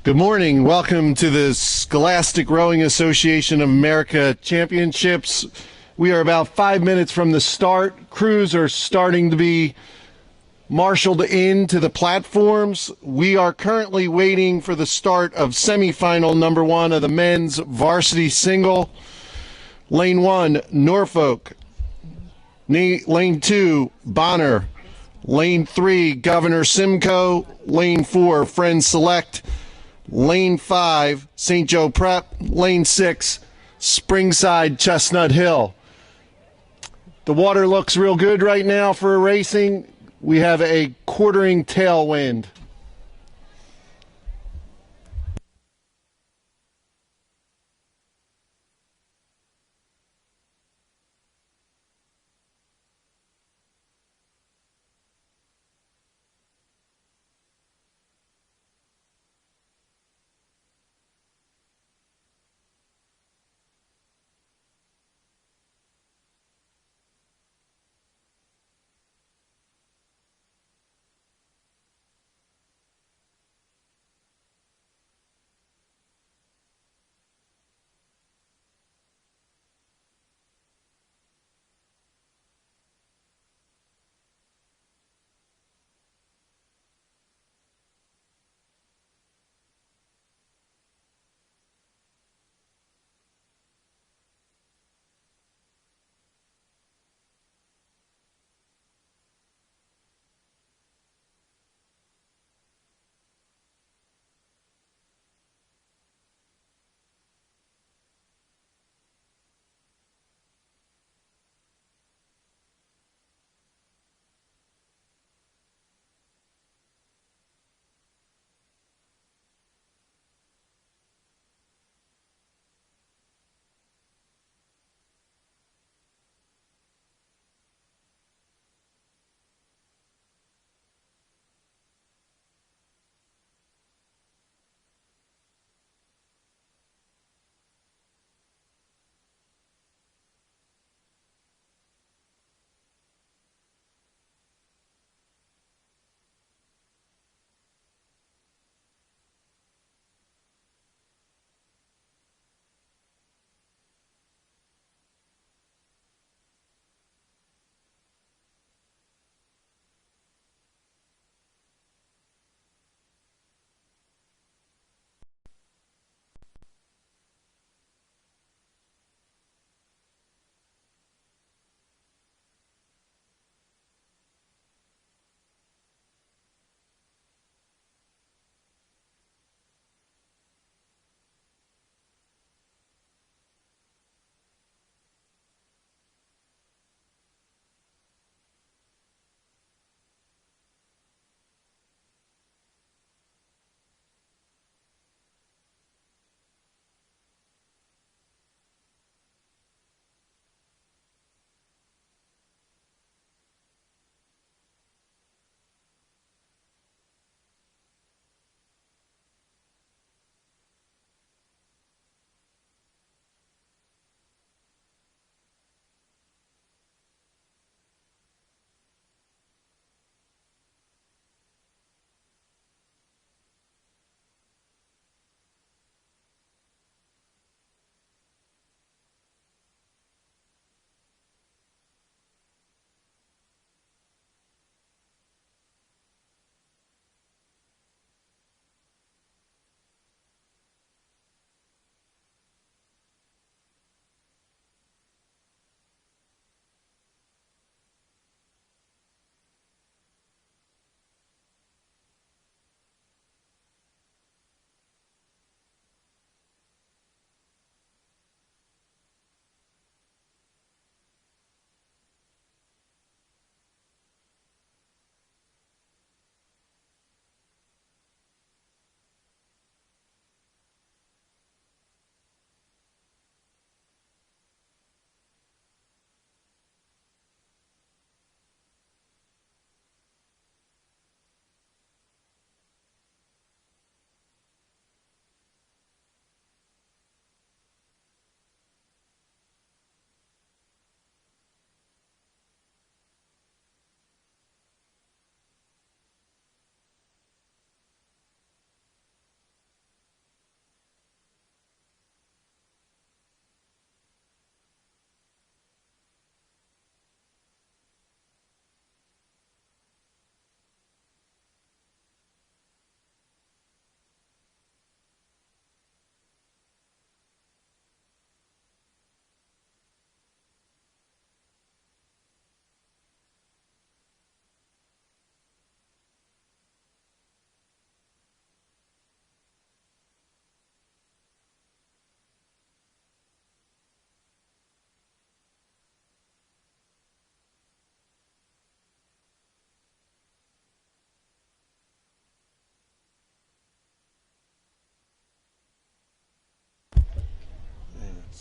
Good morning. Welcome to the Scholastic Rowing Association of America Championships. We are about 5 minutes from the start. Crews are starting to be marshaled into the platforms. We are currently waiting for the start of semifinal number 1 of the men's varsity single. Lane 1, Norfolk. Lane 2, Bonner. Lane 3, Governor Simcoe. Lane 4, Friends Select. Lane 5, St. Joe Prep. Lane 6, Springside Chestnut Hill. The water looks real good right now for racing. We have a quartering tailwind.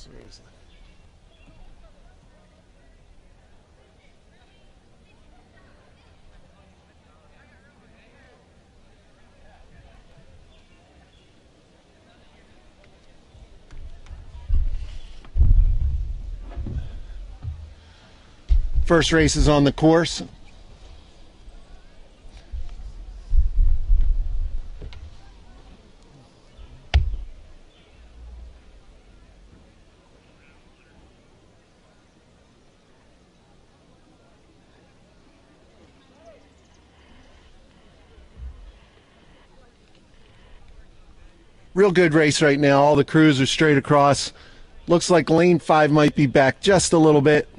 Seriously. First race is on the course. Real good race right now. All the crews are straight across. Looks like lane 5 might be back just a little bit.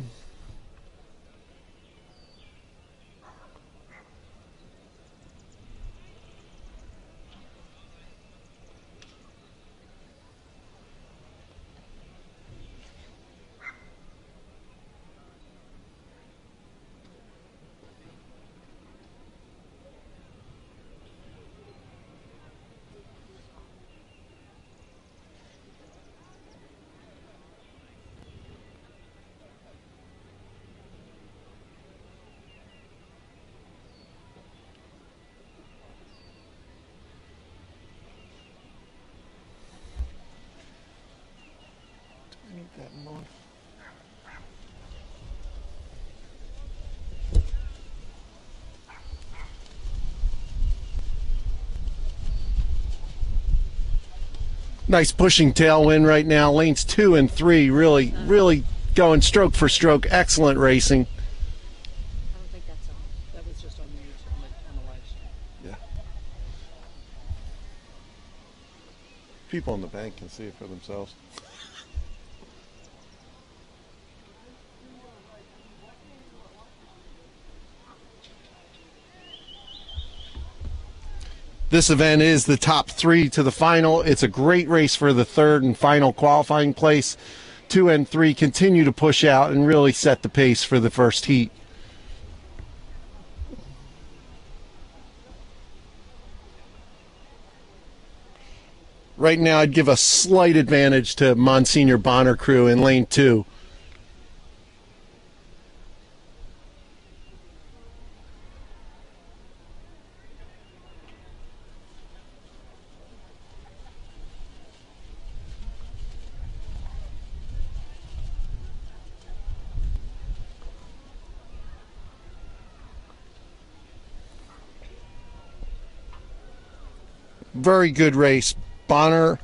Nice pushing tailwind right now. Lanes 2 and 3 really going stroke for stroke. Excellent racing. I don't think that's on. That was just on the live stream. Yeah. People in the bank can see it for themselves. This event is the top 3 to the final. It's a great race for the third and final qualifying place. 2 and 3 continue to push out and really set the pace for the first heat. Right now, I'd give a slight advantage to Monsignor Bonner crew in lane 2. Very good race. Bonner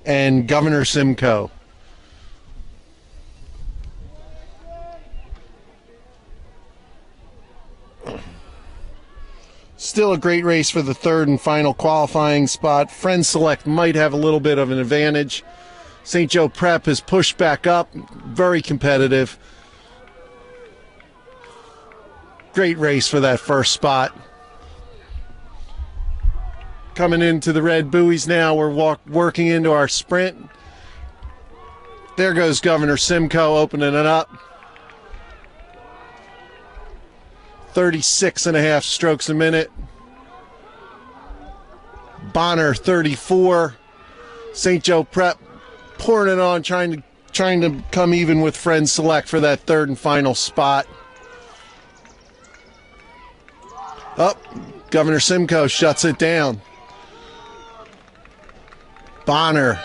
and Governor Simcoe. Still a great race for the third and final qualifying spot. Friends Select might have a little bit of an advantage. St. Joe Prep has pushed back up. Very competitive. Great race for that first spot. Coming into the red buoys now. We're working into our sprint. There goes Governor Simcoe opening it up. 36.5 strokes a minute. Bonner 34. St. Joe Prep pouring it on, trying to come even with Friends Select for that third and final spot. Up, Governor Simcoe shuts it down. Bonner.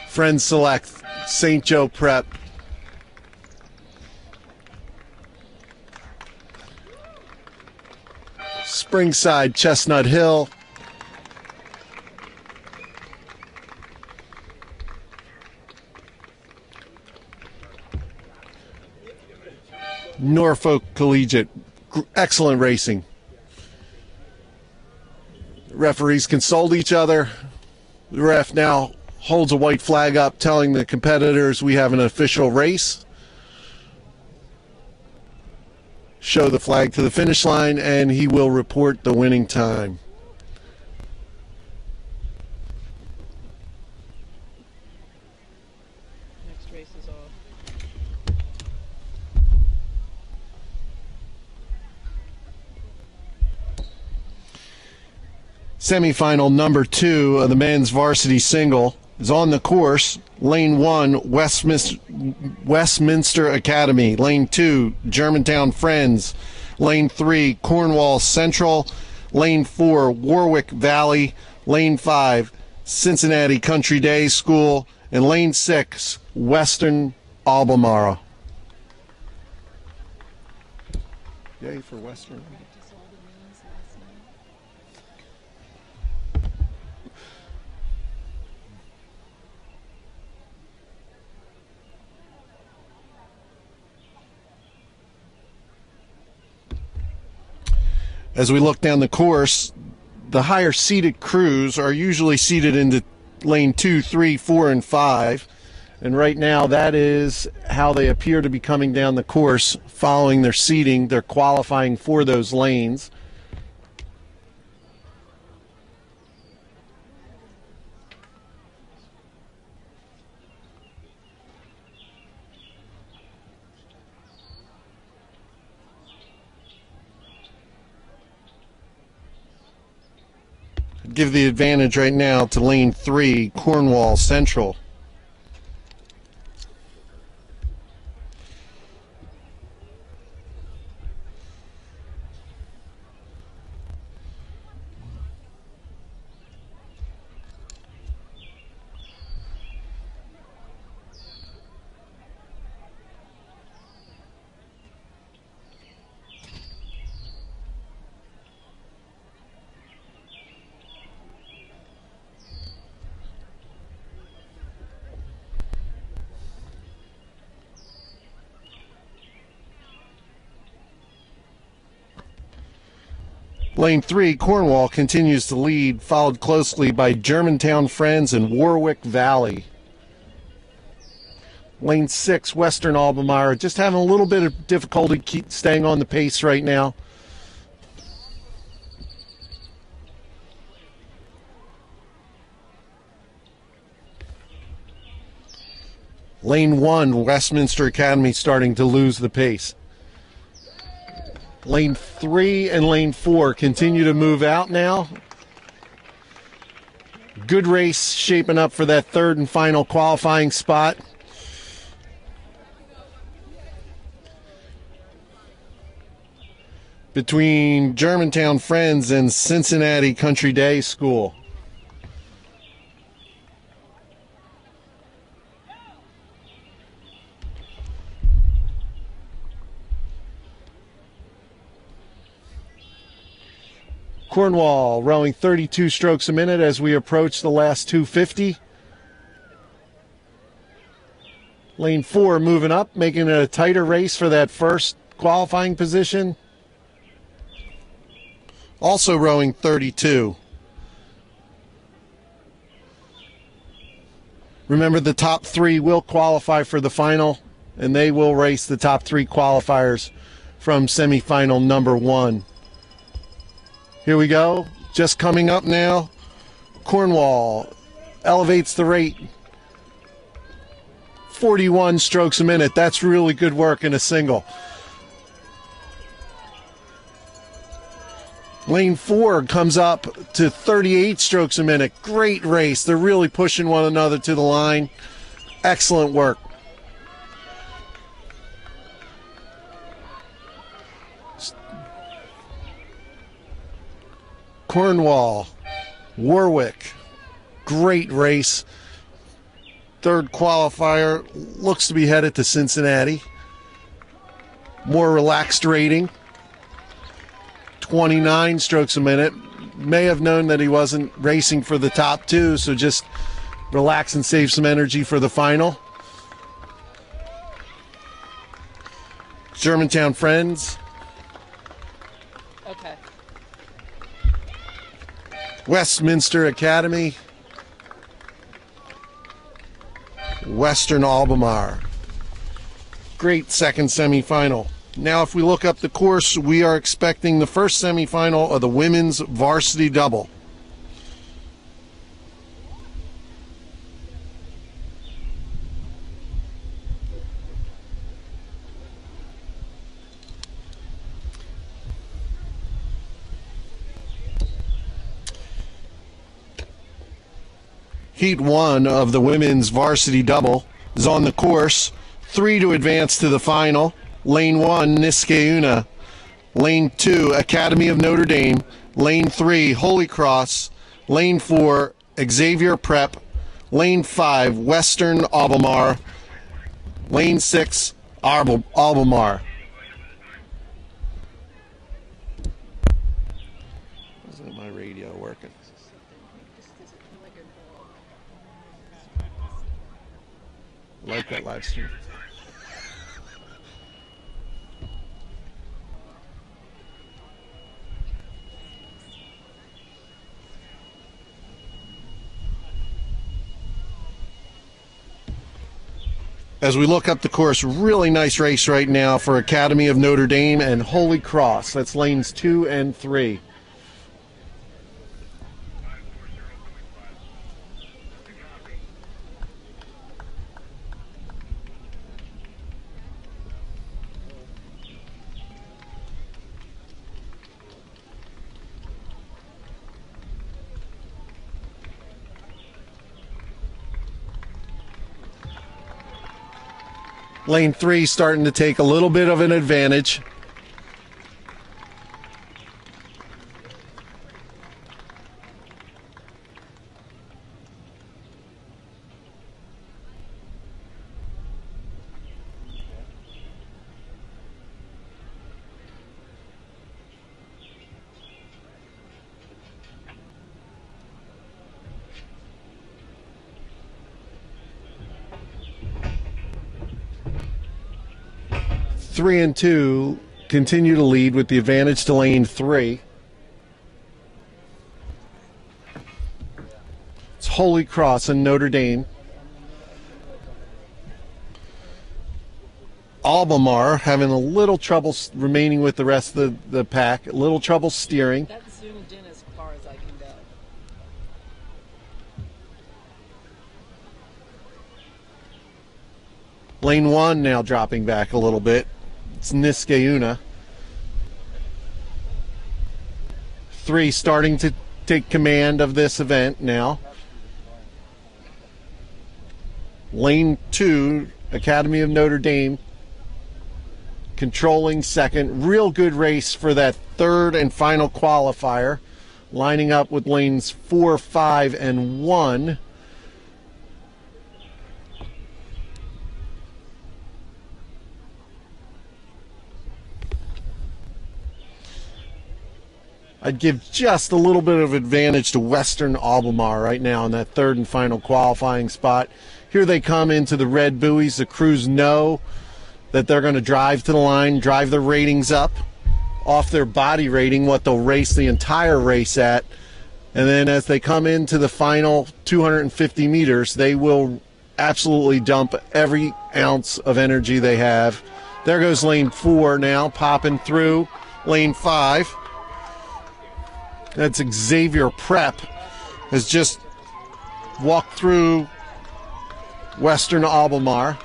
Friends Select, St. Joe Prep. Springside, Chestnut Hill. Norfolk Collegiate. Excellent racing. Referees consult each other. The ref now holds a white flag up telling the competitors we have an official race. Show the flag to the finish line and he will report the winning time. Next race is off. Semifinal number 2 of the men's varsity single is on the course. Lane 1, Westminster Academy. Lane 2, Germantown Friends. Lane 3, Cornwall Central. Lane 4, Warwick Valley. Lane 5, Cincinnati Country Day School. And lane 6, Western Albemarle. Yay for Western. As we look down the course, the higher seated crews are usually seated into lane 2, 3, 4, and 5. And right now that is how they appear to be coming down the course following their seating. They're qualifying for those lanes. Give the advantage right now to lane 3, Cornwall Central. Lane 3, Cornwall continues to lead, followed closely by Germantown Friends and Warwick Valley. Lane 6, Western Albemarle, just having a little bit of difficulty staying on the pace right now. Lane 1, Westminster Academy starting to lose the pace. Lane 3 and lane 4 continue to move out now. Good race shaping up for that third and final qualifying spot. Between Germantown Friends and Cincinnati Country Day School. Cornwall rowing 32 strokes a minute as we approach the last 250. Lane 4 moving up, making it a tighter race for that first qualifying position. Also rowing 32. Remember, the top 3 will qualify for the final, and they will race the top 3 qualifiers from semifinal number 1. Here we go, just coming up now. Cornwall elevates the rate. 41 strokes a minute. That's really good work in a single. Lane 4 comes up to 38 strokes a minute. Great race. They're really pushing one another to the line. Excellent work. Cornwall, Warwick, great race. Third qualifier looks to be headed to Cincinnati. More relaxed rating, 29 strokes a minute. May have known that he wasn't racing for the top 2, so just relax and save some energy for the final. Germantown Friends. Okay. Westminster Academy, Western Albemarle. Great second semifinal. Now if we look up the course, we are expecting the first semifinal of the women's varsity double. Heat 1 of the women's varsity double is on the course. 3 to advance to the final. Lane 1, Niskayuna. Lane 2, Academy of Notre Dame. Lane 3, Holy Cross. Lane 4, Xavier Prep. Lane 5, Western Albemarle. Lane 6, Albemarle. Isn't my radio working? I like that live stream. As we look up the course, really nice race right now for Academy of Notre Dame and Holy Cross. That's lanes 2 and 3. Lane 3 starting to take a little bit of an advantage. Three and 2 continue to lead with the advantage to lane 3. It's Holy Cross and Notre Dame. Albemarle having a little trouble remaining with the rest of the pack, a little trouble steering. That zoomed in as far as I can go. Lane 1 now dropping back a little bit. It's Niskayuna. 3 starting to take command of this event now. Lane 2, Academy of Notre Dame, controlling second. Real good race for that third and final qualifier, lining up with lanes 4, 5, and 1. I'd give just a little bit of advantage to Western Albemarle right now in that third and final qualifying spot. Here they come into the red buoys. The crews know that they're going to drive to the line, drive their ratings up off their body rating, what they'll race the entire race at. And then as they come into the final 250 meters, they will absolutely dump every ounce of energy they have. There goes lane 4 now, popping through lane 5. That's Xavier Prep, has just walked through Western Albemarle.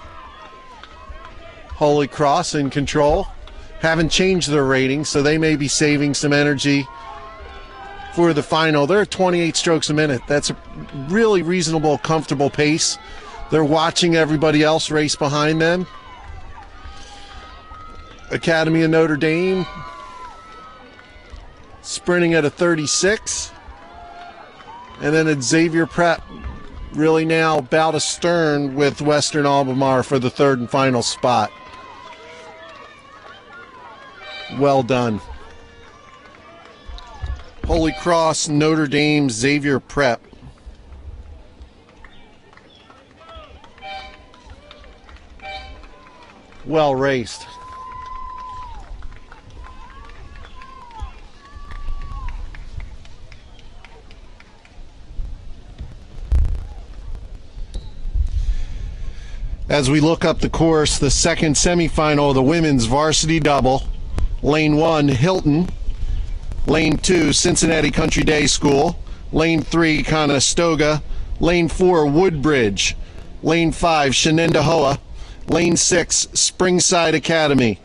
Holy Cross in control. Haven't changed their rating, so they may be saving some energy for the final. They're at 28 strokes a minute. That's a really reasonable, comfortable pace. They're watching everybody else race behind them. Academy of Notre Dame sprinting at a 36. And then at Xavier Prep, really now about astern with Western Albemarle for the third and final spot. Well done. Holy Cross, Notre Dame, Xavier Prep. Well raced. As we look up the course, the second semifinal of the women's varsity double. Lane 1, Hilton. Lane 2, Cincinnati Country Day School. Lane 3, Conestoga. Lane 4, Woodbridge. Lane 5, Shenendehowa. Lane 6, Springside Academy.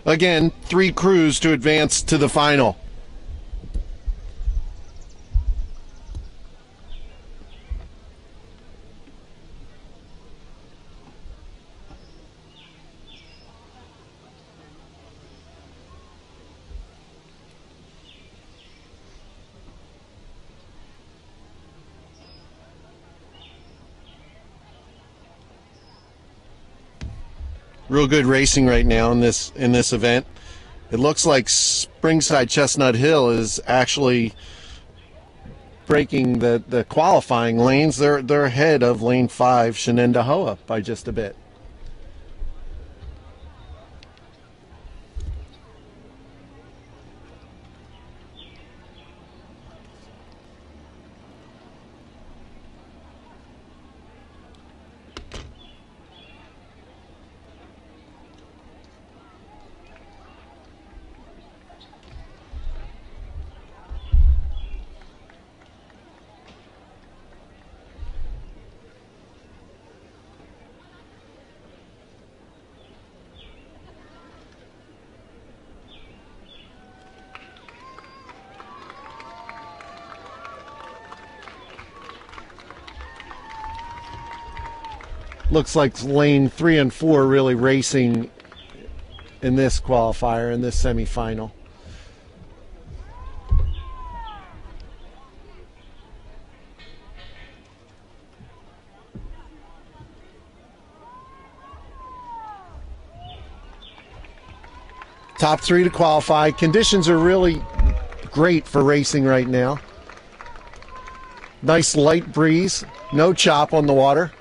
Again, 3 crews to advance to the final. Real good racing right now in this event. It looks like Springside Chestnut Hill is actually breaking the qualifying lanes. They're ahead of lane 5, Shenendahoa, by just a bit. Looks like lane 3 and 4 really racing in this qualifier, in this semifinal. Top 3 to qualify. Conditions are really great for racing right now. Nice light breeze, no chop on the water.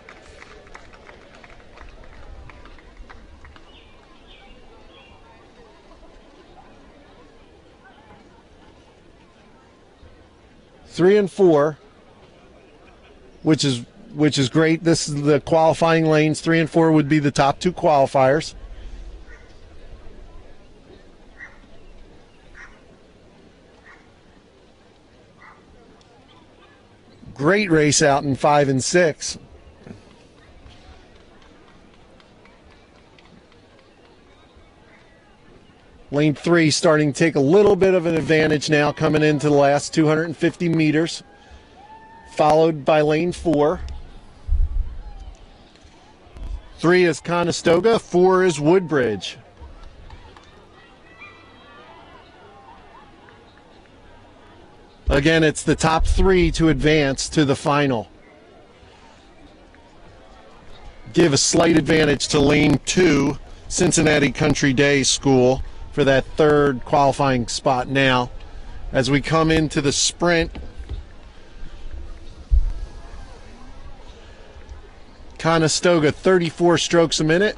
Three and 4, which is great. This is the qualifying lanes. 3 and 4 would be the top 2 qualifiers. Great race out in 5 and 6. Lane 3 starting to take a little bit of an advantage now, coming into the last 250 meters, followed by lane 4. 3 is Conestoga, 4 is Woodbridge. Again, it's the top 3 to advance to the final. Give a slight advantage to lane 2, Cincinnati Country Day School, for that 3rd qualifying spot now. As we come into the sprint, Conestoga 34 strokes a minute.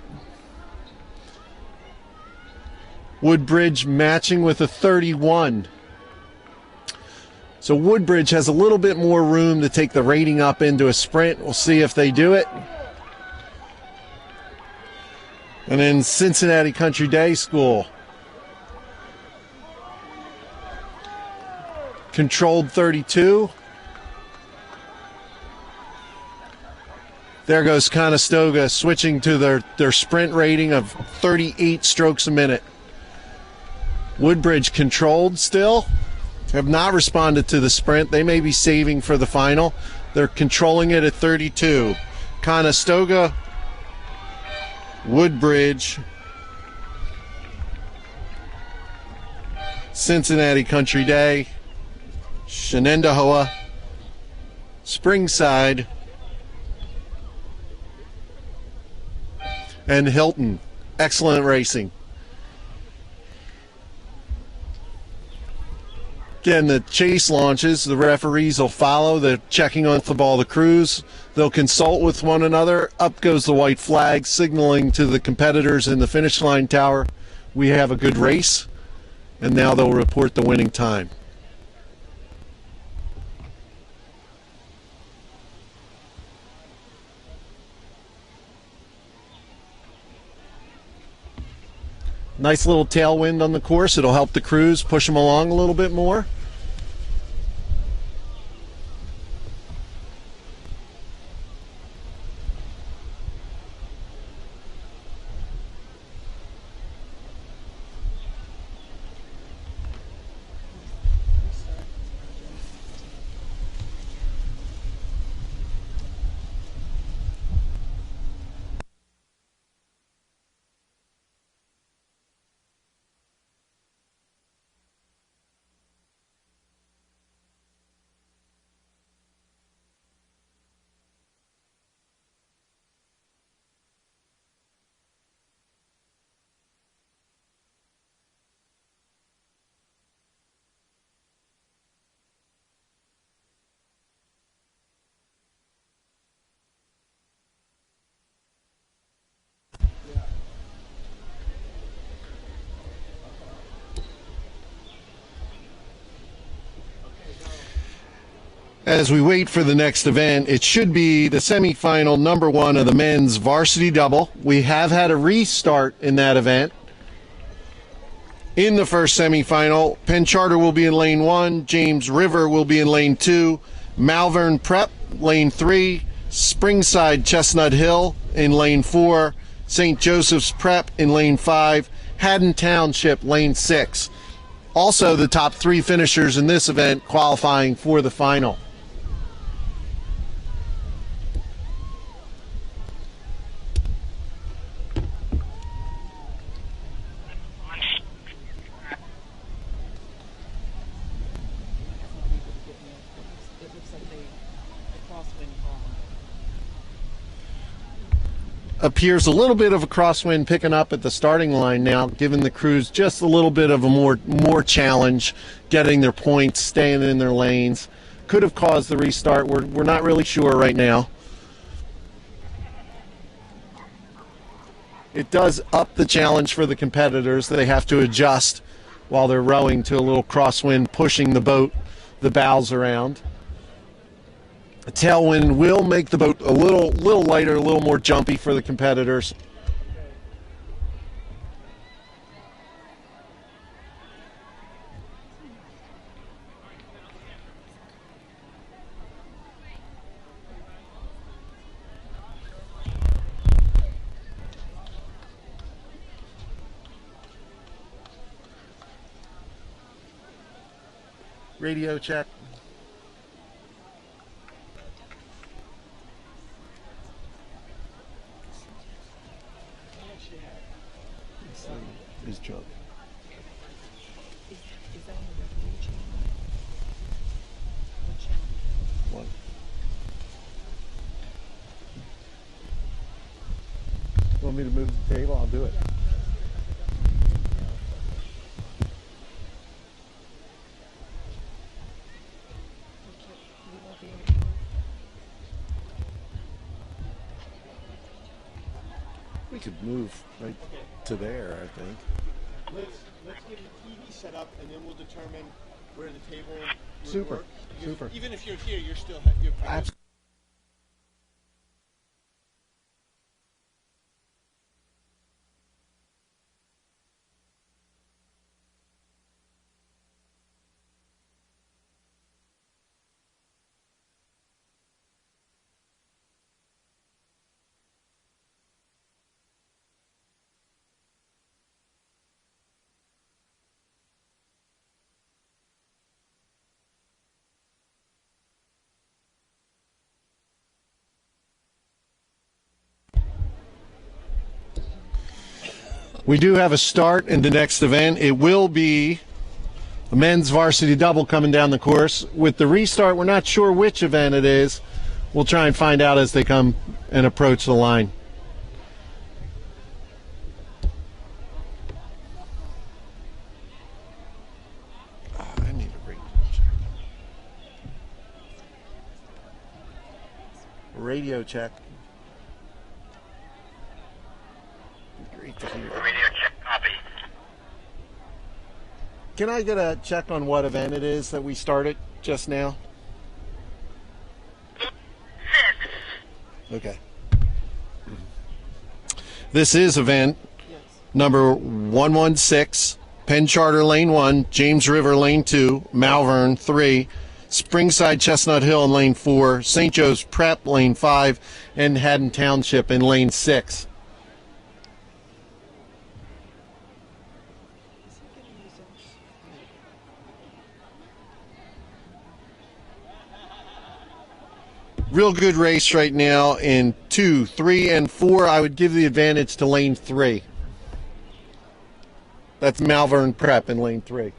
Woodbridge matching with a 31. So Woodbridge has a little bit more room to take the rating up into a sprint. We'll see if they do it. And then Cincinnati Country Day School, controlled 32. There goes Conestoga switching to their sprint rating of 38 strokes a minute. Woodbridge controlled still, have not responded to the sprint. They may be saving for the final. They're controlling it at 32. Conestoga, Woodbridge, Cincinnati Country Day, Shenendahoa, Springside, and Hilton. Excellent racing. Again, the chase launches, the referees will follow. They're checking on the crews. They'll consult with one another. Up goes the white flag, signaling to the competitors in the finish line tower, we have a good race. And now they'll report the winning time. Nice little tailwind on the course. It'll help the crews push them along a little bit more. As we wait for the next event, it should be the semifinal number 1 of the men's varsity double. We have had a restart in that event. In the first semifinal, Penn Charter will be in lane 1, James River will be in lane 2, Malvern Prep, lane 3, Springside Chestnut Hill in lane 4, St. Joseph's Prep in lane 5, Haddon Township, lane 6. Also, the top 3 finishers in this event qualifying for the final. It looks like the crosswind column. Appears a little bit of a crosswind picking up at the starting line now, giving the crews just a little bit of a more challenge getting their points, staying in their lanes. Could have caused the restart. We're not really sure right now. It does up the challenge for the competitors. They have to adjust while they're rowing to a little crosswind, pushing the boat, the bows around. A tailwind will make the boat a little lighter, a little more jumpy for the competitors. Radio check. Is junk. Is that on the referee channel? What channel? One. Want me to move the table? I'll do it. We won't be able to. We could move right to there, I think. Let's get the TV set up, and then we'll determine where the table would Super, work. Because super. even if you're here, you're still you're Absolutely. We do have a start in the next event. It will be a men's varsity double coming down the course. With the restart, we're not sure which event it is. We'll try and find out as they come and approach the line. I need a radio check. Radio check. Great to hear. Radio check, copy. Can I get a check on what event it is that we started just now? Okay. This is event number 116, Penn Charter Lane 1, James River Lane 2, Malvern 3, Springside Chestnut Hill in Lane 4, St. Joe's Prep Lane 5, and Haddon Township in Lane 6. Real good race right now in 2, 3, and 4. I would give the advantage to lane 3. That's Malvern Prep in lane 3.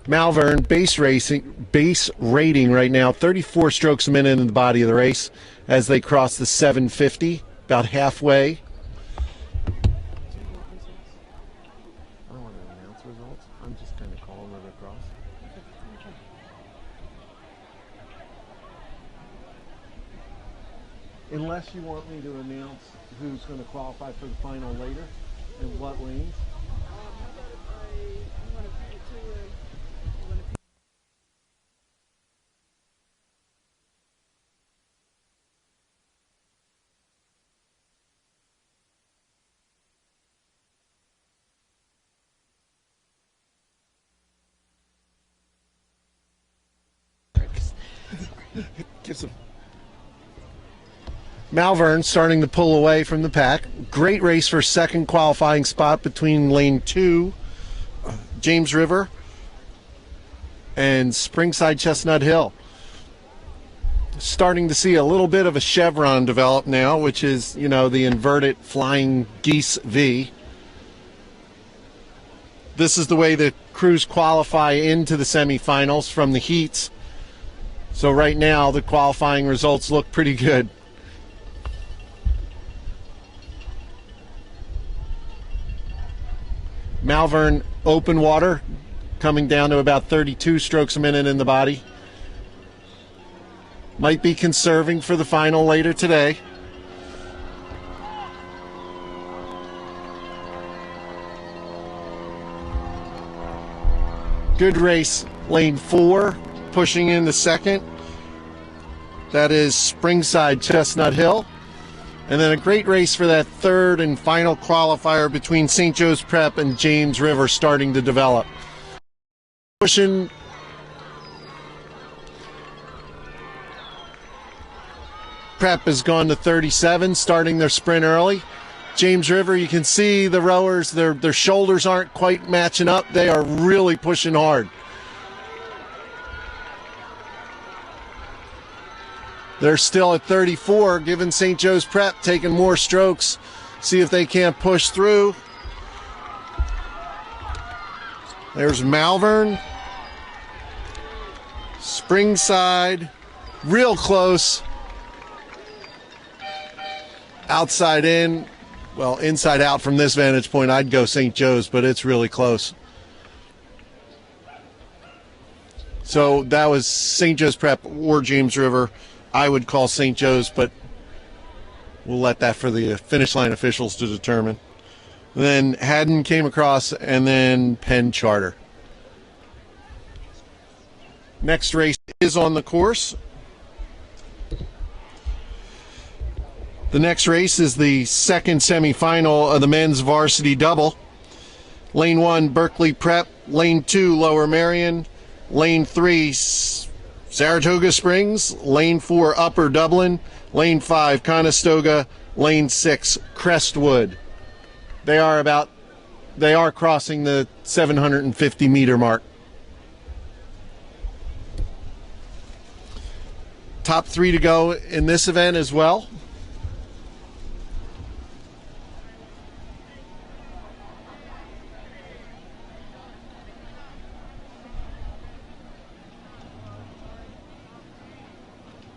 Malvern base rating right now 34 strokes a minute in the body of the race as they cross the 750, about halfway. I'm just kind of calling it across. Unless you want me to announce who's going to qualify for the final later and what lanes. Gives him. Malvern starting to pull away from the pack. Great race for second qualifying spot between lane 2, James River, and Springside Chestnut Hill. Starting to see a little bit of a chevron develop now, which is, you know, the inverted flying geese V. This is the way the crews qualify into the semifinals from the heats. So right now the qualifying results look pretty good. Malvern open water coming down to about 32 strokes a minute in the body. Might be conserving for the final later today. Good race, lane 4, pushing in the second. That is Springside Chestnut Hill. And then a great race for that third and final qualifier between St. Joe's Prep and James River starting to develop. Pushing Prep has gone to 37, starting their sprint early. James River, you can see the rowers, their shoulders aren't quite matching up. They are really pushing hard. They're still at 34, giving St. Joe's Prep taking more strokes. See if they can't push through. There's Malvern. Springside. Real close. Outside in. Well, inside out from this vantage point, I'd go St. Joe's, but it's really close. So that was St. Joe's Prep or James River. I would call St. Joe's, but we'll let that for the finish line officials to determine. Then Haddon came across, and then Penn Charter. Next race is on the course. The next race is the second semifinal of the men's varsity double. Lane 1, Berkeley Prep. Lane 2, Lower Merion. Lane 3, Saratoga Springs. Lane 4, Upper Dublin. Lane 5, Conestoga. Lane 6, Crestwood. They are crossing the 750 meter mark. Top 3 to go in this event as well.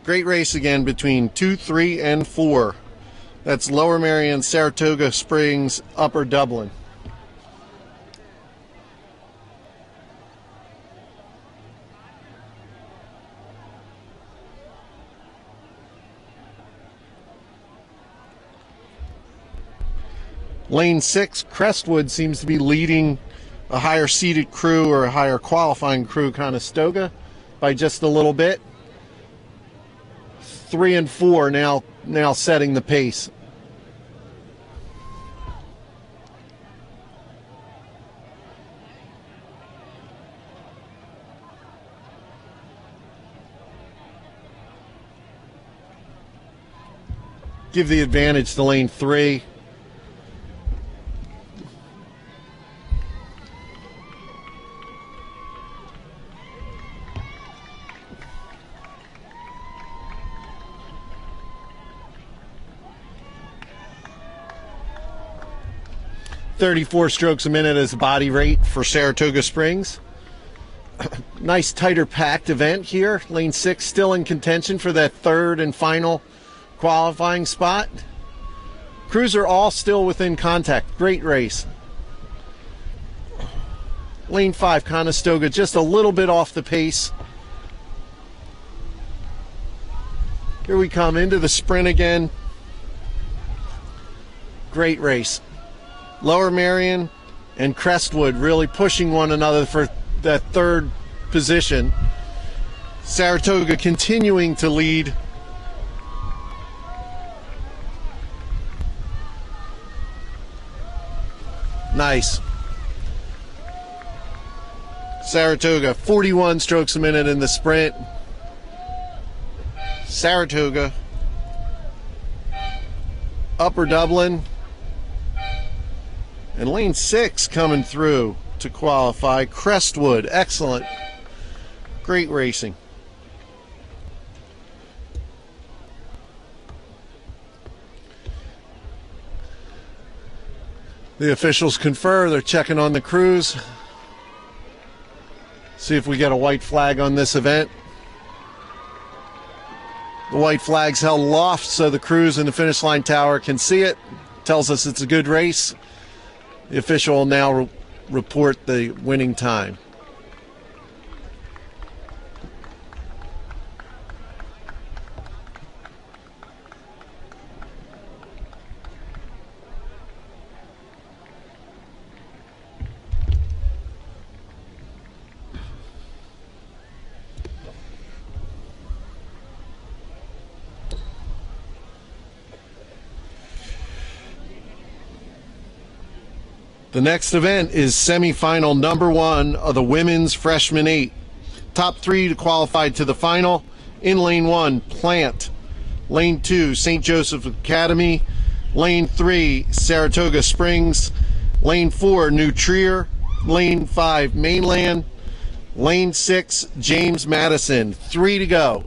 Great race again between 2, 3, and 4. That's Lower Merion, Saratoga Springs, Upper Dublin. Lane 6, Crestwood seems to be leading a higher seated crew or a higher qualifying crew, Conestoga, by just a little bit. 3 and 4 now setting the pace. Give the advantage to lane 3. .34 strokes a minute as the body rate for Saratoga Springs. Nice tighter packed event here. Lane 6 still in contention for that third and final qualifying spot. Crews are all still within contact. Great race. Lane 5, Conestoga, just a little bit off the pace. Here we come into the sprint again. Great race. Lower Marion and Crestwood really pushing one another for that third position. Saratoga continuing to lead. Nice. Saratoga, 41 strokes a minute in the sprint. Saratoga. Upper Dublin. And lane 6 coming through to qualify. Crestwood, excellent. Great racing. The officials confer, they're checking on the crews. See if we get a white flag on this event. The white flag's held aloft so the crews in the finish line tower can see it. Tells us it's a good race. The official will now report the winning time. The next event is semifinal number 1 of the women's freshman 8. Top 3 to qualify to the final. In lane 1, Plant. Lane 2, St. Joseph Academy. Lane 3, Saratoga Springs. Lane 4, New Trier. Lane 5, Mainland. Lane 6, James Madison. 3 to go.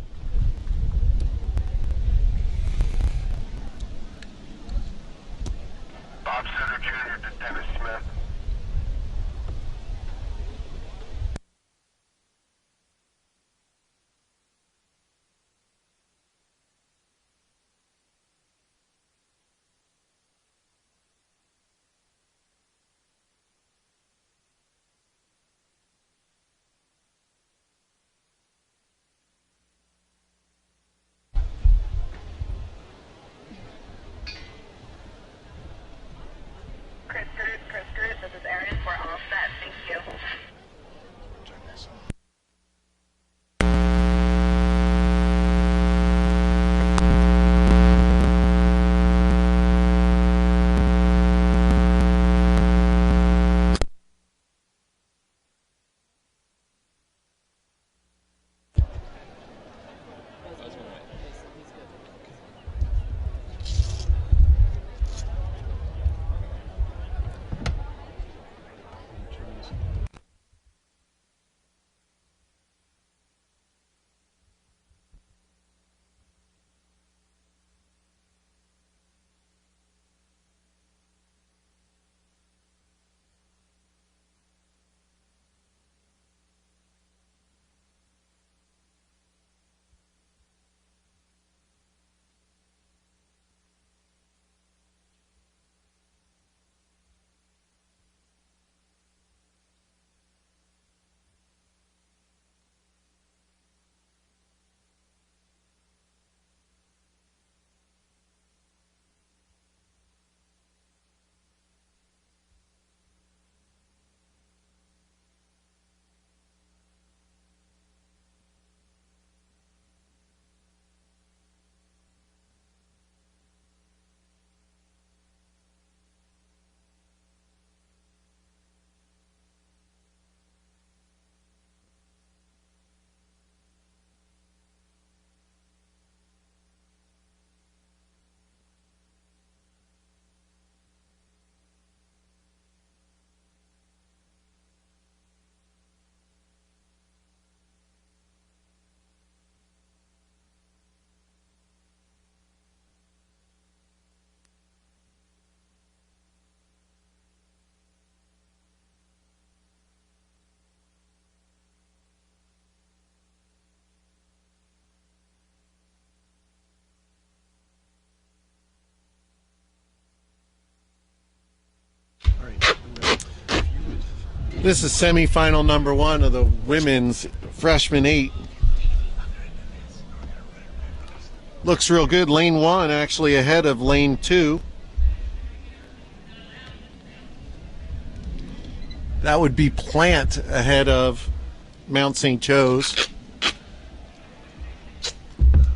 This is semifinal number 1 of the women's freshman 8. Looks real good. Lane 1 actually ahead of lane 2. That would be Plant ahead of Mount St. Joe's.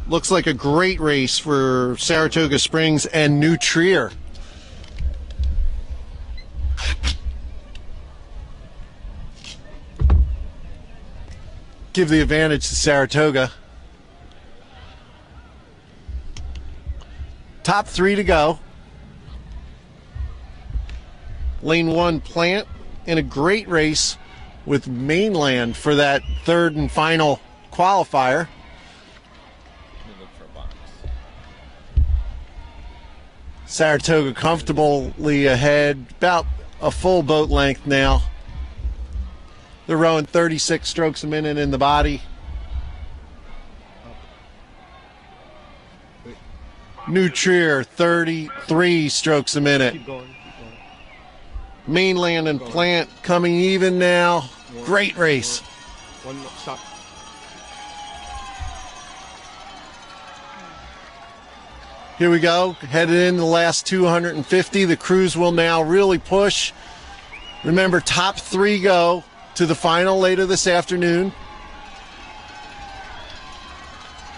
Looks like a great race for Saratoga Springs and New Trier. Give the advantage to Saratoga. Top 3 to go. Lane 1 Plant in a great race with Mainland for that 3rd and final qualifier. Saratoga comfortably ahead, about a full boat length now. They're rowing 36 strokes a minute in the body. New Trier 33 strokes a minute. Keep going. Mainland and Plant coming even now. Great race. One more, stop. Here we go, headed in the last 250. The crews will now really push. Remember, top 3 go to the final later this afternoon.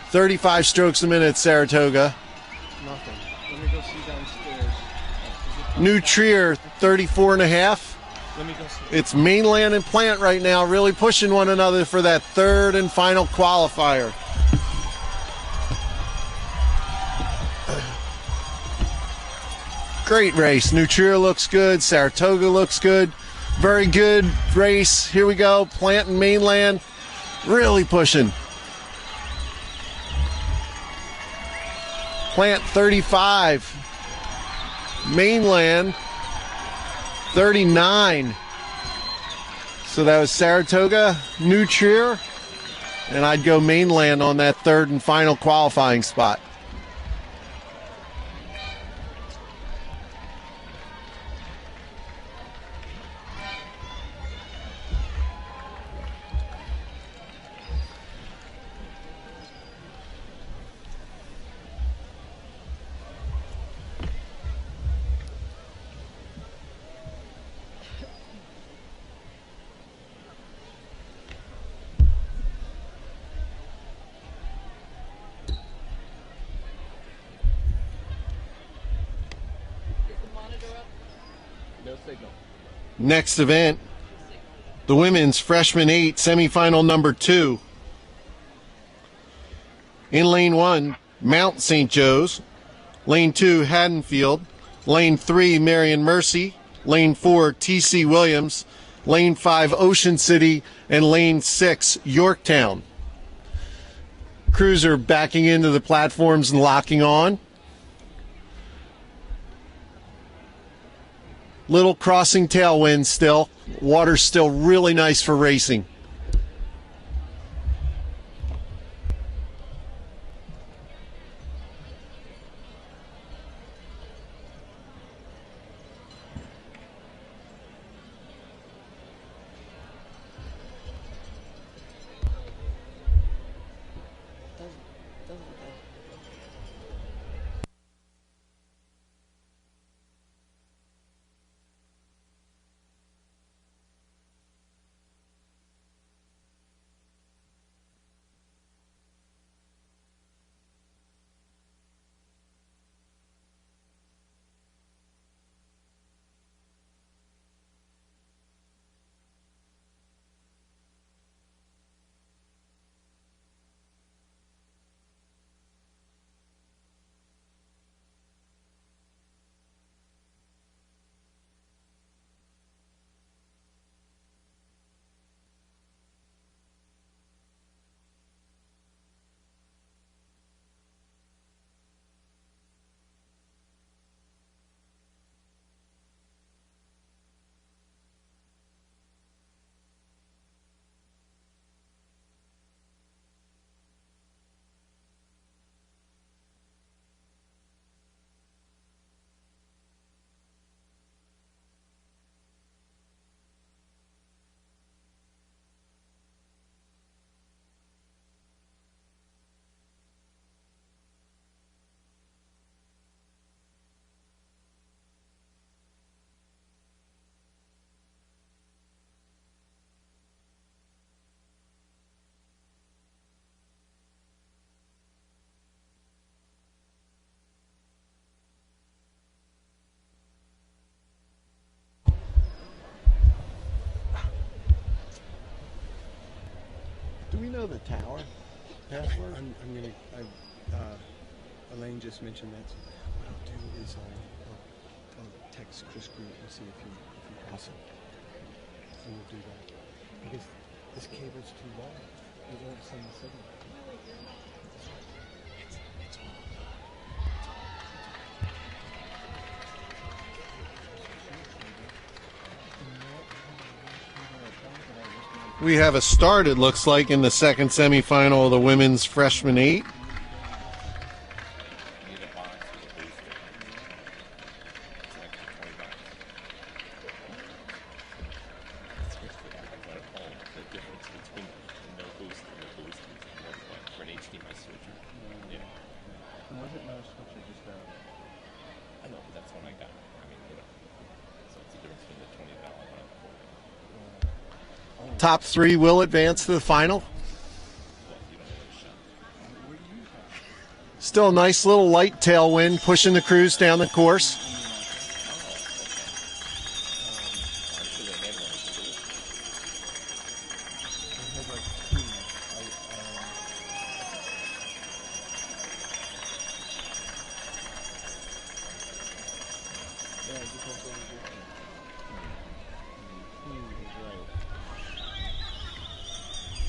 35 strokes a minute, Saratoga. Nothing. Let me go see downstairs. New Trier, 34 and a half. Let me go see. It's Mainland and Plant right now really pushing one another for that 3rd and final qualifier. Great race. New Trier looks good. Saratoga looks good. Very good race. Here we go. Plant and Mainland really pushing. Plant 35. Mainland 39. So that was Saratoga, New Trier, and I'd go Mainland on that 3rd and final qualifying spot. Next event, the women's freshman 8 semifinal number 2. In lane 1, Mount St. Joe's. Lane 2, Haddonfield. Lane 3, Marion Mercy. Lane 4, T.C. Williams. Lane 5, Ocean City. And lane 6, Yorktown. Crews are backing into the platforms and locking on. Little crossing tailwind still. Water's still really nice for racing. Do we know the tower password? Elaine just mentioned that. What I'll do is I'll text Chris Groot and see if he awesome. And we'll do that. Because this cable's too long. It won't send the signal. It's all. We have a start, it looks like, in the second semifinal of the women's freshman 8. Top 3 will advance to the final. Still a nice little light tailwind pushing the crews down the course.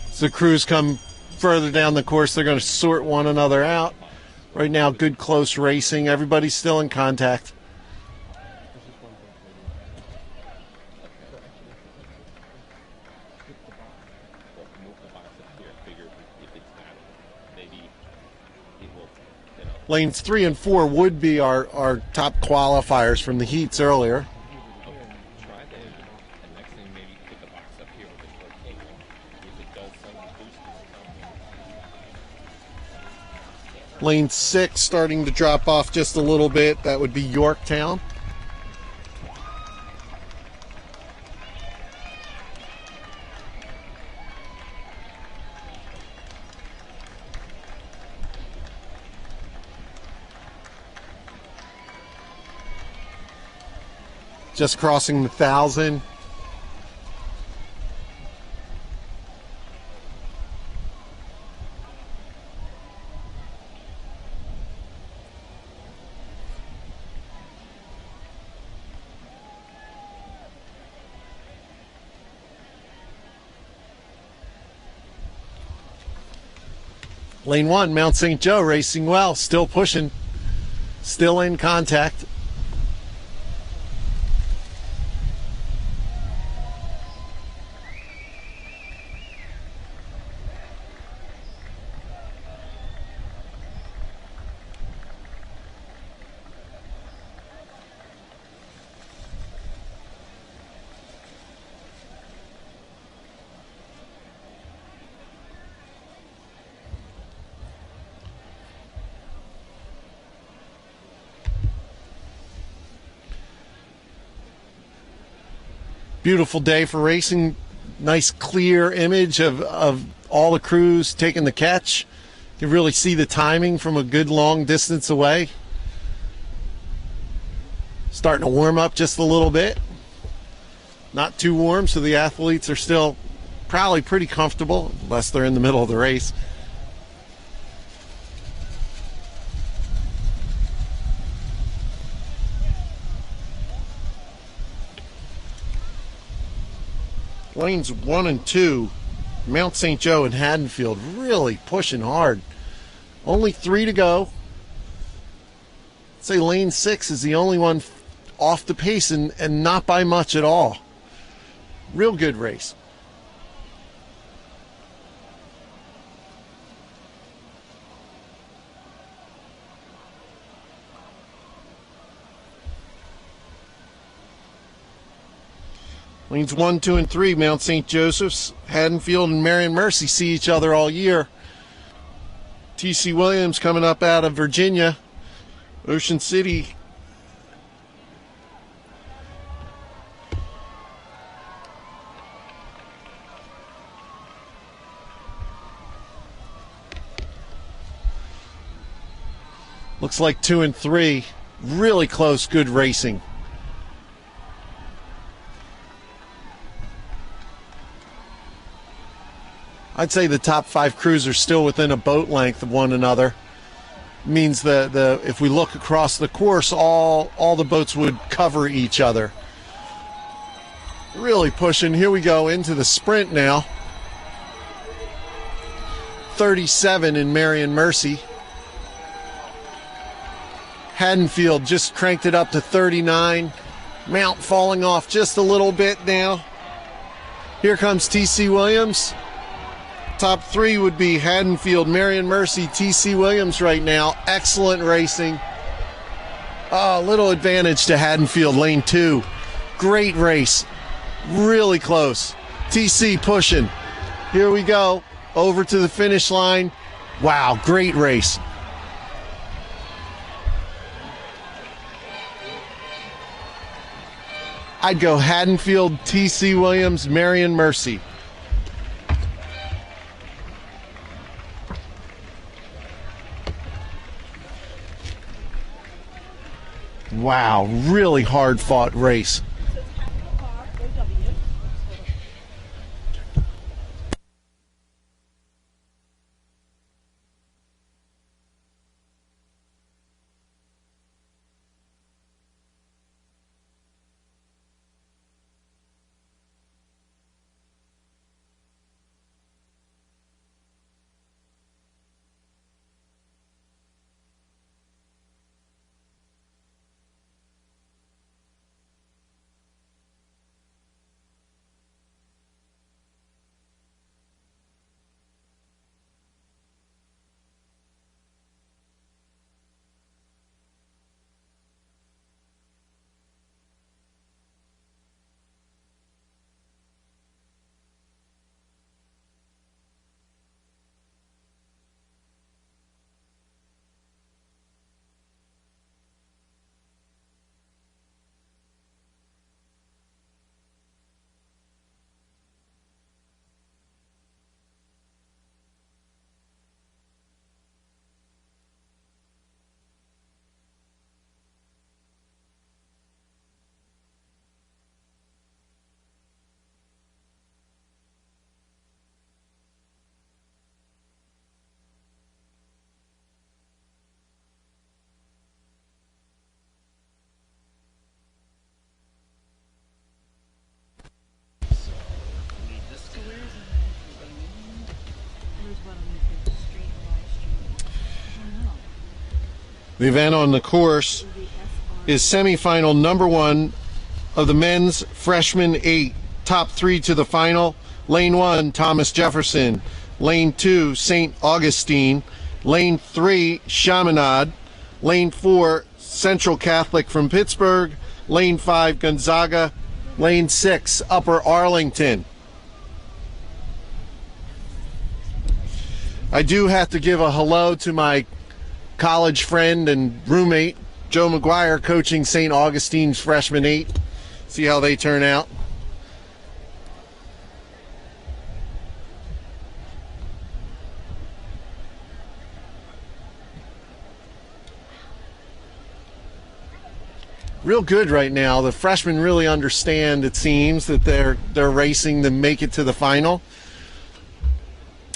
As the crews come further down the course, they're going to sort one another out. Right now, good close racing. Everybody's still in contact. Lanes 3 and 4 would be our top qualifiers from the heats earlier. Lane 6 starting to drop off just a little bit. That would be Yorktown. Just crossing the 1,000. Lane 1, Mount St. Joe racing well, still pushing, still in contact. Beautiful day for racing. Nice clear image of all the crews taking the catch. You can really see the timing from a good long distance away. Starting to warm up just a little bit. Not too warm, so the athletes are still probably pretty comfortable, unless they're in the middle of the race. Lanes 1 and 2, Mount St. Joe and Haddonfield really pushing hard. Only 3 to go. I'd say lane 6 is the only one off the pace and not by much at all. Real good race. Lanes 1, 2, and 3, Mount St. Joseph's, Haddonfield, and Marion Mercy see each other all year. T.C. Williams coming up out of Virginia. Ocean City. Looks like 2 and 3. Really close, good racing. I'd say the top 5 crews are still within a boat length of one another. Means the if we look across the course, all the boats would cover each other. Really pushing. Here we go into the sprint now. 37 in Marion Mercy. Haddonfield just cranked it up to 39. Mount falling off just a little bit now. Here comes T.C. Williams. Top 3 would be Haddonfield, Marion Mercy, T.C. Williams right now. Excellent racing. Oh, little advantage to Haddonfield, lane 2. Great race. Really close. T.C. pushing. Here we go. Over to the finish line. Wow, great race. I'd go Haddonfield, T.C. Williams, Marion Mercy. Wow, really hard fought race. The event on the course is semifinal number 1 of the men's freshman 8. Top 3 to the final. Lane 1, Thomas Jefferson. Lane 2, St. Augustine. Lane 3, Chaminade. Lane 4, Central Catholic from Pittsburgh. Lane 5, Gonzaga. Lane 6, Upper Arlington. I do have to give a hello to my college friend and roommate, Joe McGuire, coaching St. Augustine's freshman 8. See how they turn out. Real good right now. The freshmen really understand, it seems, that they're racing to make it to the final.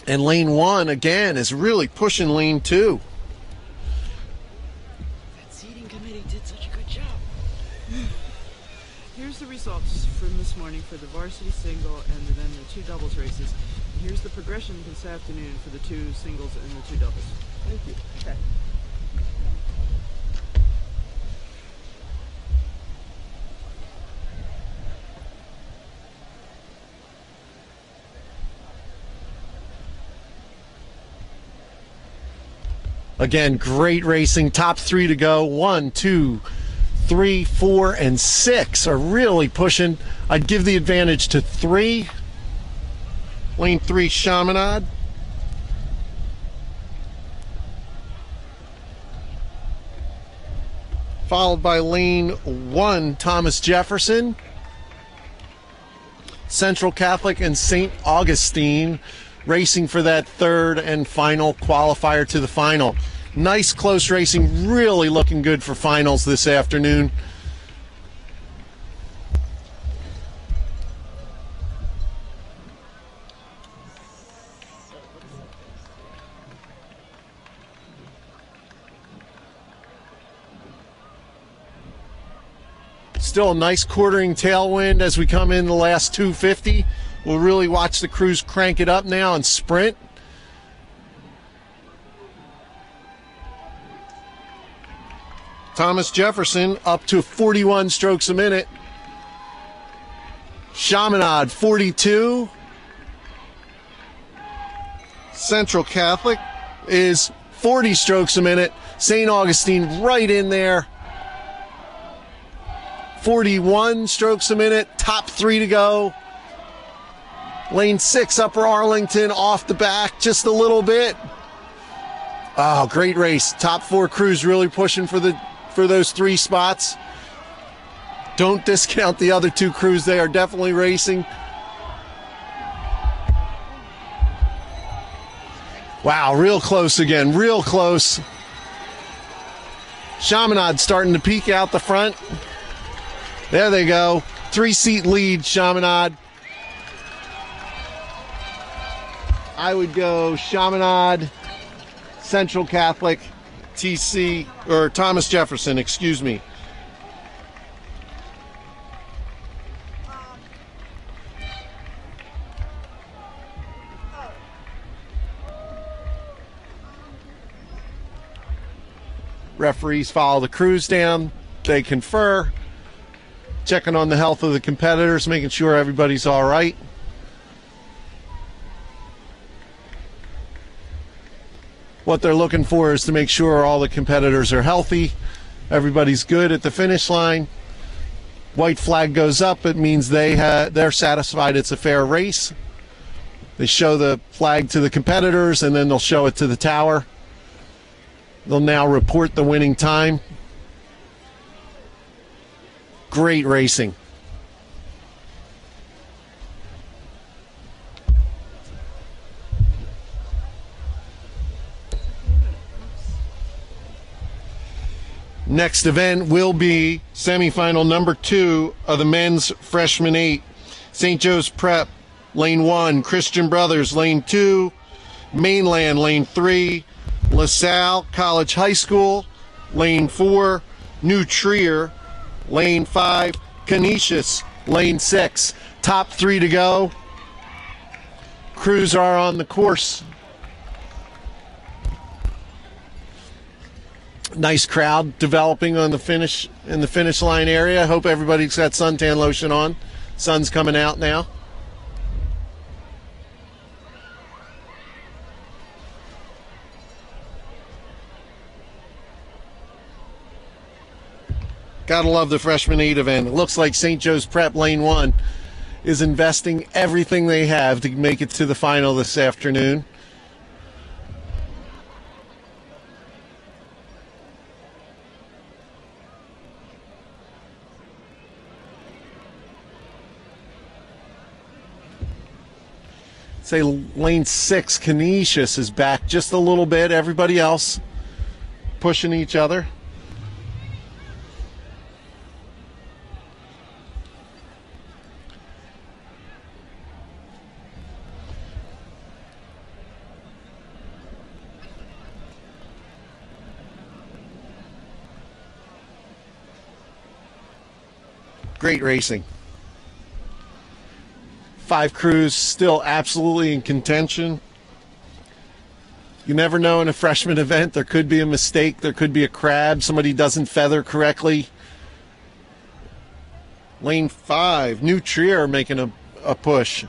And lane 1, again, is really pushing lane 2. Here's the results from this morning for the varsity single and then the 2 doubles races. And here's the progression this afternoon for the 2 singles and the 2 doubles. Thank you. Okay. Again, great racing. Top 3 to go. 1, 2, 3, 4, and 6 are really pushing. I'd give the advantage to 3. Lane 3, Chaminade. Followed by lane 1, Thomas Jefferson. Central Catholic and St. Augustine racing for that 3rd and final qualifier to the final. Nice close racing, really looking good for finals this afternoon. Still a nice quartering tailwind as we come in the last 250. We'll really watch the crews crank it up now and sprint. Thomas Jefferson up to 41 strokes a minute. Chaminade 42. Central Catholic is 40 strokes a minute. St. Augustine right in there. 41 strokes a minute. Top 3 to go. Lane 6, Upper Arlington off the back just a little bit. Oh, great race. Top 4 crews really pushing for those 3 spots. Don't discount the other 2 crews. They are definitely racing. Wow, real close again. Real close. Chaminade starting to peek out the front. There they go. 3-seat lead, Chaminade. I would go Chaminade, Central Catholic, TC, or Thomas Jefferson, excuse me. Referees follow the crews down. They confer, checking on the health of the competitors, making sure everybody's all right. What they're looking for is to make sure all the competitors are healthy, everybody's good at the finish line. White flag goes up. It means they're satisfied it's a fair race. They show the flag to the competitors, and then they'll show it to the tower. They'll now report the winning time. Great racing. Next event will be semifinal number 2 of the men's freshman 8. St. Joe's Prep, lane 1. Christian Brothers, lane 2. Mainland, lane 3. LaSalle College High School, lane 4. New Trier, lane 5. Canisius, lane 6. Top 3 to go. Crews are on the course. Nice crowd developing on the finish in the finish line area. Hope everybody's got suntan lotion on. Sun's coming out now. Gotta love the freshman 8 event. It looks like St. Joe's Prep lane 1 is investing everything they have to make it to the final this afternoon. Say lane 6, Canisius is back just a little bit. Everybody else pushing each other. Great racing. 5 crews still absolutely in contention. You never know in a freshman event. There could be a mistake. There could be a crab. Somebody doesn't feather correctly. Lane 5, New Trier making a push.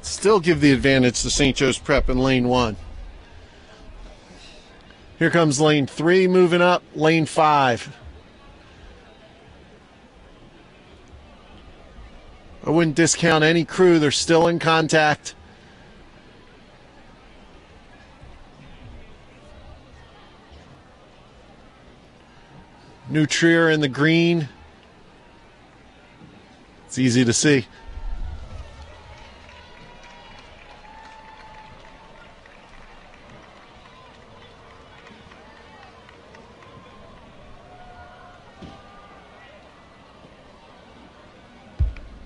Still give the advantage to St. Joe's Prep in lane 1. Here comes lane 3 moving up, lane 5. I wouldn't discount any crew. They're still in contact. New Trier in the green. It's easy to see.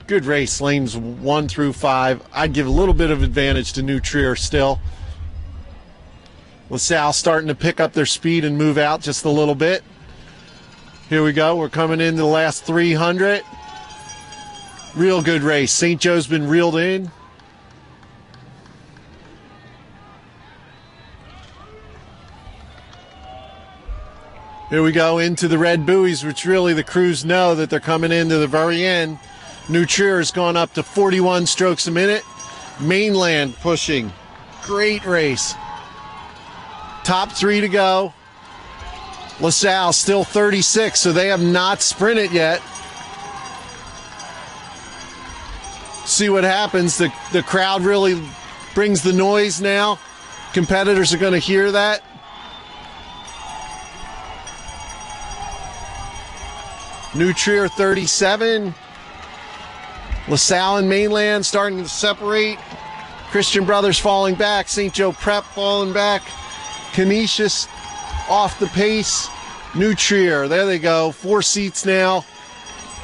Good race, lanes 1 through 5. I'd give a little bit of advantage to New Trier still. LaSalle starting to pick up their speed and move out just a little bit. Here we go. We're coming into the last 300. Real good race. St. Joe's been reeled in. Here we go into the red buoys, which really the crews know that they're coming into the very end. New Trier has gone up to 41 strokes a minute. Mainland pushing. Great race. Top 3 to go. LaSalle still 36, so they have not sprinted yet. See what happens. The crowd really brings the noise now. Competitors are going to hear that. New Trier 37. LaSalle and Mainland starting to separate. Christian Brothers falling back. St. Joe Prep falling back. Canisius off the pace. New Trier, there they go. 4 seats now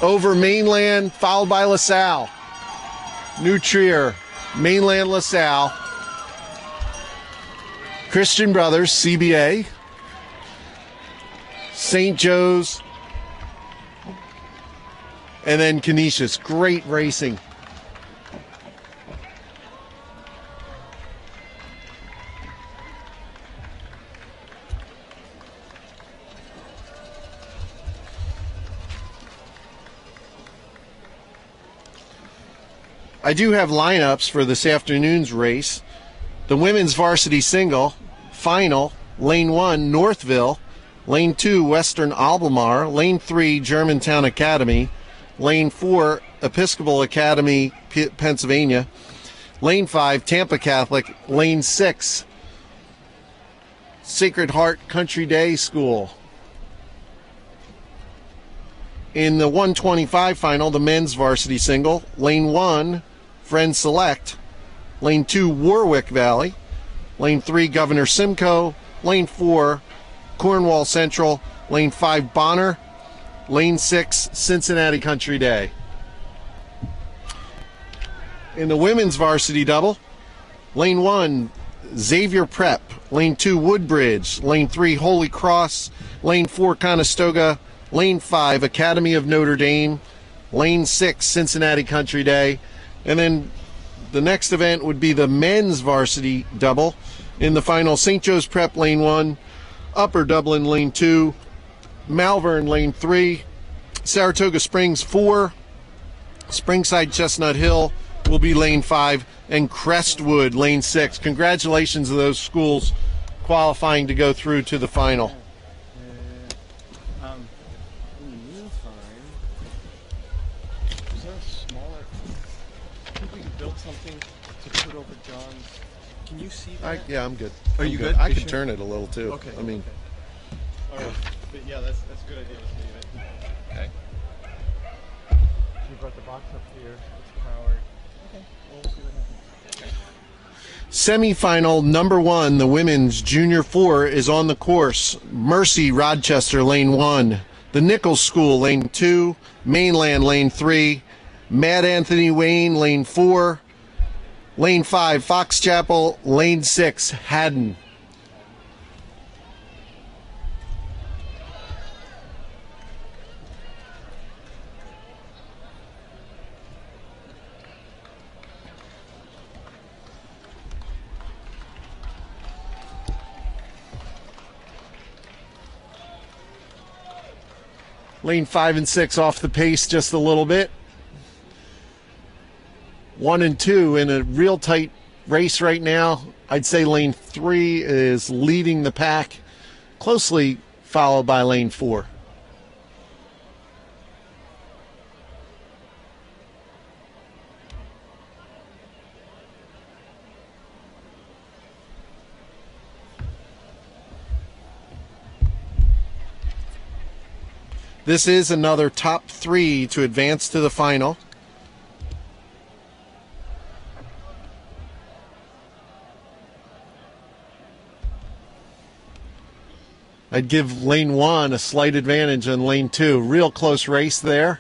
over Mainland, followed by LaSalle. New Trier, Mainland, LaSalle. Christian Brothers, CBA. St. Joe's. And then Canisius. Great racing. I do have lineups for this afternoon's race. The women's varsity single, final, lane 1, Northville, lane 2, Western Albemarle, lane 3, Germantown Academy, lane 4, Episcopal Academy, Pennsylvania, lane 5, Tampa Catholic, lane 6, Sacred Heart Country Day School. In the 125 final, the men's varsity single, lane 1, Friends Select, lane 2, Warwick Valley, lane 3, Governor Simcoe, lane 4, Cornwall Central, lane 5, Bonner, lane 6, Cincinnati Country Day. In the women's varsity double, lane 1, Xavier Prep, lane 2, Woodbridge, lane 3, Holy Cross, lane 4, Conestoga, lane 5, Academy of Notre Dame, lane 6, Cincinnati Country Day. And then the next event would be the men's varsity double. In the final, St. Joe's Prep, lane 1, Upper Dublin, lane 2, Malvern, lane 3, Saratoga Springs, 4, Springside Chestnut Hill will be lane 5, and Crestwood, lane 6. Congratulations to those schools qualifying to go through to the final. In the meantime, is there a smaller? I think we can build something to put over John's. Can you see that? Yeah, I'm good. Are you good? I You could sure? turn it a little too. Okay. I mean, All right. But yeah, that's a good idea. Let's leave it. okay. We brought the box up here. It's powered. Okay. Well, we'll see what happens. Semi-final number 1, the women's junior 4 is on the course. Mercy Rochester, lane 1. The Nichols School, lane 2. Mainland, lane 3. Mad Anthony Wayne, lane 4. Lane 5, Fox Chapel, lane 6, Haddon. Lane 5 and 6 off the pace just a little bit. 1 and 2 in a real tight race right now. I'd say lane 3 is leading the pack, closely followed by lane 4. This is another top 3 to advance to the final. I'd give lane 1 a slight advantage on lane 2. Real close race there.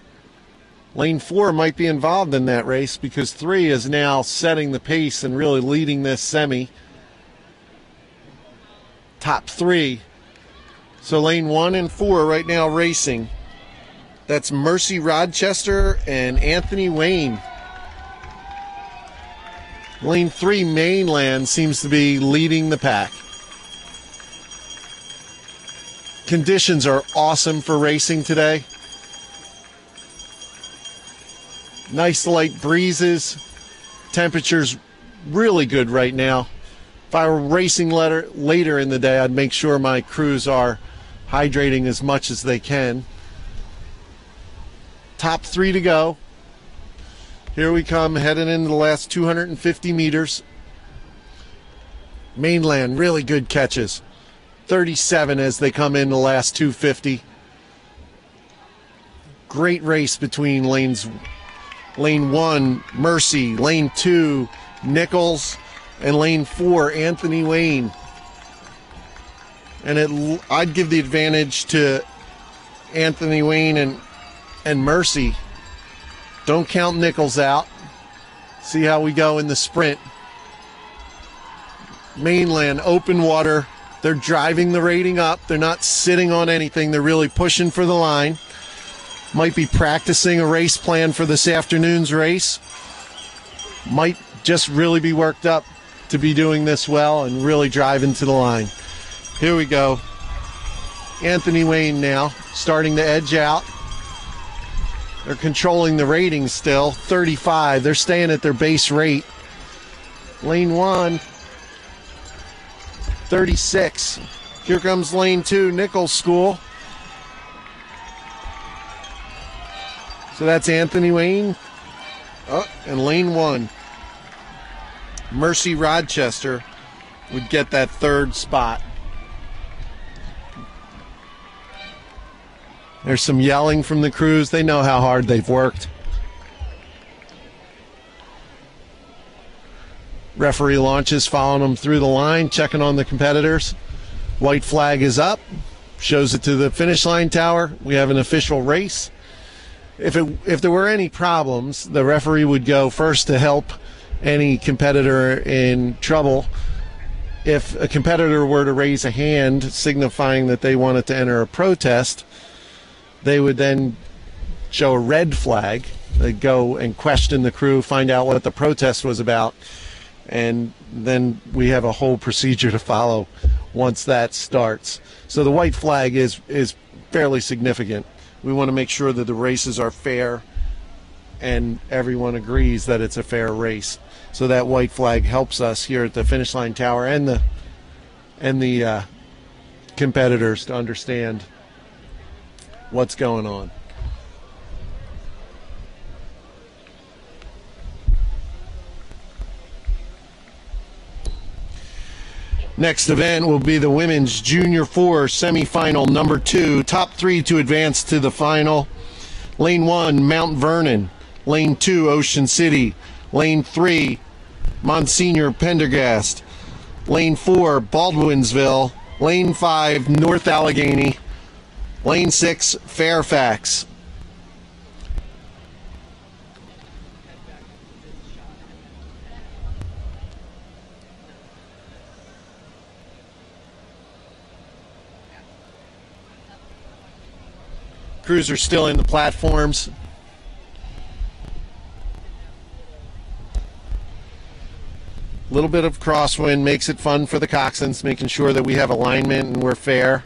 Lane 4 might be involved in that race because 3 is now setting the pace and really leading this semi. Top 3. So lane 1 and 4 right now racing. That's Mercy Rochester and Anthony Wayne. Lane 3 Mainland seems to be leading the pack. Conditions are awesome for racing today. Nice light breezes. Temperatures really good right now. If I were racing later in the day, I'd make sure my crews are hydrating as much as they can. Top 3 to go. Here we come, heading into the last 250 meters. Mainland, really good catches. 37 as they come in the last 250. Great race between lanes. Lane 1, Mercy. Lane 2, Nichols. And lane 4, Anthony Wayne. And I'd give the advantage to Anthony Wayne and Mercy. Don't count Nichols out. See how we go in the sprint. Mainland, open water. They're driving the rating up. They're not sitting on anything. They're really pushing for the line. Might be practicing a race plan for this afternoon's race. Might just really be worked up to be doing this well and really driving to the line. Here we go. Anthony Wayne now starting to edge out. They're controlling the rating still. 35. They're staying at their base rate. Lane 1. 36. Here comes lane 2, Nichols School. So that's Anthony Wayne. And lane 1. Mercy Rochester would get that 3rd spot. There's some yelling from the crews. They know how hard they've worked. Referee launches, following them through the line, checking on the competitors. White flag is up. Shows it to the finish line tower. We have an official race. If there were any problems, the referee would go first to help any competitor in trouble. If a competitor were to raise a hand signifying that they wanted to enter a protest, they would then show a red flag. They'd go and question the crew, find out what the protest was about, and then we have a whole procedure to follow once that starts. So the white flag is fairly significant. We want to make sure that the races are fair and everyone agrees that it's a fair race. So that white flag helps us here at the finish line tower and the competitors to understand what's going on. Next event will be the women's Junior 4 semifinal number 2. Top 3 to advance to the final. Lane 1, Mount Vernon. Lane 2, Ocean City. Lane 3, Monsignor Pendergast. Lane 4, Baldwinsville. Lane 5, North Allegheny. Lane 6, Fairfax. Crews are still in the platforms. A little bit of crosswind makes it fun for the coxswains, making sure that we have alignment and we're fair.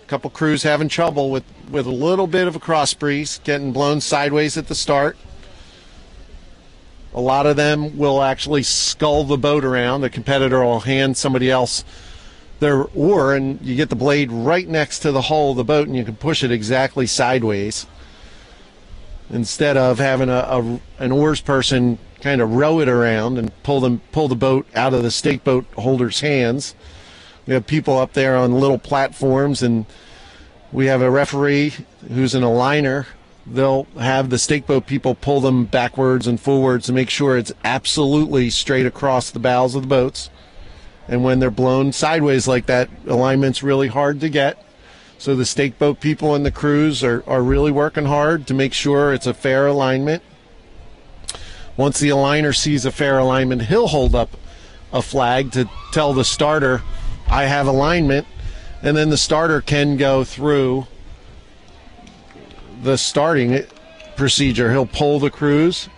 Couple crews having trouble with a little bit of a cross breeze, getting blown sideways at the start. A lot of them will actually scull the boat around. The competitor will hand somebody else their oar, and you get the blade right next to the hull of the boat, and you can push it exactly sideways instead of having an oars person kind of row it around and pull the boat out of the stake boat holder's hands. We have people up there on little platforms, and we have a referee who's an aligner. They'll have the stake boat people pull them backwards and forwards to make sure it's absolutely straight across the bows of the boats. And when they're blown sideways like that, alignment's really hard to get. So the stake boat people and the crews are really working hard to make sure it's a fair alignment. Once the aligner sees a fair alignment, he'll hold up a flag to tell the starter, I have alignment, and then the starter can go through the starting procedure. He'll pull the crews,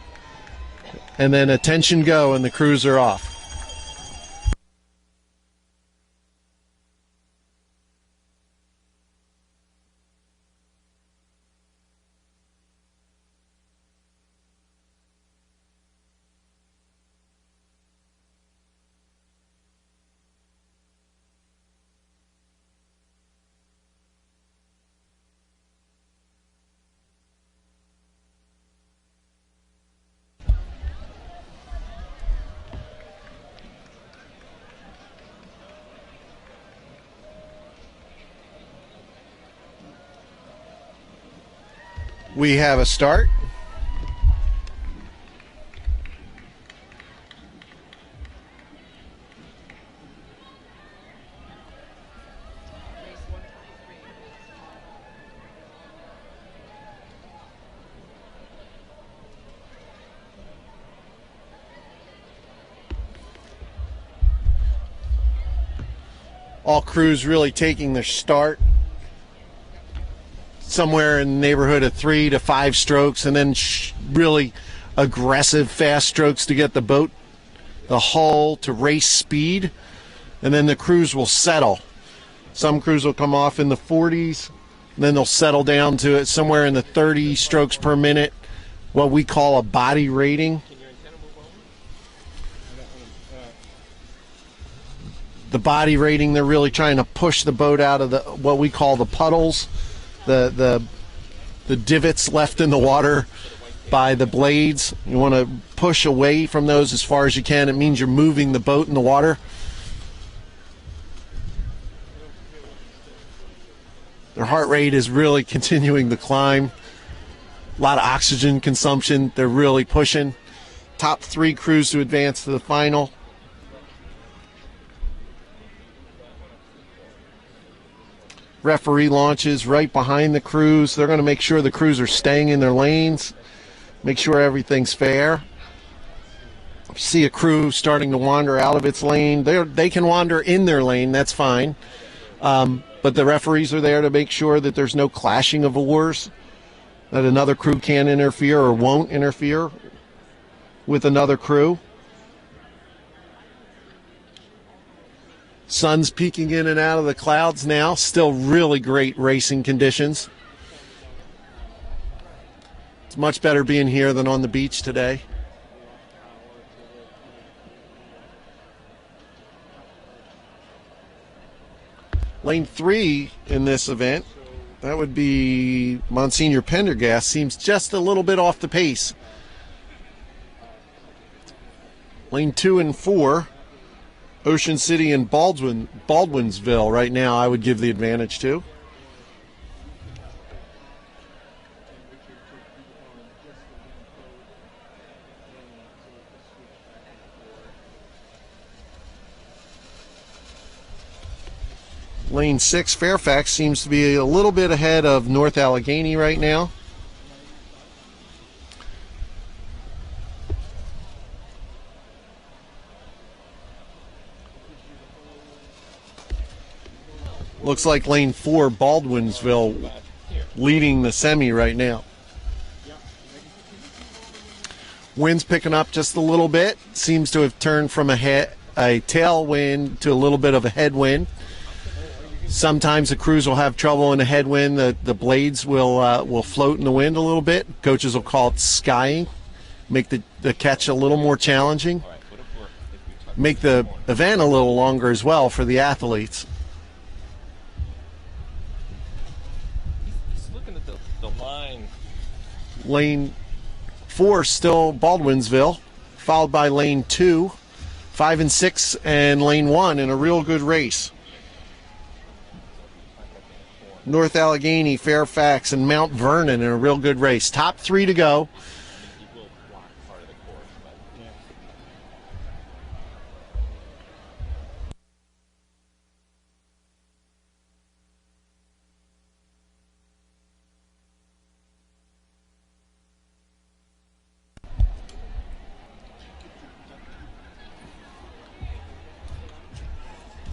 and then attention go, and the crews are off. We have a start. All crews really taking their start somewhere in the neighborhood of 3 to 5 strokes, and then really aggressive fast strokes to get the boat, the hull, to race speed, and then the crews will settle. Some crews will come off in the 40s, and then they'll settle down to it somewhere in the 30 strokes per minute, what we call a body rating. The body rating, they're really trying to push the boat out of the what we call the puddles, the divots left in the water by the blades. You want to push away from those as far as you can. It means you're moving the boat in the water. Their heart rate is really continuing to climb. A lot of oxygen consumption. They're really pushing. Top 3 crews to advance to the final. Referee launches right behind the crews. They're going to make sure the crews are staying in their lanes, make sure everything's fair. If you see a crew starting to wander out of its lane, they can wander in their lane, that's fine. But the referees are there to make sure that there's no clashing of oars, that another crew can't interfere or won't interfere with another crew. Sun's peeking in and out of the clouds now. Still really great racing conditions. It's much better being here than on the beach today. Lane 3 in this event, that would be Monsignor Pendergast, seems just a little bit off the pace. Lane 2 and 4. Ocean City and Baldwinsville right now I would give the advantage to. Lane 6, Fairfax, seems to be a little bit ahead of North Allegheny right now. Looks like lane 4, Baldwinsville, leading the semi right now. Wind's picking up just a little bit. Seems to have turned from a tailwind to a little bit of a headwind. Sometimes the crews will have trouble in a headwind. The blades will float in the wind a little bit. Coaches will call it skying, make the catch a little more challenging, make the event a little longer as well for the athletes. Lane 4 still Baldwinsville, followed by lane 2, 5 and 6, and lane 1 in a real good race. North Allegheny, Fairfax, and Mount Vernon in a real good race. Top 3 to go.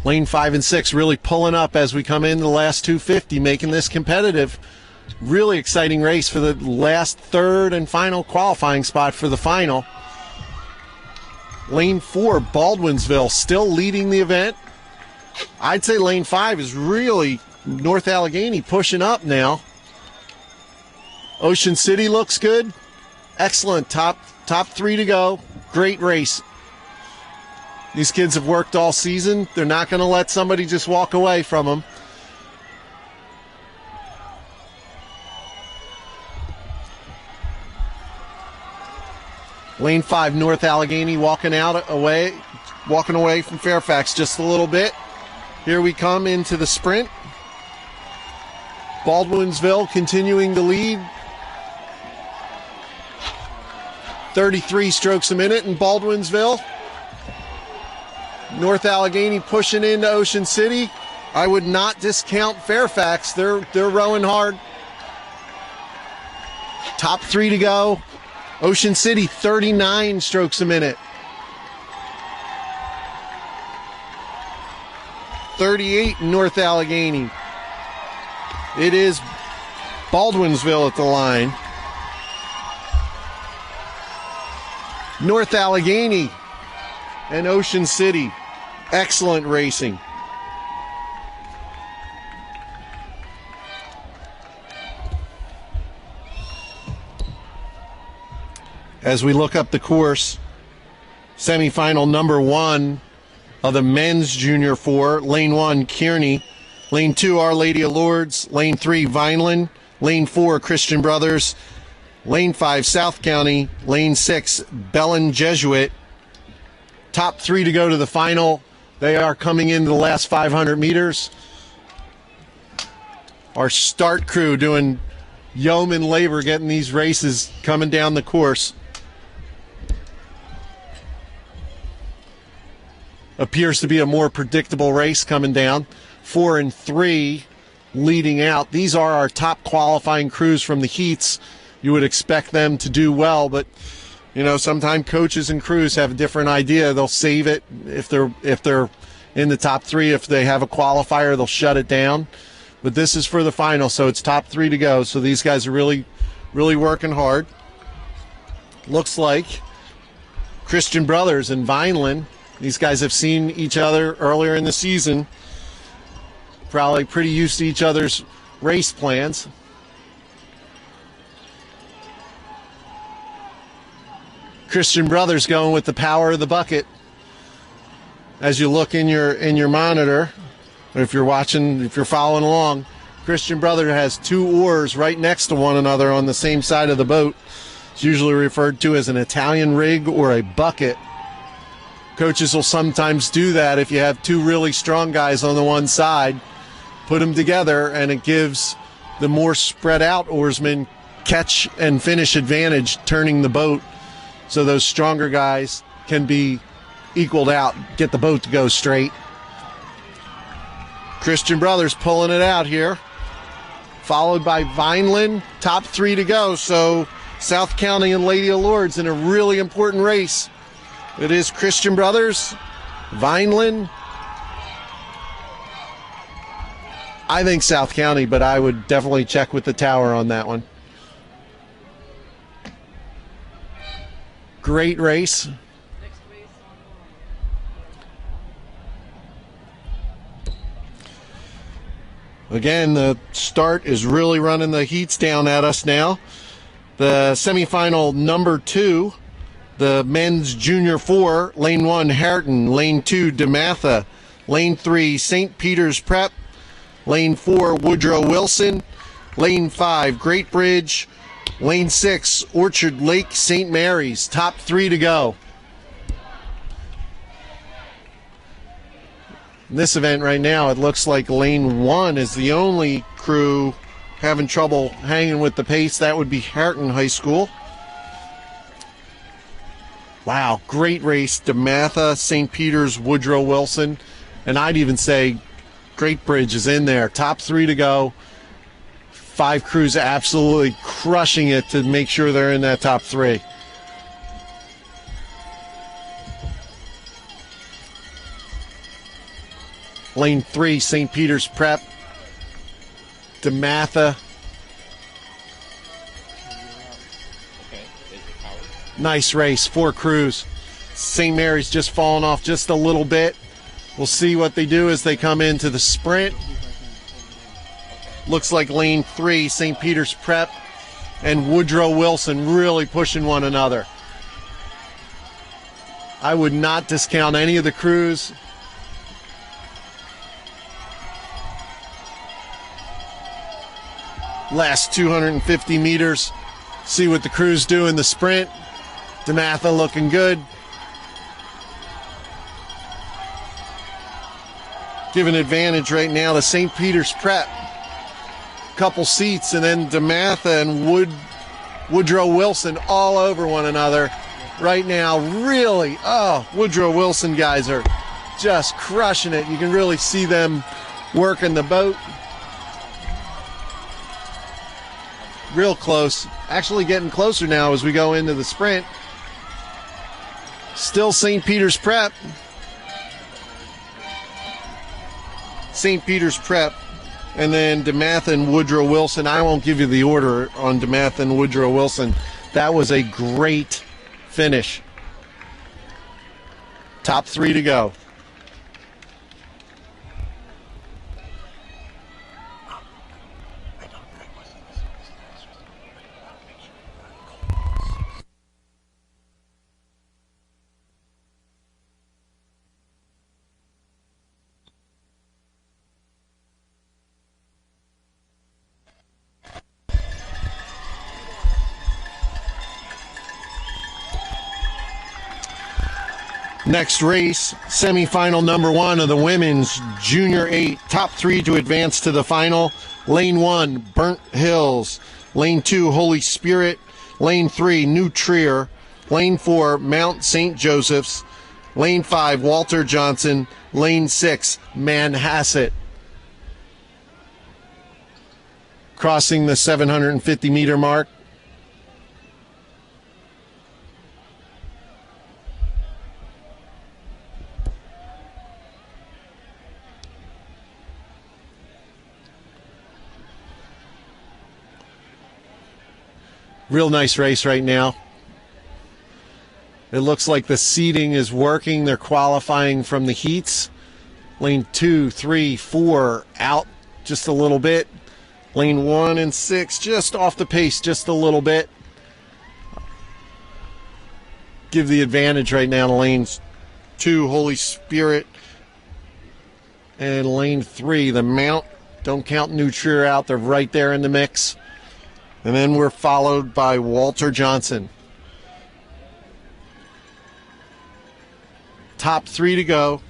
Lane 5 and 6 really pulling up as we come into the last 250, making this competitive. Really exciting race for the last third and final qualifying spot for the final. Lane 4, Baldwinsville, still leading the event. I'd say Lane 5 is really North Allegheny pushing up now. Ocean City looks good. Excellent. Top 3 to go. Great race. These kids have worked all season. They're not going to let somebody just walk away from them. Lane 5, North Allegheny walking away from Fairfax just a little bit. Here we come into the sprint. Baldwinsville continuing to lead. 33 strokes a minute in Baldwinsville. North Allegheny pushing into Ocean City. I would not discount Fairfax. They're rowing hard. Top 3 to go. Ocean City, 39 strokes a minute. 38 in North Allegheny. It is Baldwinsville at the line. North Allegheny and Ocean City. Excellent racing. As we look up the course, semifinal number 1 of the men's junior 4, lane 1, Kearney, lane 2, Our Lady of Lourdes, lane 3, Vineland, lane 4, Christian Brothers, lane 5, South County, lane 6, Bellin Jesuit. Top 3 to go to the final. They are coming into the last 500 meters. Our start crew doing yeoman labor getting these races coming down the course. Appears to be a more predictable race coming down. 4 and 3 leading out. These are our top qualifying crews from the heats. You would expect them to do well, but you know, sometimes coaches and crews have a different idea. They'll save it if they're in the top 3. If they have a qualifier, they'll shut it down. But this is for the final, so it's top 3 to go. So these guys are really, really working hard. Looks like Christian Brothers and Vineland. These guys have seen each other earlier in the season. Probably pretty used to each other's race plans. Christian Brothers going with the power of the bucket. As you look in your monitor, or if you're watching, if you're following along, Christian Brother has 2 oars right next to one another on the same side of the boat. It's usually referred to as an Italian rig or a bucket. Coaches will sometimes do that if you have 2 really strong guys on the one side. Put them together, and it gives the more spread out oarsmen catch and finish advantage turning the boat, so those stronger guys can be equaled out, get the boat to go straight. Christian Brothers pulling it out here, followed by Vineland. Top 3 to go, so South County and Lady of Lourdes in a really important race. It is Christian Brothers, Vineland. I think South County, but I would definitely check with the tower on that one. Great race. Again, the start is really running the heats down at us now. The semifinal number 2, the men's junior 4, lane 1, Harriton, lane 2, DeMatha, lane 3, St. Peter's Prep, lane 4, Woodrow Wilson, lane 5, Great Bridge, lane 6, Orchard Lake, St. Mary's. Top 3 to go. In this event right now, it looks like lane 1 is the only crew having trouble hanging with the pace. That would be Harriton High School. Wow, great race. DeMatha, St. Peter's, Woodrow Wilson, and I'd even say Great Bridge is in there. Top 3 to go. 5 crews absolutely crushing it to make sure they're in that top 3. Lane 3, St. Peter's Prep. DeMatha. Nice race, 4 crews. St. Mary's just falling off just a little bit. We'll see what they do as they come into the sprint. Looks like lane 3, St. Peter's Prep and Woodrow Wilson really pushing one another. I would not discount any of the crews. Last 250 meters. See what the crews do in the sprint. DeMatha looking good. Giving advantage right now to St. Peter's Prep. Couple seats, and then DeMatha and Woodrow Wilson all over one another right now. Really, Woodrow Wilson guys are just crushing it. You can really see them working the boat. Real close. Actually getting closer now as we go into the sprint. Still St. Peter's Prep. St. Peter's Prep. And then DeMatha and Woodrow Wilson. I won't give you the order on DeMatha and Woodrow Wilson. That was a great finish. Top 3 to go. Next race, semifinal number 1 of the women's Junior 8. Top 3 to advance to the final. Lane 1, Burnt Hills. Lane 2, Holy Spirit. Lane 3, New Trier. Lane 4, Mount St. Joseph's. Lane 5, Walter Johnson. Lane 6, Manhasset. Crossing the 750-meter mark. Real nice race right now. It looks like the seating is working. They're qualifying from the heats. Lane 2, 3, 4 out just a little bit. Lane 1 and 6 just off the pace just a little bit. Give the advantage right now to lanes 2, Holy Spirit, and lane 3, the Mount. Don't count New Trier out. They're right there in the mix. And then we're followed by Walter Johnson. Top 3 to go.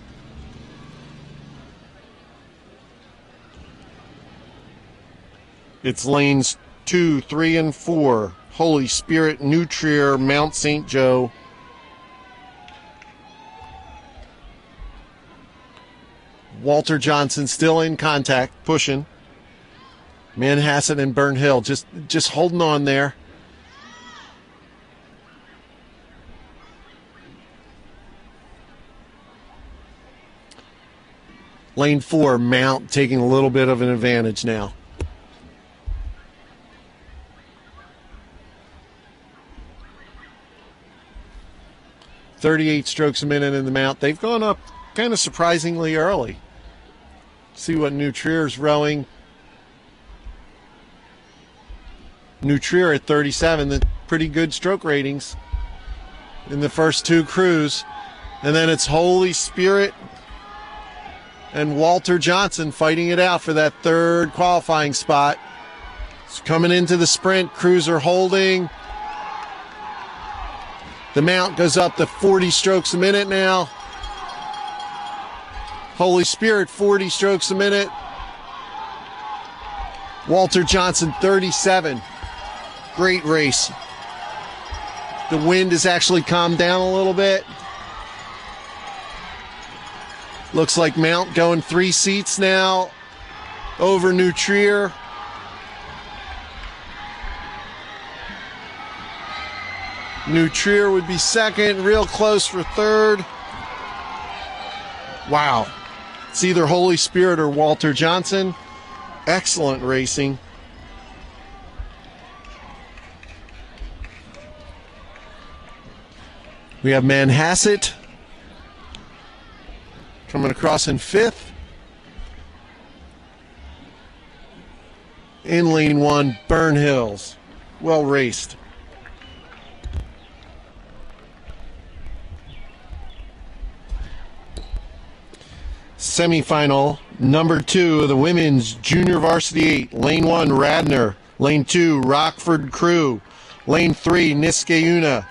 It's lanes 2, 3, and 4. Holy Spirit, New Trier, Mount St. Joe. Walter Johnson still in contact, pushing. Manhasset and Burnt Hill just holding on there. Lane 4, Mount taking a little bit of an advantage now. .38 strokes a minute in the Mount. They've gone up kind of surprisingly early. See what New Trier's rowing. New Trier at 37, the pretty good stroke ratings in the first 2 crews. And then it's Holy Spirit and Walter Johnson fighting it out for that 3rd qualifying spot. It's coming into the sprint. Crews are holding. The Mount goes up to 40 strokes a minute now. Holy Spirit, 40 strokes a minute. Walter Johnson, 37. Great race. The wind has actually calmed down a little bit. Looks like Mount going 3 seats now over New Trier. New Trier would be second, real close for third. Wow. It's either Holy Spirit or Walter Johnson. Excellent racing. We have Manhasset coming across in 5th. In lane 1, Burn Hills. Well raced. Semifinal number 2 of the women's junior varsity 8. Lane 1, Radnor. Lane 2, Rockford Crew. Lane 3, Niskayuna.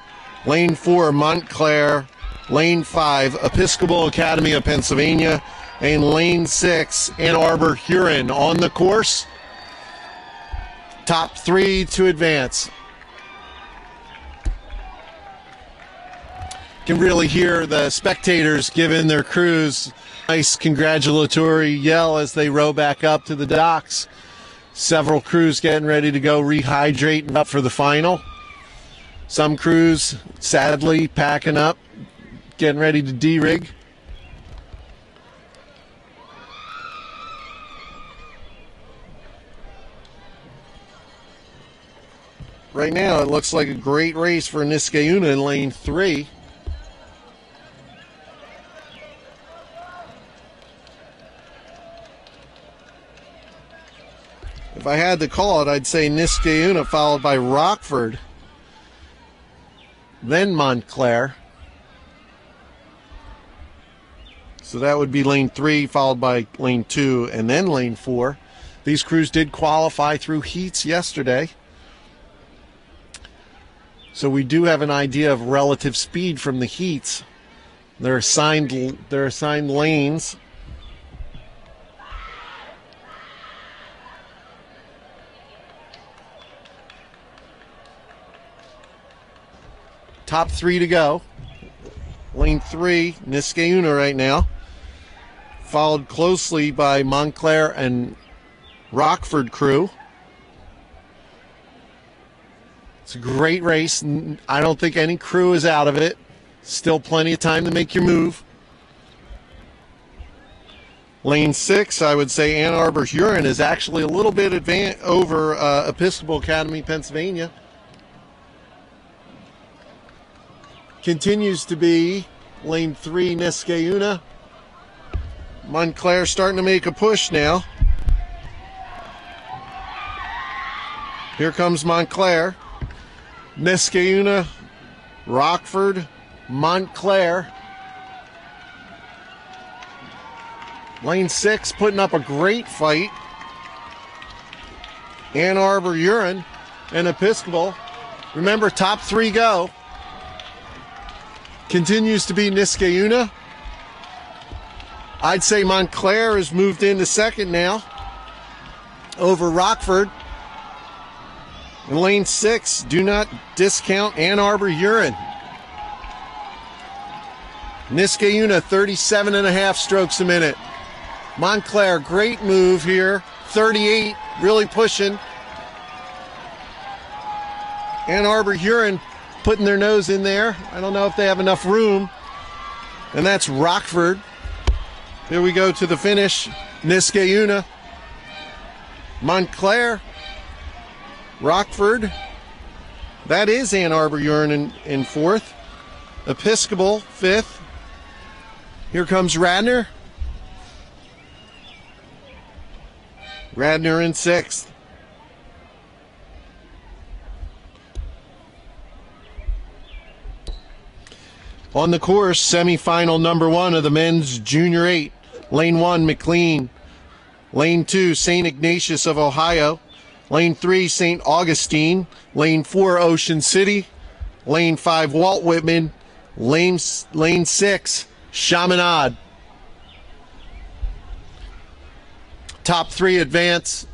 Lane 4, Montclair. Lane 5, Episcopal Academy of Pennsylvania. And lane 6, Ann Arbor Huron. On the course, top 3 to advance. Can really hear the spectators giving their crews nice congratulatory yell as they row back up to the docks. Several crews getting ready to go rehydrate up for the final. Some crews sadly packing up, getting ready to de-rig. Right now it looks like a great race for Niskayuna in lane 3. If I had to call it, I'd say Niskayuna followed by Rockford, then Montclair. So that would be lane 3 followed by lane 2 and then lane 4. These crews did qualify through heats yesterday. So we do have an idea of relative speed from the heats. They're assigned lanes. Top 3 to go. Lane 3, Niskayuna right now. Followed closely by Montclair and Rockford Crew. It's a great race. I don't think any crew is out of it. Still plenty of time to make your move. Lane 6, I would say Ann Arbor Huron is actually a little bit over Episcopal Academy, Pennsylvania. Continues to be lane 3, Niskayuna. Montclair starting to make a push now. Here comes Montclair. Niskayuna, Rockford, Montclair. Lane 6 putting up a great fight. Ann Arbor Huron and Episcopal. Remember, top 3 go. Continues to be Niskayuna. I'd say Montclair has moved into second now over Rockford. In lane 6, do not discount Ann Arbor Huron. Niskayuna, 37.5 strokes a minute. Montclair, great move here. 38, really pushing. Ann Arbor Huron putting their nose in there. I don't know if they have enough room. And that's Rockford. Here we go to the finish. Niskayuna, Montclair, Rockford. That is Ann Arbor Huron in 4th. Episcopal, 5th. Here comes Radnor. Radnor in 6th. On the course, semifinal number 1 of the men's junior 8. Lane 1, McLean. Lane 2, St. Ignatius of Ohio. Lane 3, St. Augustine. Lane 4, Ocean City. Lane 5, Walt Whitman. Lane 6, Chaminade. Top 3 advance.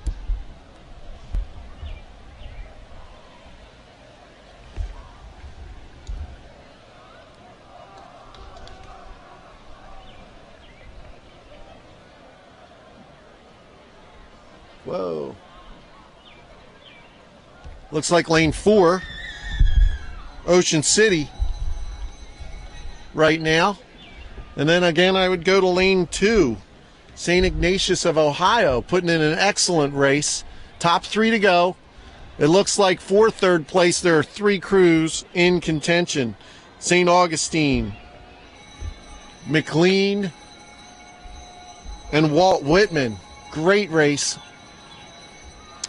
Whoa. Looks like lane 4, Ocean City right now. And then again, I would go to lane 2, St. Ignatius of Ohio putting in an excellent race. Top 3 to go. It looks like for third place there are 3 crews in contention. St. Augustine, McLean, and Walt Whitman. Great race.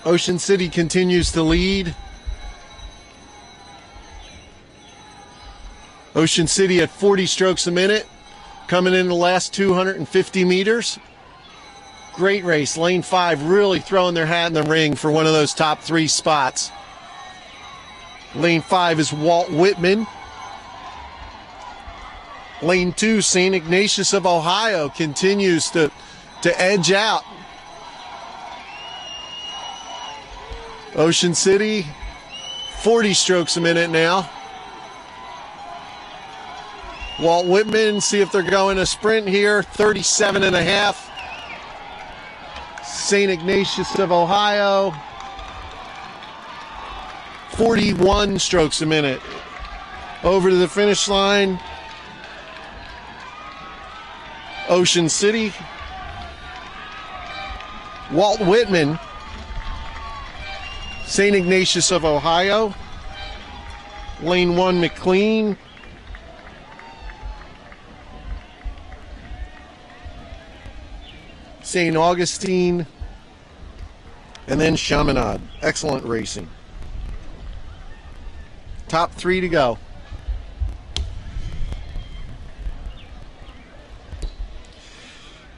Ocean City continues to lead. Ocean City at 40 strokes a minute, coming in the last 250 meters. Great race. Lane 5 really throwing their hat in the ring for one of those top 3 spots. Lane 5 is Walt Whitman. Lane 2, St. Ignatius of Ohio, continues to edge out. Ocean City, 40 strokes a minute now. Walt Whitman, see if they're going a sprint here, 37 and a half. St. Ignatius of Ohio, 41 strokes a minute. Over to the finish line, Ocean City, Walt Whitman, St. Ignatius of Ohio, Lane 1, McLean, St. Augustine, and then Chaminade. Excellent racing. Top 3 to go.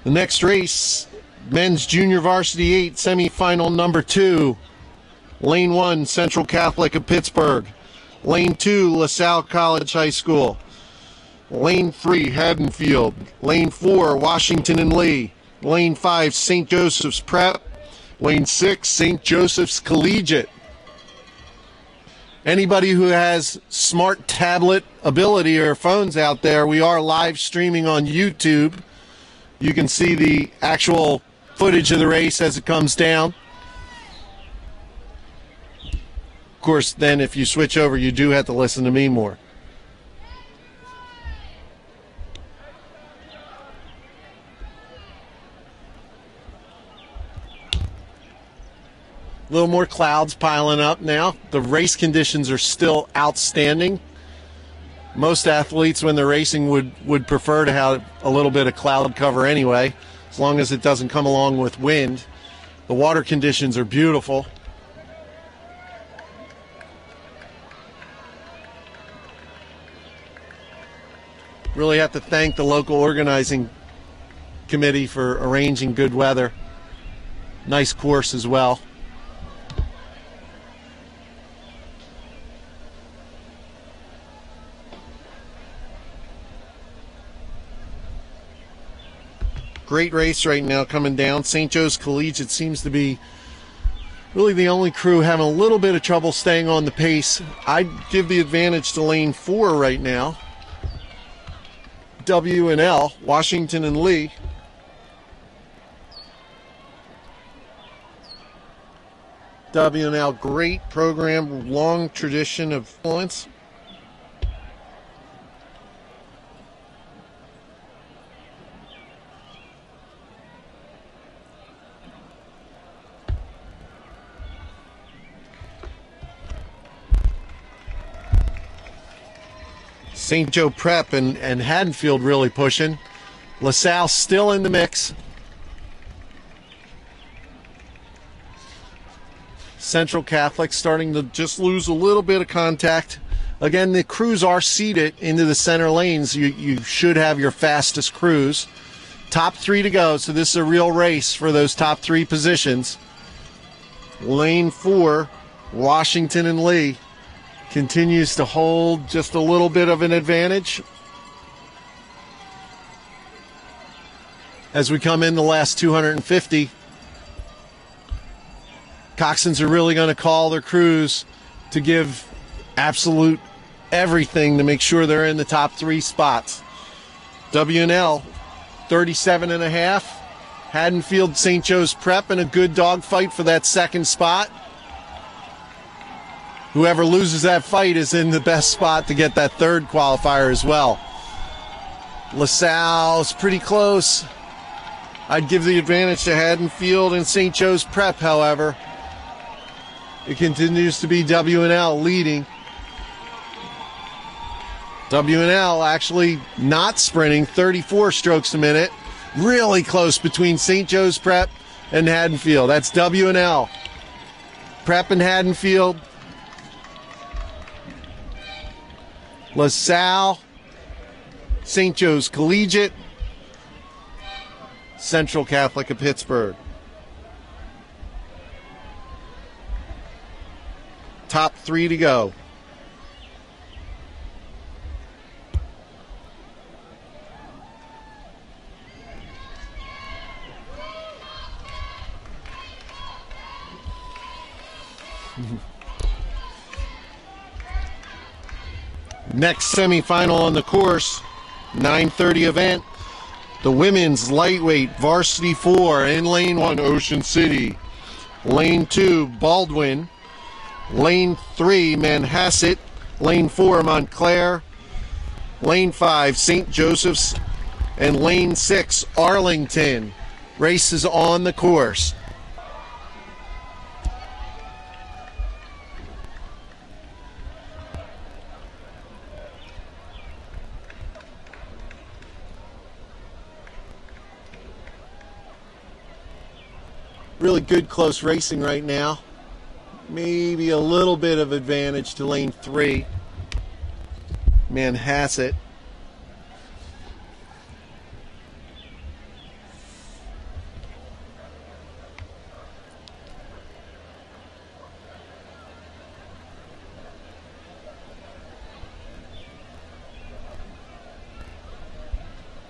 The next race, men's junior varsity 8, semifinal number 2. Lane 1, Central Catholic of Pittsburgh. Lane 2, LaSalle College High School. Lane 3, Haddonfield. Lane 4, Washington and Lee. Lane 5, St. Joseph's Prep. Lane 6, St. Joseph's Collegiate. Anybody who has smart tablet ability or phones out there, we are live streaming on YouTube. You can see the actual footage of the race as it comes down. Of course, then if you switch over, you do have to listen to me more. A little more clouds piling up now. The race conditions are still outstanding. Most athletes, when they're racing, would prefer to have a little bit of cloud cover anyway, as long as it doesn't come along with wind. The water conditions are beautiful. Really have to thank the local organizing committee for arranging good weather. Nice course as well. Great race right now coming down. St. Joe's Collegiate seems to be really the only crew having a little bit of trouble staying on the pace. I'd give the advantage to lane 4 right now. W&L, Washington and Lee. W&L, great program, long tradition of influence. St. Joe Prep and Haddonfield really pushing. LaSalle still in the mix. Central Catholic starting to just lose a little bit of contact. Again, the crews are seated into the center lanes. You should have your fastest crews. Top 3 to go, so this is a real race for those top 3 positions. Lane 4, Washington and Lee, continues to hold just a little bit of an advantage. As we come in the last 250, coxswains are really going to call their crews to give absolute everything to make sure they're in the top 3 spots. W&L, 37 and a half. Haddonfield, St. Joe's Prep in a good dogfight for that second spot. Whoever loses that fight is in the best spot to get that third qualifier as well. LaSalle's pretty close. I'd give the advantage to Haddonfield and St. Joe's Prep, however. It continues to be W&L leading. W&L actually not sprinting, 34 strokes a minute. Really close between St. Joe's Prep and Haddonfield. That's W&L. Prep and Haddonfield. LaSalle, St. Joe's Collegiate, Central Catholic of Pittsburgh. Top 3 to go. Next semifinal on the course, 9:30 event. The women's lightweight Varsity 4 in lane 1, Ocean City. Lane 2, Baldwin. Lane 3, Manhasset. Lane 4, Montclair. Lane 5, St. Joseph's. And lane 6, Arlington. Races on the course. Really good close racing right now. Maybe a little bit of advantage to lane 3, Manhasset.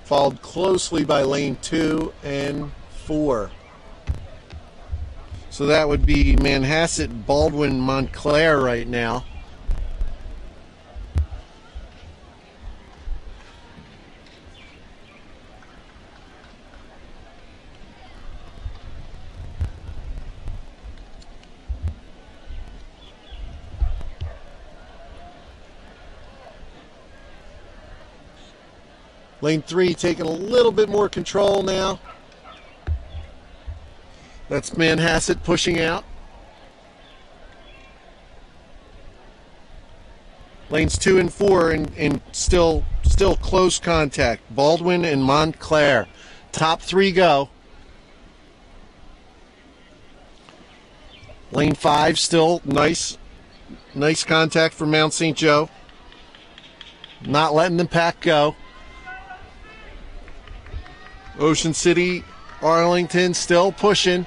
Followed closely by lane 2 and 4. So that would be Manhasset, Baldwin, Montclair right now. Lane 3 taking a little bit more control now. That's Manhasset pushing out. Lanes 2 and 4 in still close contact. Baldwin and Montclair. Top 3 go. Lane 5 still nice contact for Mount St. Joe. Not letting the pack go. Ocean City, Arlington still pushing.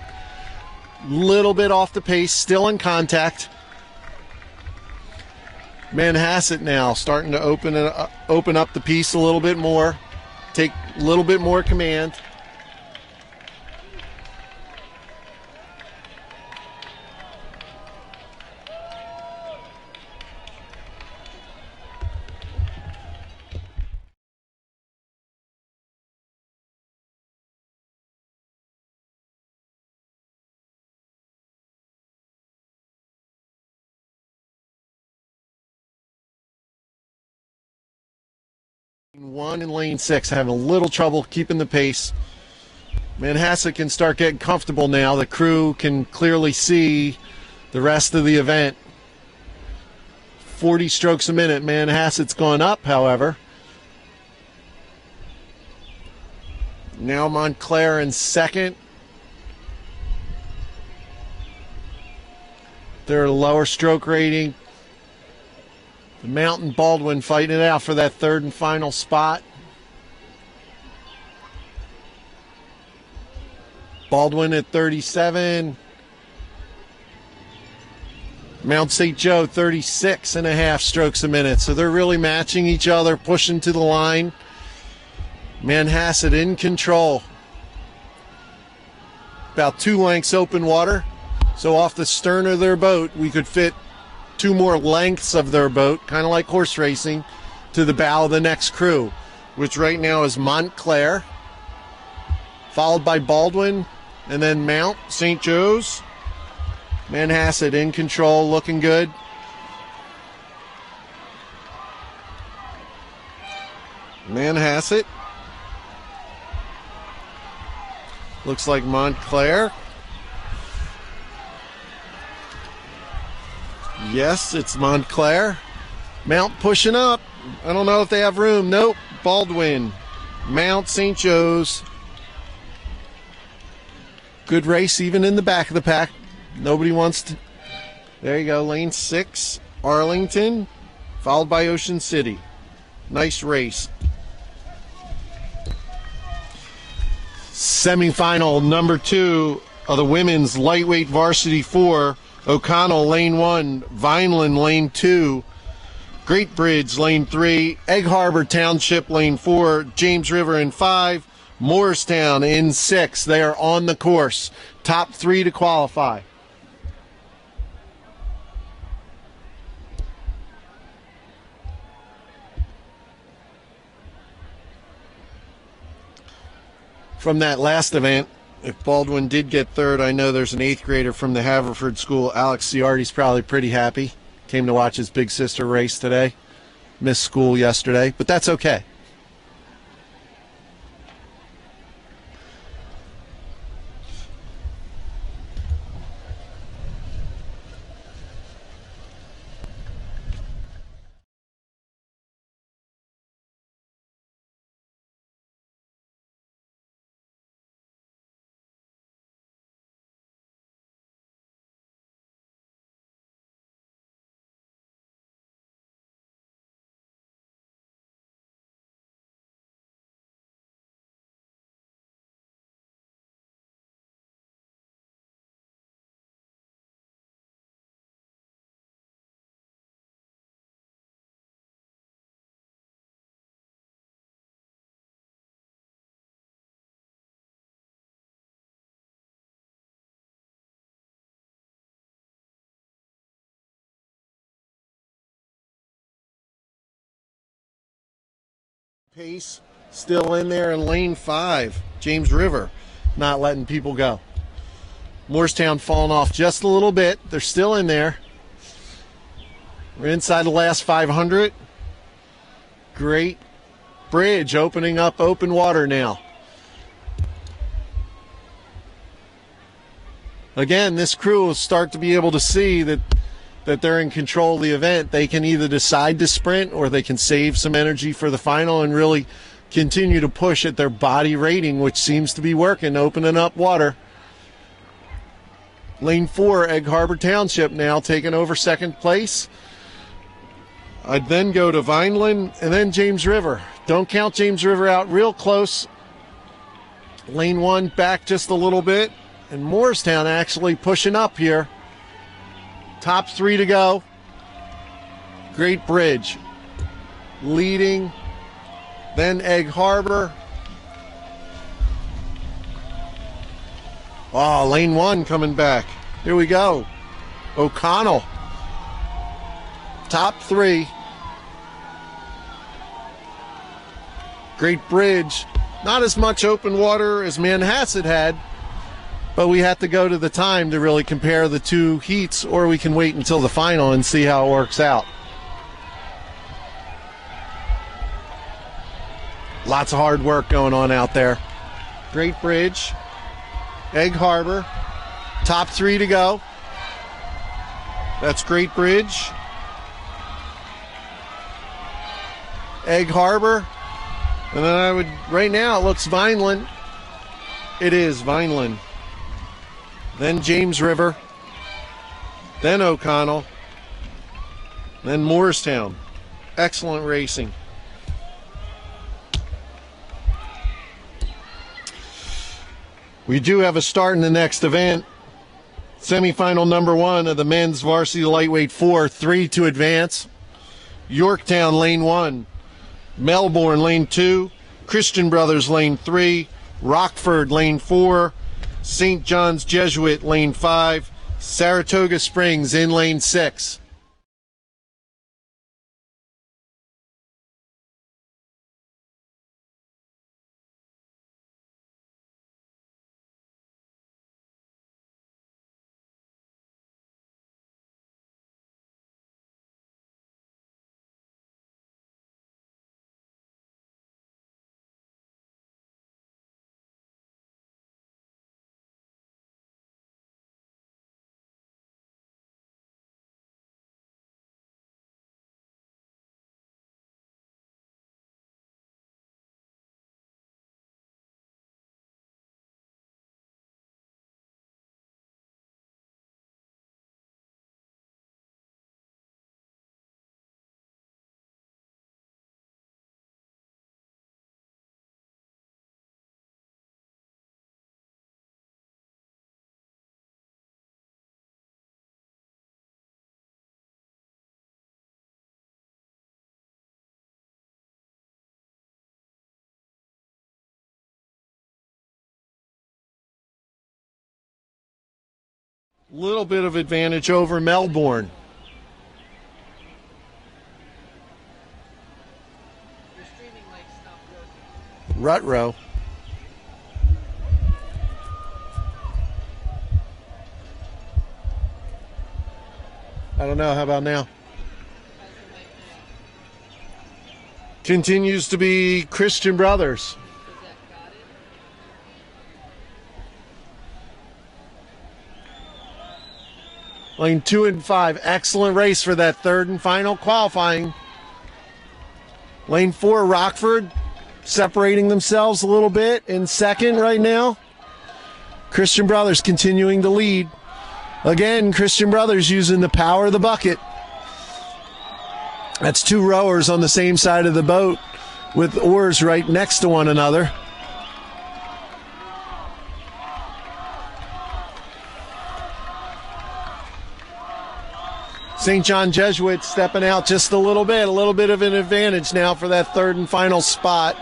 Little bit off the pace, still in contact. Manhasset now starting to open up the piece a little bit more. Take a little bit more command. One in lane 6 having a little trouble keeping the pace. Manhasset can start getting comfortable now. The crew can clearly see the rest of the event. 40 strokes a minute. Manhasset's gone up, however. Now Montclair in second. They're a lower stroke rating. The Mountain Baldwin fighting it out for that third and final spot. Baldwin at 37. Mount St. Joe 36.5 strokes a minute. So they're really matching each other, pushing to the line. Manhasset in control. About 2 lengths open water. So off the stern of their boat, we could fit 2 more lengths of their boat, kind of like horse racing, to the bow of the next crew, which right now is Montclair, followed by Baldwin, and then Mount St. Joe's. Manhasset in control, looking good. Manhasset. Looks like Montclair. Yes, it's Montclair. Mount pushing up. I don't know if they have room. Nope. Baldwin. Mount, St. Joe's. Good race even in the back of the pack. Nobody wants to. There you go. Lane 6. Arlington. Followed by Ocean City. Nice race. Semifinal number 2 of the women's lightweight varsity 4. O'Connell, lane 1. Vineland, lane 2. Great Bridge, lane 3. Egg Harbor Township, lane 4. James River in 5. Morristown in 6. They are on the course. Top 3 to qualify. From that last event, if Baldwin did get third, I know there's an 8th grader from the Haverford School. Alex Ciardi's probably pretty happy. Came to watch his big sister race today. Missed school yesterday, but that's okay. Pace still in there in lane 5. James River not letting people go. Morristown falling off just a little bit. They're still in there. We're inside the last 500. Great Bridge opening up open water now. Again, this crew will start to be able to see that they're in control of the event. They can either decide to sprint or they can save some energy for the final and really continue to push at their body rating, which seems to be working, opening up water. Lane 4, Egg Harbor Township now taking over second place. I'd then go to Vineland and then James River. Don't count James River out, real close. Lane 1 back just a little bit. And Morristown actually pushing up here. Top 3 to go. Great Bridge leading. Then Egg Harbor. Oh, lane 1 coming back. Here we go. O'Connell. Top 3. Great Bridge. Not as much open water as Manhasset had, but we have to go to the time to really compare the two heats, or we can wait until the final and see how it works out. Lots of hard work going on out there. Great Bridge, Egg Harbor, top 3 to go. That's Great Bridge, Egg Harbor, and then right now it looks Vineland. It is Vineland. Then James River, then O'Connell, then Morristown. Excellent racing. We do have a start in the next event. Semifinal number 1 of the men's varsity lightweight 4, 3 to advance. Yorktown, lane 1. Melbourne, lane 2. Christian Brothers, lane 3. Rockford, lane 4. St. John's Jesuit, lane 5. Saratoga Springs in lane 6. Little bit of advantage over Melbourne. Your streaming mic stopped working. Rut row. I don't know. How about now? Continues to be Christian Brothers. Lane 2 and 5. Excellent race for that third and final qualifying. Lane 4, Rockford, separating themselves a little bit in second right now. Christian Brothers continuing to lead. Again, Christian Brothers using the power of the bucket. That's two rowers on the same side of the boat with oars right next to one another. St. John Jesuit stepping out just a little bit of an advantage now for that third and final spot.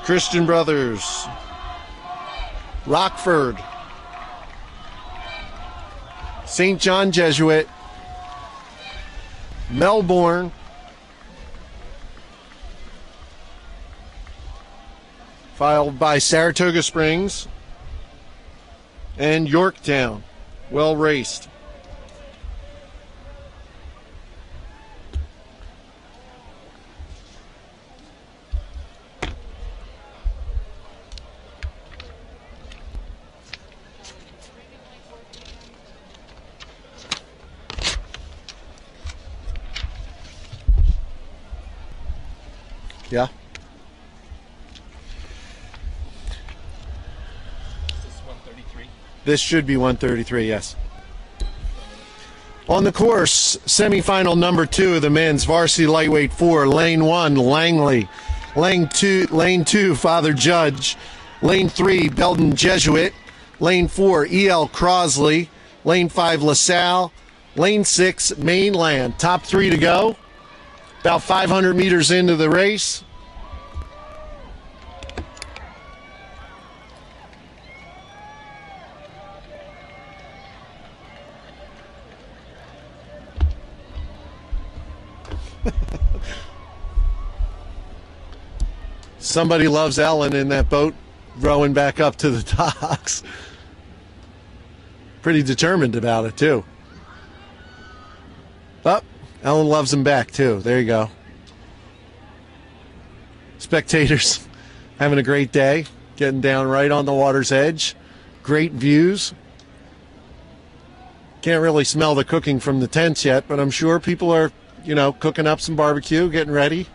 Christian Brothers, Rockford, St. John Jesuit, Melbourne, followed by Saratoga Springs, and Yorktown. Well raced. Yeah. This should be 133, yes. On the course, semifinal number 2 of the men's varsity lightweight 4, lane 1, Langley. Lane 2, Father Judge. Lane 3, Belton Jesuit. Lane 4, E.L. Crosley. Lane 5, LaSalle. Lane 6, Mainland. Top 3 to go. About 500 meters into the race. Somebody loves Ellen in that boat rowing back up to the docks. Pretty determined about it, too. Oh, Ellen loves him back, too. There you go. Spectators having a great day, getting down right on the water's edge. Great views. Can't really smell the cooking from the tents yet, but I'm sure people are, cooking up some barbecue, getting ready.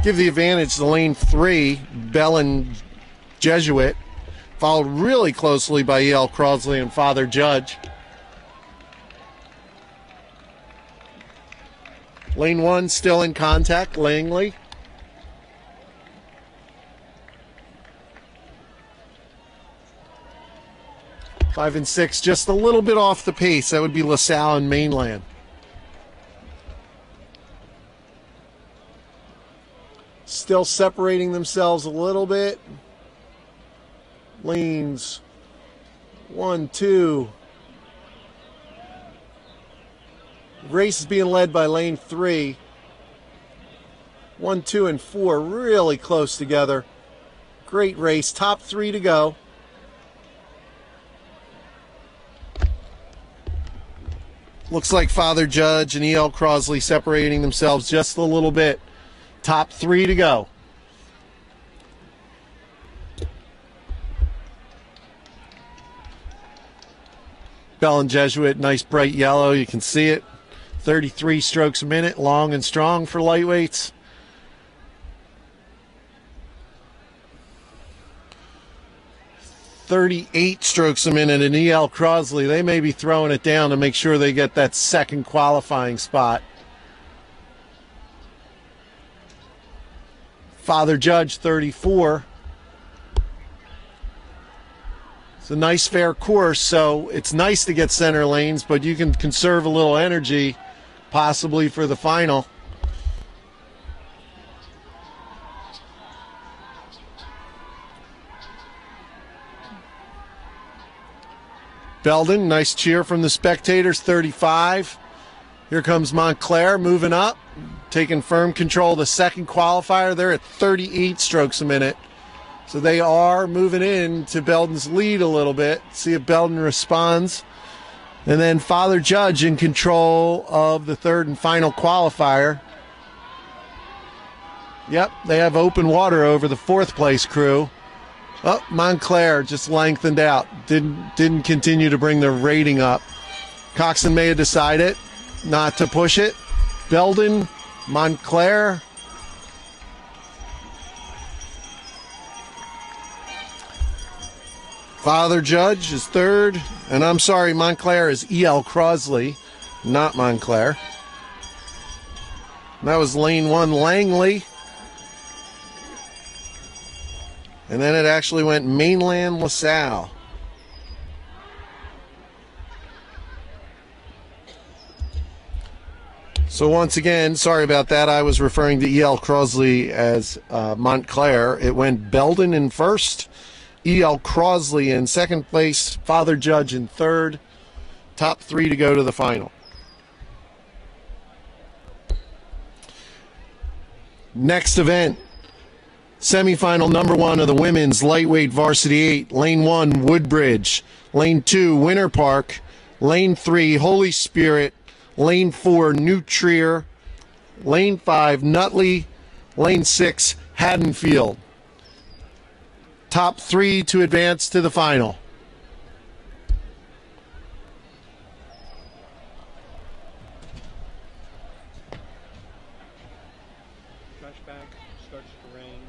Give the advantage to lane 3, Bellin Jesuit, followed really closely by E.L. Crosley and Father Judge. Lane 1 still in contact, Langley. Five and 6, just a little bit off the pace. That would be LaSalle and Mainland. Still separating themselves a little bit. Lanes 1, 2. Race is being led by lane 3. 1, 2, and 4 really close together. Great race. Top 3 to go. Looks like Father Judge and E.L. Crosley separating themselves just a little bit. Top 3 to go. Bellin Jesuit, nice bright yellow. You can see it. 33 strokes a minute, long and strong for lightweights. .38 strokes a minute in E.L. Crosley. They may be throwing it down to make sure they get that second qualifying spot. Father Judge, 34. It's a nice fair course, so it's nice to get center lanes, but you can conserve a little energy possibly for the final. Belden, nice cheer from the spectators, 35. Here comes Montclair moving up, taking firm control of the second qualifier. They're at 38 strokes a minute. So they are moving in to Belden's lead a little bit. See if Belden responds. And then Father Judge in control of the third and final qualifier. Yep, they have open water over the fourth place crew. Oh, Montclair just lengthened out. Didn't continue to bring the rating up. Coxon may have decided not to push it. Belden, Montclair. Father Judge is third. And I'm sorry, Montclair is E.L. Crosley, not Montclair. That was lane 1, Langley. And then it actually went Mainland LaSalle. So once again, sorry about that. I was referring to E.L. Crosley as Montclair. It went Belden in first, E.L. Crosley in second place, Father Judge in third. Top 3 to go to the final. Next event, semifinal number 1 of the women's lightweight varsity 8. Lane 1, Woodbridge. Lane 2, Winter Park. Lane 3, Holy Spirit. Lane 4, New Trier. Lane 5, Nutley. Lane 6, Haddonfield. Top 3 to advance to the final. Flashback starts to rain.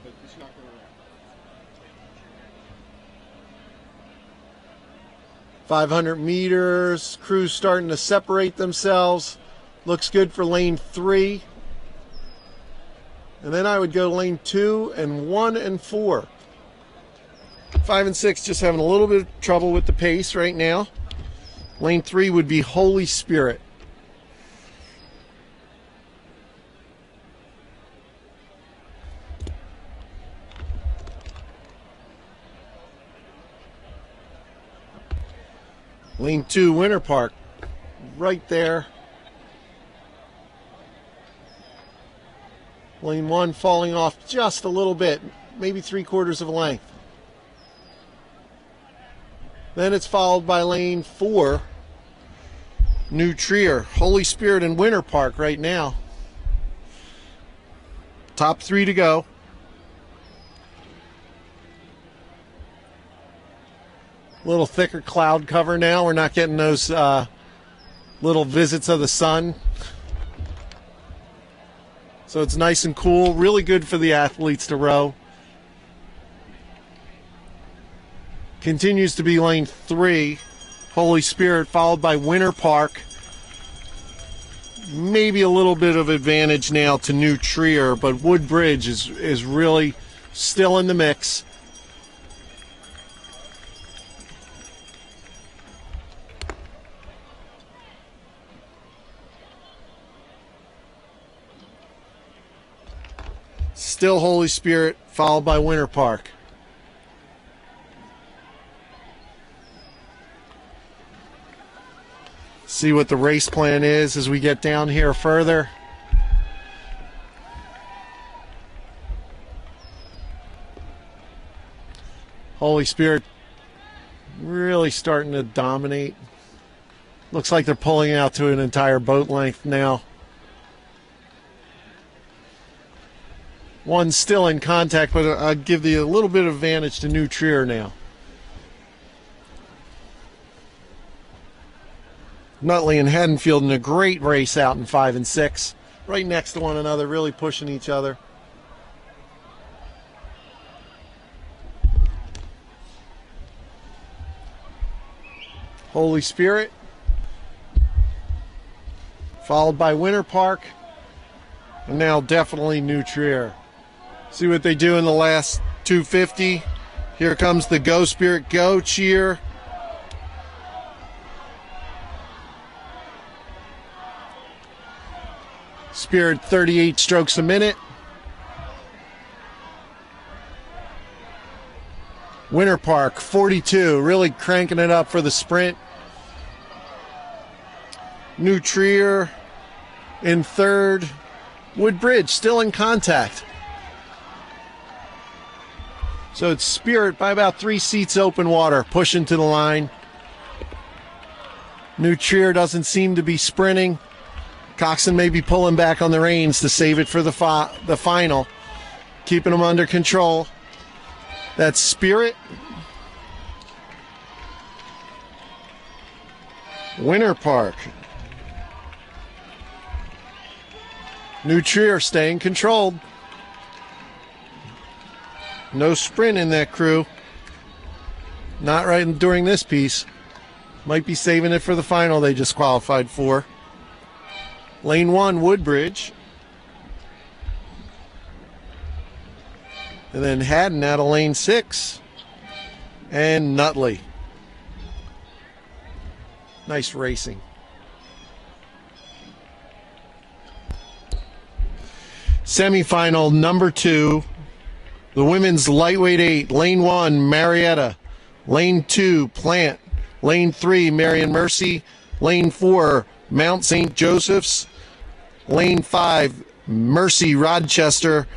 But it's not going to rain. 500 meters, crews starting to separate themselves. Looks good for lane 3. And then I would go lane 2 and 1 and 4. 5 and 6 just having a little bit of trouble with the pace right now. Lane 3 would be Holy Spirit. Lane 2, Winter Park, right there. Lane 1 falling off just a little bit, maybe 3/4 of a length. Then it's followed by lane 4, New Trier, Holy Spirit and Winter Park right now. Top 3 to go. A little thicker cloud cover now. We're not getting those little visits of the sun. So it's nice and cool. Really good for the athletes to row. Continues to be lane 3, Holy Spirit, followed by Winter Park. Maybe a little bit of advantage now to New Trier, but Woodbridge is really still in the mix. Still Holy Spirit, followed by Winter Park. See what the race plan is as we get down here further. Holy Spirit really starting to dominate. Looks like they're pulling out to an entire boat length now. One's still in contact, but I'll give you a little bit of advantage to New Trier now. Nutley and Haddonfield in a great race out in 5 and 6. Right next to one another, really pushing each other. Holy Spirit, followed by Winter Park. And now definitely New Trier. See what they do in the last 250. Here comes the Go Spirit Go cheer. Spirit 38 strokes a minute. Winter Park 42, really cranking it up for the sprint. New Trier in third. Woodbridge still in contact. So it's Spirit by about 3 seats open water, pushing to the line. New Trier doesn't seem to be sprinting. Coxon may be pulling back on the reins to save it for the final, keeping them under control. That's Spirit. Winter Park. New Trier staying controlled. No sprint in that crew. Not right during this piece. Might be saving it for the final they just qualified for. Lane 1, Woodbridge. And then Haddon out of lane 6. And Nutley. Nice racing. Semifinal number 2. The women's lightweight 8. Lane 1, Marietta. Lane 2, Plant. Lane 3, Marion Mercy. Lane 4, Mount St. Joseph's. Lane 5, Mercy Rochester.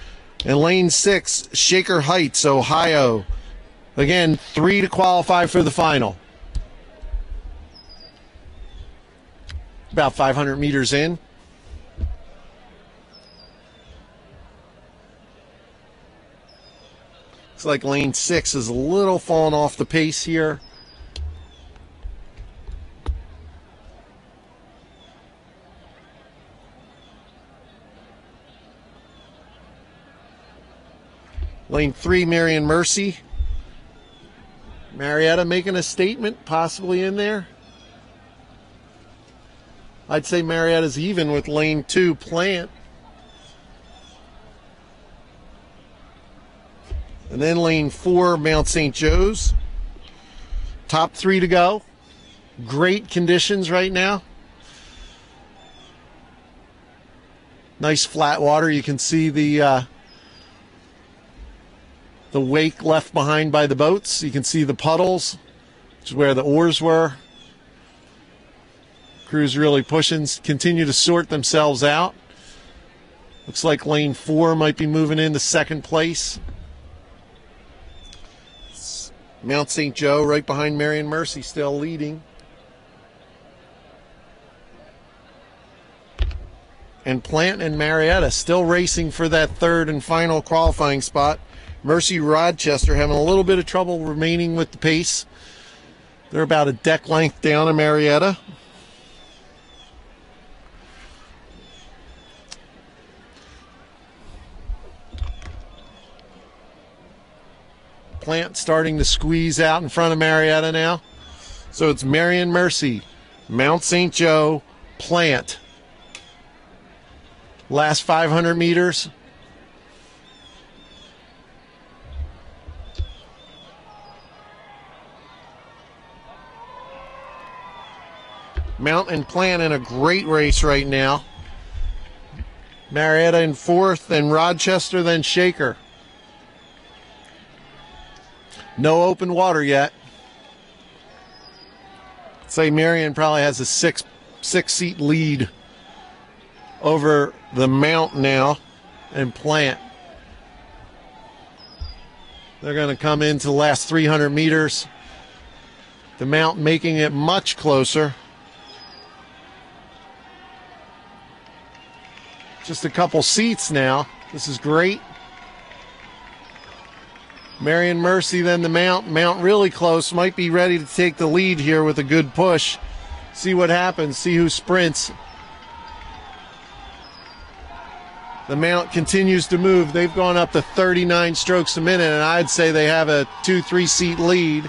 And lane 6, Shaker Heights, Ohio. Again, 3 to qualify for the final. About 500 meters in. Looks like lane 6 is a little falling off the pace here. Lane 3, Marion Mercy. Marietta making a statement, possibly in there. I'd say Marietta's even with lane 2, Plant. And then lane 4, Mount St. Joe's. Top 3 to go. Great conditions right now. Nice flat water. You can see the wake left behind by the boats. You can see the puddles, which is where the oars were. Crews really pushing, continue to sort themselves out. Looks like lane 4 might be moving into second place. Mount St. Joe right behind Marion Mercy still leading. And Plant and Marietta still racing for that third and final qualifying spot. Mercy Rochester having a little bit of trouble remaining with the pace. They're about a deck length down in Marietta. Plant starting to squeeze out in front of Marietta now. So it's Marion Mercy, Mount St. Joe, Plant. Last 500 meters. Mount and Plant in a great race right now. Marietta in 4th, then Rochester, then Shaker. No open water yet. I'd say Marion probably has a six-seat lead over the Mount now and Plant. They're going to come into the last 300 meters. The Mount making it much closer. Just a couple seats now. This is great. Marion Mercy, then the Mount. Mount really close. Might be ready to take the lead here with a good push. See what happens. See who sprints. The Mount continues to move. They've gone up to 39 strokes a minute, and I'd say they have a 2-3 seat lead.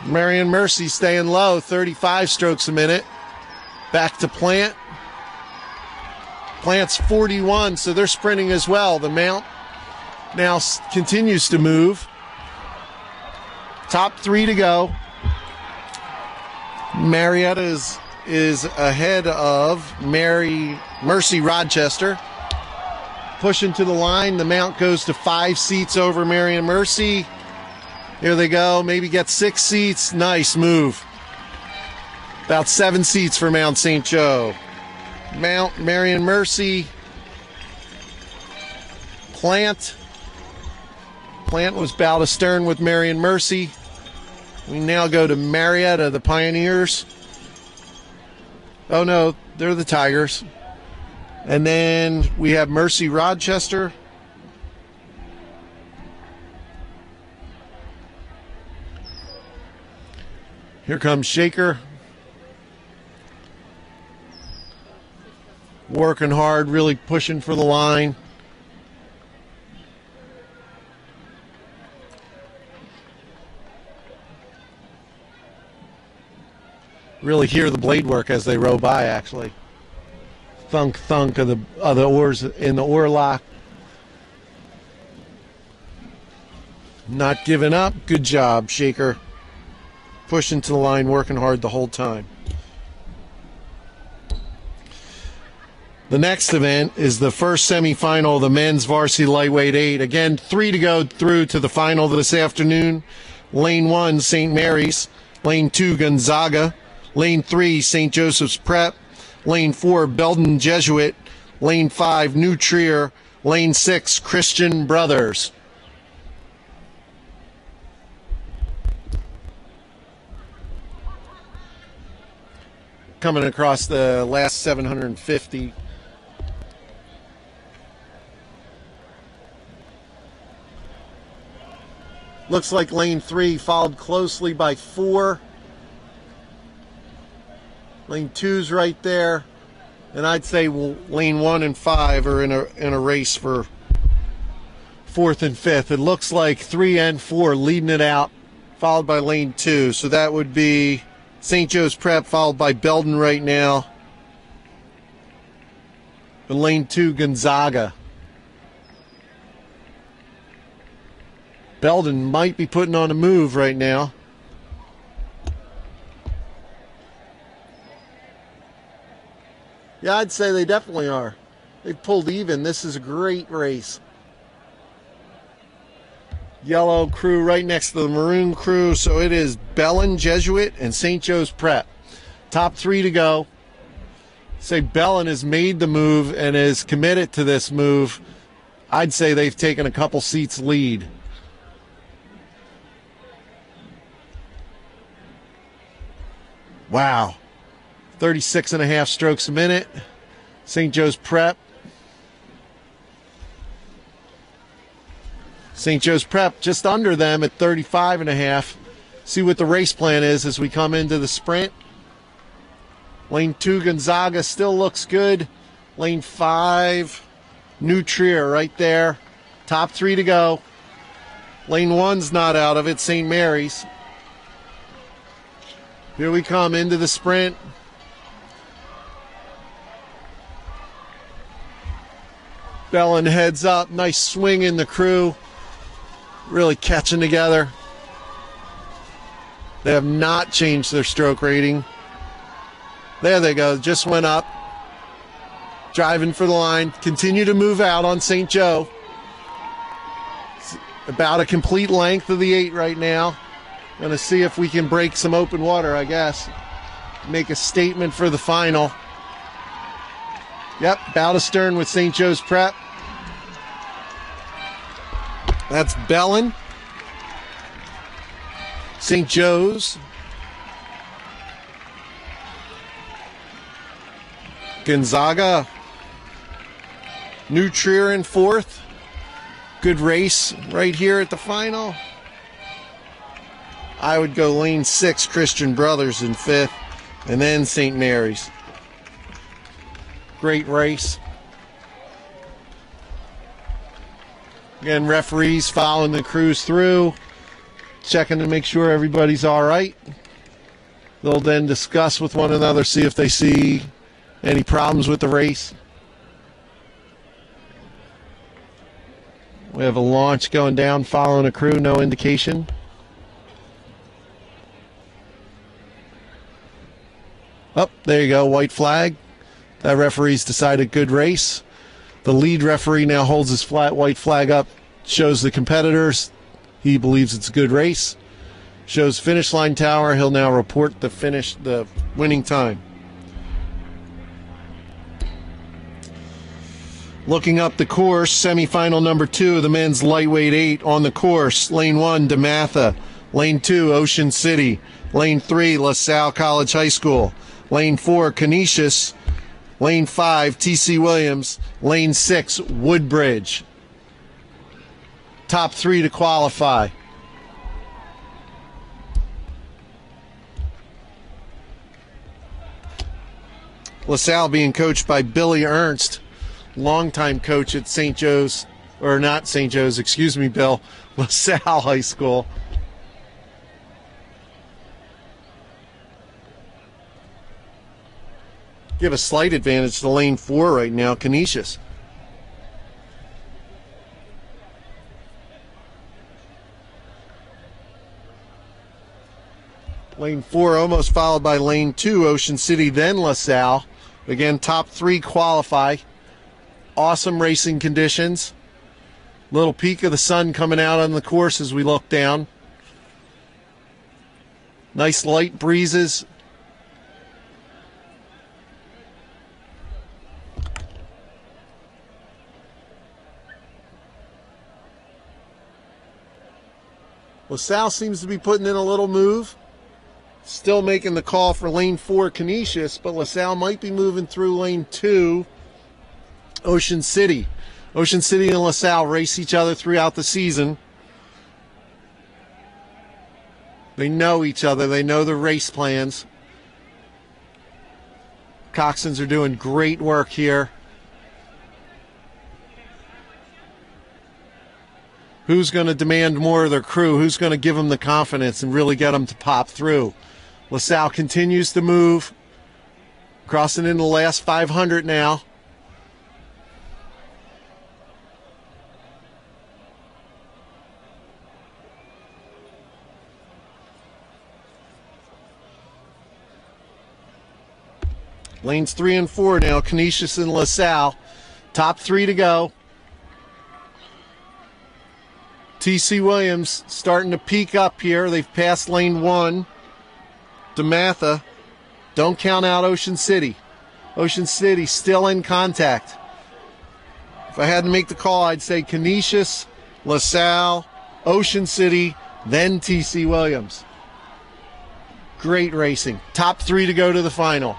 Marion Mercy staying low, 35 strokes a minute. Back to Plant. Plant's 41, so they're sprinting as well. The mount now continues to move. Top 3 to go. Marietta is ahead of Mercy Rochester. Pushing to the line. The mount goes to 5 seats over Marion Mercy. Here they go. Maybe get 6 seats. Nice move. About 7 seats for Mount St. Joe. Mount Marion Mercy. Plant was bow to stern with Marion Mercy. We now go to Marietta, the Pioneers. Oh no, they're the Tigers. And then we have Mercy Rochester. Here comes Shaker. Working hard, really pushing for the line. Really hear the blade work as they row by, actually. Thunk, thunk of the oars in the oar lock. Not giving up. Good job, Shaker. Pushing to the line, working hard the whole time. The next event is the first semifinal of the men's varsity lightweight 8. Again, 3 to go through to the final this afternoon. Lane 1, St. Mary's. Lane 2, Gonzaga. Lane 3, St. Joseph's Prep. Lane 4, Belden Jesuit. Lane 5, New Trier. Lane 6, Christian Brothers. Coming across the last 750. Looks like lane 3 followed closely by 4. Lane 2's right there. And I'd say lane 1 and 5 are in a race for 4th and 5th. It looks like 3 and 4 leading it out, followed by lane 2. So that would be St. Joe's Prep, followed by Belden right now. And lane 2, Gonzaga. Belden might be putting on a move right now. Yeah, I'd say they definitely are. They've pulled even. This is a great race. Yellow crew right next to the maroon crew. So it is Belden Jesuit and St. Joe's Prep. Top 3 to go. Say Belden has made the move and is committed to this move. I'd say they've taken a couple seats lead. Wow. 36.5 strokes a minute. St. Joe's Prep. St. Joe's Prep just under them at 35.5. See what the race plan is as we come into the sprint. Lane 2, Gonzaga still looks good. Lane 5, New Trier right there. Top 3 to go. Lane 1's not out of it, St. Mary's. Here we come into the sprint. Belden heads up. Nice swing in the crew. Really catching together. They have not changed their stroke rating. There they go. Just went up. Driving for the line. Continue to move out on St. Joe. It's about a complete length of the 8 right now. Going to see if we can break some open water, I guess. Make a statement for the final. Yep, bow to stern with St. Joe's Prep. That's Belden. St. Joe's. Gonzaga. New Trier in 4th. Good race right here at the final. I would go lane 6, Christian Brothers in 5th, and then St. Mary's. Great race. Again, referees following the crews through, checking to make sure everybody's all right. They'll then discuss with one another, see if they see any problems with the race. We have a launch going down, following a crew, no indication. Oh, there you go, white flag. That referee's decided good race. The lead referee now holds his flat white flag up, shows the competitors he believes it's a good race. Shows finish line tower. He'll now report the winning time. Looking up the course, semifinal number 2 of the men's lightweight 8 on the course. Lane 1, DeMatha. Lane 2, Ocean City. Lane 3, LaSalle College High School. Lane 4, Canisius. Lane 5, T.C. Williams. Lane 6, Woodbridge. Top 3 to qualify. LaSalle being coached by Billy Ernst, longtime coach at St. Joe's, or not St. Joe's, excuse me, Bill, LaSalle High School. Give a slight advantage to lane 4 right now, Canisius. Lane 4 almost followed by lane 2, Ocean City, then LaSalle. Again, top 3 qualify. Awesome racing conditions. Little peek of the sun coming out on the course as we look down. Nice light breezes. LaSalle seems to be putting in a little move. Still making the call for lane 4, Canisius, but LaSalle might be moving through lane 2, Ocean City. Ocean City and LaSalle race each other throughout the season. They know each other. They know the race plans. Coxswains are doing great work here. Who's going to demand more of their crew? Who's going to give them the confidence and really get them to pop through? LaSalle continues to move, crossing into the last 500 now. Lanes 3 and 4 now, Canisius and LaSalle. Top 3 to go. T.C. Williams starting to peak up here. They've passed lane 1. DeMatha. Don't count out Ocean City. Ocean City still in contact. If I had to make the call, I'd say Canisius, LaSalle, Ocean City, then T.C. Williams. Great racing. Top 3 to go to the final.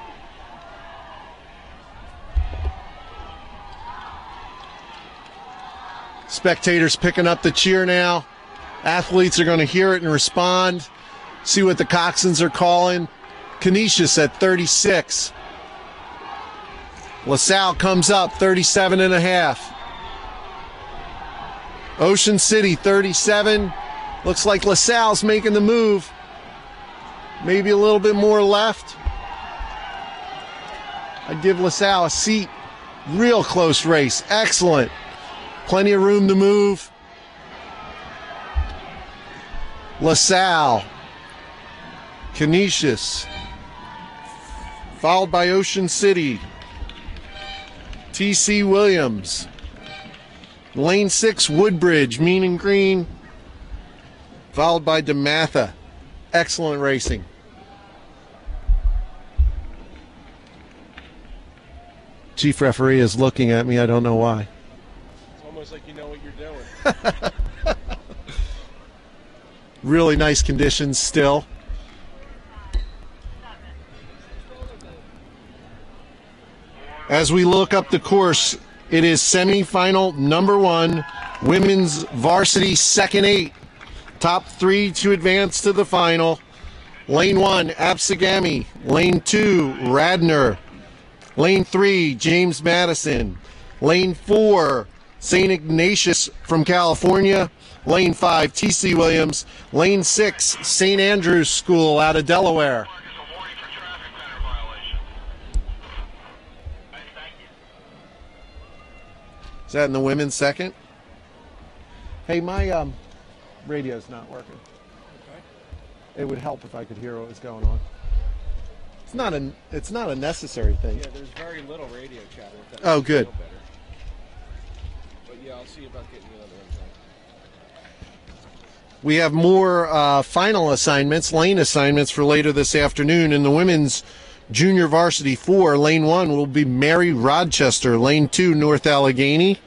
Spectators picking up the cheer now. Athletes are going to hear it and respond. See what the Coxswains are calling. Canisius at 36. LaSalle comes up 37 and a half. Ocean City 37. Looks like LaSalle's making the move. Maybe a little bit more left. I'd give LaSalle a seat. Real close race. Excellent. Plenty of room to move. LaSalle. Canisius. Followed by Ocean City. T.C. Williams. Lane 6, Woodbridge, mean and green. Followed by DeMatha. Excellent racing. Chief referee is looking at me. I don't know why. It's almost like you know what you're doing. Really nice conditions still. As we look up the course, it is semifinal number 1, women's varsity second 8. Top 3 to advance to the final. Lane 1, Absegami. Lane 2, Radnor. Lane 3, James Madison. Lane 4, St. Ignatius from California. Lane 5, T.C. Williams. Lane 6, St. Andrew's School out of Delaware. Is that in the women's second? Hey, my radio's not working. Okay. It would help if I could hear what was going on. It's not a necessary thing. Yeah, there's very little radio chatter. If that Oh, makes you good. feel better. But yeah, I'll see about getting the other one. We have more final assignments, lane assignments for later this afternoon. In the women's junior varsity 4, lane 1 will be Mary Rochester, lane 2 North Allegheny,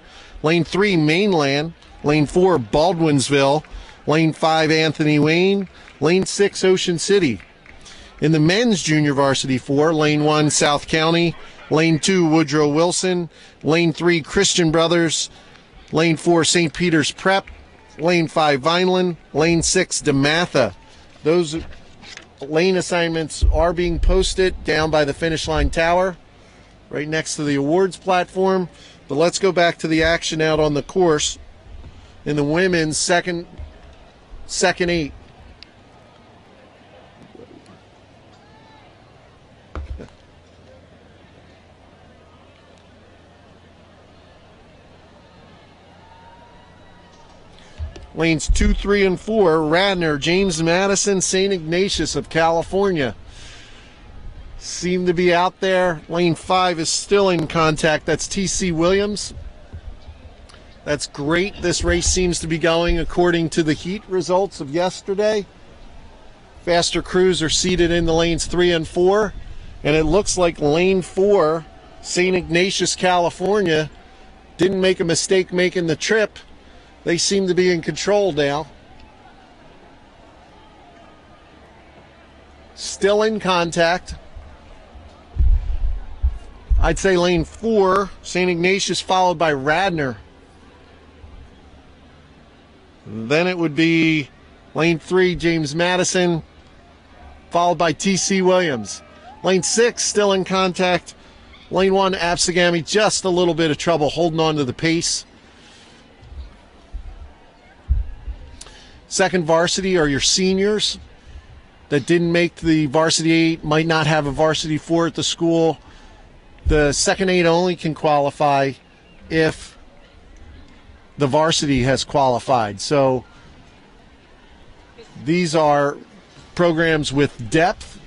lane 3 Mainland, lane 4 Baldwinsville, lane 5 Anthony Wayne, lane 6 Ocean City. In the men's junior varsity 4, lane 1 South County, lane 2 Woodrow Wilson, lane 3 Christian Brothers, lane 4 St. Peter's Prep, lane 5 Vineland, lane 6 DeMatha. Those lane assignments are being posted down by the finish line tower, right next to the awards platform. But let's go back to the action out on the course in the women's second 8. Lanes 2, 3, and 4, Radnor, James Madison, St. Ignatius of California seem to be out there. Lane 5 is still in contact. That's T.C. Williams. That's great. This race seems to be going according to the heat results of yesterday. Faster crews are seated in the lanes 3 and 4. And it looks like lane 4, St. Ignatius, California, didn't make a mistake making the trip. They seem to be in control now. Still in contact. I'd say lane 4, St. Ignatius, followed by Radnor. Then it would be lane 3, James Madison, followed by T.C. Williams. Lane 6, still in contact. Lane 1, Absegami, just a little bit of trouble holding on to the pace. Second varsity are your seniors that didn't make the varsity 8, might not have a varsity 4 at the school. The second 8 only can qualify if the varsity has qualified. So these are programs with depth,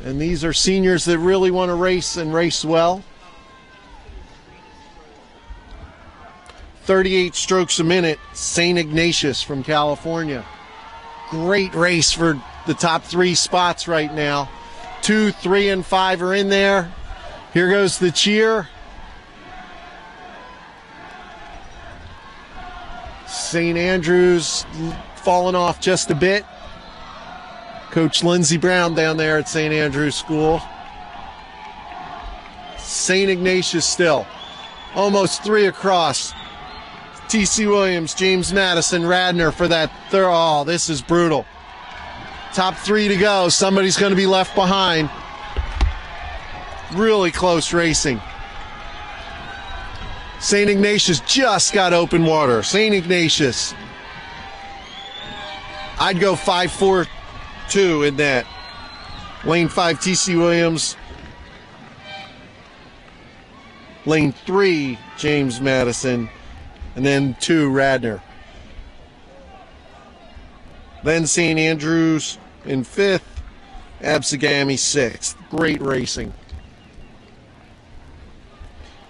and these are seniors that really want to race and race well. 38 strokes a minute, St. Ignatius from California. Great race for the top 3 spots right now. 2, 3, and 5 are in there. Here goes the cheer. St. Andrews falling off just a bit. Coach Lindsey Brown down there at St. Andrews School. St. Ignatius still. Almost 3 across. T.C. Williams, James Madison, Radnor for that third. Oh, this is brutal. Top 3 to go. Somebody's going to be left behind. Really close racing. St. Ignatius just got open water. St. Ignatius. I'd go 5-4-2 in that. Lane 5, T.C. Williams. Lane 3, James Madison. And then 2, Radnor. Then St. Andrews in 5th. Absegami 6th. Great racing.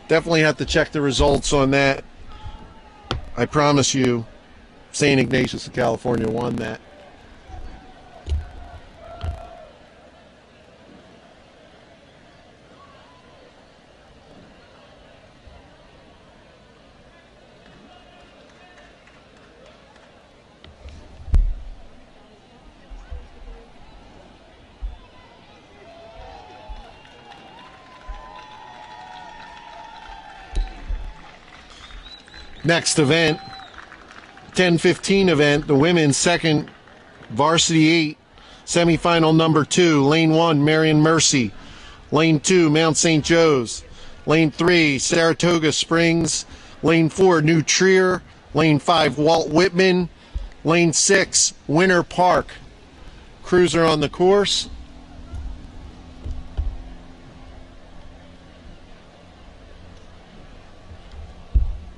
Definitely have to check the results on that. I promise you, St. Ignatius of California won that. Next event, 10:15 event, the women's second varsity 8, semifinal number 2, lane 1, Marion Mercy, lane 2, Mount St. Joe's, lane 3, Saratoga Springs, lane 4, New Trier, lane 5, Walt Whitman, lane 6, Winter Park. Crews are on the course.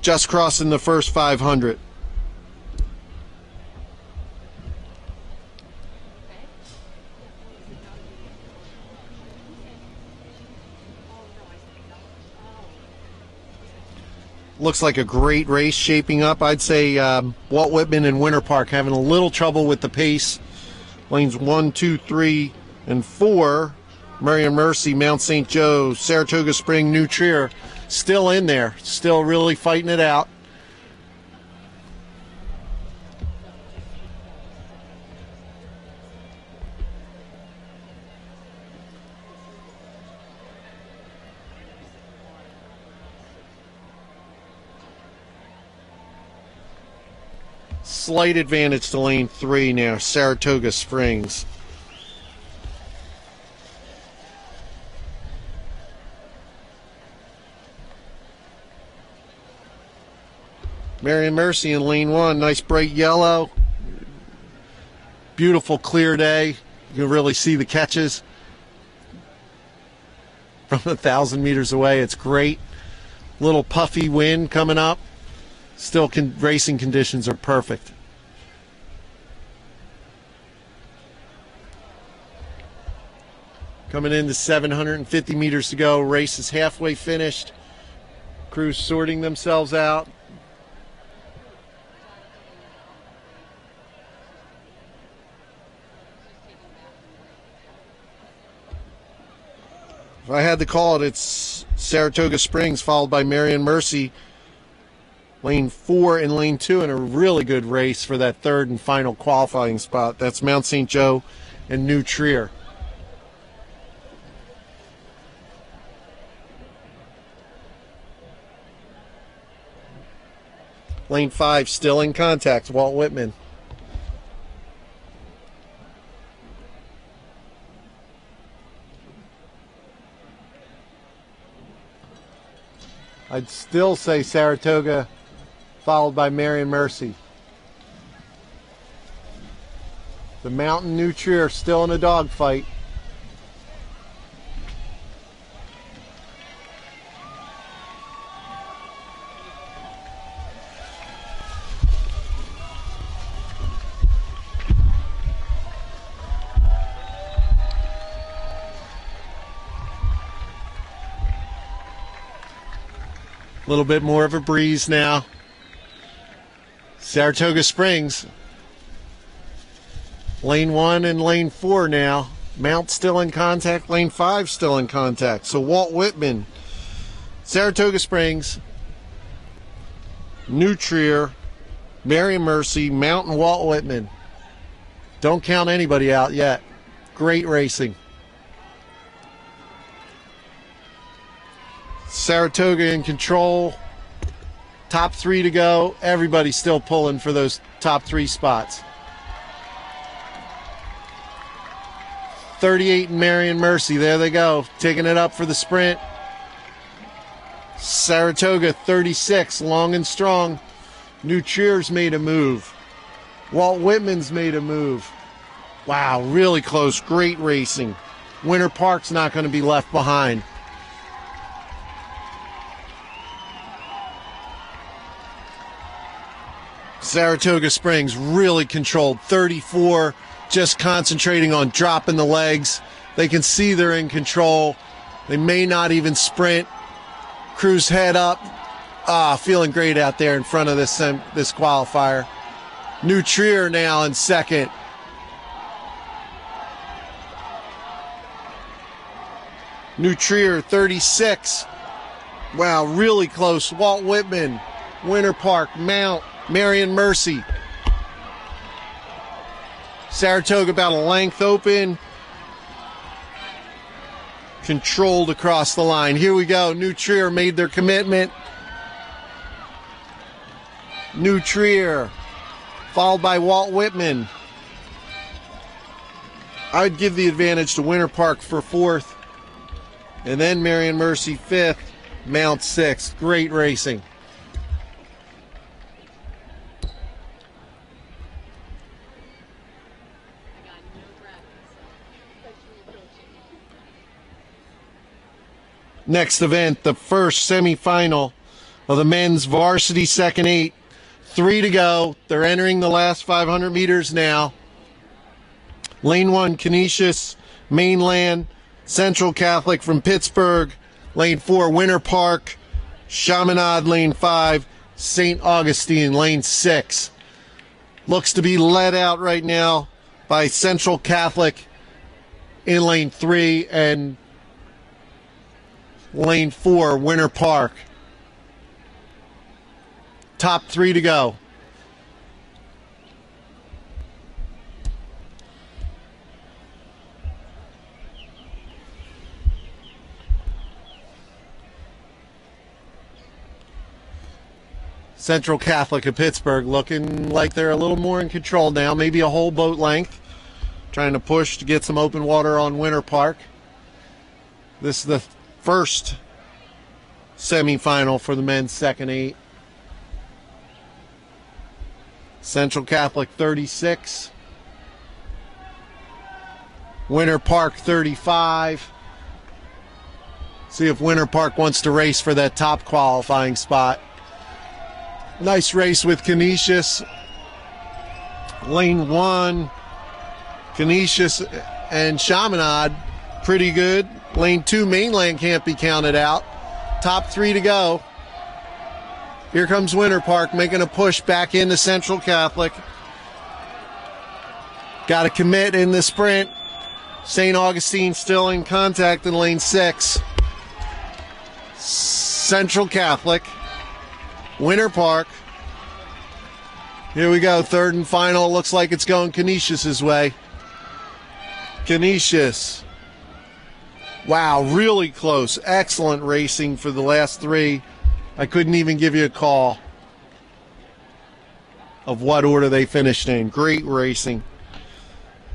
Just crossing the first 500. Looks like a great race shaping up. I'd say Walt Whitman and Winter Park having a little trouble with the pace. Lanes 1, 2, 3, and 4. Marion Mercy, Mount St. Joe, Saratoga Spring, New Trier still in there, still really fighting it out. Slight advantage to lane 3 now, Saratoga Springs. Marion Mercy in lane 1, nice bright yellow. Beautiful clear day. You can really see the catches from 1,000 meters away. It's great. Little puffy wind coming up. Still, racing conditions are perfect. Coming into 750 meters to go. Race is halfway finished. Crews sorting themselves out. If I had to call it, it's Saratoga Springs followed by Marion Mercy. Lane 4 and lane 2 in a really good race for that third and final qualifying spot. That's Mount St. Joe and New Trier. Lane 5 still in contact, Walt Whitman. I'd still say Saratoga followed by Marion Mercy. The Mountain New Trier still in a dogfight. A little bit more of a breeze now. Saratoga Springs, lane 1 and lane 4 now. Mount still in contact, lane 5 still in contact. So Walt Whitman, Saratoga Springs, New Trier, Marion Mercy, Mount and Walt Whitman. Don't count anybody out yet. Great racing. Saratoga in control. Top 3 to go. Everybody's still pulling for those top 3 spots. 38 and Marion Mercy. There they go. Taking it up for the sprint. Saratoga 36. Long and strong. New Trier's made a move. Walt Whitman's made a move. Wow, really close. Great racing. Winter Park's not going to be left behind. Saratoga Springs really controlled. 34, just concentrating on dropping the legs. They can see they're in control. They may not even sprint. Crews head up. Feeling great out there in front of this qualifier. New Trier now in second. New Trier 36. Wow, really close. Walt Whitman, Winter Park, Mount, Marion Mercy. Saratoga about a length open. Controlled across the line. Here we go. New Trier made their commitment. New Trier, followed by Walt Whitman. I would give the advantage to Winter Park for 4th. And then Marion Mercy 5th. Mount 6th. Great racing. Next event, the first semifinal of the men's varsity second 8. 3 to go. They're entering the last 500 meters now. Lane 1, Canisius, Mainland, Central Catholic from Pittsburgh. Lane 4, Winter Park, Chaminade, lane 5. St. Augustine, lane 6. Looks to be led out right now by Central Catholic in lane 3 and lane 4, Winter Park. Top 3 to go. Central Catholic of Pittsburgh looking like they're a little more in control now, maybe a whole boat length. Trying to push to get some open water on Winter Park. This is the first semifinal for the men's second 8. Central Catholic 36. Winter Park 35. See if Winter Park wants to race for that top qualifying spot. Nice race with Canisius. Lane 1, Canisius and Chaminade, pretty good. Lane 2, Mainland can't be counted out. Top 3 to go. Here comes Winter Park making a push back into Central Catholic. Got to commit in the sprint. St. Augustine still in contact in lane 6. Central Catholic, Winter Park. Here we go, third and final. Looks like it's going Canisius' way. Canisius. Wow, really close. Excellent racing for the last 3. I couldn't even give you a call of what order they finished in. Great racing.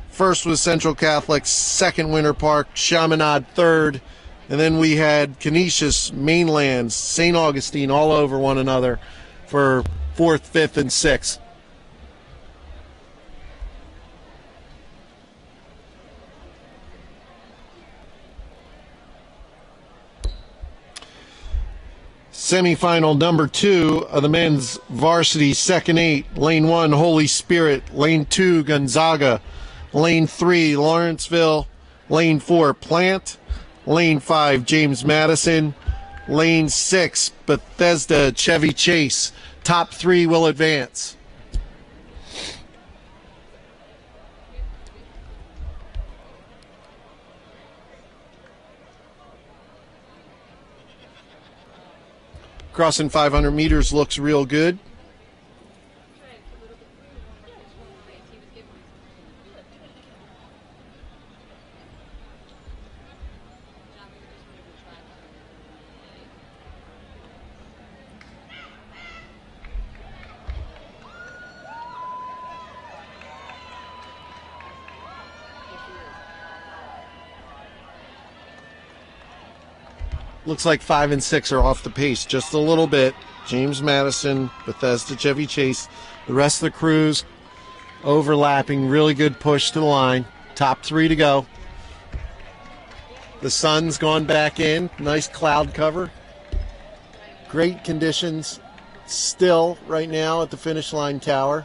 First was Central Catholic, second Winter Park, Chaminade third, and then we had Canisius, Mainland, St. Augustine all over one another for 4th, 5th, and 6th. Semifinal number 2 of the men's varsity second 8. Lane 1, Holy Spirit. Lane 2, Gonzaga. Lane 3, Lawrenceville. Lane 4, Plant. Lane 5, James Madison. Lane 6, Bethesda Chevy Chase. Top 3 will advance. Crossing 500 meters looks real good. Looks like 5 and 6 are off the pace just a little bit. James Madison, Bethesda Chevy Chase. The rest of the crews overlapping. Really good push to the line. Top 3 to go. The sun's gone back in. Nice cloud cover. Great conditions still right now at the finish line tower.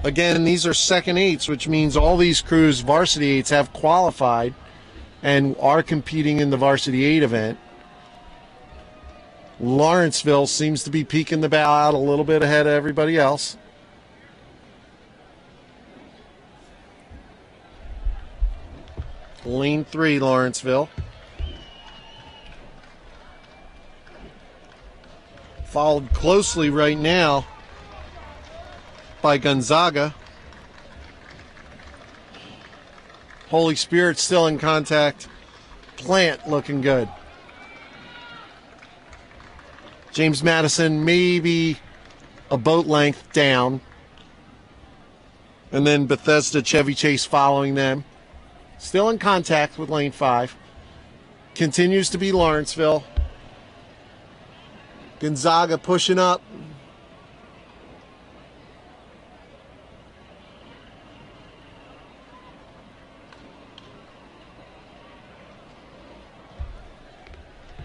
Again, these are second 8s, which means all these crews, varsity 8s, have qualified and are competing in the varsity 8 event. Lawrenceville seems to be peeking the bow out a little bit ahead of everybody else. Lane 3, Lawrenceville. Followed closely right now by Gonzaga. Holy Spirit still in contact. Plant looking good. James Madison maybe a boat length down. And then Bethesda Chevy Chase following them. Still in contact with lane 5. Continues to be Lawrenceville. Gonzaga pushing up.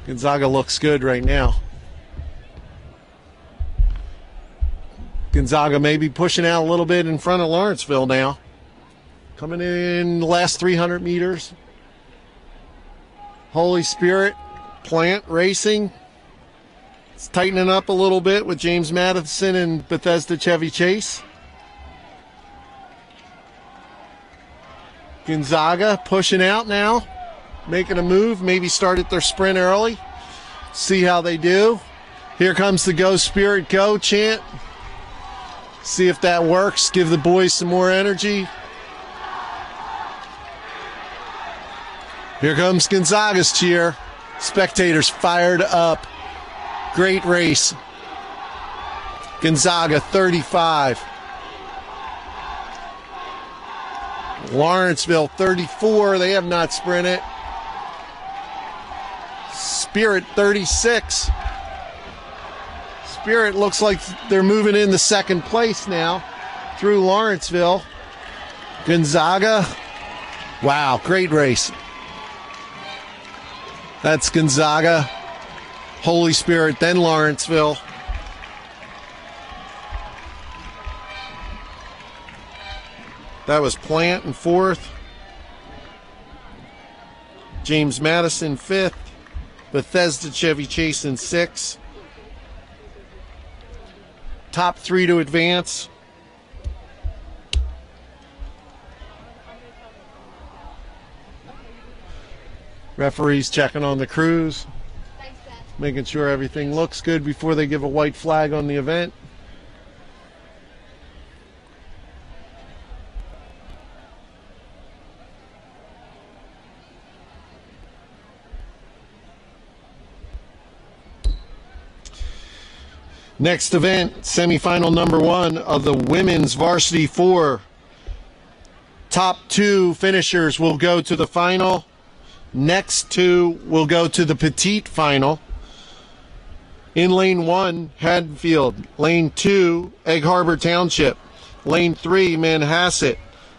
Gonzaga looks good right now. Gonzaga maybe pushing out a little bit in front of Lawrenceville now. Coming in the last 300 meters. Holy Spirit, Plant Racing. It's tightening up a little bit with James Madison and Bethesda Chevy Chase. Gonzaga pushing out now, making a move, maybe started their sprint early. See how they do. Here comes the Go Spirit Go chant. See if that works. Give the boys some more energy. Here comes Gonzaga's cheer. Spectators fired up. Great race. Gonzaga 35. Lawrenceville 34. They have not sprinted. Spirit 36. Spirit looks like they're moving into second place now through Lawrenceville. Gonzaga. Wow, great race. That's Gonzaga. Holy Spirit, then Lawrenceville. That was Plant in fourth. James Madison fifth. Bethesda Chevy Chase in sixth. Top three to advance. Referees checking on the crews, making sure everything looks good before they give a white flag on the event. Next event, semifinal number one of the women's Varsity 4. Top two finishers will go to the final. Next two will go to the petite final. In lane 1, Haddonfield. Lane 2, Egg Harbor Township. Lane 3, Manhasset.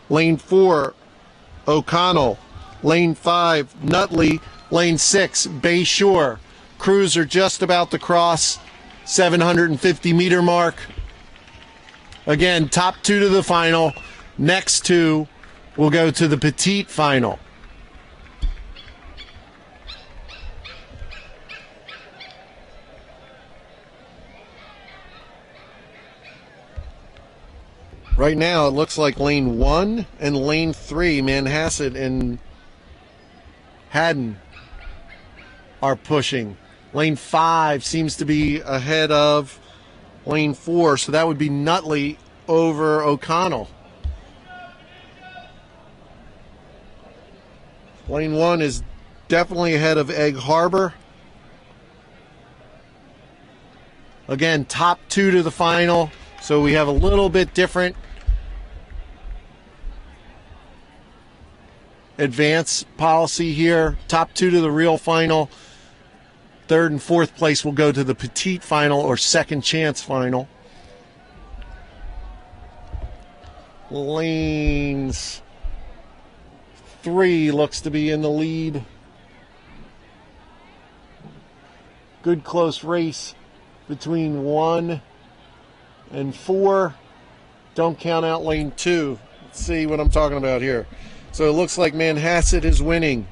Lane 4, O'Connell. Lane 5, Nutley. Lane 6, Bay Shore. Crews are just about to cross 750-meter mark. Again, top two to the final. Next two will go to the petite final. Right now, it looks like lane 1 and lane 3, Manhasset and Haddon, are pushing. Lane 5 seems to be ahead of lane 4, so that would be Nutley over O'Connell. Lane 1 is definitely ahead of Egg Harbor. Again, top two to the final, so we have a little bit different advance policy here. Top two to the real final. Third and fourth place will go to the petite final or second chance final. Lanes 3 looks to be in the lead. Good close race between 1 and 4. Don't count out lane 2. Let's see what I'm talking about here. So it looks like Manhasset is winning.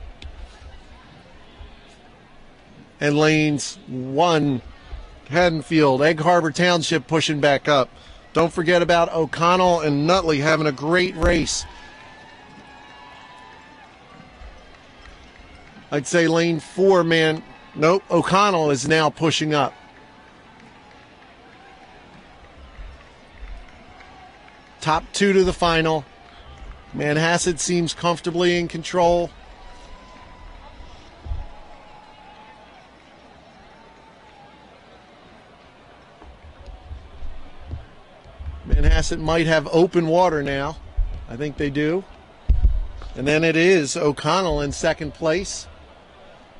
And lanes 1, Haddonfield, Egg Harbor Township pushing back up. Don't forget about O'Connell and Nutley having a great race. I'd say lane 4, nope, O'Connell is now pushing up. Top two to the final. Manhasset seems comfortably in control. Manhasset might have open water now. I think they do. And then it is O'Connell in second place,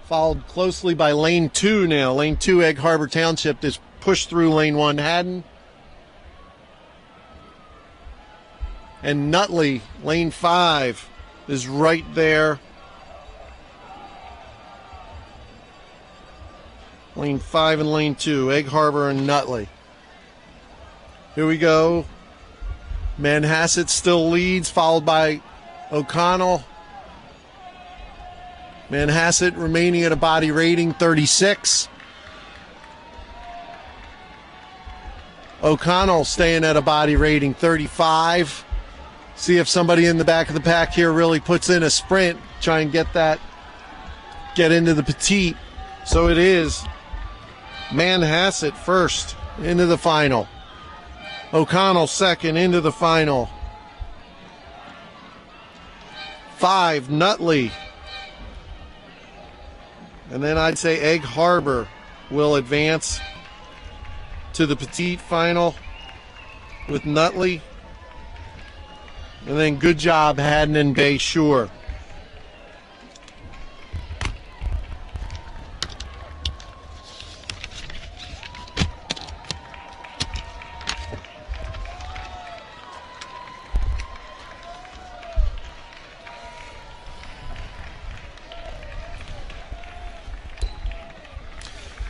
followed closely by lane 2 now. Lane 2, Egg Harbor Township, is pushed through lane 1, Haddon. And Nutley, lane 5, is right there. Lane 5 and lane 2, Egg Harbor and Nutley. Here we go. Manhasset still leads, followed by O'Connell. Manhasset remaining at a body rating 36. O'Connell staying at a body rating 35. See if somebody in the back of the pack here really puts in a sprint, try and get into the petite. So it is Manhasset first into the final. O'Connell second into the final. 5, Nutley. And then I'd say Egg Harbor will advance to the petite final with Nutley. And then good job, Haddon and Bay Shore.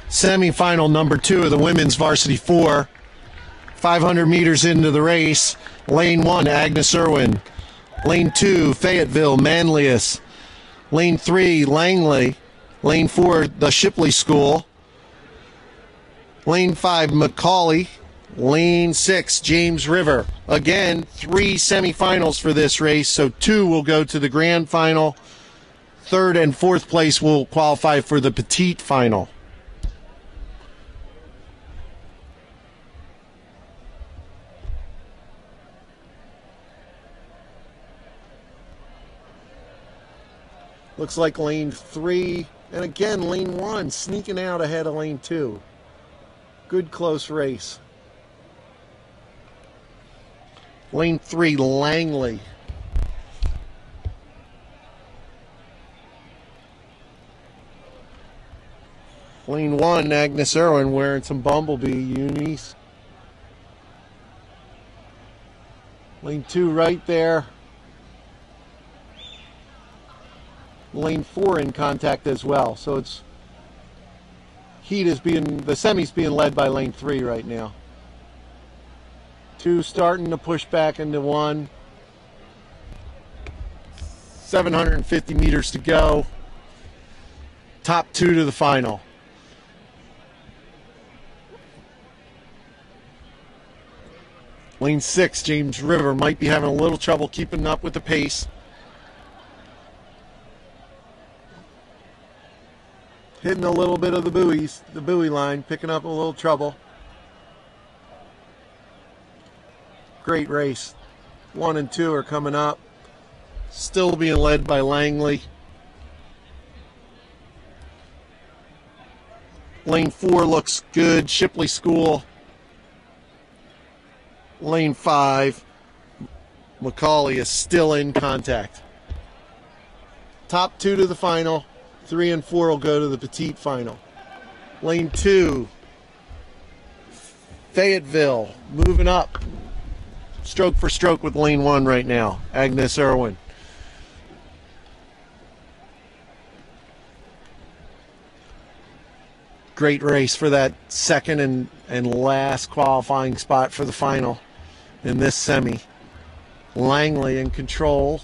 Semi-final number 2 of the women's varsity 4. 500 meters into the race. Lane 1, Agnes Irwin. Lane 2, Fayetteville, Manlius. Lane 3, Langley. Lane 4, the Shipley School. Lane 5, Macaulay. Lane 6, James River. Again, 3 semifinals for this race, so 2 will go to the grand final. 3rd and 4th place will qualify for the petite final. Looks like lane 3, and again lane 1 sneaking out ahead of lane 2. Good close race. Lane 3, Langley. Lane 1, Agnes Irwin wearing some Bumblebee unis. Lane 2 right there. Lane 4 in contact as well. So the semi's being led by lane 3 right now. 2 starting to push back into 1. 750 meters to go. Top 2 to the final. Lane 6, James River, might be having a little trouble keeping up with the pace. Hitting a little bit of the buoy line, picking up a little trouble. Great race. 1 and 2 are coming up. Still being led by Langley. Lane 4 looks good. Shipley School. Lane 5. Macaulay is still in contact. Top 2 to the final. 3 and 4 will go to the petite final. Lane 2, Fayetteville, moving up. Stroke for stroke with lane 1 right now, Agnes Irwin. Great race for that second and last qualifying spot for the final in this semi. Langley in control.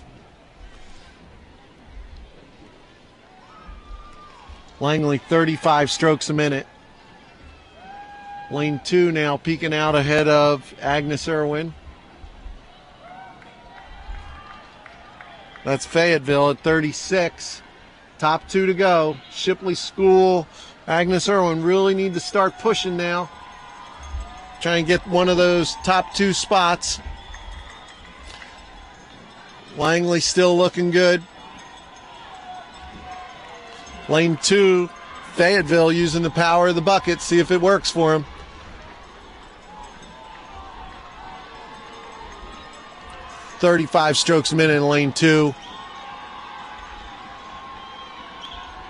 Langley 35 strokes a minute. Lane 2 now peeking out ahead of Agnes Irwin. That's Fayetteville at 36. Top 2 to go. Shipley School, Agnes Irwin really need to start pushing now. Try and get one of those top 2 spots. Langley still looking good. Lane 2, Fayetteville using the power of the bucket. See if it works for him. .35 strokes a minute in lane 2.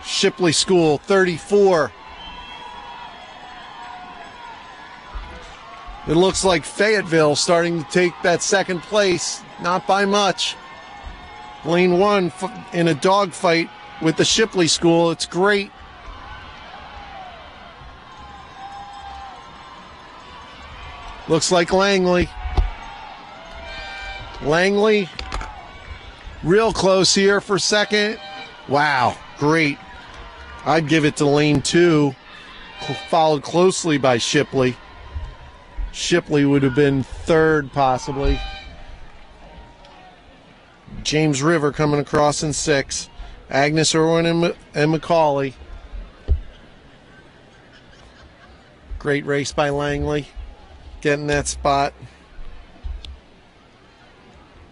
Shipley School, 34. It looks like Fayetteville starting to take that second place, not by much. Lane 1 in a dogfight with the Shipley School. It's great. Looks like Langley. Langley real close here for second. Wow, great. I'd give it to lane 2, followed closely by Shipley. Shipley would have been 3rd possibly. James River coming across in 6. Agnes Irwin and Macaulay. Great race by Langley, getting that spot.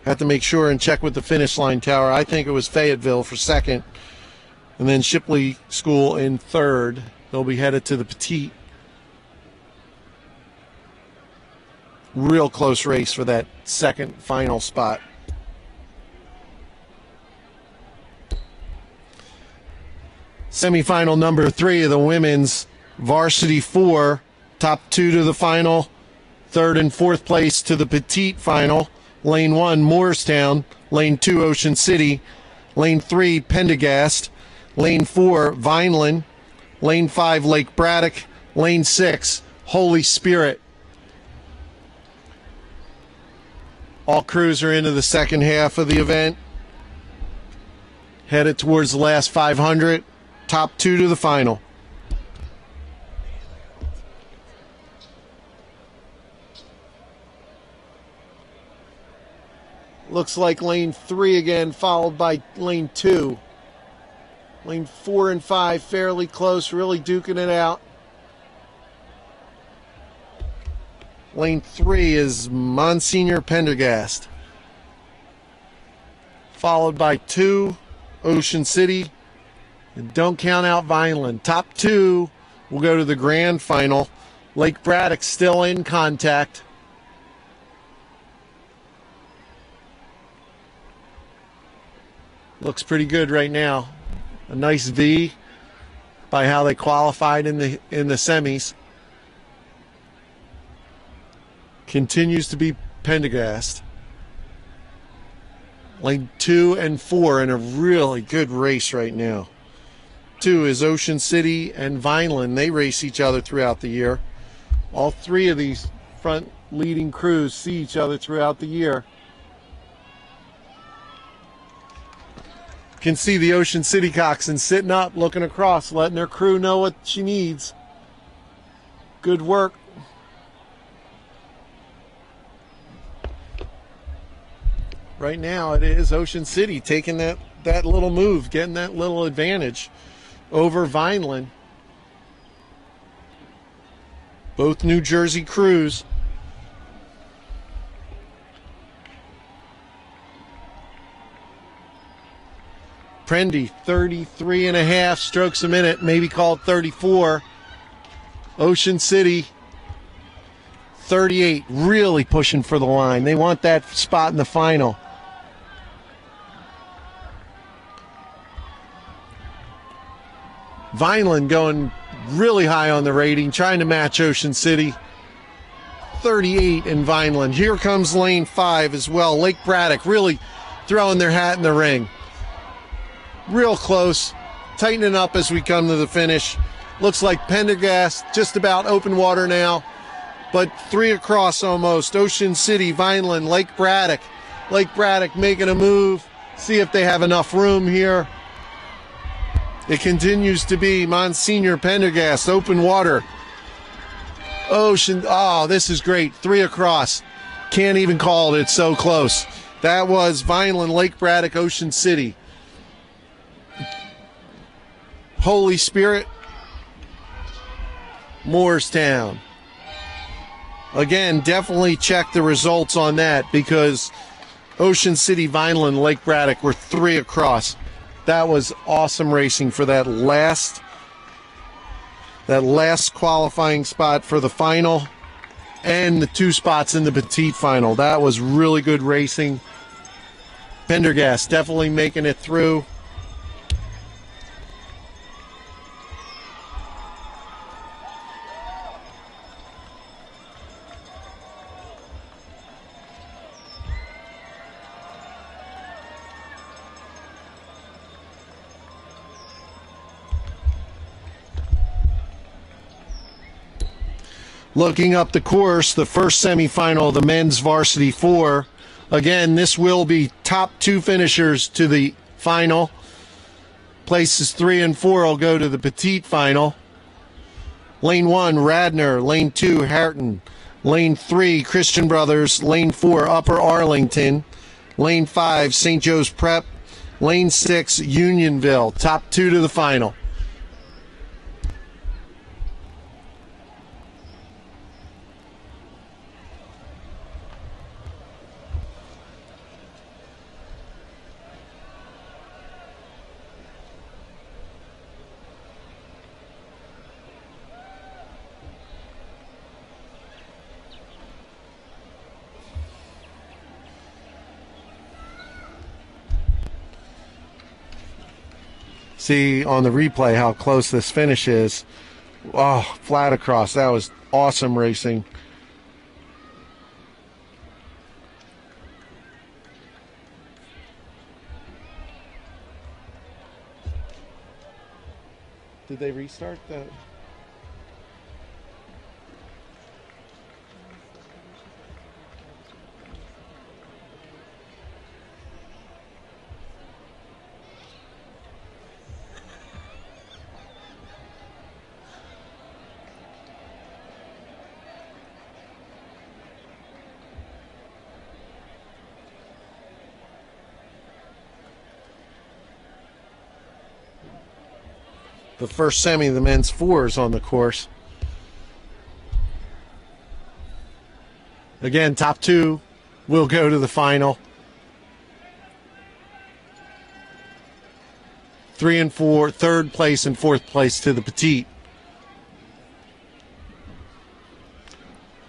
Have to make sure and check with the finish line tower. I think it was Fayetteville for 2nd. And then Shipley School in 3rd. They'll be headed to the Petite. Real close race for that 2nd final spot. Semifinal number 3 of the women's Varsity 4, top 2 to the final, 3rd and 4th place to the Petite final. Lane 1, Moorestown. Lane 2, Ocean City. Lane 3, Pendergast. Lane 4, Vineland. Lane 5, Lake Braddock. Lane 6, Holy Spirit. All crews are into the second half of the event. Headed towards the last 500. Top 2 to the final. Looks like lane 3 again, followed by lane 2. Lane 4 and 5 fairly close, really duking it out. Lane 3 is Monsignor Pendergast. Followed by 2, Ocean City. And don't count out Vineland. Top 2 will go to the grand final. Lake Braddock still in contact. Looks pretty good right now. A nice V by how they qualified in the semis. Continues to be Pendergast. Lane 2 and 4 in a really good race right now. 2 is Ocean City and Vineland. They race each other throughout the year. All 3 of these front leading crews see each other throughout the year. Can see the Ocean City coxswain sitting up, looking across, letting her crew know what she needs. Good work. Right now it is Ocean City taking that little move, getting that little advantage over Vineland. Both New Jersey crews. Prendy, 33.5 strokes a minute, maybe called 34. Ocean City, 38, really pushing for the line. They want that spot in the final. Vineland going really high on the rating, trying to match Ocean City. 38 in Vineland. Here comes lane 5 as well. Lake Braddock really throwing their hat in the ring. Real close, tightening up as we come to the finish. Looks like Pendergast just about open water now, but 3 across almost. Ocean City, Vineland, Lake Braddock. Lake Braddock making a move. See if they have enough room here. It continues to be Monsignor Pendergast, open water. Ocean, oh, this is great. 3 across. Can't even call it, it's so close. That was Vineland, Lake Braddock, Ocean City. Holy Spirit, Moorestown. Again, definitely check the results on that because Ocean City, Vineland, Lake Braddock were 3 across. That was awesome racing for that last qualifying spot for the final and the 2 spots in the Petite final. That was really good racing. Pendergast definitely making it through. Looking up the course, the first semifinal of the men's Varsity 4. Again, this will be top 2 finishers to the final. Places 3 and 4 will go to the petite final. Lane 1, Radnor. Lane 2, Harton. Lane 3, Christian Brothers. Lane 4, Upper Arlington. Lane 5, St. Joe's Prep. Lane 6, Unionville. Top 2 to the final. See on the replay how close this finish is. Oh, flat across. That was awesome racing. Did they restart the... The first semi of the men's 4s on the course. Again, top 2 will go to the final. 3 and 4, third place and fourth place to the petite.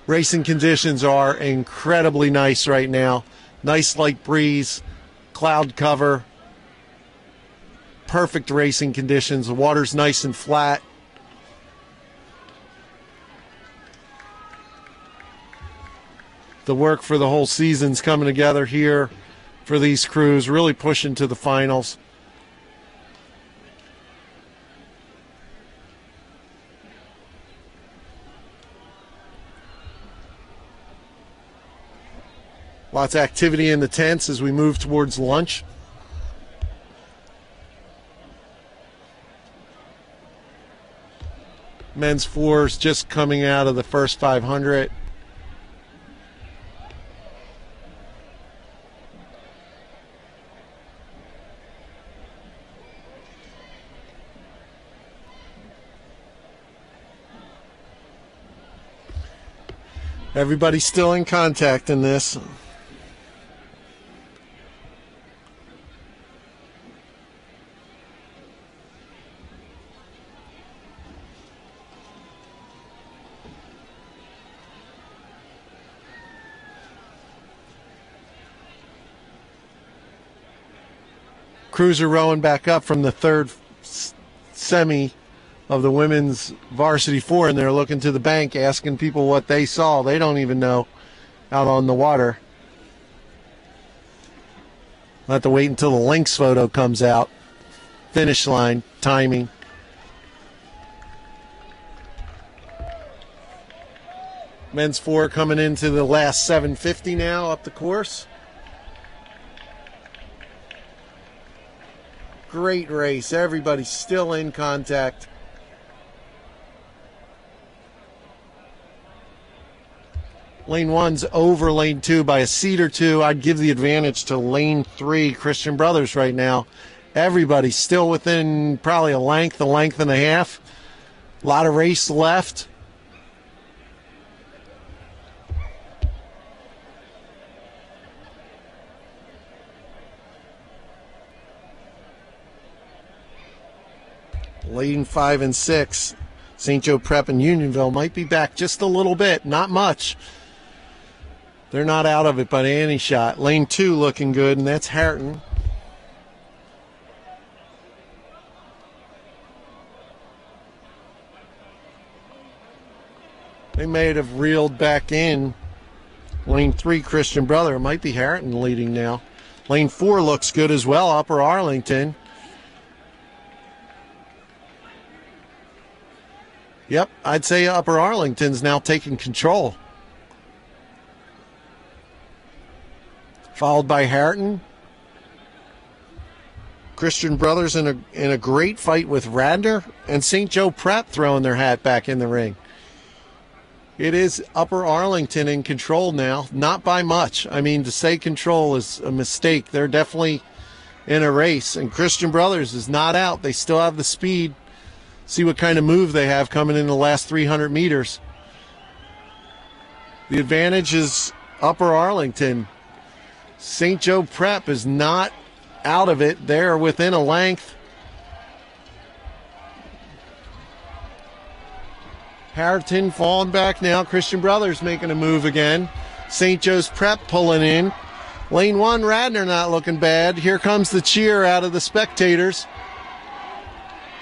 Racing conditions are incredibly nice right now. Nice light breeze, cloud cover. Perfect racing conditions. The water's nice and flat. The work for the whole season's coming together here for these crews, really pushing to the finals. Lots of activity in the tents as we move towards lunch. Men's 4s just coming out of the first 500. Everybody's still in contact in this. Crews are rowing back up from the third semi of the women's varsity 4, and they're looking to the bank asking people what they saw. They don't even know out on the water. We'll have to wait until the links photo comes out. Finish line, timing. Men's 4 coming into the last 750 now up the course. Great race. Everybody's still in contact. Lane 1's over lane 2 by a seat or two. I'd give the advantage to lane 3, Christian Brothers right now. Everybody's still within probably a length and a half. A lot of race left. Lane 5 and 6, St. Joe Prep and Unionville might be back just a little bit, not much. They're not out of it by any shot. Lane 2 looking good, and that's Harton. They may have reeled back in. Lane 3, Christian Brother. It might be Harton leading now. Lane 4 looks good as well, Upper Arlington. Yep, I'd say Upper Arlington's now taking control. Followed by Harton. Christian Brothers in a great fight with Radnor, and St. Joe Prep throwing their hat back in the ring. It is Upper Arlington in control now, not by much. I mean, to say control is a mistake. They're definitely in a race, and Christian Brothers is not out. They still have the speed. See what kind of move they have coming in the last 300 meters. The advantage is Upper Arlington. St. Joe Prep is not out of it. They're within a length. Harrington falling back now. Christian Brothers making a move again. St. Joe's Prep pulling in. Lane 1, Radnor not looking bad. Here comes the cheer out of the spectators.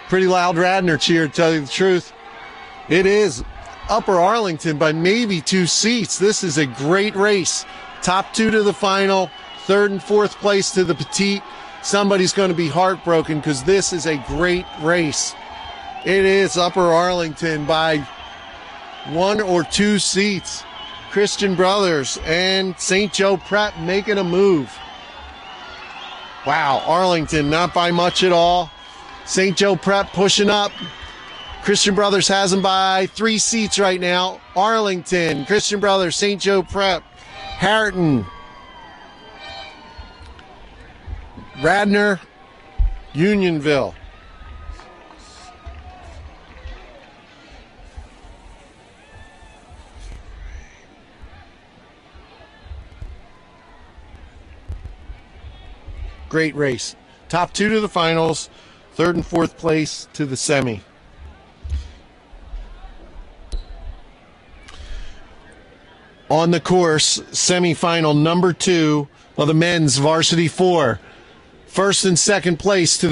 Pretty loud Radnor cheer, to tell you the truth. It is Upper Arlington by maybe 2 seats. This is a great race. Top 2 to the final. 3rd and 4th place to the petite. Somebody's going to be heartbroken because this is a great race. It is Upper Arlington by 1 or 2 seats. Christian Brothers and St. Joe Prep making a move. Wow, Arlington not by much at all. St. Joe Prep pushing up. Christian Brothers has them by 3 seats right now. Arlington, Christian Brothers, St. Joe Prep, Harrington, Radnor, Unionville. Great race. Top 2 to the finals, 3rd and 4th place to the semi. On the course, semifinal number 2 of the men's varsity 4. 1st and 2nd place to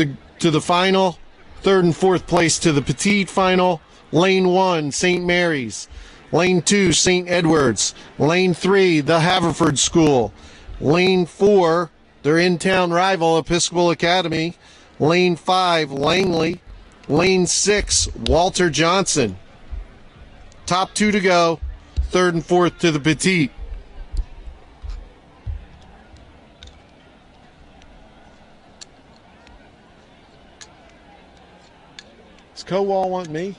the final, 3rd and 4th place to the petite final. Lane 1, St. Mary's. Lane 2, St. Edward's. Lane 3, the Haverford School. Lane 4, their in-town rival, Episcopal Academy. Lane 5, Langley. Lane 6, Walter Johnson. Top 2 to go. 3rd and 4th to the petite. Does Cowall want me?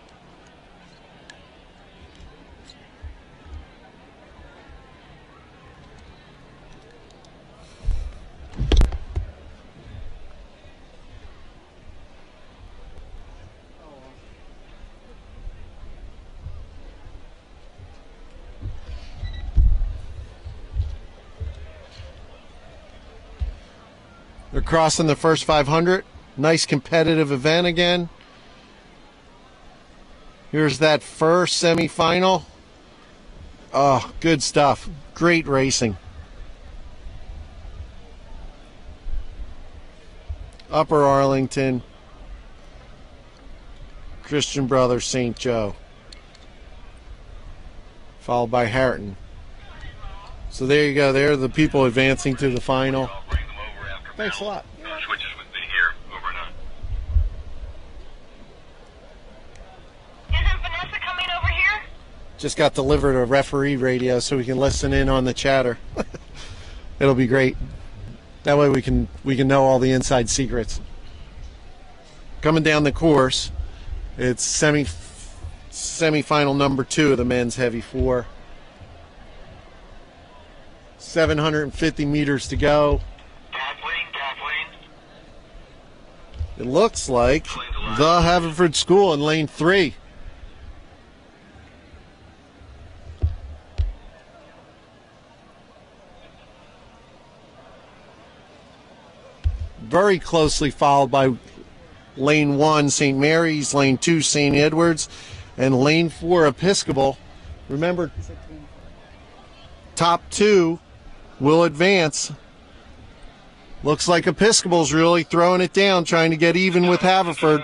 They're crossing the first 500. Nice competitive event again. Here's that first semifinal. Oh, good stuff. Great racing. Upper Arlington, Christian Brothers, St. Joe. Followed by Harrington. So there you go. There are the people advancing to the final. Thanks a lot. Switches with me here. Over and out. Isn't Vanessa coming over here? Just got delivered a referee radio so we can listen in on the chatter. It'll be great. That way we can know all the inside secrets. Coming down the course, it's semifinal number 2 of the men's heavy 4. 750 meters to go. It looks like the Haverford School in lane 3. Very closely followed by lane 1, St. Mary's, lane 2, St. Edward's, and lane 4, Episcopal. Remember, top 2 will advance. Looks like Episcopal's really throwing it down, trying to get even with Haverford.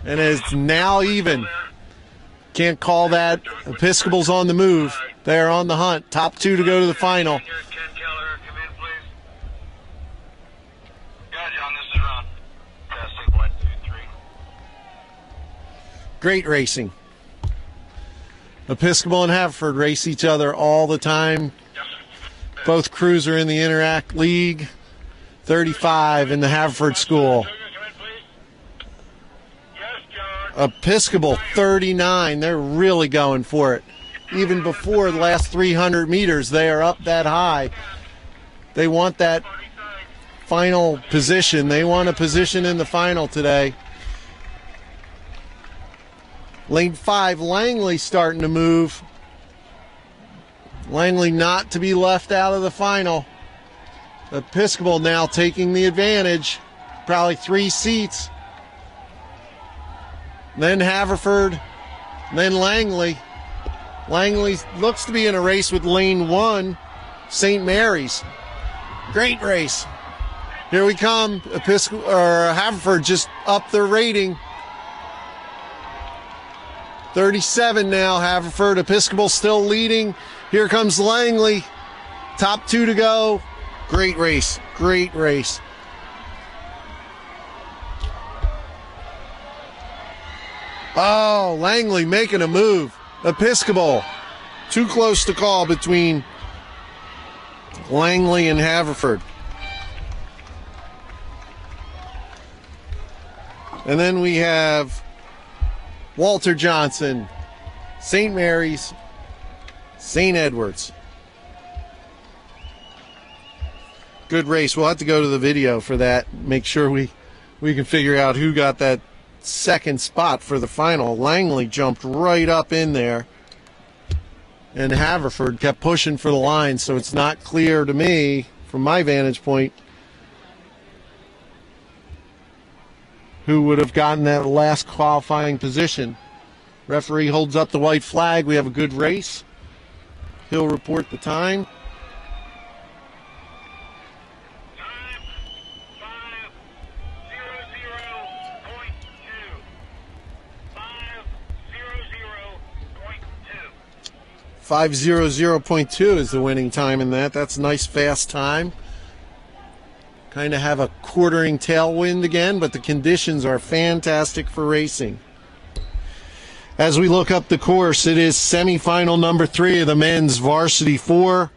And it's now even. Can't call that. Episcopal's on the move. They're on the hunt. Top 2 to go to the final. Great racing. Episcopal and Haverford race each other all the time. Both crews are in the Interact League. 35 in the Haverford School. Episcopal 39. They're really going for it. Even before the last 300 meters, they are up that high. They want that final position. They want a position in the final today. Lane 5, Langley starting to move. Langley not to be left out of the final. Episcopal now taking the advantage. Probably 3 seats. Then Haverford. Then Langley. Langley looks to be in a race with lane 1, St. Mary's. Great race. Here we come. Haverford just up their rating. 37 now, Haverford. Episcopal still leading. Here comes Langley. Top 2 to go. Great race. Great race. Oh, Langley making a move. Episcopal. Too close to call between Langley and Haverford. And then we have Walter Johnson, St. Mary's, St. Edward's. Good race. We'll have to go to the video for that. Make sure we can figure out who got that second spot for the final. Langley jumped right up in there. And Haverford kept pushing for the line, so it's not clear to me, from my vantage point, who would have gotten that last qualifying position. Referee holds up the white flag. We have a good race. He'll report the time. Time 5:00.2. 5:00.2 is the winning time in that. That's a nice fast time. Kind of have a quartering tailwind again, but the conditions are fantastic for racing. As we look up the course, it is semifinal number 3 of the men's Varsity 4.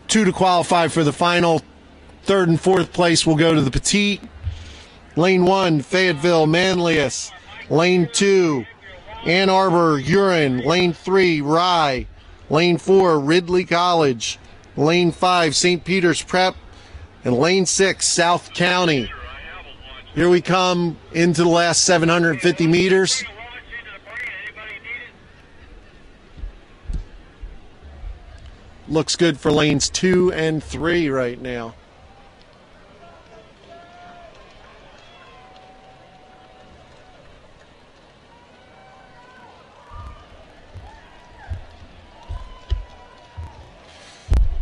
2 to qualify for the final. 3rd and 4th place will go to the Petite. Lane 1, Fayetteville, Manlius. Lane 2, Ann Arbor, Huron. Lane 3, Rye. Lane 4, Ridley College. Lane 5, St. Peter's Prep. And lane 6, South County. Here we come into the last 750 meters. Looks good for lanes 2 and 3 right now.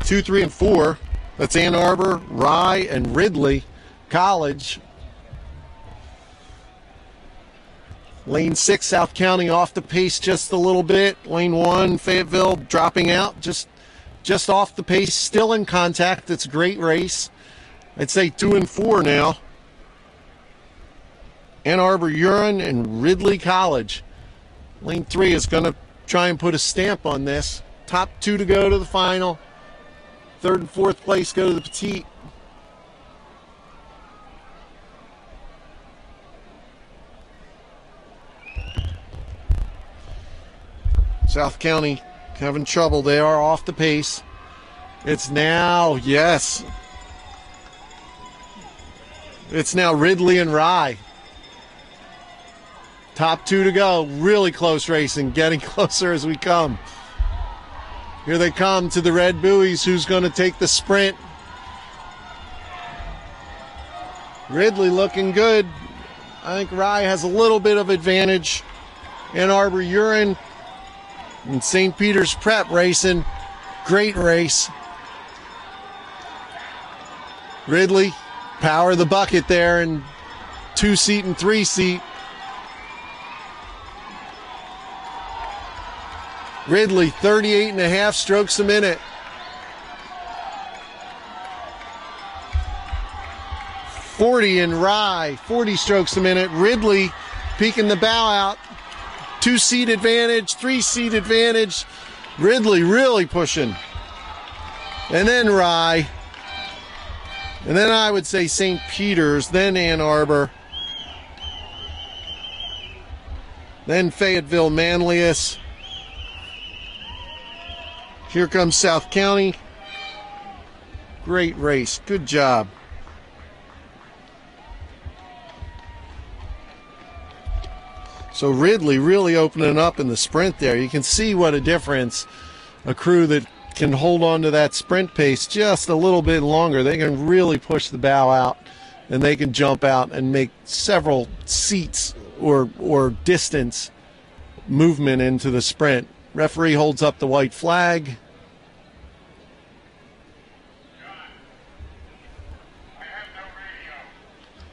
Two, 3, and 4. That's Ann Arbor, Rye, and Ridley College. Lane 6, South County off the pace just a little bit. Lane 1, Fayetteville dropping out just off the pace, still in contact. It's a great race. I'd say 2 and 4 now. Ann Arbor, Huron, and Ridley College. Lane 3 is going to try and put a stamp on this. Top 2 to go to the final. 3rd and 4th place go to the Petite. South County having trouble. They are off the pace. It's now, yes. It's now Ridley and Rye. Top 2 to go. Really close racing. Getting closer as we come. Here they come to the red buoys. Who's going to take the sprint? Ridley looking good. I think Rye has a little bit of advantage. Ann Arbor, Huron, and St. Peter's Prep racing. Great race. Ridley, power the bucket there, and 2-seat and 3-seat. Ridley, 38.5 strokes a minute. 40 in Rye, 40 strokes a minute. Ridley peeking the bow out. 2-seat advantage, 3-seat advantage. Ridley really pushing. and then Rye, and then I would say St. Peter's, then Ann Arbor, then Fayetteville, Manlius. Here comes South County. Great race. Good job. So Ridley really opening up in the sprint there. You can see what a difference a crew that can hold on to that sprint pace just a little bit longer. They can really push the bow out, and they can jump out and make several seats or distance movement into the sprint. Referee holds up the white flag.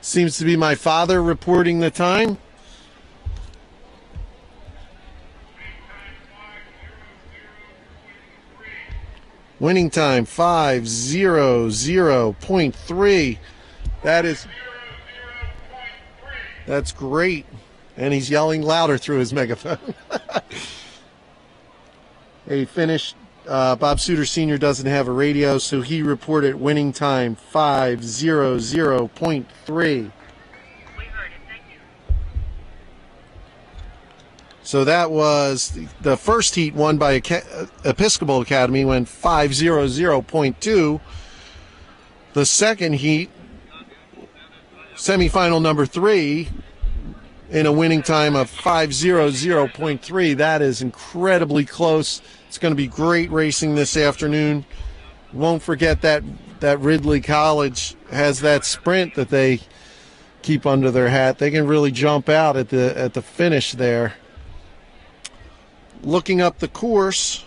Seems to be my father reporting the time. Winning time 5:00.3. That's great. And he's yelling louder through his megaphone. He finished. Bob Suter Sr. doesn't have a radio, so he reported winning time 5:00.3. So that was the first heat won by Episcopal Academy, went 5:00.2. The second heat, semifinal number 3, in a winning time of 5:00.3. That is incredibly close. It's going to be great racing this afternoon. Won't forget that Ridley College has that sprint that they keep under their hat. They can really jump out at the finish there. Looking up the course,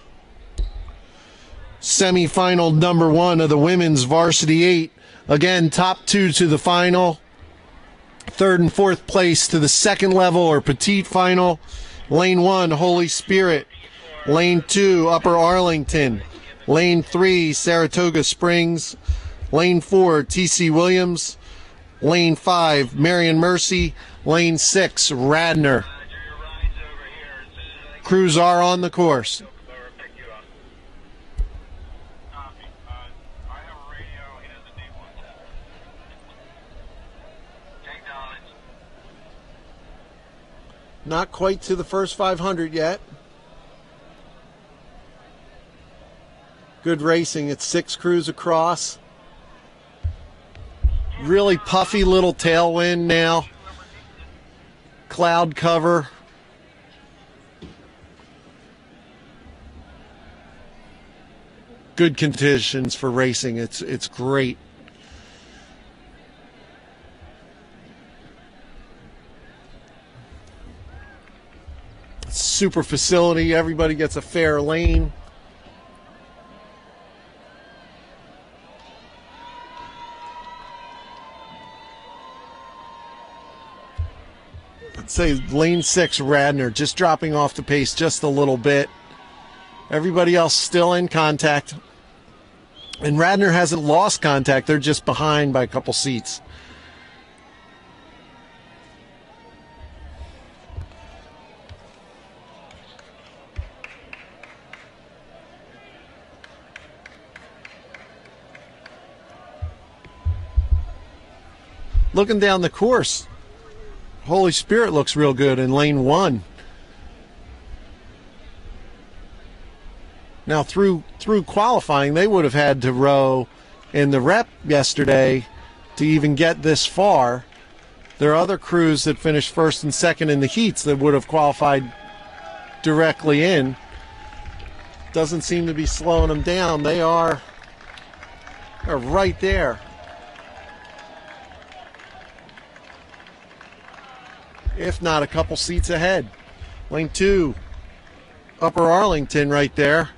semifinal number 1 of the women's Varsity 8. Again, top 2 to the final. 3rd and 4th place to the second level or petite final. Lane 1, Holy Spirit. Lane 2, Upper Arlington. Lane 3, Saratoga Springs. Lane 4, T.C. Williams. Lane 5, Marion Mercy. Lane 6, Radnor. Crews are on the course. Not quite to the first 500 yet. Good racing. It's 6 crews across. Really puffy little tailwind now. Cloud cover. Good conditions for racing. It's great. Super facility. Everybody gets a fair lane. Let's say lane 6, Radnor, just dropping off the pace just a little bit. Everybody else still in contact. And Radnor hasn't lost contact. They're just behind by a couple seats. Looking down the course, Holy Spirit looks real good in lane 1. Now, through qualifying, they would have had to row in the rep yesterday to even get this far. There are other crews that finished 1st and 2nd in the heats that would have qualified directly in. Doesn't seem to be slowing them down. They're right there. If not a couple seats ahead. Lane 2, Upper Arlington right there.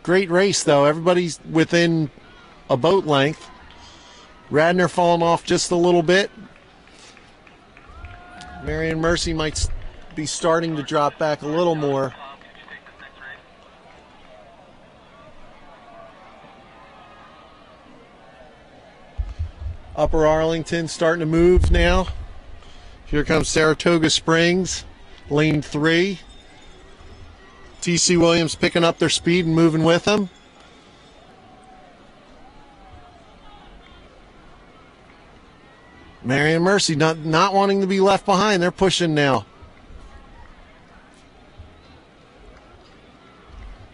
Great race, though. Everybody's within a boat length. Radnor falling off just a little bit. Marion Mercy might be starting to drop back a little more. Upper Arlington starting to move now. Here comes Saratoga Springs, lane 3. TC Williams picking up their speed and moving with them. Mary and Mercy not wanting to be left behind. They're pushing now.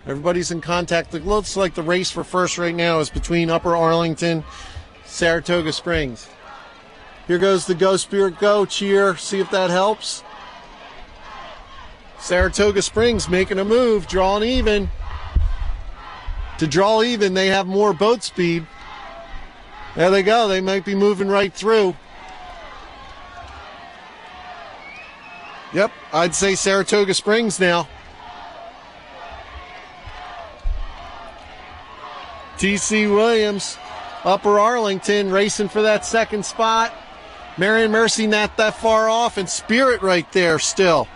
Everybody's in contact. It looks like the race for first right now is between Upper Arlington, Saratoga Springs. Here goes the Go Spirit Go cheer. See if that helps. Saratoga Springs making a move, drawing even. To draw even, they have more boat speed. There they go. They might be moving right through. Yep, I'd say Saratoga Springs now. TC Williams, Upper Arlington, racing for that second spot. Marion Mercy not that far off, and Spirit right there still.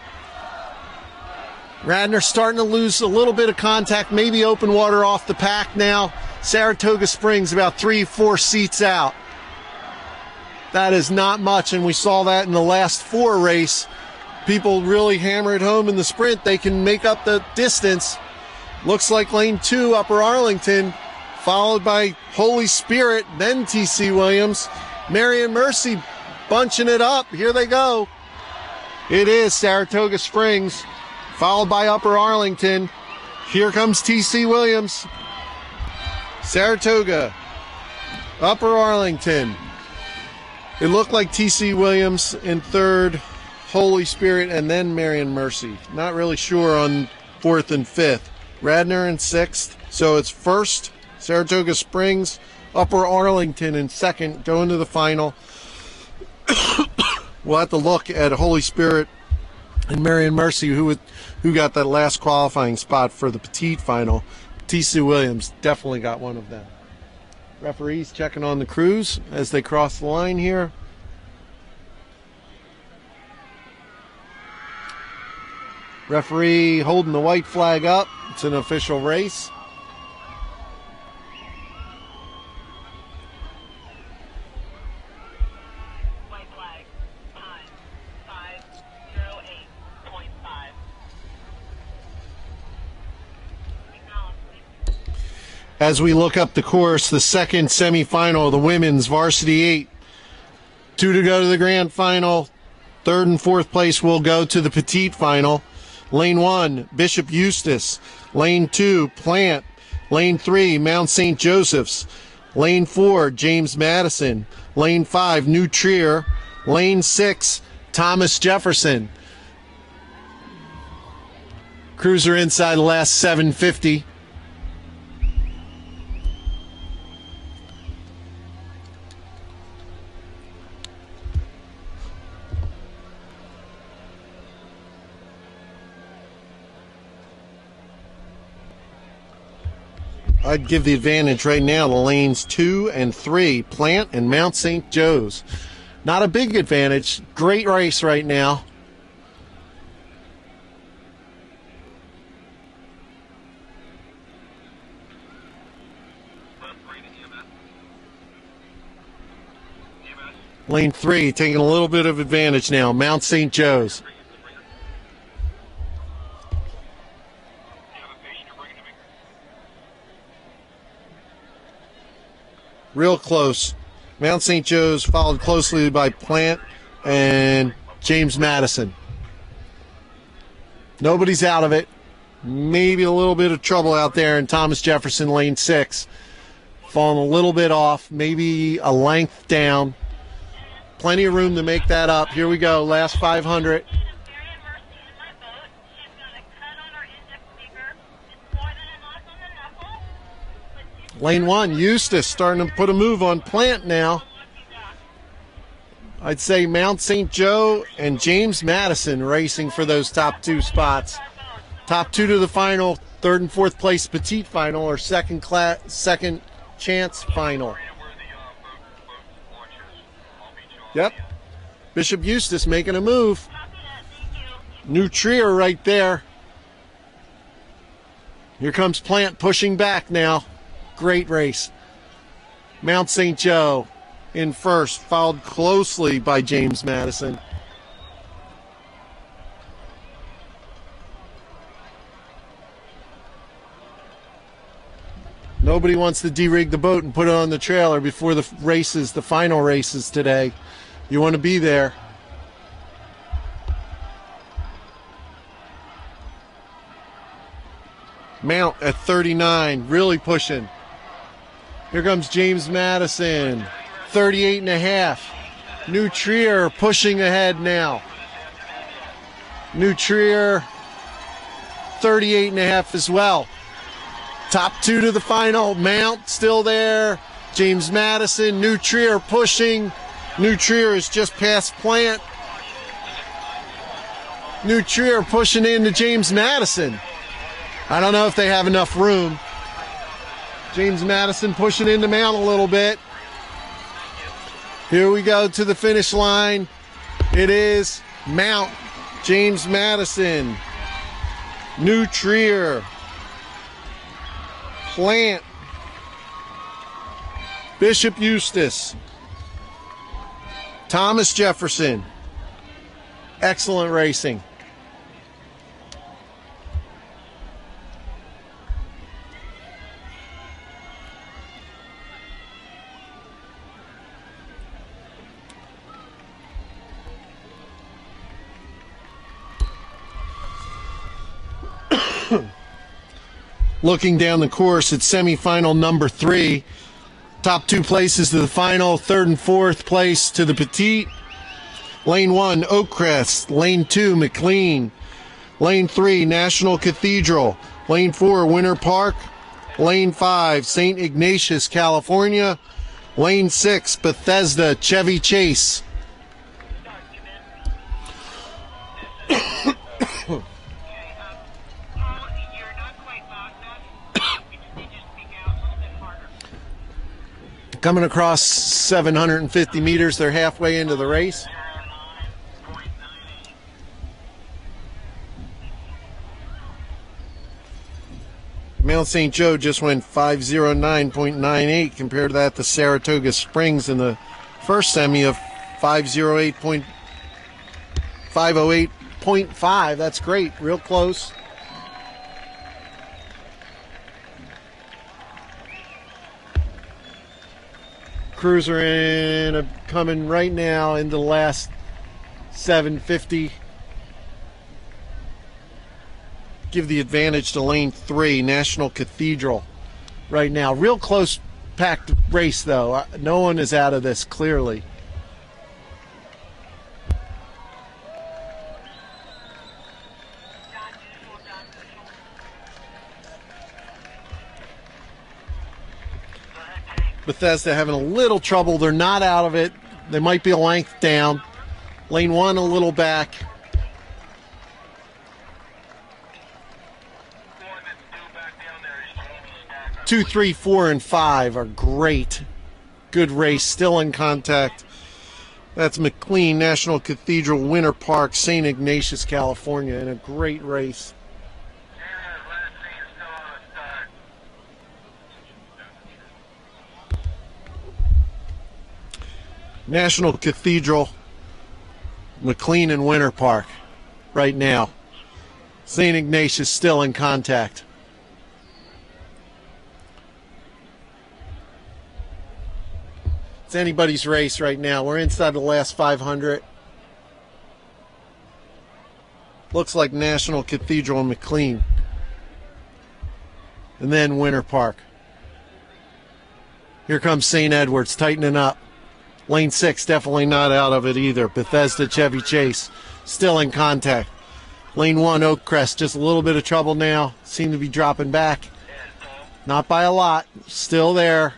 Radnor starting to lose a little bit of contact, maybe open water off the pack now. Saratoga Springs about 3-4 seats out. That is not much, and we saw that in the last 4 race. People really hammer it home in the sprint. They can make up the distance. Looks like lane 2, Upper Arlington, followed by Holy Spirit, then TC Williams. Marion Mercy bunching it up. Here they go. It is Saratoga Springs, followed by Upper Arlington. Here comes TC Williams. Saratoga, Upper Arlington. It looked like TC Williams in third, Holy Spirit, and then Marion Mercy. Not really sure on 4th and 5th. Radnor in 6th. So it's first, Saratoga Springs, Upper Arlington in 2nd, going to the final. We'll have to look at Holy Spirit and Marion Mercy, who got that last qualifying spot for the petite final. TC Williams definitely got one of them. Referees checking on the crews as they cross the line here. Referee holding the white flag up. It's an official race. White flag. Time. 5:08.5. As we look up the course, the second semifinal of the women's Varsity 8. 2 to go to the grand final. 3rd and 4th place will go to the petite final. Lane 1, Bishop Eustace. Lane 2, Plant. Lane 3, Mount St. Joseph's. Lane 4, James Madison. Lane 5, New Trier. Lane 6, Thomas Jefferson. Cruiser inside the last 750. I'd give the advantage right now to lanes 2 and 3, Plant and Mount St. Joe's. Not a big advantage. Great race right now. Lane 3 taking a little bit of advantage now, Mount St. Joe's. Real close. Mount St. Joe's followed closely by Plant and James Madison. Nobody's out of it. Maybe a little bit of trouble out there in Thomas Jefferson, lane 6. Falling a little bit off, maybe a length down. Plenty of room to make that up. Here we go, last 500. Lane 1, Eustace starting to put a move on Plant now. I'd say Mount St. Joe and James Madison racing for those top 2 spots. Top 2 to the final, 3rd and 4th place petite final, or second chance final. Yep. Bishop Eustace making a move. New Trier right there. Here comes Plant pushing back now. Great race. Mount St. Joe in first, followed closely by James Madison. Nobody wants to de-rig the boat and put it on the trailer before the races, the final races today. You want to be there. Mount at 39, really pushing. Here comes James Madison, 38 and a half. New Trier pushing ahead now. New Trier, 38 and a half as well. Top two to the final. Mount still there. James Madison, New Trier pushing. New Trier is just past Plant. New Trier pushing into James Madison. I don't know if they have enough room. James Madison pushing into Mount a little bit. Here we go to the finish line. It is Mount, James Madison, New Trier, Plant, Bishop Eustace, Thomas Jefferson. Excellent racing. Looking down the course at semifinal number 3. Top 2 places to the final, 3rd and 4th place to the Petite. Lane 1, Oakcrest. Lane 2, McLean. Lane 3, National Cathedral. Lane 4, Winter Park. Lane 5, St. Ignatius, California. Lane 6, Bethesda, Chevy Chase. Coming across 750 meters, they're halfway into the race. Mount St. Joe just went 509.98. Compared to that, the Saratoga Springs in the first semi of 508.5. That's great, real close. Cruiser in coming right now into the last 750. Give the advantage to lane 3, National Cathedral, right now. Real close packed race though. No one is out of this clearly. Bethesda having a little trouble. They're not out of it. They might be a length down. Lane 1 a little back. Two, 3, 4, and 5 are great. Good race, still in contact. That's McLean, National Cathedral, Winter Park, St. Ignatius, California, in a great race. National Cathedral, McLean, and Winter Park right now. St. Ignatius still in contact. It's anybody's race right now. We're inside the last 500. Looks like National Cathedral and McLean. And then Winter Park. Here comes St. Edwards tightening up. Lane 6 definitely not out of it either. Bethesda, Chevy Chase still in contact. Lane 1, Oakcrest, just a little bit of trouble now. Seem to be dropping back. Not by a lot. Still there.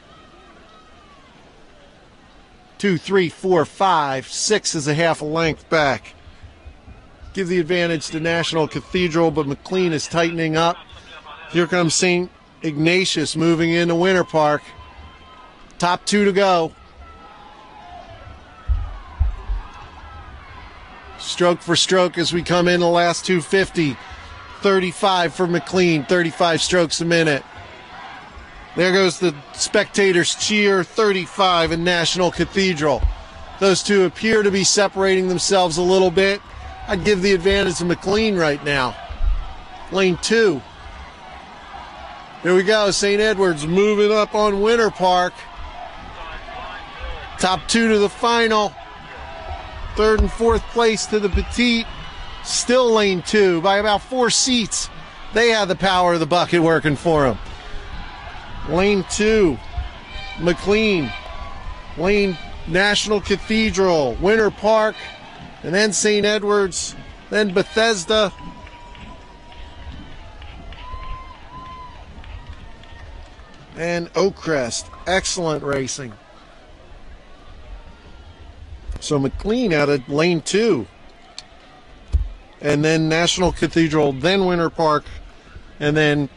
2, 3, 4, 5, 6 is a half a length back. Give the advantage to National Cathedral, but McLean is tightening up. Here comes St. Ignatius moving into Winter Park. Top 2 to go. Stroke for stroke as we come in the last 250. 35 for McLean, 35 strokes a minute. There goes the spectators cheer, 35 in National Cathedral. Those two appear to be separating themselves a little bit. I'd give the advantage to McLean right now. Lane 2. Here we go. St. Edward's moving up on Winter Park. Top two to the final. Third and fourth place to the Petite. Still lane two by about 4 seats. They have the power of the bucket working for them. Lane two, McLean. Lane National Cathedral, Winter Park, and then St. Edward's, then Bethesda. And Oakcrest. Excellent racing. So McLean out of lane two. And then National Cathedral, then Winter Park, and then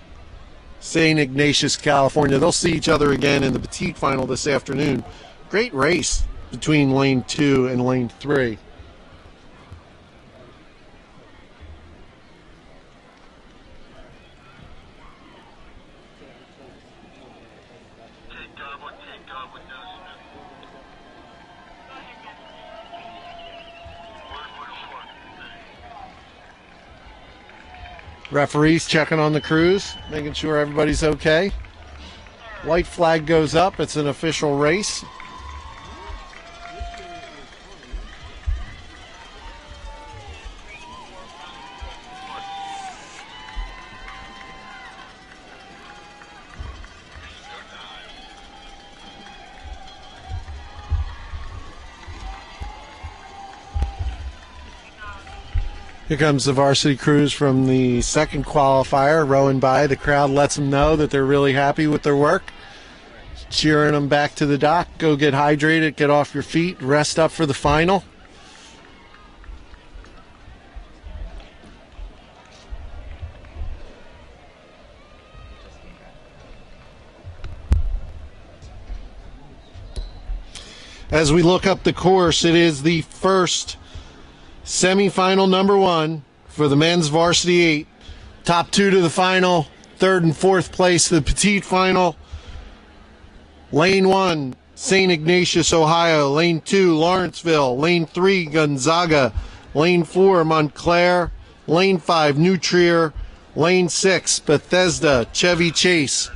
St. Ignatius, California. They'll see each other again in the Petite final this afternoon. Great race between lane two and lane three. Referees checking on the crews, making sure everybody's okay. White flag goes up. It's an official race. Here comes the varsity crews from the second qualifier, rowing by. The crowd lets them know that they're really happy with their work. Cheering them back to the dock. Go get hydrated, get off your feet, rest up for the final. As we look up the course, it is the first semifinal number one for the men's varsity 8. Top two to the final, third and fourth place to the Petite final. Lane 1, St. Ignatius, Ohio. Lane 2, Lawrenceville. Lane 3, Gonzaga. Lane 4, Montclair. Lane 5, New Trier. Lane 6, Bethesda, Chevy Chase.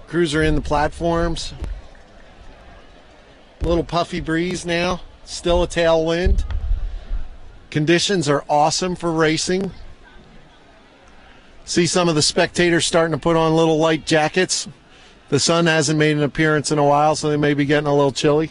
Crews are in the platforms. A little puffy breeze now. Still a tailwind. Conditions are awesome for racing. See some of the spectators starting to put on little light jackets. The sun hasn't made an appearance in a while, so they may be getting a little chilly.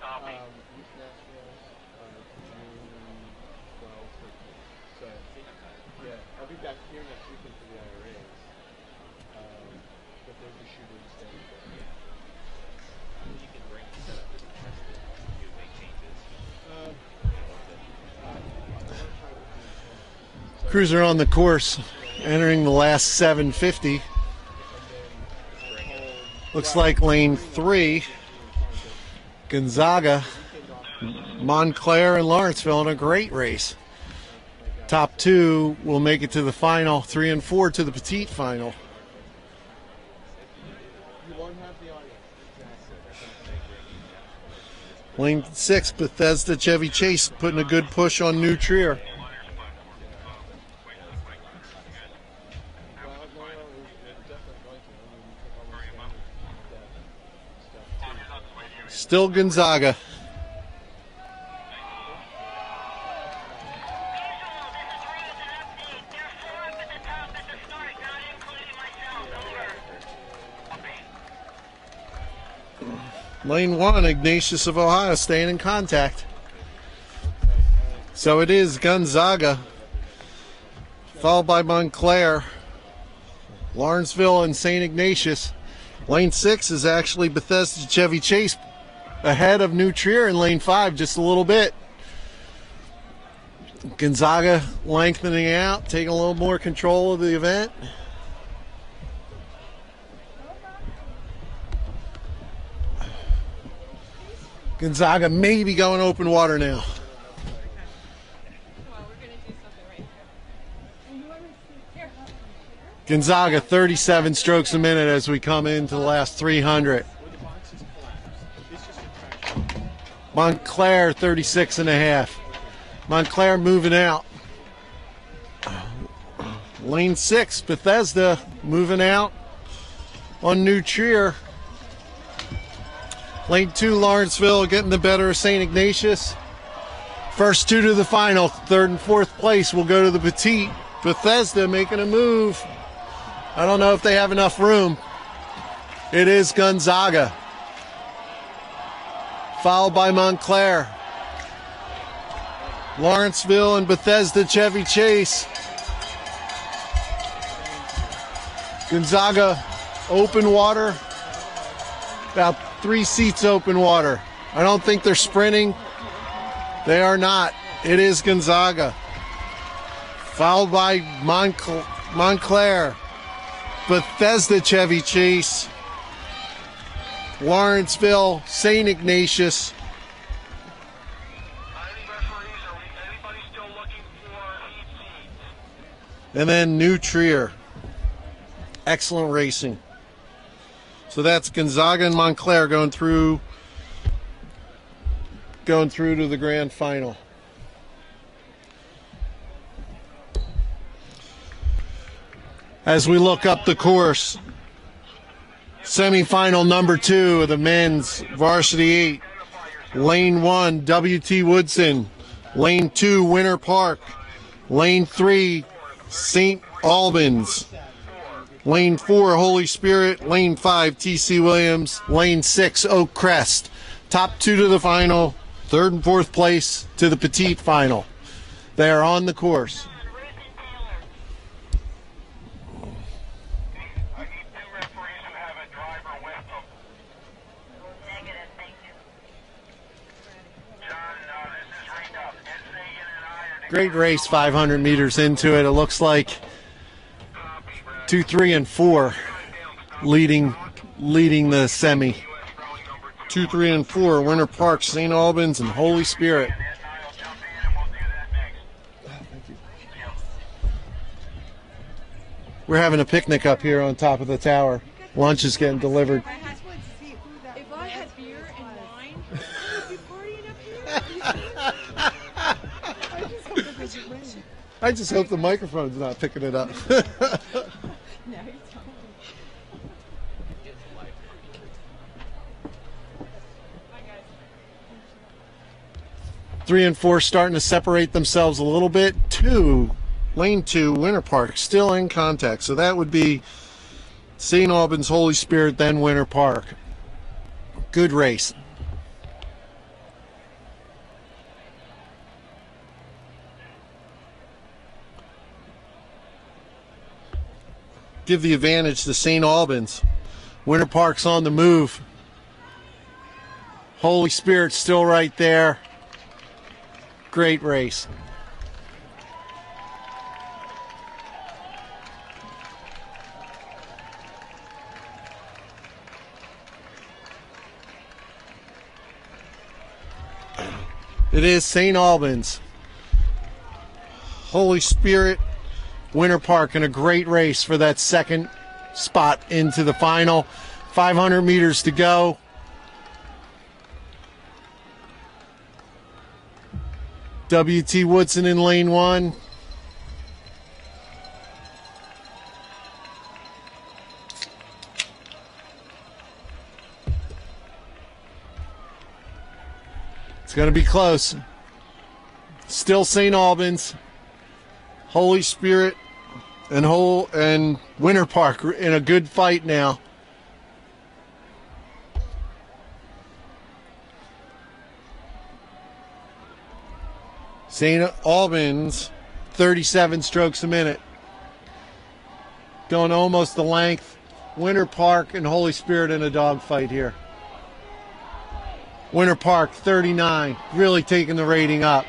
Youth Nationals, June 12th, 13th. So, yeah, I'll be back here next weekend for the IRAs. But there's a shooter instead. You can bring the setup to test it. You make changes. Cruiser on the course, entering the last 750. Looks like lane 3, Gonzaga, Montclair, and Lawrenceville in a great race. Top 2 will make it to the final, 3 and 4 to the petite final. Lane 6, Bethesda Chevy Chase putting a good push on New Trier. Still Gonzaga. Lane 1, Ignatius of Ohio staying in contact. So it is Gonzaga, followed by Montclair, Lawrenceville, and St. Ignatius. Lane 6 is actually Bethesda Chevy Chase ahead of New Trier in lane 5 just a little bit. Gonzaga lengthening out, taking a little more control of the event. Gonzaga may be going open water now. Gonzaga 37 strokes a minute as we come into the last 300. Montclair 36 and a half. Montclair moving out. Lane 6, Bethesda moving out on New Trier. Lane 2, Lawrenceville getting the better of St. Ignatius. First 2 to the final. 3rd and 4th place will go to the petite. Bethesda making a move. I don't know if they have enough room. It is Gonzaga, followed by Montclair. Lawrenceville and Bethesda Chevy Chase. Gonzaga open water, about 3 seats open water. I don't think they're sprinting. They are not. It is Gonzaga, followed by Montclair, Bethesda Chevy Chase, Lawrenceville, St. Ignatius. And then New Trier. Excellent racing. So that's Gonzaga and Montclair going through to the grand final. As we look up the course, semifinal number 2 of the men's Varsity 8. Lane 1, W.T. Woodson. Lane 2, Winter Park. Lane 3, St. Albans. Lane 4, Holy Spirit. Lane 5, T.C. Williams. Lane 6, Oak Crest. Top 2 to the final. 3rd and 4th place to the petite final. They are on the course. Great race, 500 meters into it. It looks like 2, 3, and 4 leading the semi. 2, 3, and 4, Winter Park, St. Albans, and Holy Spirit. We're having a picnic up here on top of the tower. Lunch is getting delivered. If I had beer and wine, would you partying up here? I just hope the microphone's not picking it up. No, you don't. 3 and 4 starting to separate themselves a little bit. Lane 2, Winter Park, still in contact. So that would be St. Albans, Holy Spirit, then Winter Park. Good race. give the advantage to St. Albans. Winter Park's on the move. Holy Spirit's still right there. Great race. It is St. Albans. Holy Spirit, Winter Park in a great race for that second spot into the final. 500 meters to go. W.T. Woodson in lane 1. It's going to be close. Still St. Albans, Holy Spirit, and Winter Park in a good fight now. St. Albans, 37 strokes a minute. Going almost the length. Winter Park and Holy Spirit in a dogfight here. Winter Park, 39, really taking the rating up.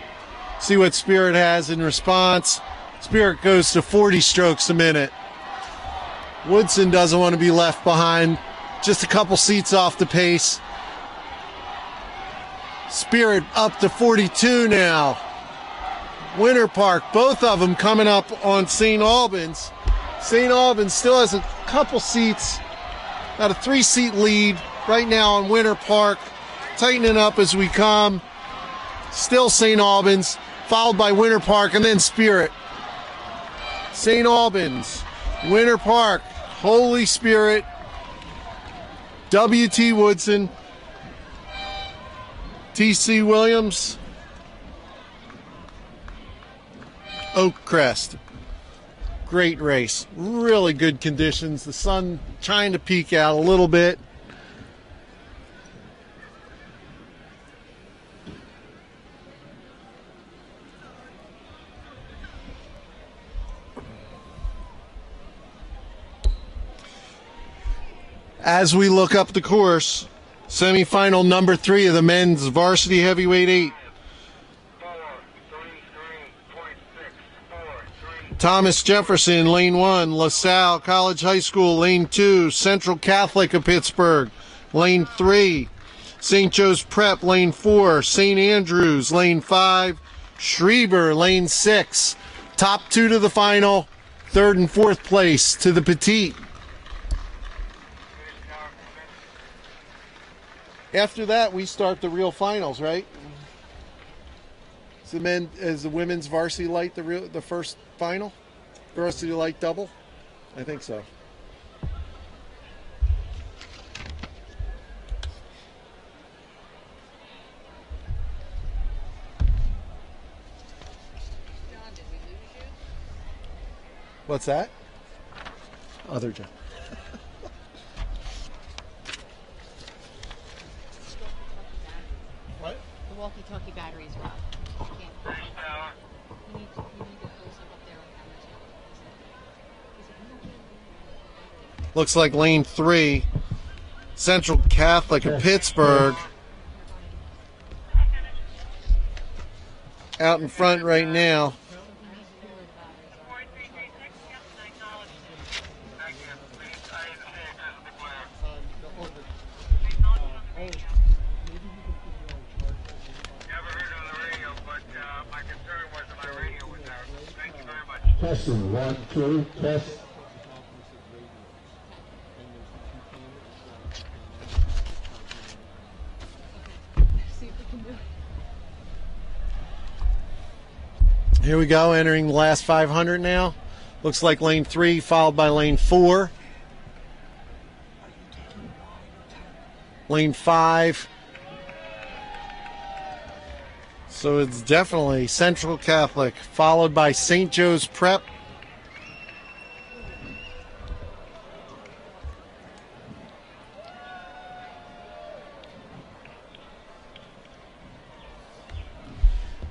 See what Spirit has in response. Spirit goes to 40 strokes a minute. Woodson doesn't want to be left behind. Just a couple seats off the pace. Spirit up to 42 now. Winter Park, both of them coming up on St. Albans. St. Albans still has a couple seats, about a 3-seat lead right now on Winter Park. Tightening up as we come. Still St. Albans, followed by Winter Park, and then Spirit. St. Albans, Winter Park, Holy Spirit, W.T. Woodson, T.C. Williams, Oak Crest. Great race. Really good conditions. The sun trying to peek out a little bit. As we look up the course, semifinal number 3 of the men's varsity heavyweight 8. Thomas Jefferson, lane 1. LaSalle College High School, lane 2. Central Catholic of Pittsburgh, lane 3. St. Joe's Prep, lane 4. St. Andrews, lane 5. Schrieber, lane 6. Top 2 to the final. 3rd and 4th place to the Petite. After that, we start the real finals, right? Is the women's varsity light the first final? Varsity light double? I think so. What's that? Other John. The walkie-talkie batteries are out. You need to pull some up there on Looks like lane 3, Central Catholic of Pittsburgh. Out in front right now. Testing, 1, 2, test. Here we go, entering the last 500 now. Looks like lane 3, followed by lane 4. Lane 5. So it's definitely Central Catholic, followed by St. Joe's Prep.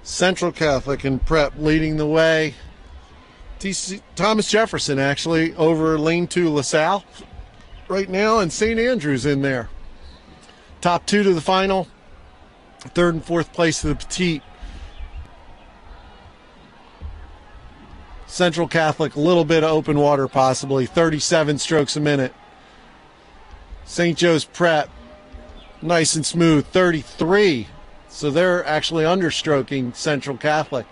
Central Catholic and Prep leading the way. Thomas Jefferson, actually, over lane 2 LaSalle right now, and St. Andrews in there. Top 2 to the final, 3rd and 4th place to the petite. Central Catholic, a little bit of open water possibly, 37 strokes a minute. St. Joe's Prep, nice and smooth, 33. So they're actually understroking Central Catholic.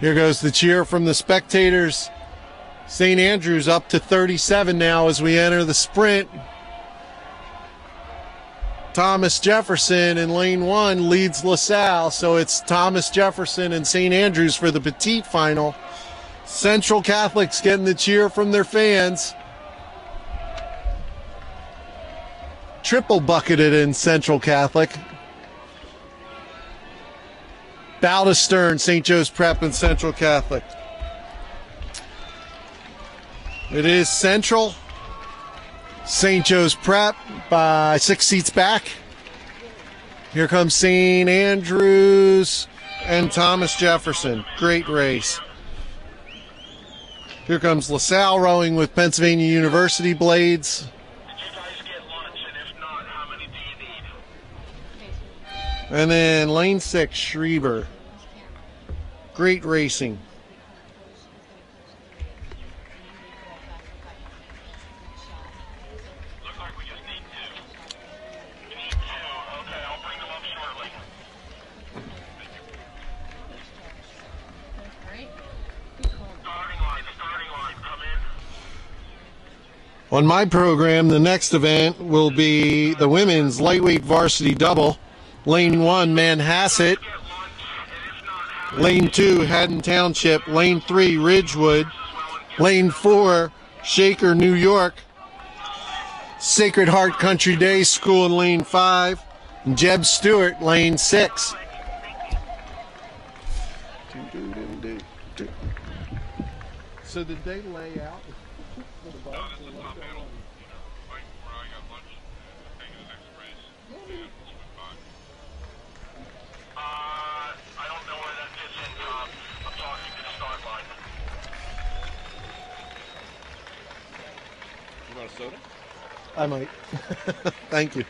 Here goes the cheer from the spectators. St. Andrews up to 37 now as we enter the sprint. Thomas Jefferson in lane 1 leads LaSalle, so it's Thomas Jefferson and St. Andrews for the petite final. Central Catholic's getting the cheer from their fans. Triple bucketed in Central Catholic. Bow to stern, St. Joe's Prep and Central Catholic. It is Central. St. Joe's Prep by 6 seats back. Here comes St. Andrews and Thomas Jefferson. Great race. Here comes LaSalle rowing with Pennsylvania University blades. Did you guys get lunch? And if not, how many do you need? And then lane 6, Schreiber. Great racing. Looks like we just need 2. You need 2. Okay, I'll bring them up shortly. Starting line, come in. On my program, the next event will be the women's lightweight varsity double. Lane 1, Manhasset. Lane 2, Haddon Township. Lane 3, Ridgewood. Lane 4, Shaker, New York. Sacred Heart Country Day School in lane 5. And Jeb Stewart, lane 6. So did they lay out? I don't know where that fits in, Tom. I'm talking to the start line. You want a soda? I might. Thank you.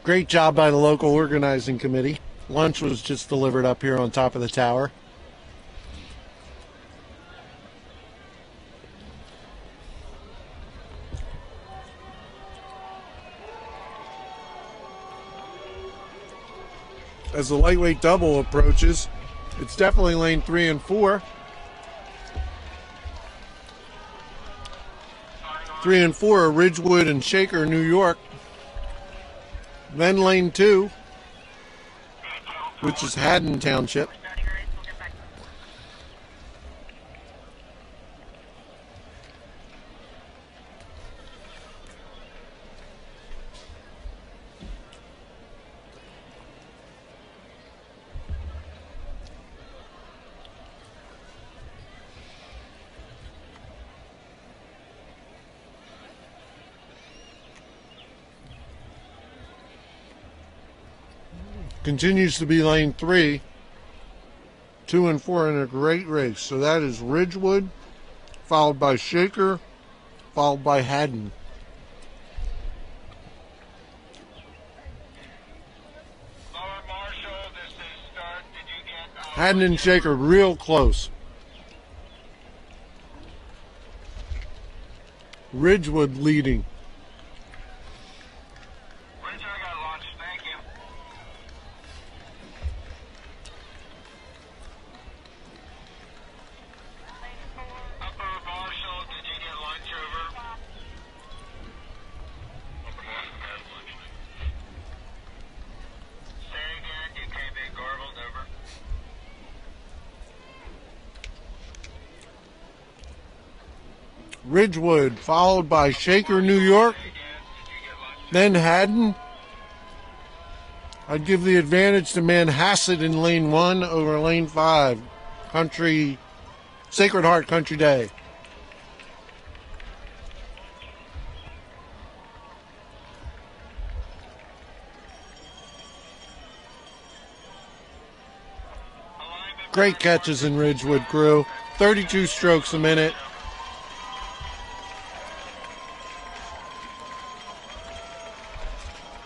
Great job by the local organizing committee. Lunch was just delivered up here on top of the tower. As the lightweight double approaches, it's definitely lane 3 and 4. 3 and 4 are Ridgewood and Shaker, New York. Then lane 2, which is Haddon Township. Continues to be lane 3, 2 and 4 in a great race. So that is Ridgewood, followed by Shaker, followed by Haddon. Lower Marshall, this is start. Did you get... Haddon and Shaker real close. Ridgewood leading. Bridge, I got lunch. Thank you. Upper Marshall, did you get lunch over? Upper Marshall has lunch. Say again, you came in garbled over. Ridgewood, followed by Shaker, New York, then Haddon. I'd give the advantage to Manhasset in lane 1 over lane 5. Sacred Heart Country Day. Great catches in Ridgewood crew. 32 strokes a minute.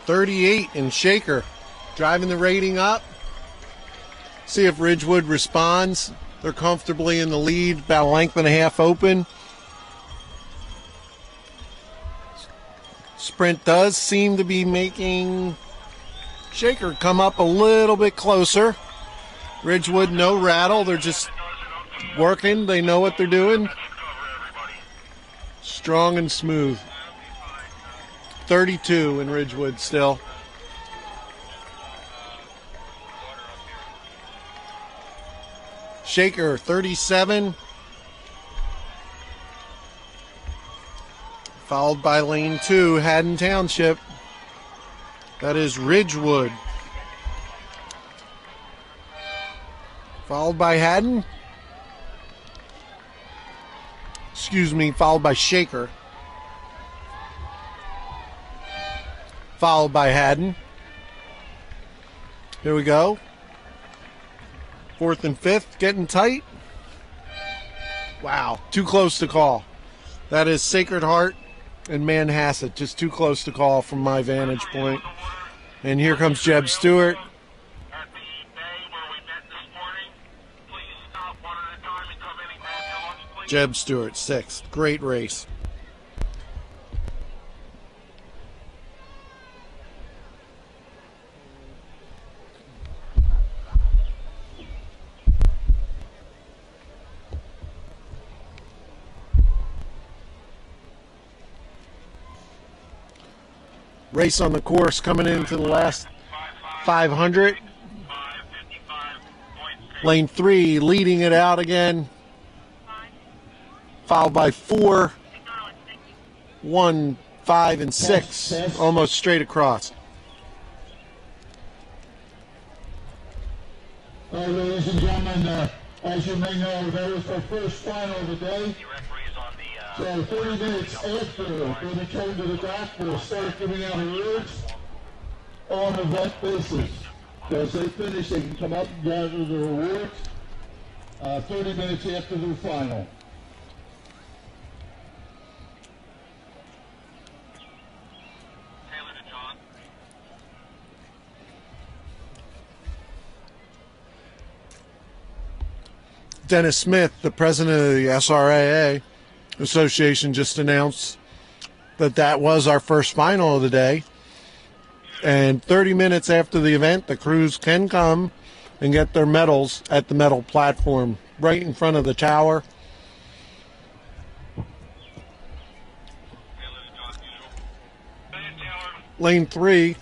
.38 in Shaker. Driving the rating up. See if Ridgewood responds. They're comfortably in the lead, about a length and a half open. Sprint does seem to be making Shaker come up a little bit closer. Ridgewood, no rattle. They're just working. They know what they're doing. Strong and smooth. 32 in Ridgewood still. Shaker, 37. Followed by lane 2, Haddon Township. That is Ridgewood. Followed by Haddon. Excuse me, followed by Shaker. Followed by Haddon. Here we go. 4th and 5th, getting tight. Wow, too close to call. That is Sacred Heart and Manhasset, just too close to call from my vantage point. And here comes Jeb Stewart. Jeb Stewart, 6th. Great race. Race on the course coming into the last 500. Lane 3 leading it out again. Followed by 4, 1, 5, and 6. Almost straight across. Ladies and gentlemen, as you may know, that was the first final of the day. So 30 minutes after they return to the dock, we'll start giving out awards on event basis. So as they finish, they can come up and gather their awards 30 minutes after their final. Dennis Smith, the president of the SRAA Association, just announced that that was our first final of the day. And 30 minutes after the event, the crews can come and get their medals at the medal platform right in front of the tower. Lane 3,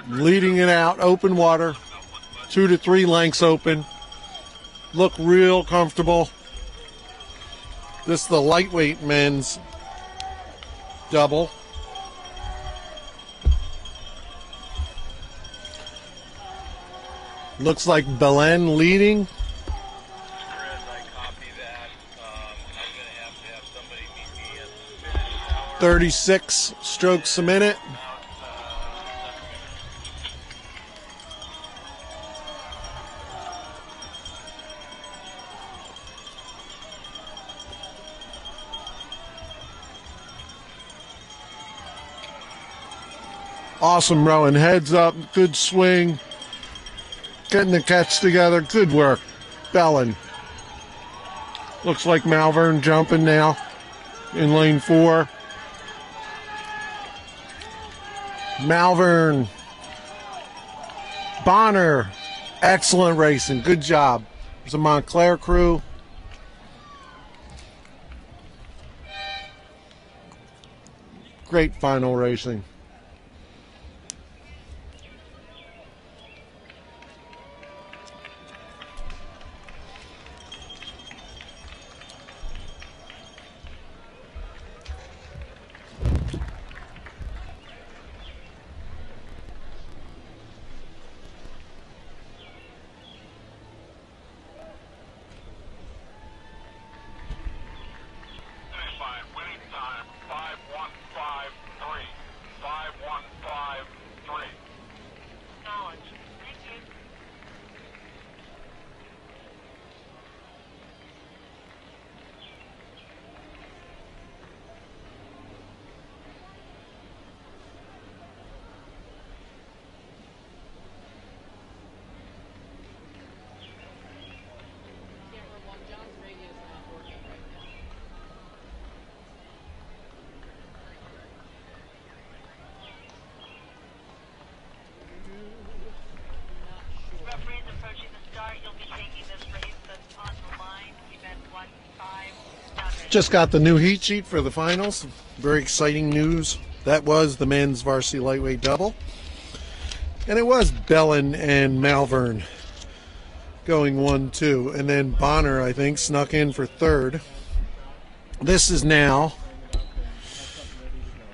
leading it out, open water, 2 to 3 lengths open. Look real comfortable. This is the lightweight men's double. Looks like Belen leading. 36 strokes a minute. Awesome rowing, heads up, good swing, getting the catch together, good work, Bellin. Looks like Malvern jumping now in lane 4. Malvern, Bonner, excellent racing, good job. There's a Montclair crew. Great final racing. Just got the new heat sheet for the finals. Very exciting news. That was the men's varsity lightweight double. And it was Bellin and Malvern going 1-2. And then Bonner, I think, snuck in for third. This is now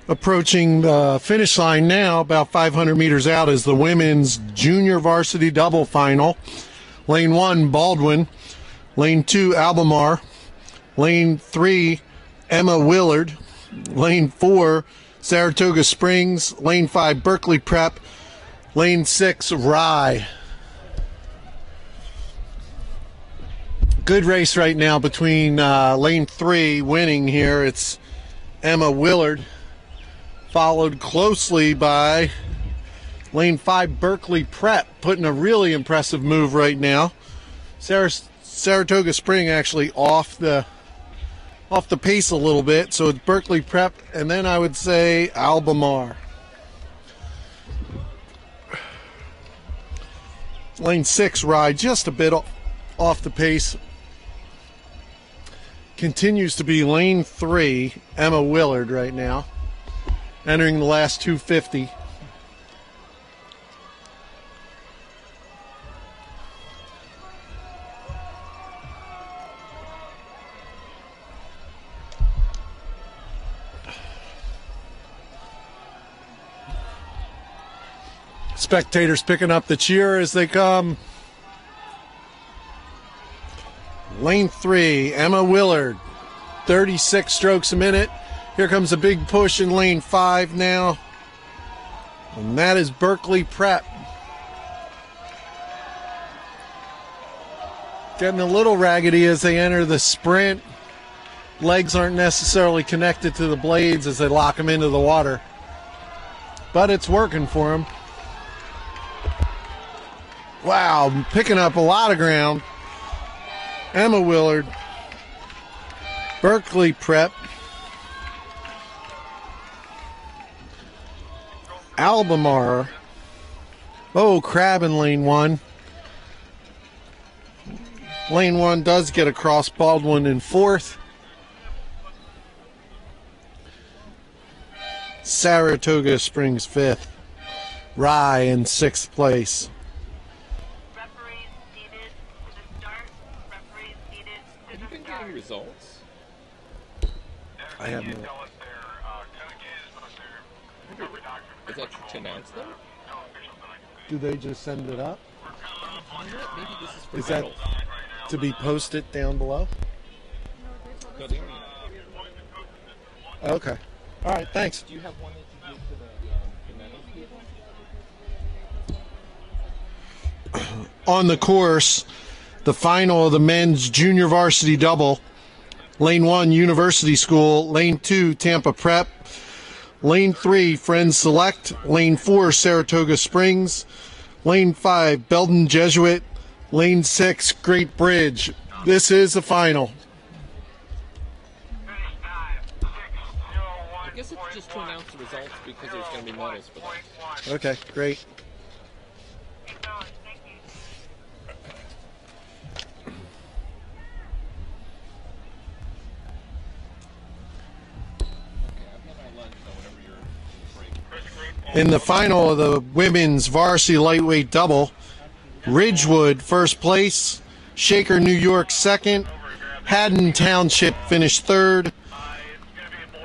approaching the finish line now. About 500 meters out is the women's junior varsity double final. Lane 1, Baldwin. Lane 2, Albemarle. Lane 3, Emma Willard. Lane 4, Saratoga Springs. Lane 5, Berkeley Prep. Lane 6, Rye. Good race right now between lane 3 winning here. It's Emma Willard, followed closely by lane 5, Berkeley Prep, putting a really impressive move right now. Saratoga Spring actually off the pace a little bit, so it's Berkeley Prep, and then I would say Albemarle. Lane 6 Rye just a bit off the pace. Continues to be lane 3 Emma Willard right now, entering the last 250. Spectators picking up the cheer as they come. Lane 3, Emma Willard, 36 strokes a minute. Here comes a big push in lane 5 now. And that is Berkeley Prep. Getting a little raggedy as they enter the sprint. Legs aren't necessarily connected to the blades as they lock them into the water. But it's working for them. Wow, picking up a lot of ground. Emma Willard, Berkeley Prep, Albemarle. Oh, Crab in lane 1. Lane 1 does get across Baldwin in 4th. Saratoga Springs 5th. Rye in 6th place. Results? I have no. Is that to announce them? Do they just send it up? Maybe this is for Is that medals. to be posted down below? No, they don't. Okay. All right, thanks. Do you have one that you give to the medals people? On the course, the final of the men's junior varsity double. Lane 1, University School. Lane 2, Tampa Prep. Lane 3, Friends Select. Lane 4, Saratoga Springs. Lane 5, Belden Jesuit. Lane 6, Great Bridge. This is the final. I guess it's just to announce the results because there's going to be medals for that. Okay, great. In the final of the women's varsity lightweight double, Ridgewood first place, Shaker New York second, Haddon Township finished third,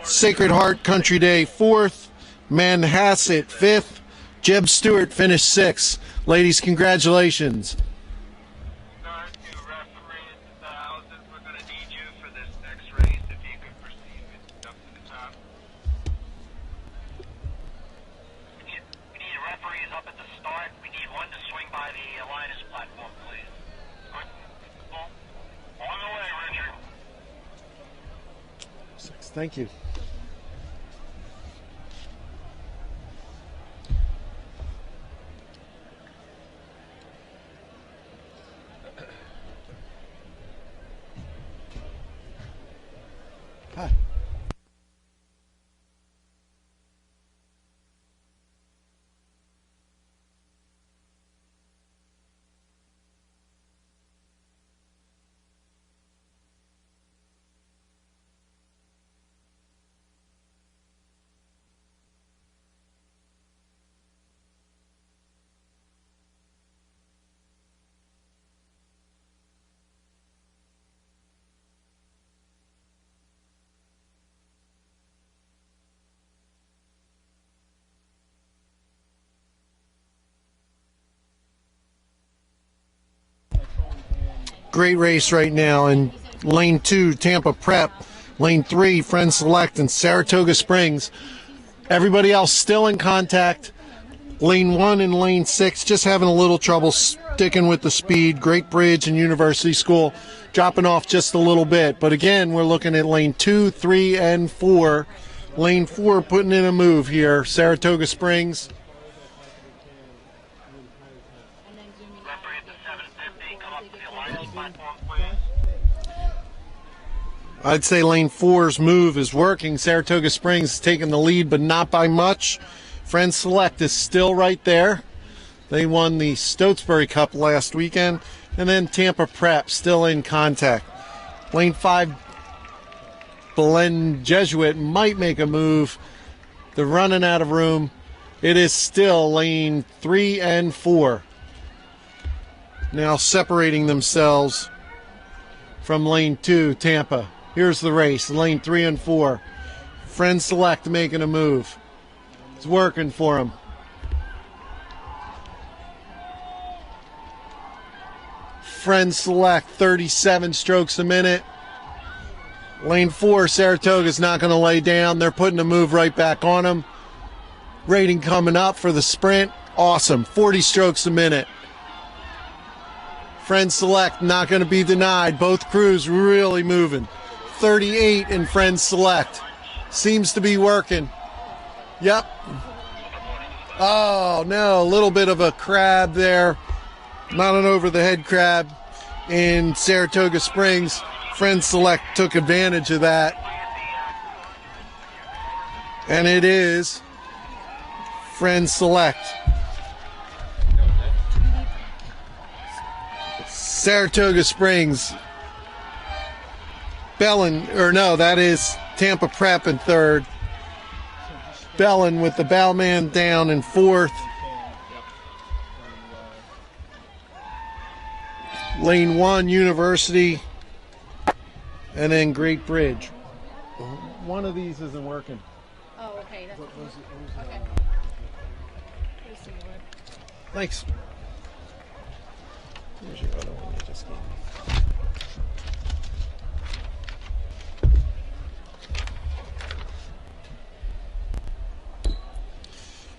Sacred Heart Country Day fourth, Manhasset fifth, Jeb Stewart finished sixth. Ladies, congratulations. Thank you. Hi. Great race right now in lane 2, Tampa Prep. Lane 3, Friend Select and Saratoga Springs. Everybody else still in contact. Lane 1 and lane 6 just having a little trouble sticking with the speed. Great Bridge and University School dropping off just a little bit. But again, we're looking at lane 2, 3, and 4. Lane 4 putting in a move here. Saratoga Springs. I'd say lane 4's move is working. Saratoga Springs is taking the lead, but not by much. Friend Select is still right there. They won the Stotesbury Cup last weekend. And then Tampa Prep still in contact. Lane 5, Belen Jesuit might make a move. They're running out of room. It is still lane 3 and 4. Now separating themselves from lane 2, Tampa. Here's the race, lane 3 and 4. Friend Select making a move. It's working for him. Friend Select, 37 strokes a minute. Lane 4, Saratoga's not going to lay down. They're putting a move right back on him. Rating coming up for the sprint. Awesome, 40 strokes a minute. Friend Select not going to be denied. Both crews really moving. 38 in Friend Select. Seems to be working. Yep. Oh, no, a little bit of a crab there. Not an over-the-head crab in Saratoga Springs. Friend Select took advantage of that. And it is Friend Select. Saratoga Springs. That is Tampa Prep in 3rd. Bellin with the bowman down in 4th. Lane 1, University. And then Great Bridge. One of these isn't working. Oh, okay. That's okay. Thanks. Here's your other one you just gave me.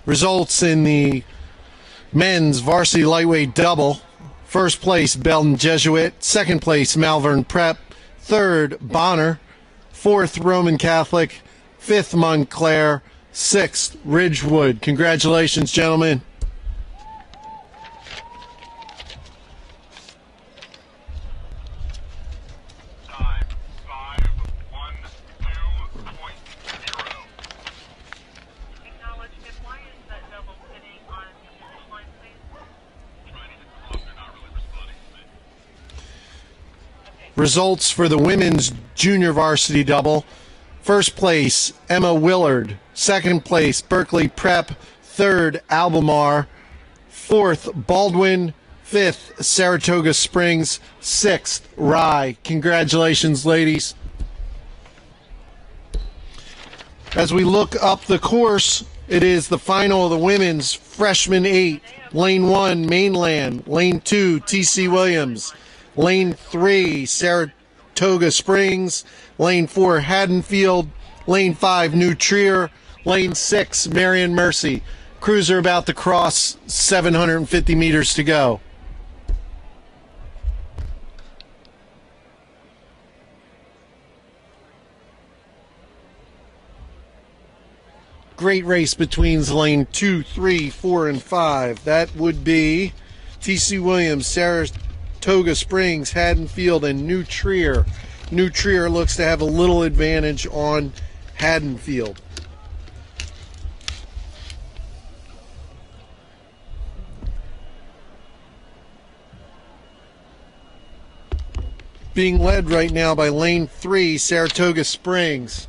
Results in the men's varsity lightweight double. First place, Belton Jesuit. Second place, Malvern Prep. Third, Bonner. Fourth, Roman Catholic. Fifth, Montclair. Sixth, Ridgewood. Congratulations, gentlemen. Time 5:1:2.0. Acknowledgement. Why is that double sitting on the finish line, please? Trying to get them up. They're not really responding to me. Results for the women's junior varsity double. First place, Emma Willard. Second place, Berkeley Prep. Third, Albemarle. Fourth, Baldwin. Fifth, Saratoga Springs. Sixth, Rye. Congratulations, ladies. As we look up the course, it is the final of the women's freshman 8. Lane 1, Mainland. Lane 2, T.C. Williams. Lane 3, Saratoga Springs. Lane 4, Haddonfield. Lane 5, New Trier. Lane 6, Marion Mercy. Crews are about to cross 750 meters to go. Great race between lane 2, 3, 4, and 5. That would be T.C. Williams, Saratoga Springs, Haddonfield, and New Trier. New Trier looks to have a little advantage on Haddonfield. Being led right now by lane 3, Saratoga Springs.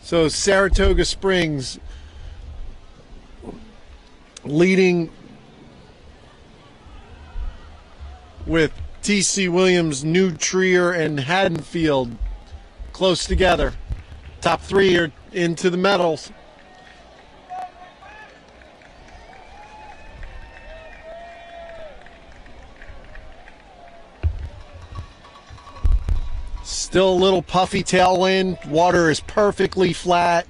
So Saratoga Springs leading with T.C. Williams, New Trier, and Haddonfield close together. Top 3 are into the medals. Still a little puffy tailwind. Water is perfectly flat.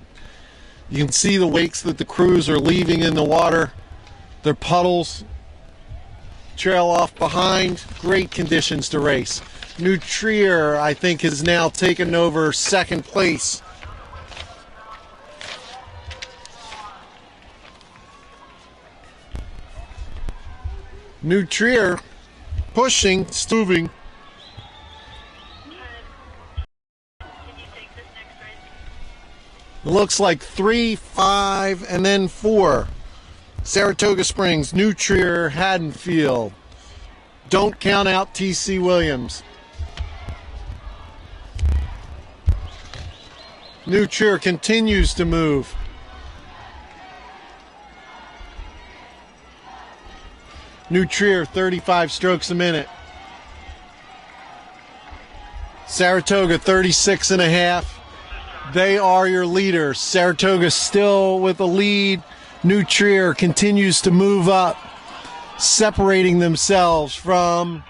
You can see the wakes that the crews are leaving in the water. Their puddles trail off behind. Great conditions to race. New Trier, I think, has now taken over second place. New Trier pushing, moving. Looks like 3, 5, and then 4. Saratoga Springs, New Trier, Haddonfield. Don't count out T.C. Williams. New Trier continues to move. New Trier, 35 strokes a minute. Saratoga, 36 and a half. They are your leaders. Saratoga still with the lead. New Trier continues to move up, separating themselves from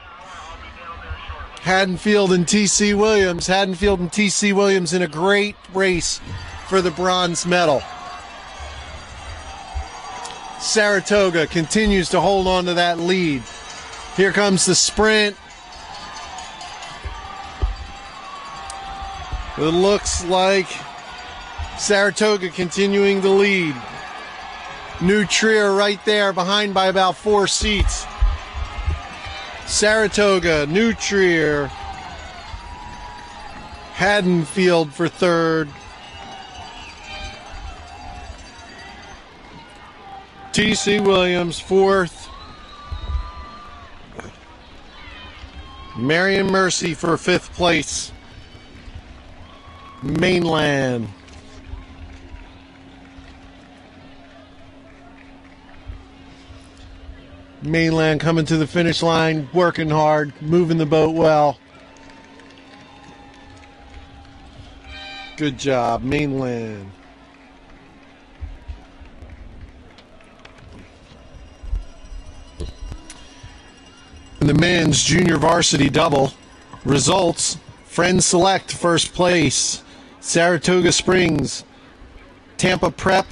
Haddonfield and T.C. Williams. Haddonfield and T.C. Williams in a great race for the bronze medal. Saratoga continues to hold on to that lead. Here comes the sprint. It looks like Saratoga continuing to lead. New Trier right there, behind by about 4 seats. Saratoga, New Trier, Haddonfield for third. T.C. Williams fourth. Marion Mercy for fifth place. Mainland. Mainland coming to the finish line, working hard, moving the boat well. Good job, Mainland. In the men's junior varsity double, results: Friends Select first place, Saratoga Springs, Tampa Prep,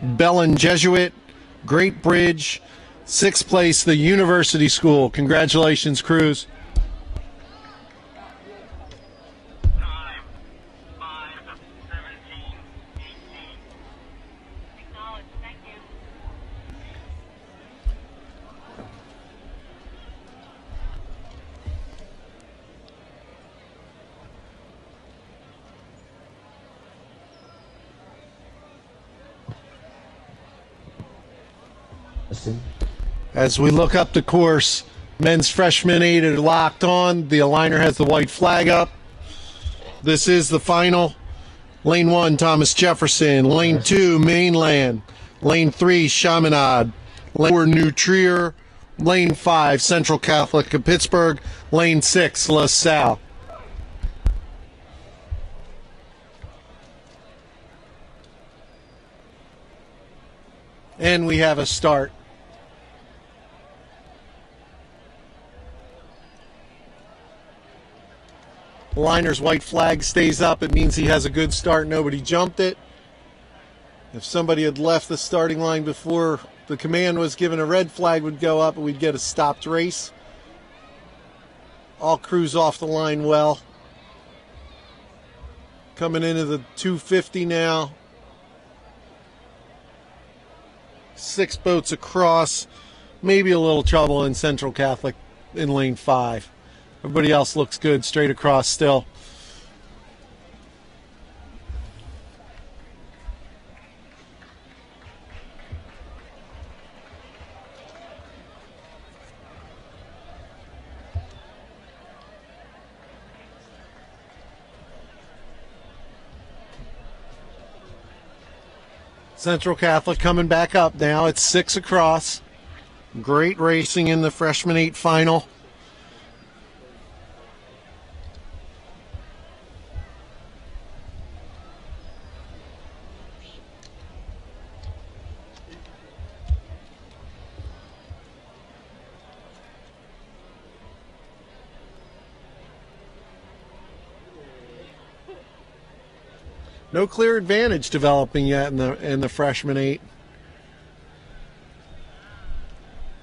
Bellin Jesuit, Great Bridge, sixth place the University School. Congratulations, crews. Time, 5:17:18. Acknowledged. Thank you. As we look up the course, men's freshman 8 are locked on. The aligner has the white flag up. This is the final. Lane 1, Thomas Jefferson. Lane 2, Mainland. Lane 3, Chaminade. Lane 4, New Trier. Lane 5, Central Catholic of Pittsburgh. Lane 6, LaSalle. And we have a start. Liner's white flag stays up. It means he has a good start. Nobody jumped it. If somebody had left the starting line before the command was given, a red flag would go up and we'd get a stopped race. All crews off the line well. Coming into the 250 now. 6 boats across. Maybe a little trouble in Central Catholic in lane 5. Everybody else looks good straight across still. Central Catholic coming back up now. It's 6 across. Great racing in the freshman 8 final. No clear advantage developing yet in the freshman 8.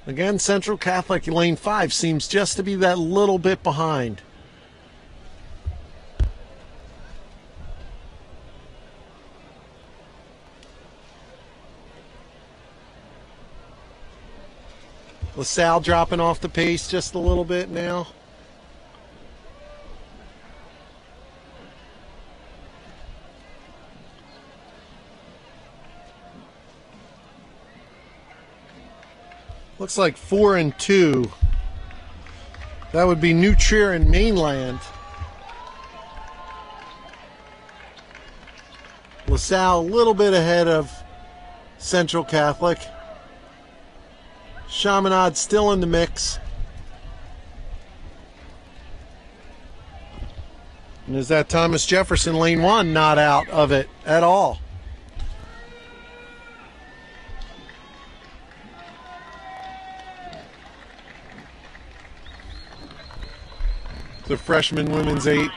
Again, Central Catholic lane 5 seems just to be that little bit behind. LaSalle dropping off the pace just a little bit now. Looks like 4 and 2. That would be New Trier and Mainland. LaSalle a little bit ahead of Central Catholic. Chaminade still in the mix. And is that Thomas Jefferson lane 1 not out of it at all? The freshman women's 8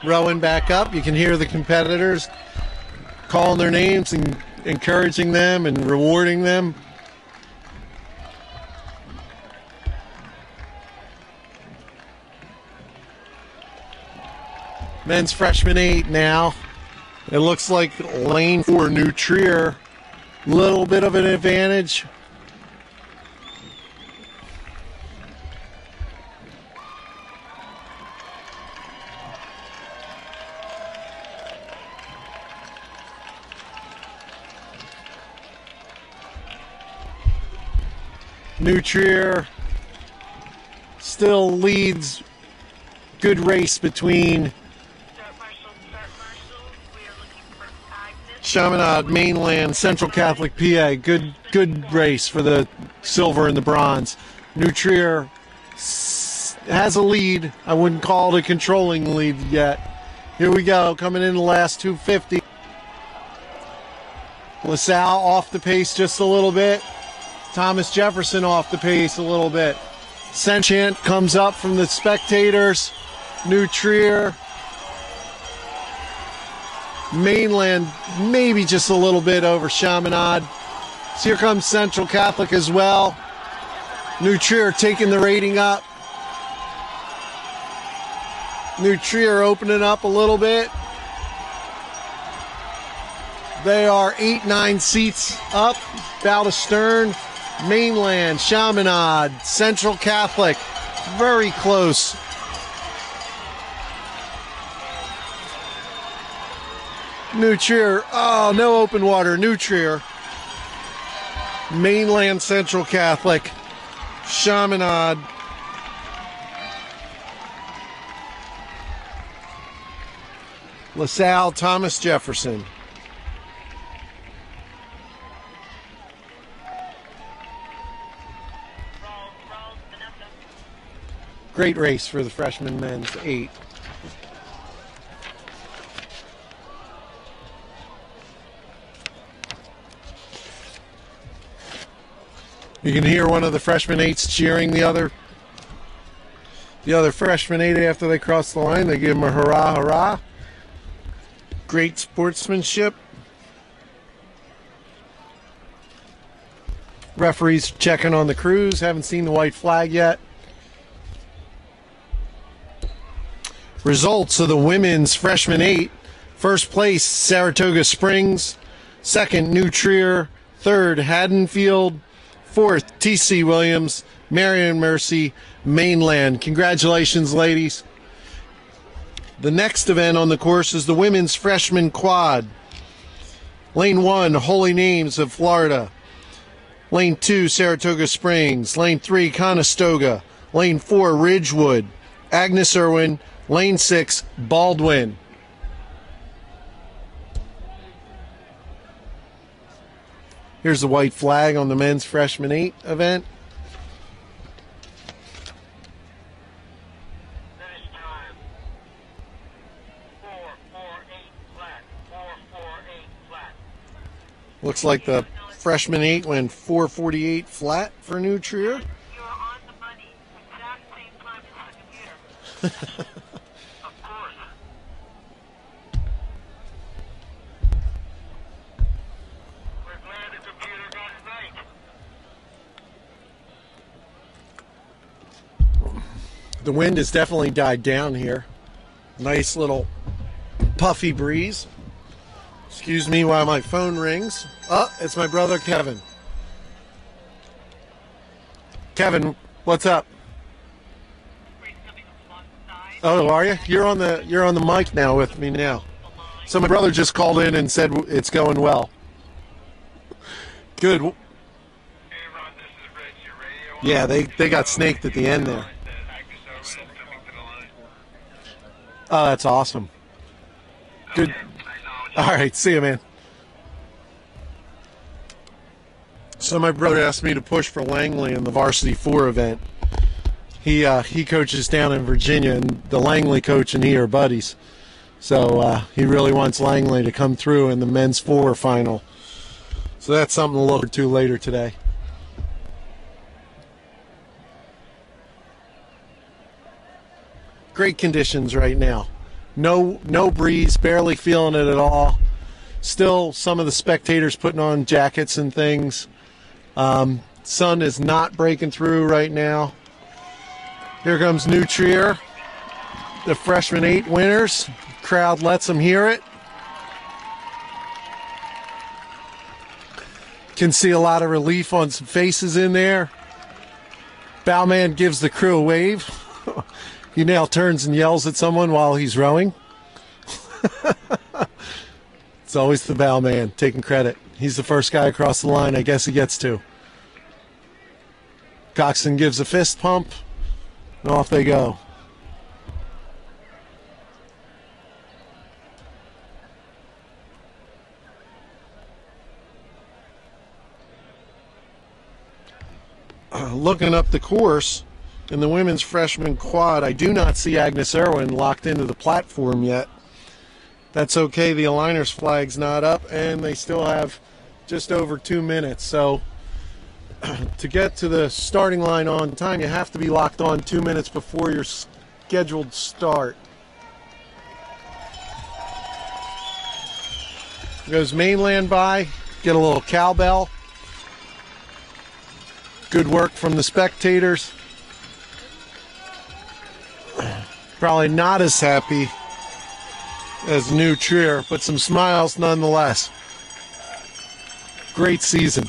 rowing back up. You can hear the competitors calling their names and encouraging them and rewarding them. Men's freshman 8 now. It looks like lane 4 New Trier. Little bit of an advantage. New Trier still leads. Good race between Chaminade, Mainland, Central Catholic, PA. Good race for the silver and the bronze. New Trier has a lead. I wouldn't call it a controlling lead yet. Here we go, coming in the last 250. LaSalle off the pace just a little bit. Thomas Jefferson off the pace a little bit. Sentient comes up from the spectators. New Trier. Mainland maybe just a little bit over Chaminade. So here comes Central Catholic as well. New Trier taking the rating up. New Trier opening up a little bit. They are 8-9 seats up, about astern. Mainland, Chaminade, Central Catholic, very close. New Trier, oh, no open water, New Trier. Mainland, Central Catholic, Chaminade. LaSalle, Thomas Jefferson. Great race for the freshman men's 8. You can hear one of the freshman 8s cheering the other freshman 8 after they cross the line. They give them a hurrah, hurrah. Great sportsmanship. Referees checking on the crews. Haven't seen the white flag yet. Results of the women's freshman 8. First place, Saratoga Springs. Second, New Trier. Third, Haddonfield. Fourth, T.C. Williams. Marion Mercy, Mainland. Congratulations, ladies. The next event on the course is the women's freshman quad. Lane 1, Holy Names of Florida. Lane 2, Saratoga Springs. Lane 3, Conestoga. Lane 4, Ridgewood. Agnes Irwin. Lane 6, Baldwin. Here's the white flag on the men's freshman 8 event. Finish time. 4:48 flat. 4:48 flat. Looks like the freshman 8 went 4:48 flat for New Trier. You're on the money. Exact same time as the computer. Of course. The wind has definitely died down here. Nice little puffy breeze. Excuse me while my phone rings. Oh, it's my brother Kevin. Kevin, what's up? Oh, are you? You're on the mic now with me now. So my brother just called in and said it's going well. Good. Yeah, they got snaked at the end there. Oh, that's awesome. Good. All right, see you, man. So my brother asked me to push for Langley in the Varsity 4 event. He coaches down in Virginia, and the Langley coach and he are buddies. So he really wants Langley to come through in the men's 4 final. So that's something to look forward to later today. Great conditions right now. No breeze, barely feeling it at all. Still some of the spectators putting on jackets and things. Sun is not breaking through right now. Here comes New Trier, the freshman 8 winners. Crowd lets them hear it. Can see a lot of relief on some faces in there. Bowman gives the crew a wave. He now turns and yells at someone while he's rowing. It's always the bowman taking credit. He's the first guy across the line. I guess he gets to. Coxon gives a fist pump, and off they go. Looking up the course in the women's freshman quad, I do not see Agnes Irwin locked into the platform yet. That's okay, the aligners flag's not up, and they still have just over 2 minutes. So to get to the starting line on time, you have to be locked on 2 minutes before your scheduled start. Goes mainland by, get a little cowbell. Good work from the spectators. Probably not as happy as New Trier, but some smiles nonetheless. Great season.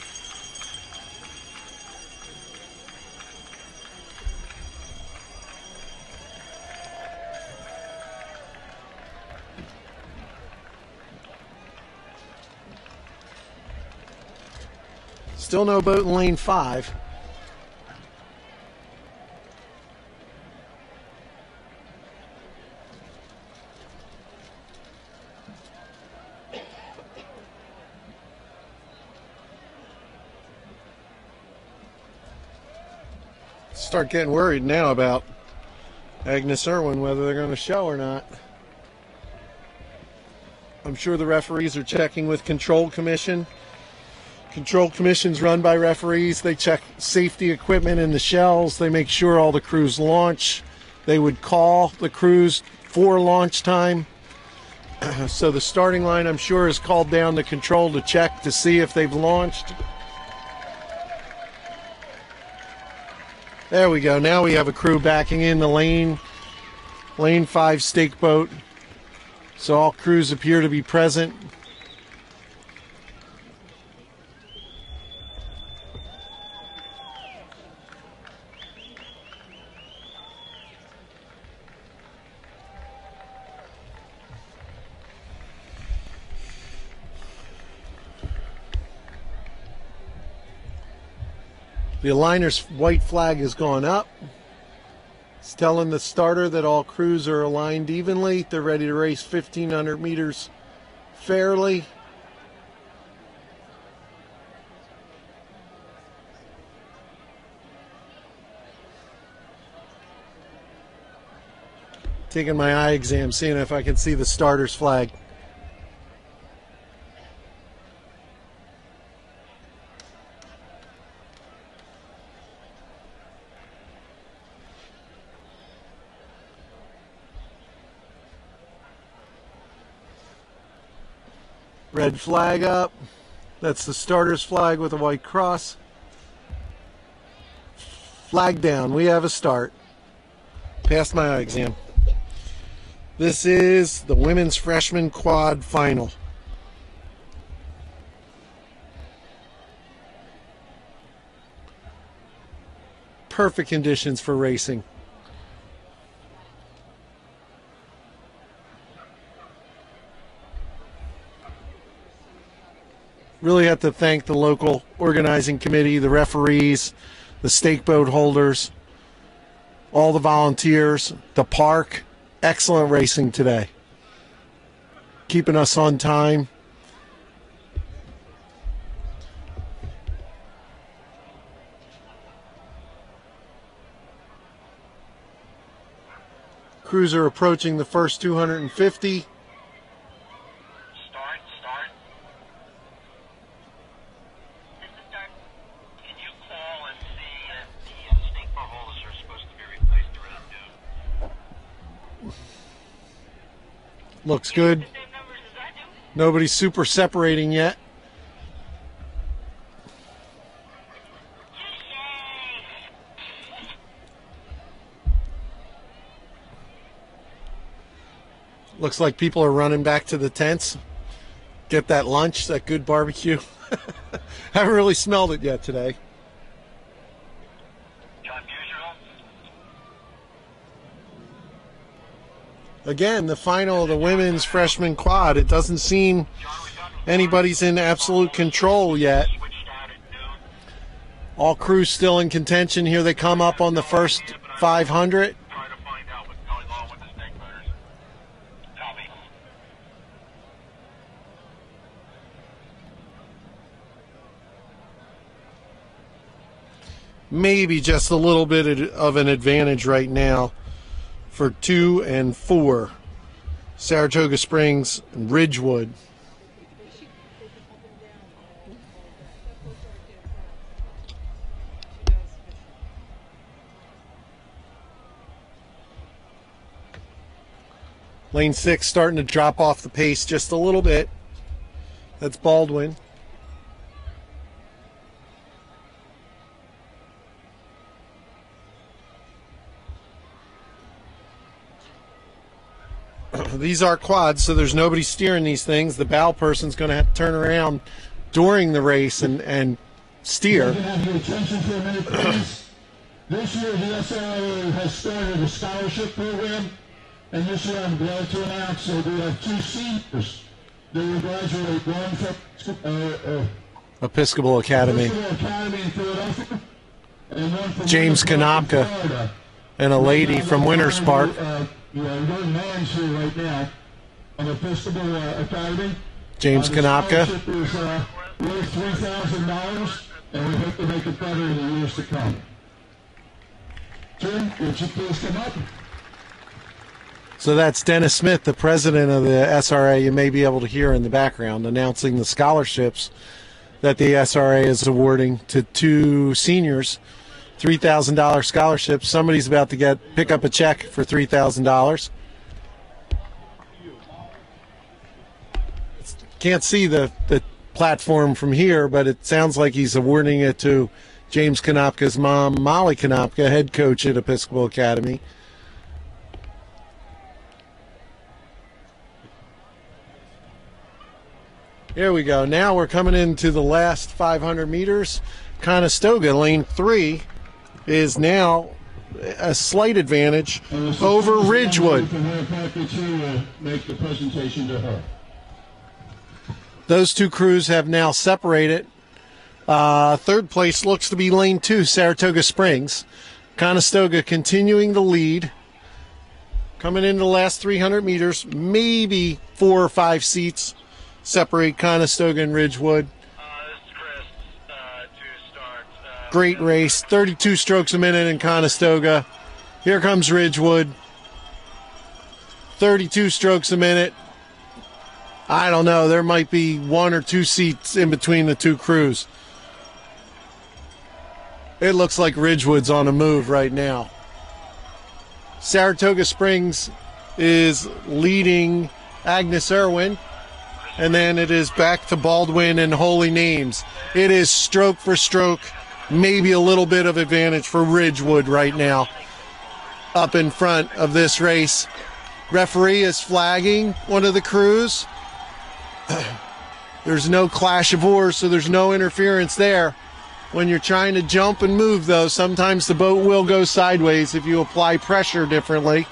Still no boat in lane 5. Start getting worried now about Agnes Irwin, whether they're going to show or not. I'm sure the referees are checking with Control Commission. Control Commission's run by referees. They check safety equipment in the shells. They make sure all the crews launch. They would call the crews for launch time. So the starting line, I'm sure, is called down to Control to check to see if they've launched. There we go. Now we have a crew backing in the lane 5 stake boat. So all crews appear to be present. The aligner's white flag has gone up. It's telling the starter that all crews are aligned evenly. They're ready to race 1,500 meters fairly. Taking my eye exam, seeing if I can see the starter's flag. Red flag up. That's the starter's flag with a white cross. Flag down. We have a start. Passed my eye exam. This is the women's freshman quad final. Perfect conditions for racing. Really have to thank the local organizing committee, the referees, the stake boat holders, all the volunteers, the park. Excellent racing today. Keeping us on time. Crews are approaching the first 250. Start. This is start. Can you call and see if the stake bar holders are supposed to be replaced around noon? Looks good. The same numbers as I do. Nobody's super separating yet. Looks like people are running back to the tents. Get that lunch, that good barbecue. Haven't really smelled it yet today. John Buserel. Again, the final of the women's freshman quad. It doesn't seem anybody's in absolute control yet. All crews still in contention. Here they come up on the first 500. Try to find out what's going on with the stake motors. Copy. Maybe just a little bit of an advantage right now for 2 and 4. Saratoga Springs and Ridgewood. Lane 6 starting to drop off the pace just a little bit. That's Baldwin. These are quads, so there's nobody steering these things. The bow person's going to have to turn around during the race and steer. Can I have your attention for a minute, please? This year, the SRAA has started a scholarship program, and this year I'm glad to announce that we have 2 seniors that will graduate, one from Episcopal Academy. Episcopal Academy in Philadelphia, and one from James Winter Park, Kanopka. Florida. And a lady from Winters Park. Young man's here right now on Episcopal Academy. James Kanopka. The scholarship is worth $3,000, and we hope to make it better in the years to come. Tim, would you please come up? So that's Dennis Smith, the president of the SRA. You may be able to hear in the background announcing the scholarships that the SRA is awarding to 2 seniors. $3,000 scholarships. Somebody's about to pick up a check for $3,000. Can't see the platform from here, but it sounds like he's awarding it to James Kanopka's mom, Molly Kanopka, head coach at Episcopal Academy. Here we go. Now we're coming into the last 500 meters. Conestoga, lane 3, is now a slight advantage over Ridgewood. Make the presentation to her. Those 2 crews have now separated. Third place looks to be lane 2, Saratoga Springs. Conestoga continuing the lead. Coming into the last 300 meters, maybe 4 or 5 seats separate Conestoga and Ridgewood. This is Chris to start. Great race, 32 strokes a minute in Conestoga. Here comes Ridgewood, 32 strokes a minute. I don't know, there might be 1 or 2 seats in between the 2 crews. It looks like Ridgewood's on a move right now. Saratoga Springs is leading Agnes Irwin, and then it is back to Baldwin and Holy Names. It is stroke for stroke, maybe a little bit of advantage for Ridgewood right now. up in front of this race. Referee is flagging one of the crews. There's no clash of oars, so there's no interference there. When you're trying to jump and move, though, sometimes the boat will go sideways if you apply pressure differently.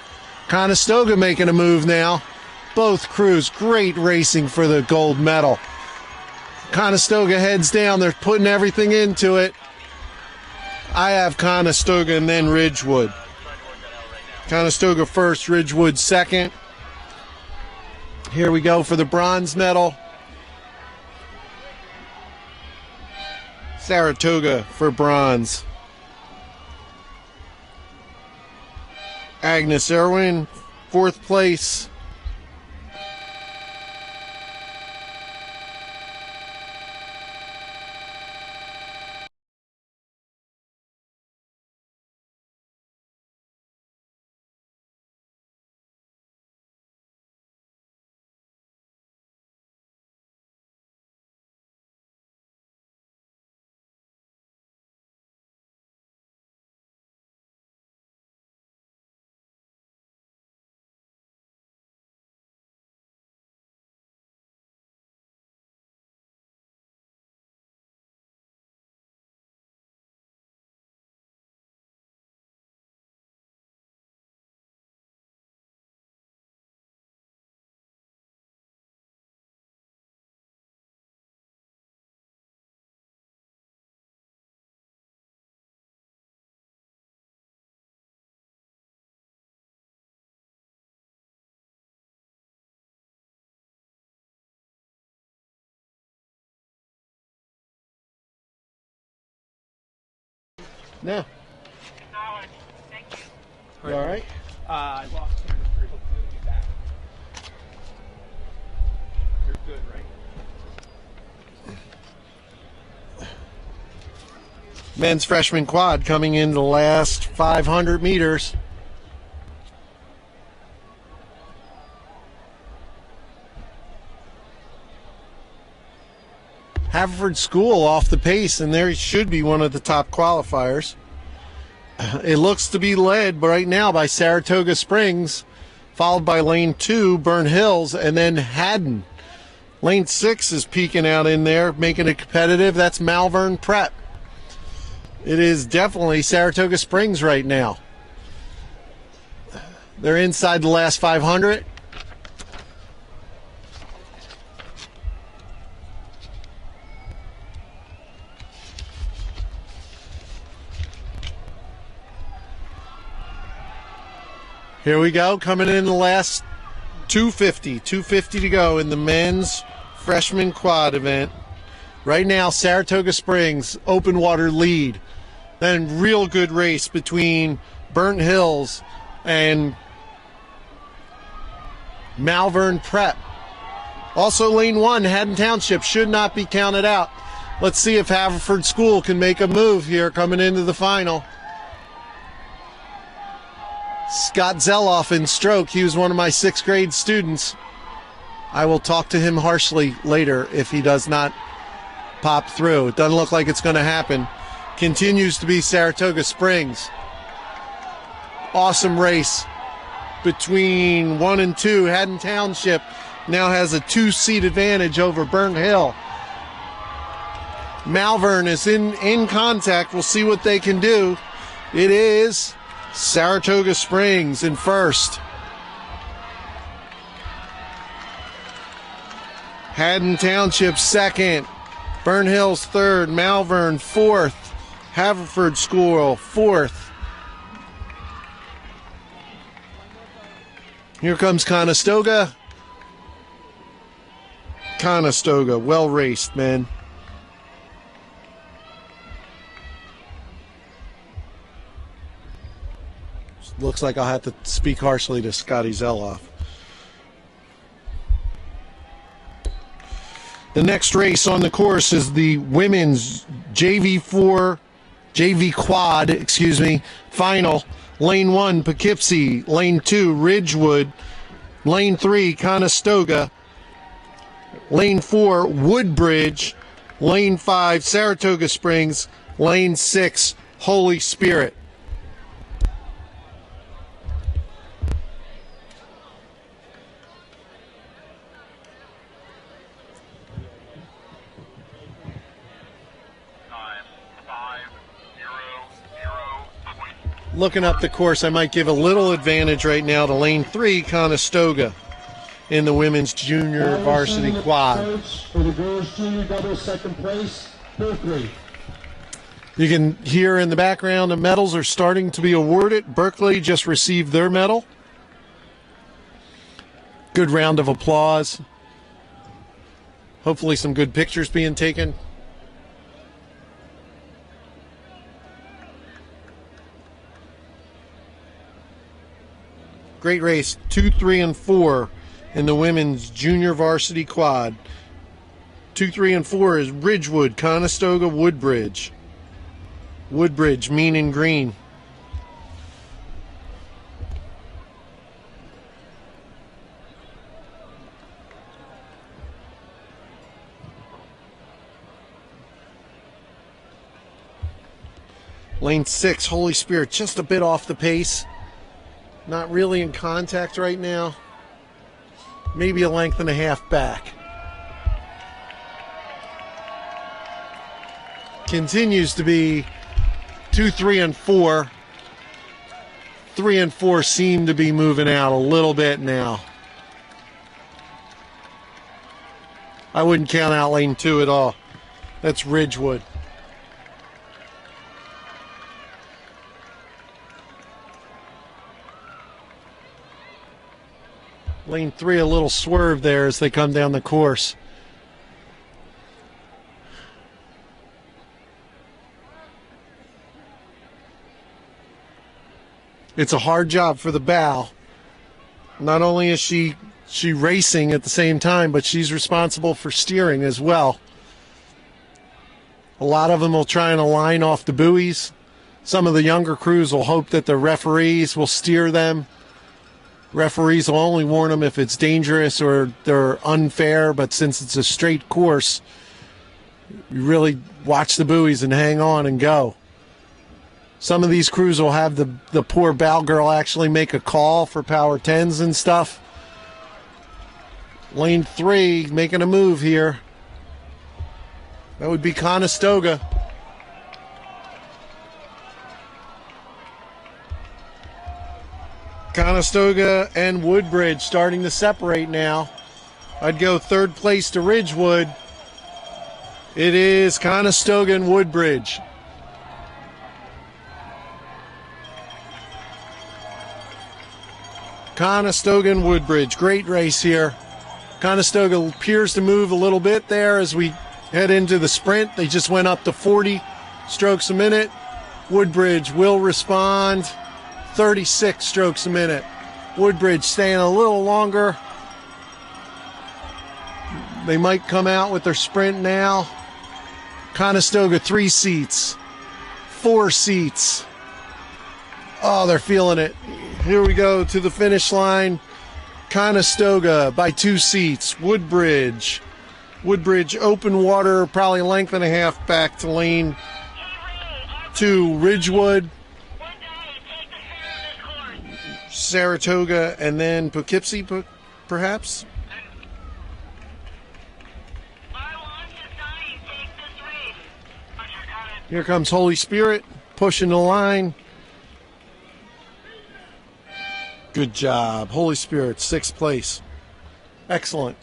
Conestoga making a move now. Both crews, great racing for the gold medal. Conestoga heads down. They're putting everything into it. I have Conestoga and then Ridgewood. Conestoga first, Ridgewood second. Here we go for the bronze medal. Saratoga for bronze. Agnes Irwin, fourth place. No. Thank you. You all right? I lost number 3. Hopefully he'll be back. You're good, right? Men's freshman quad coming in the last 500 meters. Haverford School off the pace, and there should be one of the top qualifiers. It looks to be led right now by Saratoga Springs, followed by lane 2, Burnt Hills, and then Haddon. Lane 6 is peeking out in there, making it competitive. That's Malvern Prep. It is definitely Saratoga Springs right now. They're inside the last 500. Here we go, coming in the last 250 to go in the men's freshman quad event. Right now, Saratoga Springs, open water lead. Then real good race between Burnt Hills and Malvern Prep. Also lane 1, Haddon Township, should not be counted out. Let's see if Haverford School can make a move here coming into the final. Scott Zeloff in stroke. He was one of my 6th grade students. I will talk to him harshly later if he does not pop through. It doesn't look like it's going to happen. Continues to be Saratoga Springs. Awesome race between 1 and 2. Haddon Township now has a 2-seat advantage over Burnt Hill. Malvern is in contact. We'll see what they can do. It is Saratoga Springs in first. Haddon Township second. Burnt Hills third. Malvern fourth. Haverford School fourth. Here comes Conestoga. Conestoga, well raced, man. Looks like I'll have to speak harshly to Scotty Zeloff. The next race on the course is the women's JV quad, final. Lane 1, Poughkeepsie. Lane 2, Ridgewood. Lane 3, Conestoga. Lane 4, Woodbridge. Lane 5, Saratoga Springs. Lane 6, Holy Spirit. looking up the course, I might give a little advantage right now to lane 3, Conestoga, in the women's junior varsity quad. For the girls' junior doubles, second place, Berkeley. You can hear in the background the medals are starting to be awarded. Berkeley just received their medal. Good round of applause. Hopefully some good pictures being taken. Great race, 2, 3, and 4 in the women's junior varsity quad. 2, 3, and 4 is Ridgewood, Conestoga, Woodbridge. Woodbridge, mean and green. Lane 6, Holy Spirit, just a bit off the pace. Not really in contact right now. Maybe a length and a half back. Continues to be 2, 3, and 4. 3 and 4 seem to be moving out a little bit now. I wouldn't count out lane 2 at all. That's Ridgewood. Lane 3, a little swerve there as they come down the course. It's a hard job for the bow. Not only is she racing at the same time, but she's responsible for steering as well. A lot of them will try and align off the buoys. Some of the younger crews will hope that the referees will steer them. Referees will only warn them if it's dangerous or they're unfair, but since it's a straight course, you really watch the buoys and hang on and go. Some of these crews will have the poor bow girl actually make a call for power 10s and stuff. Lane 3 making a move here. That would be Conestoga. Conestoga and Woodbridge starting to separate now. I'd go third place to Ridgewood. It is Conestoga and Woodbridge. Conestoga and Woodbridge, great race here. Conestoga appears to move a little bit there as we head into the sprint. They just went up to 40 strokes a minute. Woodbridge will respond. 36 strokes a minute. Woodbridge staying a little longer. They might come out with their sprint now. Conestoga 3 seats, 4 seats. Oh, they're feeling it. Here we go to the finish line. Conestoga by 2 seats. Woodbridge open water, probably a length and a half back to lane 2. Ridgewood, Saratoga, and then Poughkeepsie, perhaps. Here comes Holy Spirit, pushing the line. Good job. Holy Spirit, 6th place. Excellent.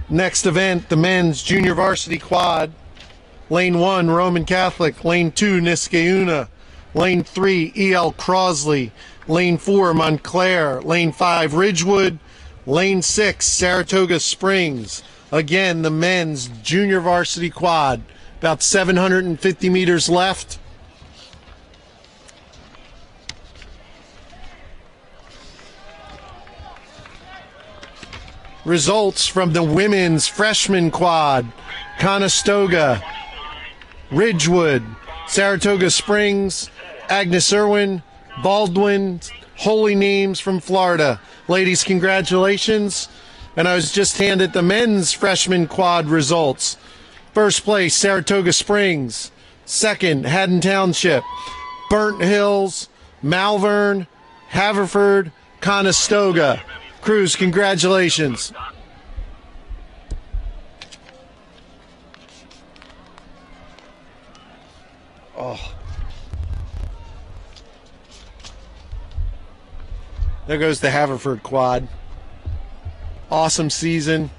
Next event, the men's junior varsity quad. Lane 1, Roman Catholic. Lane 2, Niskayuna. Lane 3, E.L. Crosley. Lane 4, Montclair. Lane 5, Ridgewood. Lane 6, Saratoga Springs. Again, the men's junior varsity quad. About 750 meters left. Results from the women's freshman quad. Conestoga, Ridgewood, Saratoga Springs, Agnes Irwin, Baldwin, holy names from Florida. Ladies, congratulations. And I was just handed the men's freshman quad results. First place, Saratoga Springs. Second, Haddon Township. Burnt Hills, Malvern, Haverford, Conestoga. Crews, congratulations. Oh. There goes the Haverford quad. Awesome season.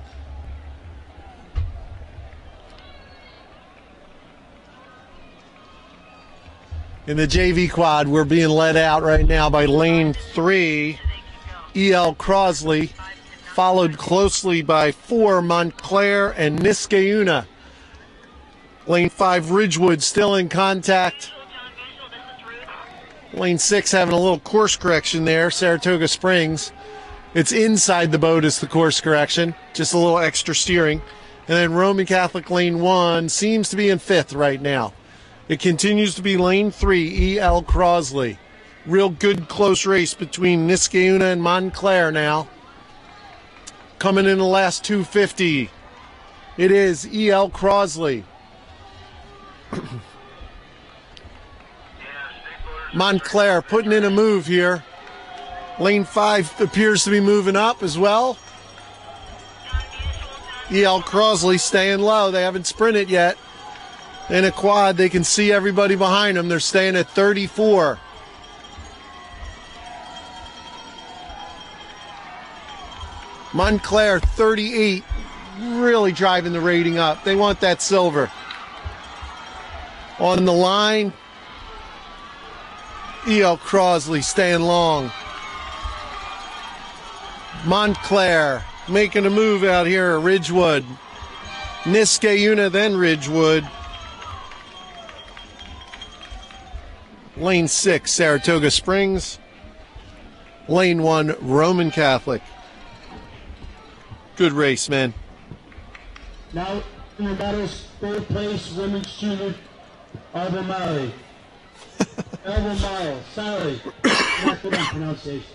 In the JV quad, we're being led out right now by lane 3, E.L. Crosley, followed closely by 4, Montclair and Niskayuna. Lane 5, Ridgewood, still in contact. Lane 6 having a little course correction there, Saratoga Springs. It's inside the boat is the course correction, just a little extra steering. And then Roman Catholic lane 1 seems to be in 5th right now. It continues to be lane 3, E.L. Crosley. Real good close race between Niskayuna and Montclair now. Coming in the last 250, it is E.L. Crosley. Montclair putting in a move here. Lane 5 appears to be moving up as well. E.L. Crosley staying low. They haven't sprinted yet. In a quad, they can see everybody behind them. They're staying at 34. Montclair, 38. Really driving the rating up. They want that silver. On the line, E.L. Crosley staying long. Montclair making a move out here at Ridgewood. Niskayuna, then Ridgewood. Lane 6, Saratoga Springs. Lane 1, Roman Catholic. Good race, man. Now in the medals, third place, women's junior, Albemarle. Albemarle, sorry. Not good on pronunciation.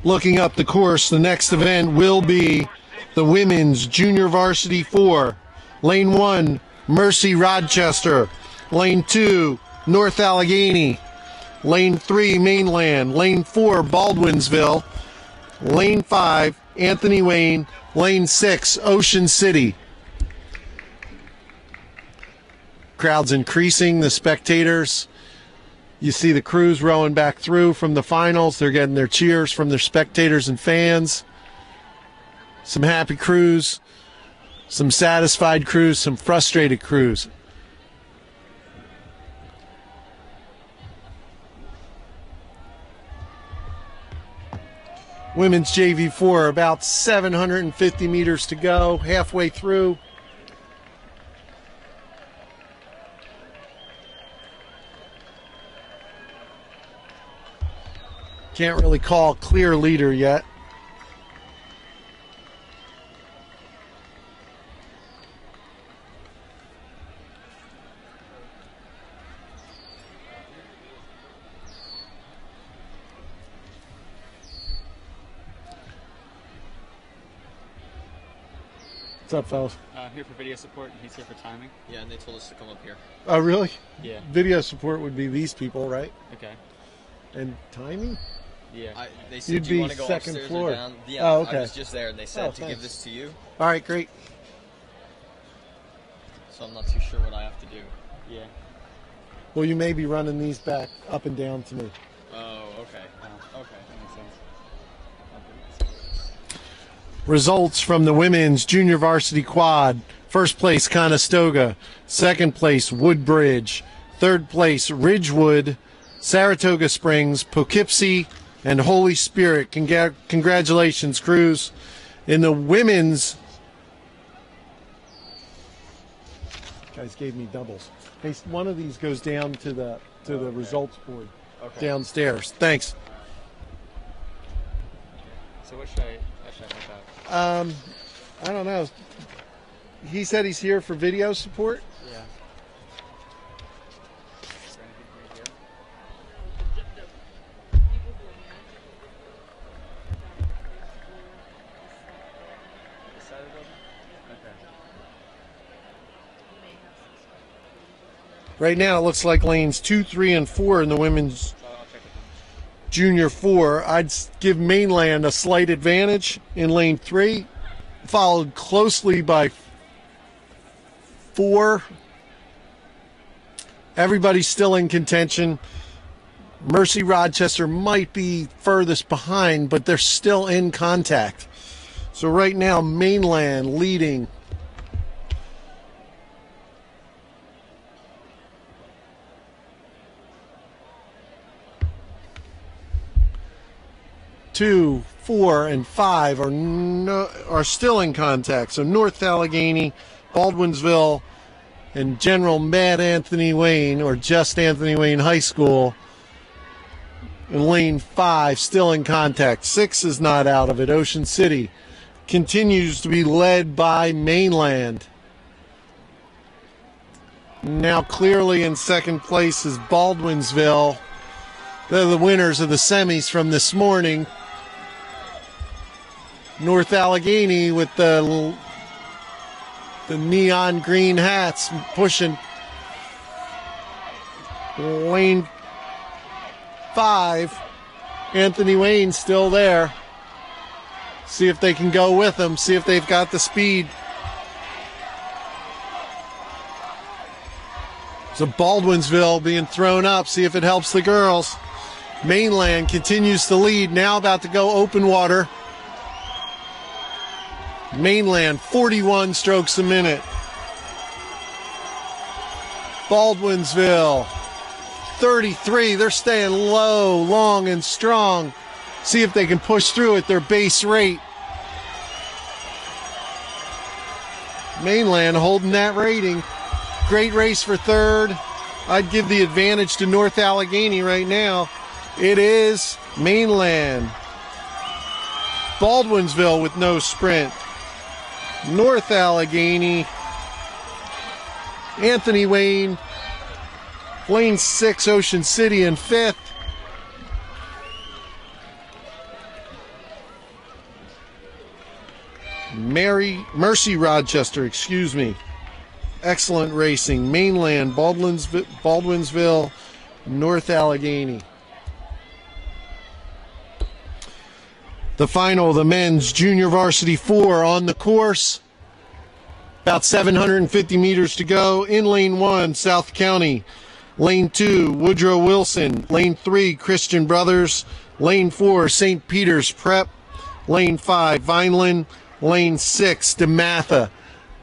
Looking up the course, the next event will be the Women's Junior Varsity 4. Lane 1, Mercy Rochester. Lane 2, North Allegheny. Lane 3, Mainland. Lane 4, Baldwinsville. Lane 5, Anthony Wayne. Lane 6, Ocean City. Crowd's increasing, the spectators. You see the crews rowing back through from the finals. They're getting their cheers from their spectators and fans. Some happy crews, some satisfied crews, some frustrated crews. Women's JV4, about 750 meters to go, halfway through. Can't really call a clear leader yet. What's up, fellas? Here for video support, and he's here for timing. Yeah, and they told us to come up here. Oh, really? Yeah. Video support would be these people, right? Okay. And timing? Yeah. They said, You'd do you be want to go second upstairs floor. or down? Yeah, Oh, okay. I was just there, and they said to thanks. give this to you. All right, great. So I'm not too sure what I have to do. Yeah. Well, you may be running these back up and down to me. Oh, okay. Okay. That makes sense. Results from the women's junior varsity quad. First place, Conestoga. Second place, Woodbridge. Third place, Ridgewood, Saratoga Springs, Poughkeepsie, and Holy Spirit. Congratulations, crews. In the women's, guys gave me doubles. Hey, one of these goes down to the results board downstairs. Thanks. So what should I make out? I don't know. He said he's here for video support. Yeah. Right now, it looks like lanes 2, 3, and 4 in the women's Junior 4. I'd give Mainland a slight advantage in lane 3, followed closely by 4. Everybody's still in contention. Mercy Rochester might be furthest behind, but they're still in contact. So right now, Mainland leading. Two, 4, and 5 are still in contact. So North Allegheny, Baldwinsville, and General Mad Anthony Wayne, or just Anthony Wayne High School, in lane 5 still in contact. 6 is not out of it. Ocean City continues to be led by Mainland. Now clearly in second place is Baldwinsville. They're the winners of the semis from this morning. North Allegheny with the neon green hats pushing lane 5. Anthony Wayne still there. See if they can go with them. See if they've got the speed. So Baldwinsville being thrown up. See if it helps the girls. Mainland continues to lead. Now about to go open water. Mainland 41 strokes a minute. Baldwinsville 33. They're staying low, long, and strong. See if they can push through at their base rate. Mainland holding that rating. Great race for third. I'd give the advantage to North Allegheny right now. It is Mainland. Baldwinsville with no sprint. North Allegheny. Anthony Wayne. Lane 6, Ocean City in 5th. Mercy Rochester, excellent racing. Mainland, Baldwinsville, North Allegheny. The final, the men's junior varsity 4 on the course. About 750 meters to go. In lane 1, South County. Lane 2, Woodrow Wilson. Lane 3, Christian Brothers. Lane 4, St. Peter's Prep. Lane 5, Vineland. Lane 6, DeMatha.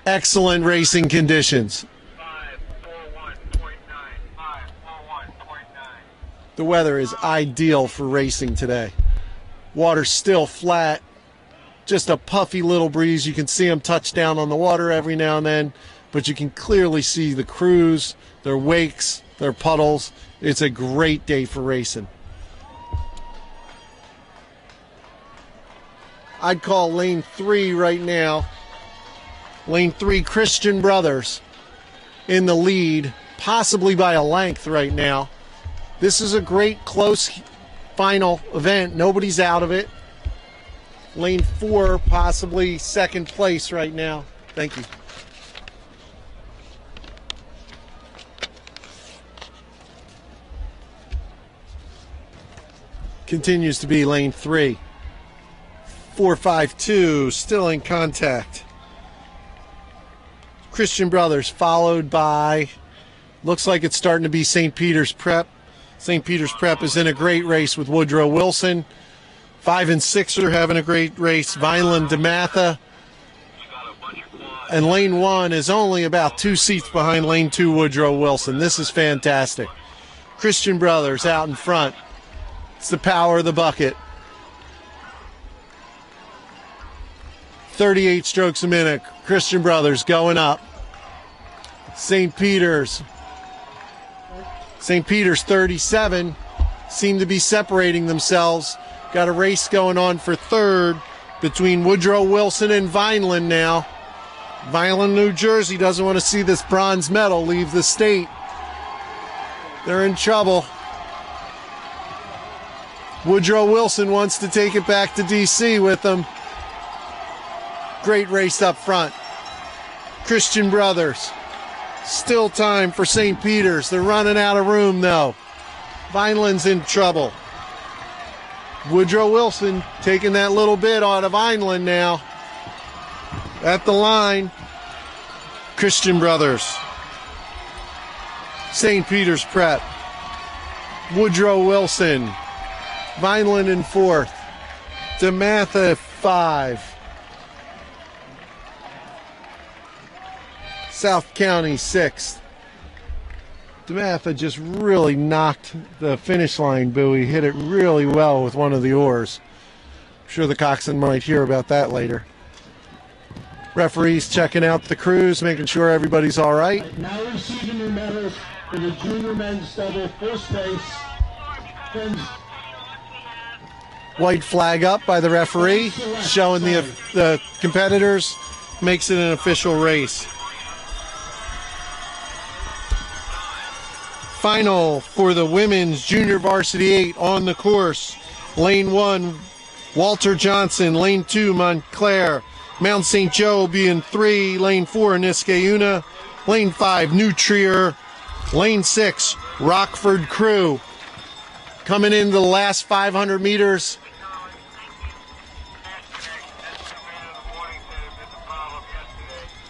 Excellent racing conditions. 541.9. The weather is ideal for racing today. Water's still flat. Just a puffy little breeze. You can see them touch down on the water every now and then, but you can clearly see the crews, their wakes, their puddles. It's a great day for racing. I'd call lane 3 right now. Lane 3, Christian Brothers in the lead, possibly by a length right now. This is a great close final event. Nobody's out of it. Lane 4, possibly second place right now. Thank you. Continues to be lane 3. 452 still in contact. Christian Brothers followed by, looks like it's starting to be St. Peter's Prep. St. Peter's Prep is in a great race with Woodrow Wilson. 5 and 6 are having a great race. Vineland, DeMatha. And lane 1 is only about 2 seats behind lane 2, Woodrow Wilson. This is fantastic. Christian Brothers out in front. It's the power of the bucket. 38 strokes a minute. Christian Brothers going up. St. Peter's 37 seem to be separating themselves. Got a race going on for third between Woodrow Wilson and Vineland now. Vineland, New Jersey doesn't want to see this bronze medal leave the state. They're in trouble. Woodrow Wilson wants to take it back to D.C. with them. Great race up front. Christian Brothers. Still time for St. Peter's. They're running out of room, though. Vineland's in trouble. Woodrow Wilson taking that little bit out of Vineland now. At the line, Christian Brothers. St. Peter's Prep. Woodrow Wilson. Vineland in 4th. DeMatha 5. South County 6th. DeMatha just really knocked the finish line buoy, hit it really well with one of the oars. I'm sure the coxswain might hear about that later. Referees checking out the crews, making sure everybody's all right. Now receiving the medal for the junior men's double first place. White flag up by the referee, showing the competitors, makes it an official race. Final for the women's junior varsity 8 on the course. Lane 1, Walter Johnson. Lane 2, Montclair. Mount St. Joe will be in 3. Lane 4, Niskayuna. Lane 5, New Trier. Lane 6, Rockford Crew. Coming into the last 500 meters.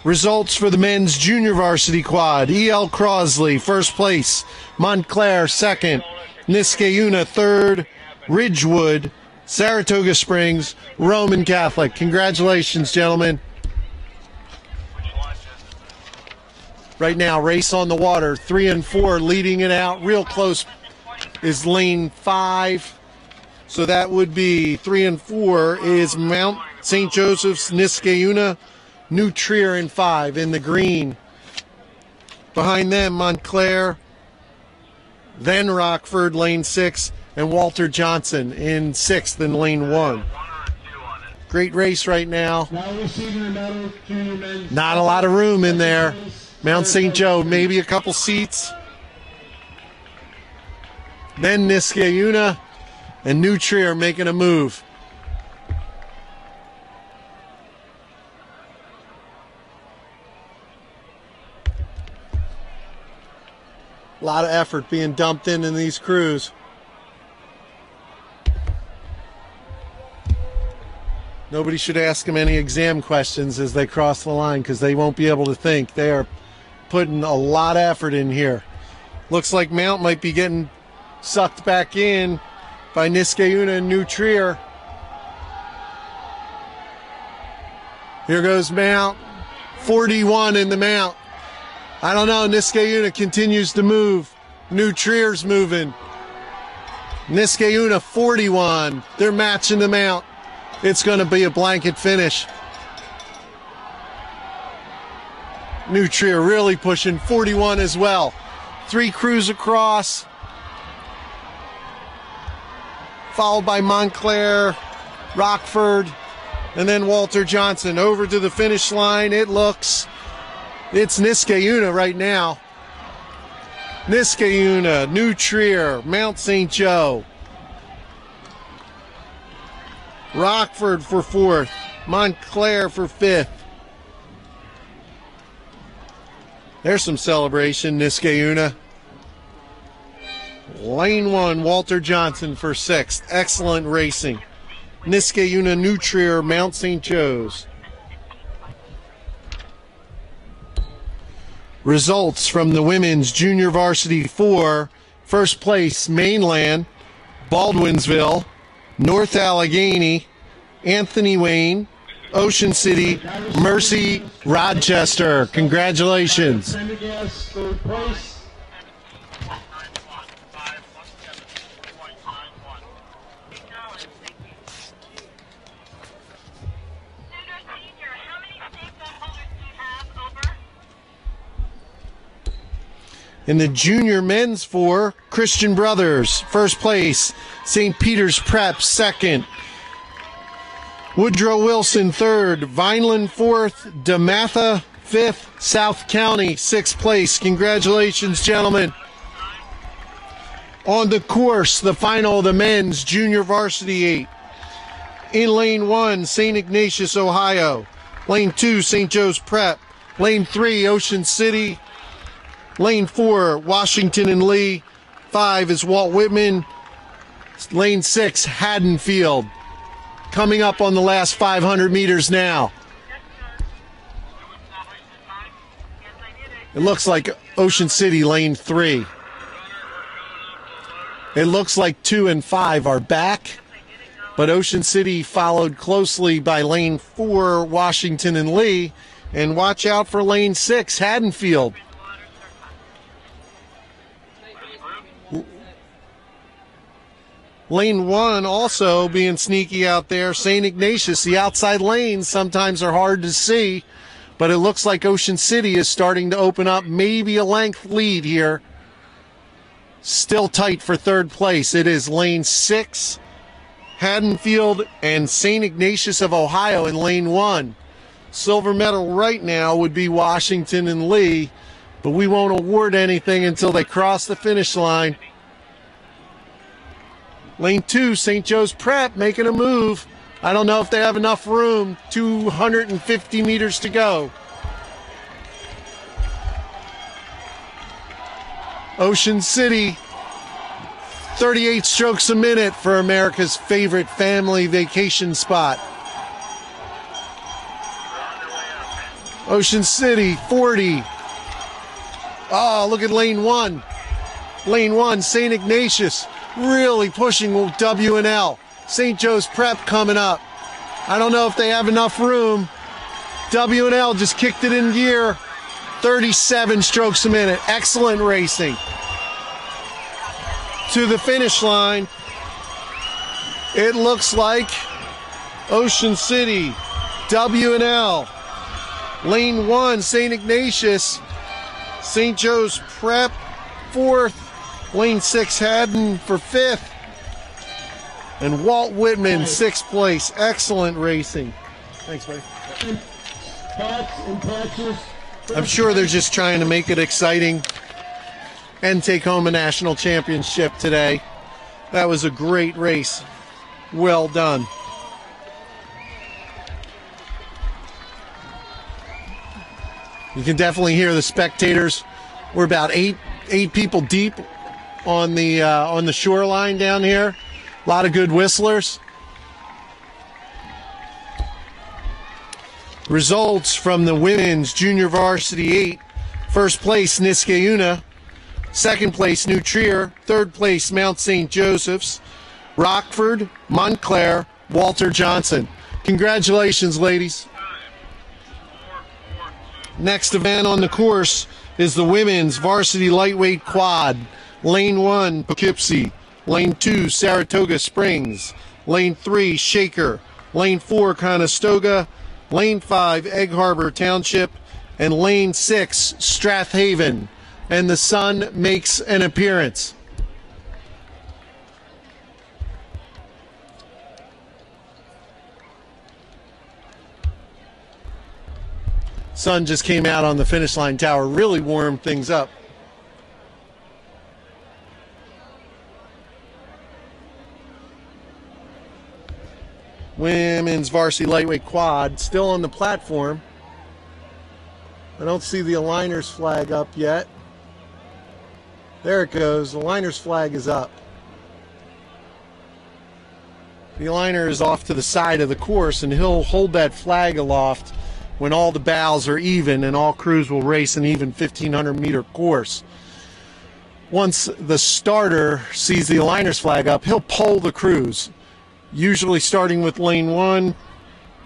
Results for the men's junior varsity quad. E.L. Crosley, first place. Montclair, second. Niskayuna, third. Ridgewood, Saratoga Springs, Roman Catholic. Congratulations, gentlemen. Right now, race on the water. 3 and 4 leading it out. Real close is lane 5. So that would be 3 and 4 is Mount St. Joseph's, Niskayuna, New Trier in 5 in the green. Behind them, Montclair, then Rockford, lane 6, and Walter Johnson in 6th in lane 1. Great race right now. Not a lot of room in there. Mount St. Joe, maybe a couple seats. Then Niskayuna and New Trier making a move. A lot of effort being dumped in these crews. Nobody should ask them any exam questions as they cross the line because they won't be able to think. They are putting a lot of effort in here. Looks like Mount might be getting sucked back in by Niskayuna and New Trier. Here goes Mount. 41 in the Mount. I don't know, Niskayuna continues to move. New Trier's moving. Niskayuna 41. They're matching the Mount. It's going to be a blanket finish. New Trier really pushing 41 as well. 3 crews across. Followed by Montclair, Rockford, and then Walter Johnson. Over to the finish line, it looks... It's Niskayuna right now. Niskayuna, New Trier, Mount St. Joe. Rockford for 4th. Montclair for 5th. There's some celebration, Niskayuna. Lane 1, Walter Johnson for 6th. Excellent racing. Niskayuna, New Trier, Mount St. Joe's. Results from the women's junior varsity 4. First place, Mainland, Baldwinsville, North Allegheny, Anthony Wayne, Ocean City, Mercy, Rochester. Congratulations. In the junior men's 4, Christian Brothers, first place. St. Peter's Prep, second. Woodrow Wilson, third. Vineland, 4th. DeMatha, 5th. South County, 6th place. Congratulations, gentlemen. On the course, the final of the men's junior varsity 8. In lane 1, St. Ignatius, Ohio. Lane 2, St. Joe's Prep. Lane 3, Ocean City. Lane 4, Washington and Lee. 5 is Walt Whitman. Lane 6, Haddonfield, coming up on the last 500 meters now. It looks like Ocean City, lane 3. It looks like 2 and 5 are back, but Ocean City followed closely by lane 4, Washington and Lee. And watch out for lane 6, Haddonfield. Lane 1 also being sneaky out there. St. Ignatius, the outside lanes sometimes are hard to see, but it looks like Ocean City is starting to open up maybe a length lead here. Still tight for third place. It is lane 6, Haddonfield, and St. Ignatius of Ohio in lane 1. Silver medal right now would be Washington and Lee, but we won't award anything until they cross the finish line. Lane 2, St. Joe's Prep making a move. I don't know if they have enough room. 250 meters to go. Ocean City, 38 strokes a minute for America's favorite family vacation spot. Ocean City, 40. Oh, look at lane 1. Lane 1, St. Ignatius, really pushing W&L. St. Joe's Prep coming up. I don't know if they have enough room. W&L just kicked it in gear. 37 strokes a minute. Excellent racing. To the finish line, it looks like Ocean City, W&L. Lane 1, St. Ignatius. St. Joe's Prep, 4th. Lane 6, Haddon for 5th. And Walt Whitman, 6th place. Excellent racing. Thanks, buddy. I'm sure they're just trying to make it exciting and take home a national championship today. That was a great race. Well done. You can definitely hear the spectators. We're about eight people deep on the shoreline down here. A lot of good whistlers. Results from the women's junior varsity 8. First place, Niskayuna. Second place, New Trier. Third place, Mount St. Joseph's. Rockford, Montclair, Walter Johnson. Congratulations, ladies. Next event on the course is the women's varsity lightweight quad. Lane 1, Poughkeepsie. Lane 2, Saratoga Springs. Lane 3, Shaker. Lane 4, Conestoga. Lane 5, Egg Harbor Township. And Lane 6, Strathaven. And the sun makes an appearance. Sun just came out on the finish line tower, really warmed things up. Women's varsity lightweight quad still on the platform. I don't see the aligners flag up yet. There it goes. The aligners flag is up. The aligner is off to the side of the course, and he'll hold that flag aloft when all the bows are even and all crews will race an even 1,500 meter course. Once the starter sees the aligners flag up, he'll poll the crews. Usually starting with lane 1,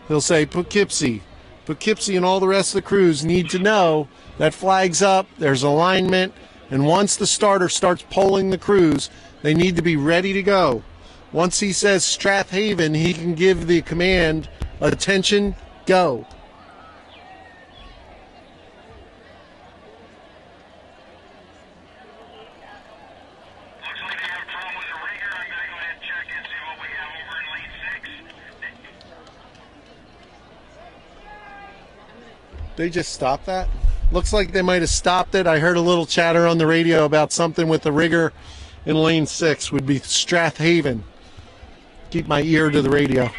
he'll say Poughkeepsie. Poughkeepsie and all the rest of the crews need to know that flag's up, there's alignment, and once the starter starts polling the crews, they need to be ready to go. Once he says Strathaven, he can give the command, attention, go. They just stopped that? Looks like they might have stopped it. I heard a little chatter on the radio about something with the rigger in lane 6 would be Strathaven. Keep my ear to the radio.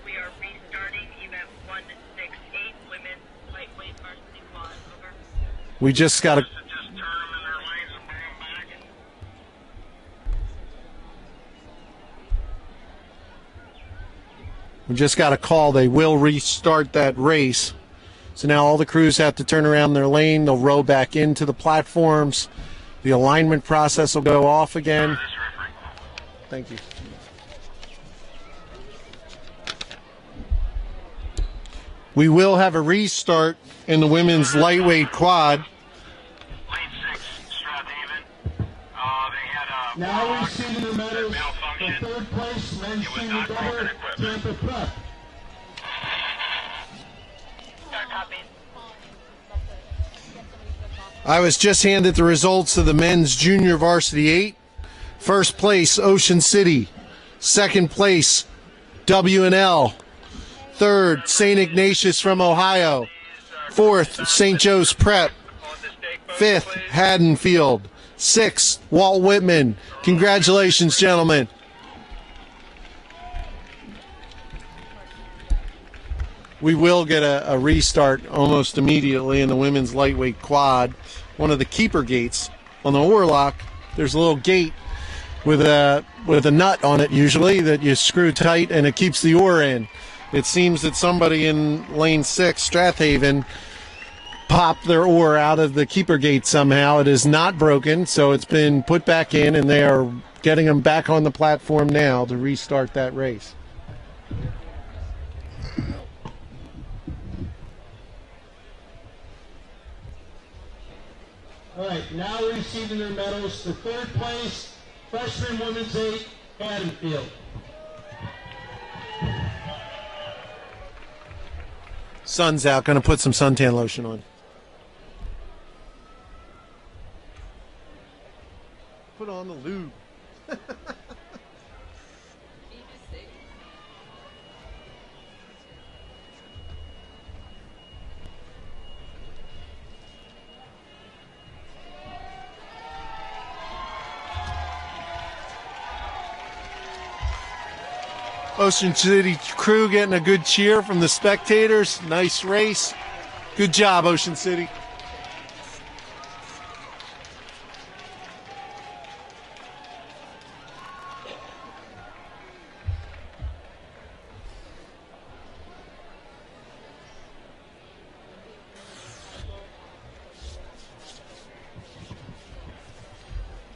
We are restarting event 168, women's lightweight varsity quad. Over. We just got to... We just got a call. They will restart that race. So now all the crews have to turn around their lane. They'll row back into the platforms. The alignment process will go off again. Thank you. We will have a restart in the women's lightweight quad. Now receiving the medals for third place, men's single double, Tampa Prep. I was just handed the results of the men's junior varsity 8. First place, Ocean City. Second place, W&L. Third, St. Ignatius from Ohio. Fourth, St. Joe's Prep. Fifth, Haddonfield. Sixth, Walt Whitman. Congratulations, gentlemen. We will get a restart almost immediately in the women's lightweight quad. One of the keeper gates on the oar lock, there's a little gate with a nut on it usually that you screw tight and it keeps the oar in. It seems that somebody in lane 6, Strathaven, popped their oar out of the keeper gate somehow. It is not broken, so it's been put back in, and they are getting them back on the platform now to restart that race. All right, now receiving their medals for third place, freshman women's 8, Haddonfield. Sun's out, going to put some suntan lotion on. Put on the lube. Ocean City crew getting a good cheer from the spectators. Nice race. Good job, Ocean City.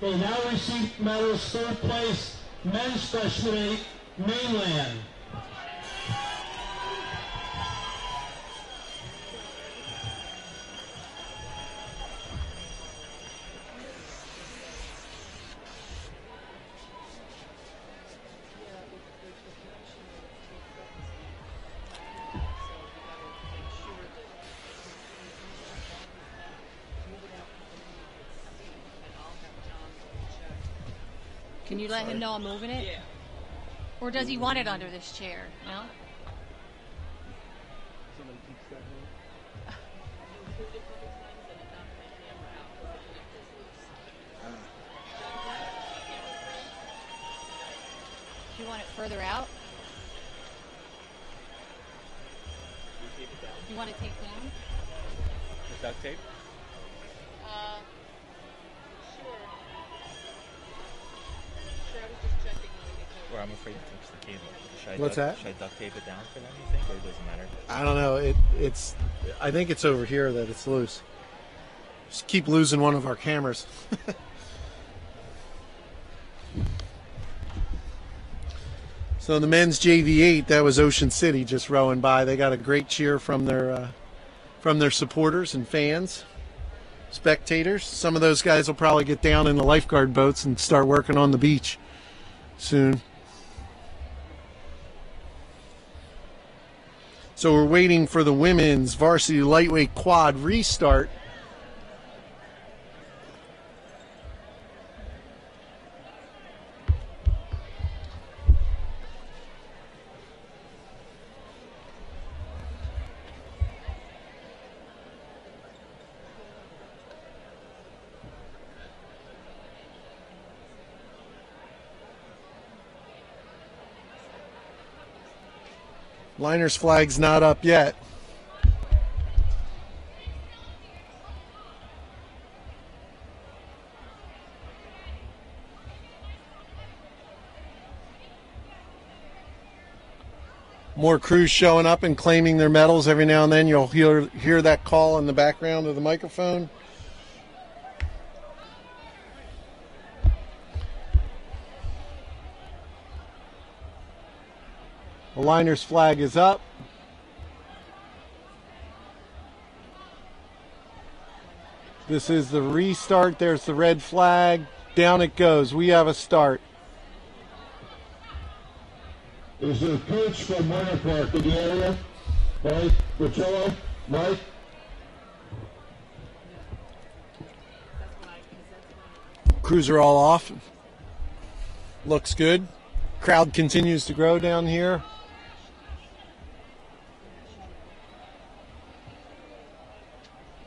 They now receive medals third place, men's freshman 8, Mainland. Can you let him know I'm moving it? Yeah. Or does he want it under this chair? No? Do you want it further out? Do you want it taped down? With duct tape? Or I'm afraid to touch the cable. What's that? Should I duct tape it down for them, you think, or it doesn't matter? I don't know. It's. I think it's over here that it's loose. Just keep losing one of our cameras. So the men's JV 8, that was Ocean City just rowing by. They got a great cheer from their supporters and fans, spectators. Some of those guys will probably get down in the lifeguard boats and start working on the beach soon. So we're waiting for the women's varsity lightweight quad restart. Liner's flag's not up yet. More crews showing up and claiming their medals. Every now and then you'll hear that call in the background of the microphone. The liner's flag is up. This is the restart. There's the red flag. Down it goes. We have a start. Is there a coach from Winter Park in the area? Mike Pacello? Mike? Crews are all off. Looks good. Crowd continues to grow down here.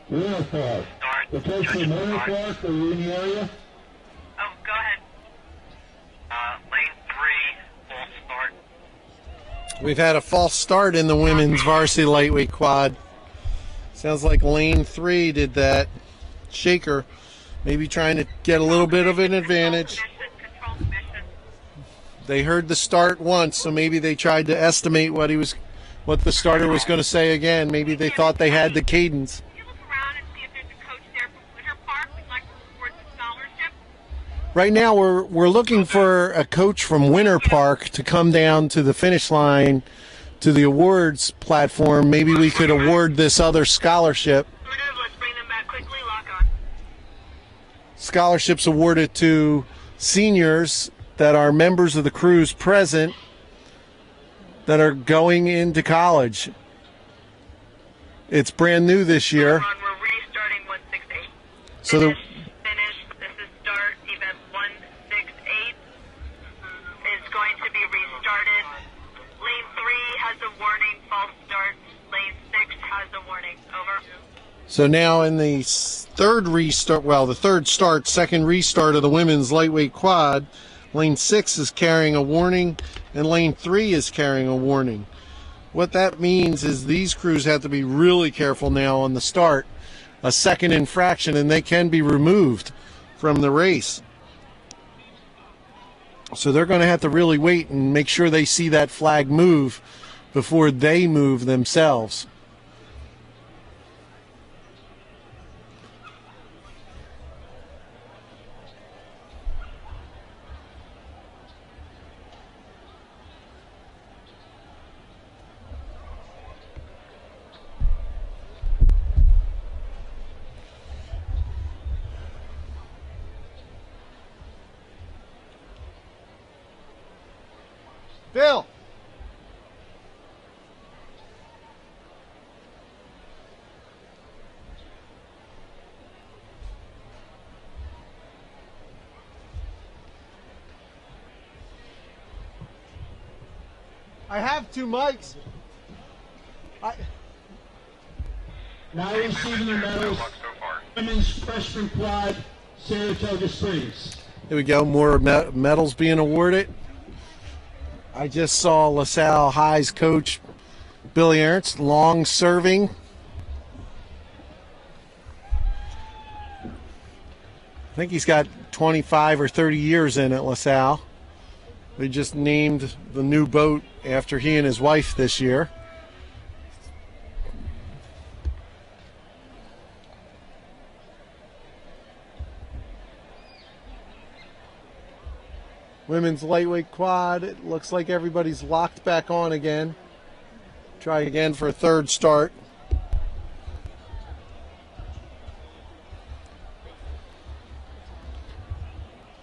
Winter Park. The coach from Winter Park, are you in the area? Oh, go ahead. Lane 3, full start. We've had a false start in the women's varsity lightweight quad. Sounds like lane 3 did that. Shaker, maybe trying to get a little bit of an advantage. They heard the start once, so maybe they tried to estimate what the starter was going to say again. Maybe they thought they had the cadence. Right now we're looking for a coach from Winter Park to come down to the finish line to the awards platform. Maybe we could award this other scholarship. Let's bring them back quickly. Lock on. Scholarships awarded to seniors that are members of the crews present that are going into college. It's brand new this year. We're restarting 168. So the Finish. This is start. Event 168 is going to be restarted. Lane 3 has a warning. False start. Lane 6 has a warning. Over. So now in the third restart, well, the third start, second restart of the women's lightweight quad, lane 6 is carrying a warning and lane 3 is carrying a warning. What that means is these crews have to be really careful now on the start. A second infraction and they can be removed from the race. So they're going to have to really wait and make sure they see that flag move before they move themselves. Bill. I have 2 mics. Now receiving the medals, women's freshman quad, Saratoga Springs. Here we go, more medals being awarded. I just saw LaSalle High's coach, Billy Ernst, long serving. I think he's got 25 or 30 years in at LaSalle. They just named the new boat after he and his wife this year. Women's lightweight quad, it looks like everybody's locked back on again. Try again for a third start.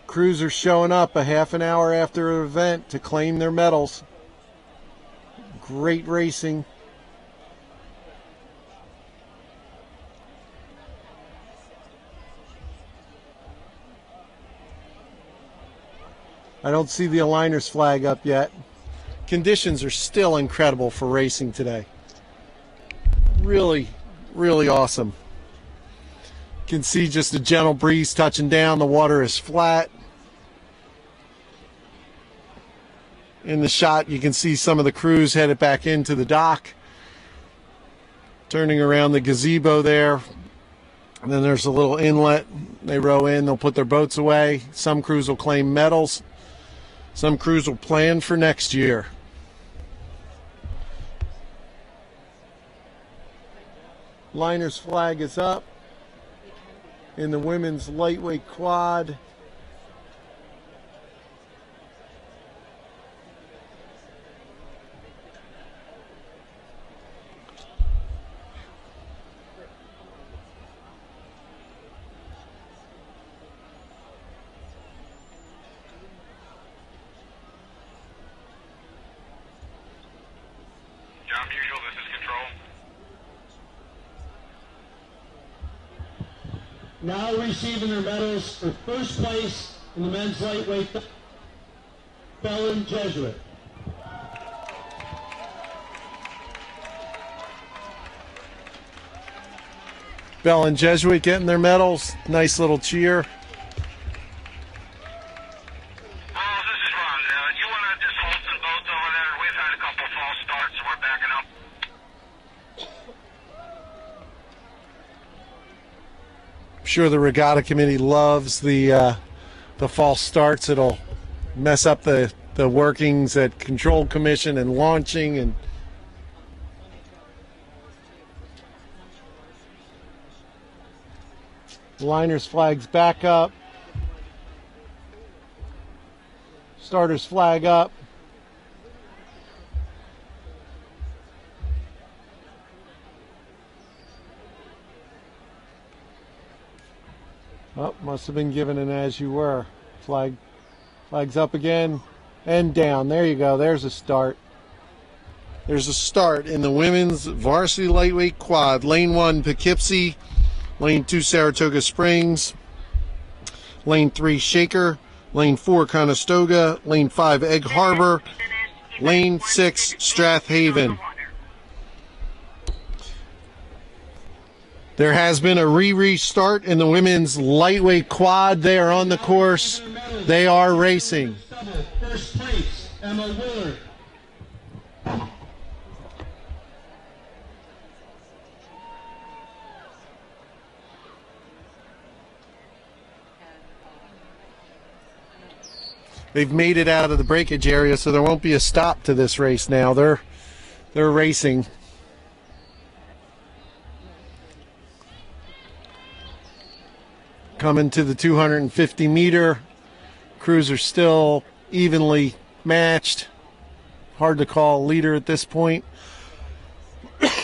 Crews are showing up a half an hour after the event to claim their medals. Great racing. I don't see the aligner's flag up yet. Conditions are still incredible for racing today. Really, really awesome. You can see just a gentle breeze touching down. The water is flat. In the shot, you can see some of the crews headed back into the dock, turning around the gazebo there. And then there's a little inlet. They row in, they'll put their boats away. Some crews will claim medals. Some crews will plan for next year. Liner's flag is up in the women's lightweight quad. Now receiving their medals for first place in the men's lightweight, Bellin Jesuit. Bellin Jesuit getting their medals. Nice little cheer. Sure, the regatta committee loves the false starts. It'll mess up the workings at control commission and launching, and Liner's flag's back up. Starter's flag up. Oh, must have been given an as you were. Flag's up again and down. There you go. There's a start. There's a start in the women's varsity lightweight quad. Lane 1, Poughkeepsie. Lane 2, Saratoga Springs. Lane 3, Shaker. Lane 4, Conestoga. Lane 5, Egg Harbor. Lane 6, Strathaven. There has been a restart in the women's lightweight quad. They are on the course. They are racing. First place, Emma Willard. They've made it out of the breakage area, so there won't be a stop to this race now. They're racing. Coming to the 250 meter. Crews are still evenly matched. Hard to call a leader at this point. You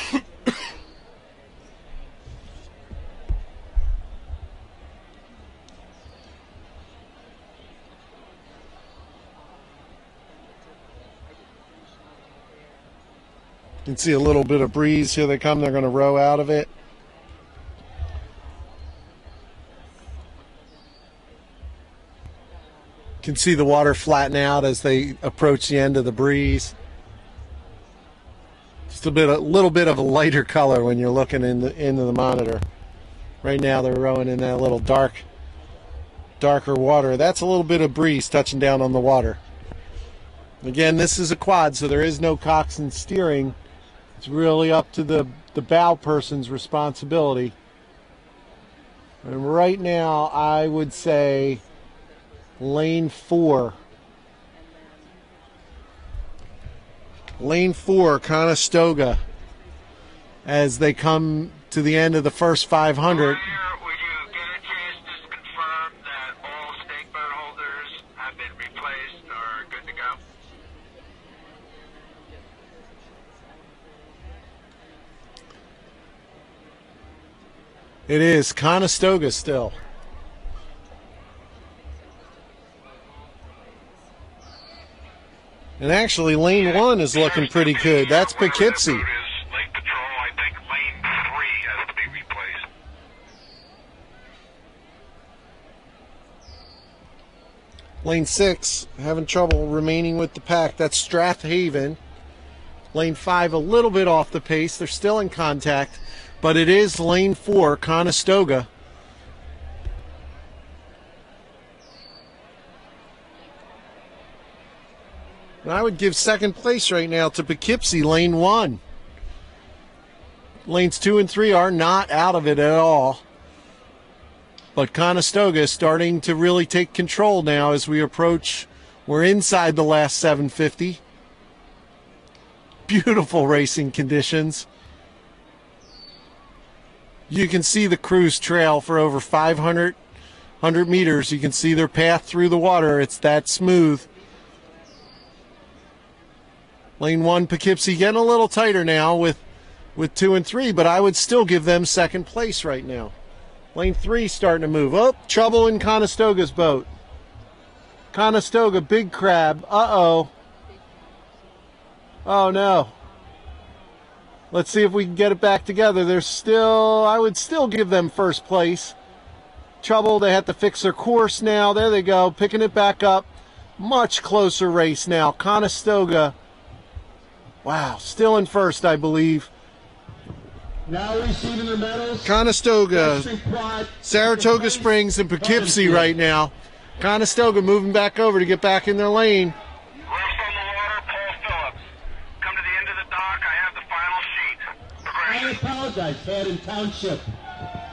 can see a little bit of breeze. Here they come. They're going to row out of it. You can see the water flatten out as they approach the end of the breeze. Just a little bit of a lighter color when you're looking into the monitor. Right now they're rowing in that little darker water. That's a little bit of breeze touching down on the water. Again, this is a quad, so there is no coxswain steering. It's really up to the bow person's responsibility. And right now, I would say lane 4. Lane 4, Conestoga, as they come to the end of the first 500. It is Conestoga still. And actually, lane 1 is looking pretty good. That's Poughkeepsie. Lane 6 having trouble remaining with the pack. That's Strathaven. Lane 5 a little bit off the pace. They're still in contact. But it is lane 4, Conestoga. And I would give second place right now to Poughkeepsie, lane 1. Lanes 2 and 3 are not out of it at all. But Conestoga is starting to really take control now as we approach. We're inside the last 750. Beautiful racing conditions. You can see the cruise trail for over 500 meters. You can see their path through the water. It's that smooth. Lane 1, Poughkeepsie getting a little tighter now with 2 and 3, but I would still give them second place right now. Lane 3 starting to move. Oh, trouble in Conestoga's boat. Conestoga, big crab. Uh-oh. Oh, no. Let's see if we can get it back together. I would still give them first place. Trouble, they have to fix their course now. There they go, picking it back up. Much closer race now. Conestoga, wow, still in first, I believe. Now receiving the medals. Conestoga, Saratoga Springs, and Poughkeepsie right now. Conestoga moving back over to get back in their lane. I apologize, Haddon Township.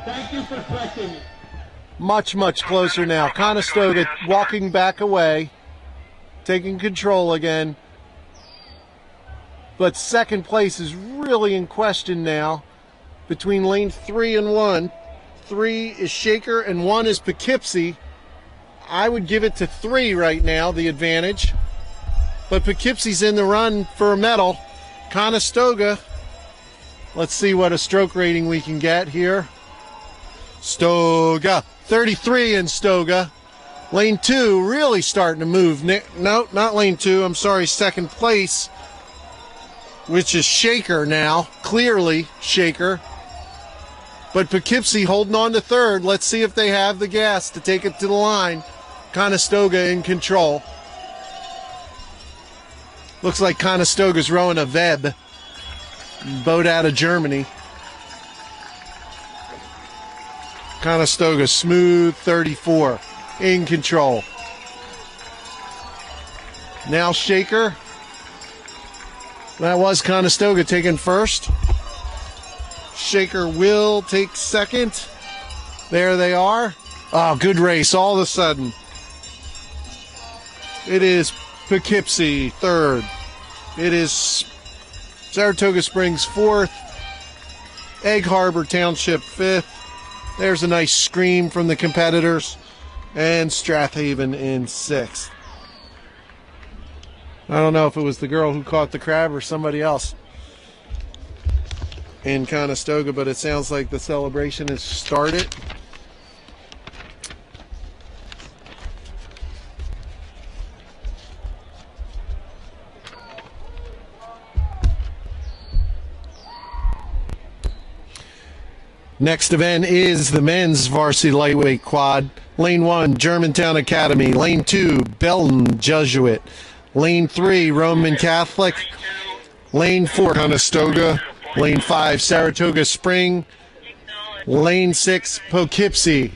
Thank you for correcting me. Much, much closer now. Conestoga walking back away, taking control again. But second place is really in question now between lane 3 and 1. 3 is Shaker and 1 is Poughkeepsie. I would give it to 3 right now, the advantage. But Poughkeepsie's in the run for a medal. Conestoga, let's see what a stroke rating we can get here. Stoga, 33 in Stoga. Lane 2 really starting to move. No, not lane 2, I'm sorry, second place, which is Shaker now, clearly Shaker. But Poughkeepsie holding on to third. Let's see if they have the gas to take it to the line. Conestoga in control. Looks like Conestoga's rowing a Web boat out of Germany. Conestoga smooth 34 in control. Now Shaker. That was Conestoga taking first. Shaker will take second. There they are. Oh, good race all of a sudden. It is Poughkeepsie third. It is Saratoga Springs fourth. Egg Harbor Township fifth. There's a nice scream from the competitors. And Strathaven in sixth. I don't know if it was the girl who caught the crab or somebody else in Conestoga, but it sounds like the celebration has started. Next event is the men's varsity lightweight quad. Lane 1, Germantown Academy. Lane 2, Belton Jesuit. Lane 3, Roman Catholic. Lane 4, Conestoga. Lane 5, Saratoga Spring. Lane 6, Poughkeepsie.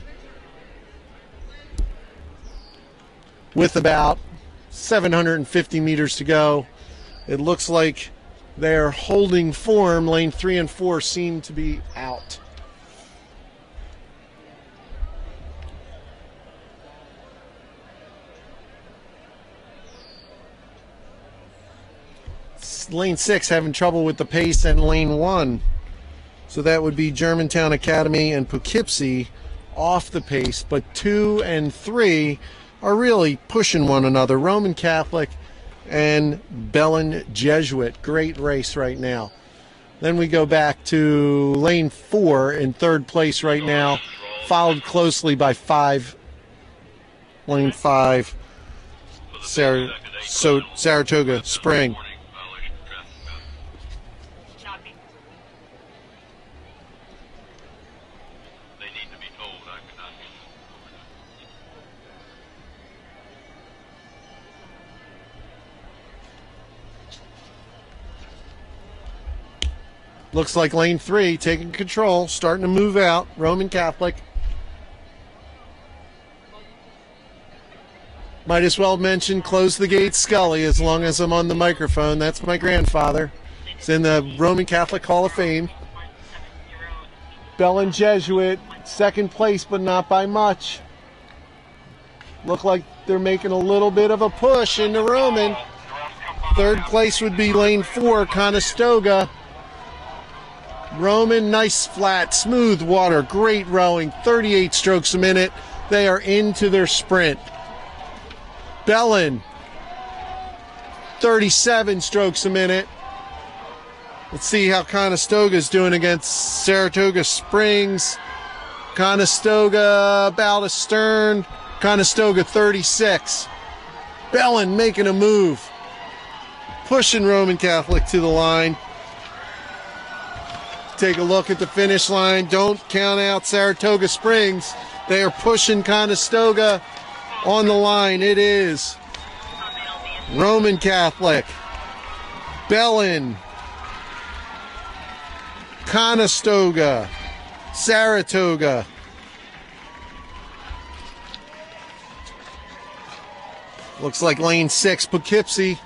With about 750 meters to go, it looks like they're holding form. Lane 3 and 4 seem to be out. Lane 6 having trouble with the pace, and lane 1. So that would be Germantown Academy and Poughkeepsie off the pace, but 2 and 3 are really pushing one another. Roman Catholic and Belton Jesuit. Great race right now. Then we go back to lane 4 in third place right now, followed closely by 5. Lane 5, Saratoga Spring. Looks like lane 3 taking control, starting to move out. Roman Catholic. Might as well mention Close the Gate Scully as long as I'm on the microphone. That's my grandfather. He's in the Roman Catholic Hall of Fame. Belton Jesuit, second place, but not by much. Look like they're making a little bit of a push into Roman. Third place would be lane 4, Conestoga. Roman, nice flat, smooth water, great rowing, 38 strokes a minute. They are into their sprint. Bellin, 37 strokes a minute. Let's see how Conestoga's doing against Saratoga Springs. Conestoga about astern. Conestoga 36. Bellin making a move. Pushing Roman Catholic to the line. Take a look at the finish line. Don't count out Saratoga Springs. They are pushing Conestoga on the line. It is Roman Catholic, Bellin, Conestoga, Saratoga. Looks like lane 6, Poughkeepsie.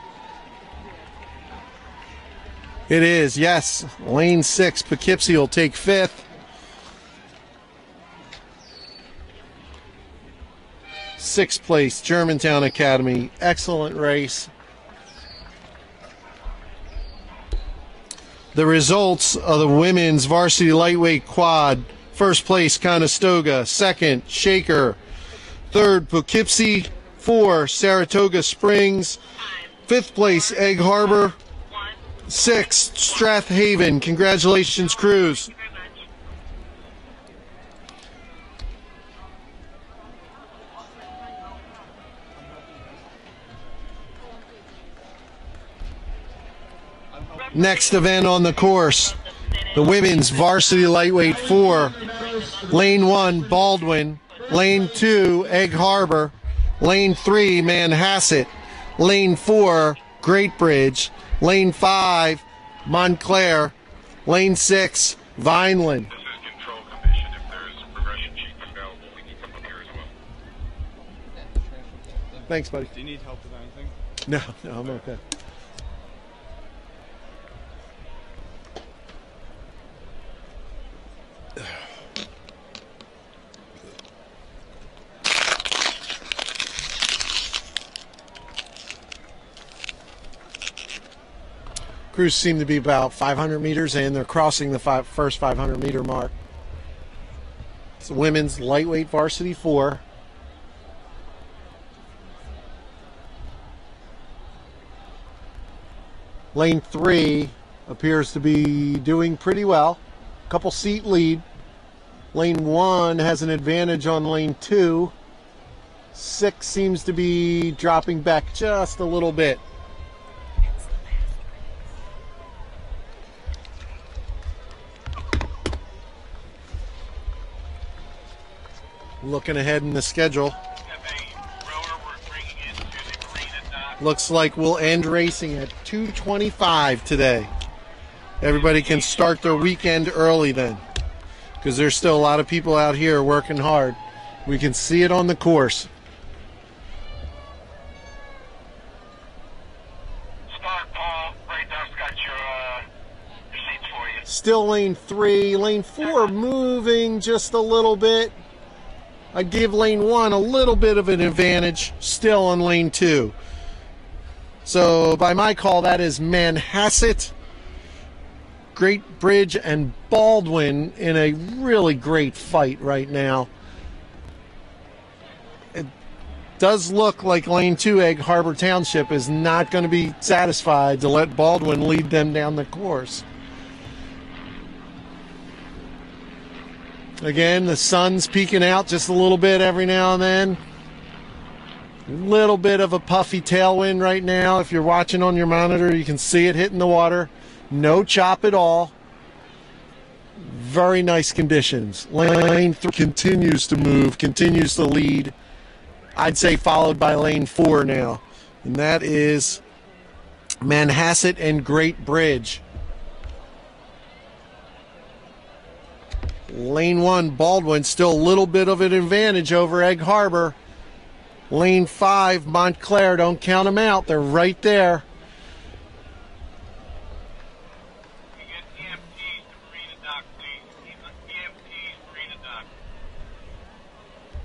It is, yes. Lane 6, Poughkeepsie will take 5th. 6th place, Germantown Academy. Excellent race. The results of the women's varsity lightweight quad. 1st place, Conestoga. 2nd, Shaker. 3rd, Poughkeepsie. 4, Saratoga Springs. 5th place, Egg Harbor. 6th, Strathaven. Congratulations, crews. Next event on the course, the women's varsity lightweight 4. Lane 1, Baldwin. Lane 2, Egg Harbor. Lane 3, Manhasset. Lane 4, Great Bridge. Lane 5, Montclair. Lane 6, Vineland. This is Control Commission. If there's progression sheets available, we need them up here as well. Thanks, buddy. Do you need help with anything? No, I'm okay. Crews seem to be about 500 meters in. They're crossing the first 500 meter mark. It's the women's lightweight varsity 4. Lane 3 appears to be doing pretty well. Couple seat lead. Lane 1 has an advantage on lane 2. 6 seems to be dropping back just a little bit. Looking ahead in the schedule. Looks like we'll end racing at 2:25 today. Everybody can start their weekend early then, because there's still a lot of people out here working hard. We can see it on the course. Start, Paul. Right there's got your seats for you. Still lane 3. Lane 4 moving just a little bit. I give lane 1 a little bit of an advantage, still on lane 2. So by my call, that is Manhasset, Great Bridge, and Baldwin in a really great fight right now. It does look like lane 2, Egg Harbor Township, is not going to be satisfied to let Baldwin lead them down the course. Again, the sun's peeking out just a little bit every now and then. Little bit of a puffy tailwind right now. If you're watching on your monitor, you can see it hitting the water. No chop at all. Very nice conditions. Lane 3 continues to move, continues to lead. I'd say followed by lane 4 now. And that is Manhasset and Great Bridge. Lane 1, Baldwin, still a little bit of an advantage over Egg Harbor. Lane 5, Montclair, don't count them out. They're right there.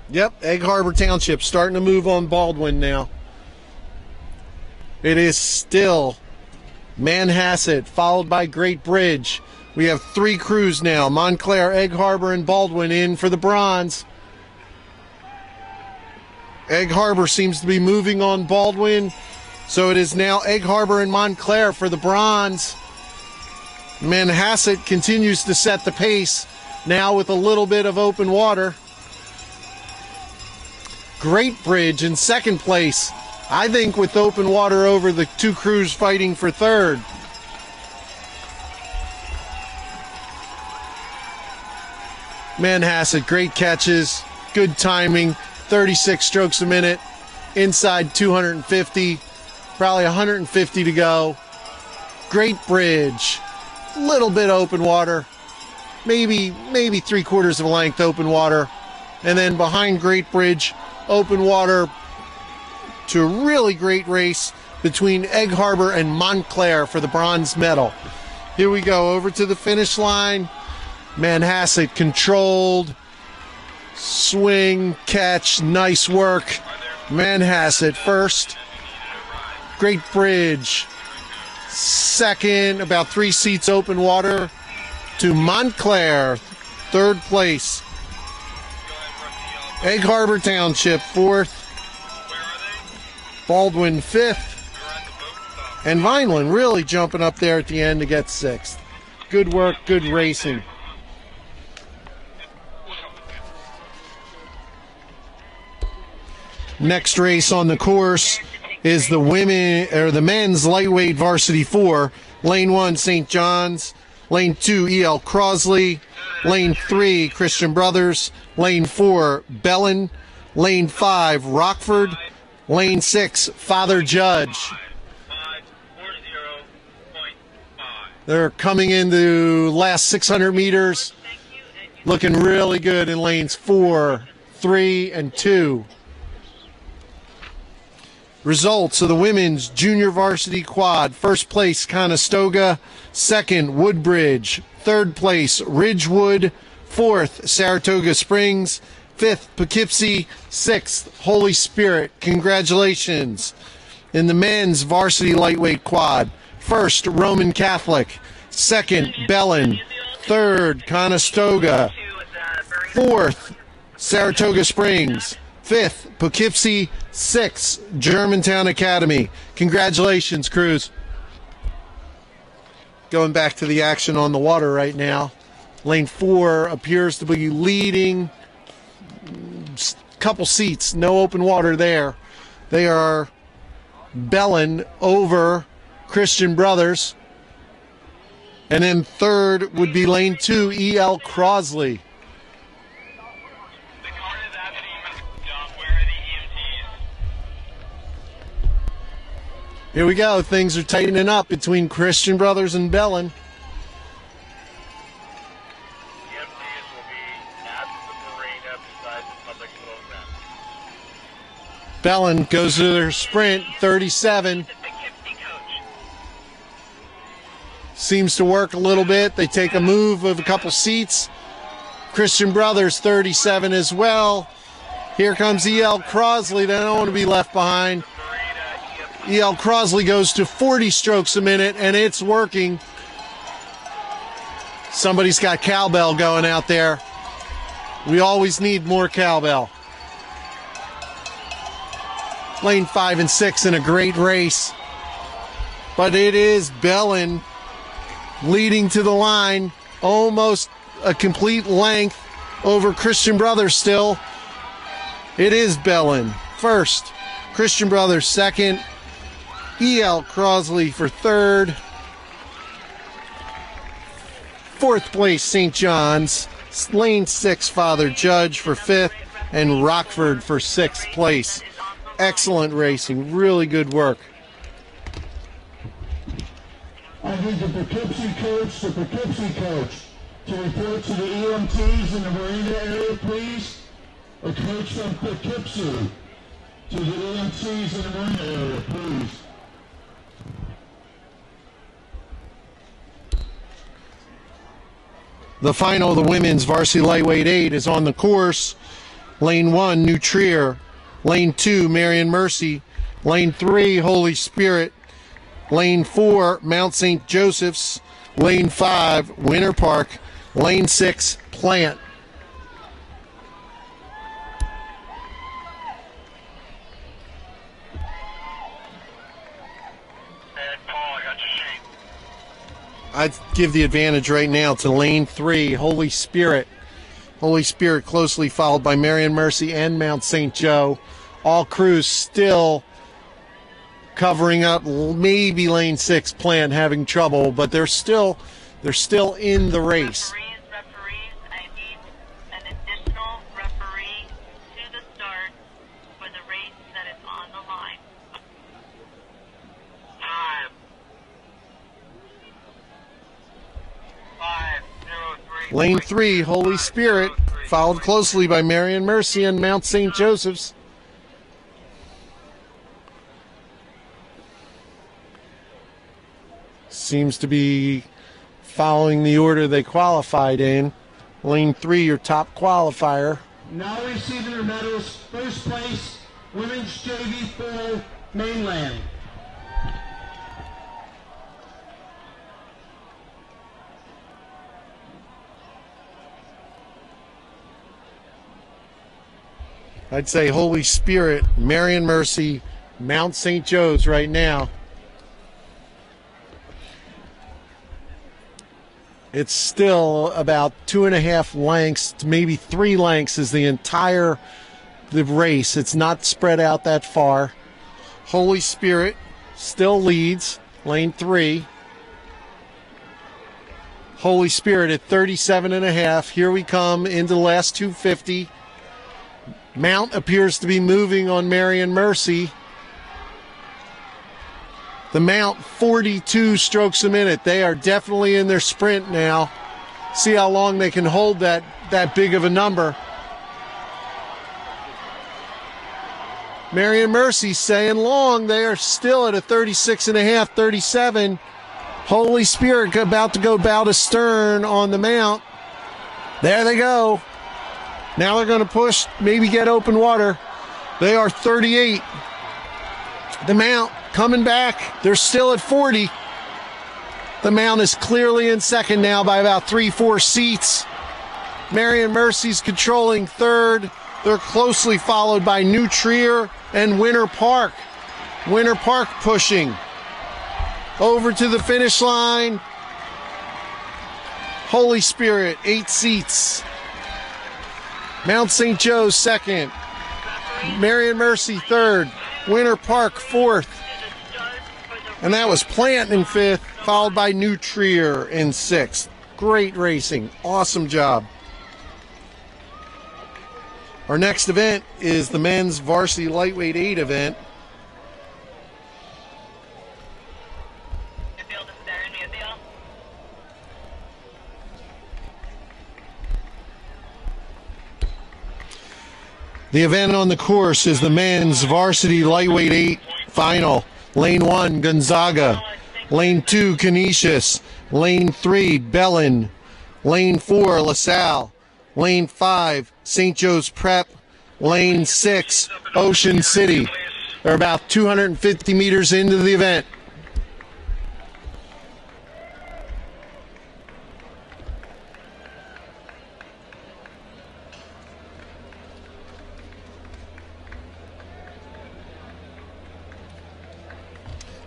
Yep, Egg Harbor Township starting to move on Baldwin now. It is still Manhasset, followed by Great Bridge. We have 3 crews now. Montclair, Egg Harbor, and Baldwin in for the bronze. Egg Harbor seems to be moving on Baldwin. So it is now Egg Harbor and Montclair for the bronze. Manhasset continues to set the pace, now with a little bit of open water. Great Bridge in second place, I think, with open water over the 2 crews fighting for third. Manhasset, great catches, good timing, 36 strokes a minute, inside 250, probably 150 to go. Great Bridge, little bit open water, maybe 3/4 of a length open water, and then behind Great Bridge, open water to a really great race between Egg Harbor and Montclair for the bronze medal. Here we go, over to the finish line. Manhasset controlled, swing, catch, nice work. Manhasset first. Great Bridge second, about 3 seats open water to Montclair, third place. Egg Harbor Township fourth. Baldwin fifth. And Vineland really jumping up there at the end to get sixth. Good work, good racing. Next race on the course is the men's lightweight varsity 4. Lane 1, St. John's. Lane 2, E.L. Crosley. Lane 3, Christian Brothers. Lane 4, Bellin. Lane 5, Rockford. Lane 6, Father Judge. They're coming into last 600 meters. Looking really good in lanes 4, 3, and 2. Results of the women's junior varsity quad. First place, Conestoga. Second, Woodbridge. Third place, Ridgewood. Fourth, Saratoga Springs. Fifth, Poughkeepsie. Sixth, Holy Spirit. Congratulations. In the men's varsity lightweight quad. First, Roman Catholic. Second, Bellin. Third, Conestoga. Fourth, Saratoga Springs. Fifth, Poughkeepsie. Sixth, Germantown Academy. Congratulations, crews. Going back to the action on the water right now. Lane 4 appears to be leading. Couple seats, no open water there. They are Bellin over Christian Brothers. And then third would be lane 2, E.L. Crosley. Here we go. Things are tightening up between Christian Brothers and Bellin. Bellin goes to their sprint, 37. Seems to work a little bit. They take a move of a couple seats. Christian Brothers, 37 as well. Here comes E.L. Crosley. They don't want to be left behind. E.L. Crosley goes to 40 strokes a minute, and it's working. Somebody's got cowbell going out there. We always need more cowbell. Lane 5 and 6 in a great race. But it is Bellin leading to the line, almost a complete length over Christian Brothers still. It is Bellin first, Christian Brothers second, E.L. Crosley for third. Fourth place, St. John's. Lane 6, Father Judge for fifth, and Rockford for sixth place. Excellent racing, really good work. I need the Poughkeepsie coach to report to the EMTs in the marina area, please. A coach from Poughkeepsie to the EMTs in the marina area, please. The final of the women's varsity lightweight 8 is on the course. Lane 1, New Trier. Lane 2, Marion Mercy. Lane 3, Holy Spirit. Lane 4, Mount St. Joseph's. Lane 5, Winter Park. Lane 6, Plant. I'd give the advantage right now to Lane 3, Holy Spirit. Holy Spirit closely followed by Marion Mercy and Mount St. Joe. All crews still covering up, maybe Lane 6 Plant having trouble, but they're still in the race. Referees, I need an additional referee to the start for the race that is on the line. Time. 5:03. Lane 3, Holy Spirit, followed closely by Marion Mercy and Mount St. Joseph's. Seems to be following the order they qualified in. Lane 3, your top qualifier. Now receiving their medals, first place, Women's JV Full Mainland. I'd say Holy Spirit, Marion Mercy, Mount St. Joe's right now. It's still about 2.5 lengths, maybe 3 lengths is the entire race. It's not spread out that far. Holy Spirit still leads, Lane 3. Holy Spirit at 37.5. Here we come into the last 250. Mount appears to be moving on Marion Mercy. The Mount, 42 strokes a minute. They are definitely in their sprint now. See how long they can hold that big of a number. Marion Mercy saying long. They are still at a 36.5, 37. Holy Spirit about to go bow to stern on the Mount. There they go. Now they're going to push, maybe get open water. They are 38. The Mount coming back. They're still at 40. The Mount is clearly in second now by about 3-4 seats. Marion Mercy's controlling third. They're closely followed by New Trier and Winter Park. Winter Park pushing over to the finish line. Holy Spirit, 8 seats. Mount St. Joe second. Marion Mercy third. Winter Park fourth. And that was Plant in fifth, followed by New Trier in sixth. Great racing. Awesome job. Our next event is the men's Varsity Lightweight 8 event. The event on the course is the men's Varsity Lightweight 8 final. Lane 1, Gonzaga. Lane 2, Canisius. Lane 3, Bellin. Lane 4, LaSalle. Lane 5, St. Joe's Prep. Lane 6, Ocean City. They're about 250 meters into the event.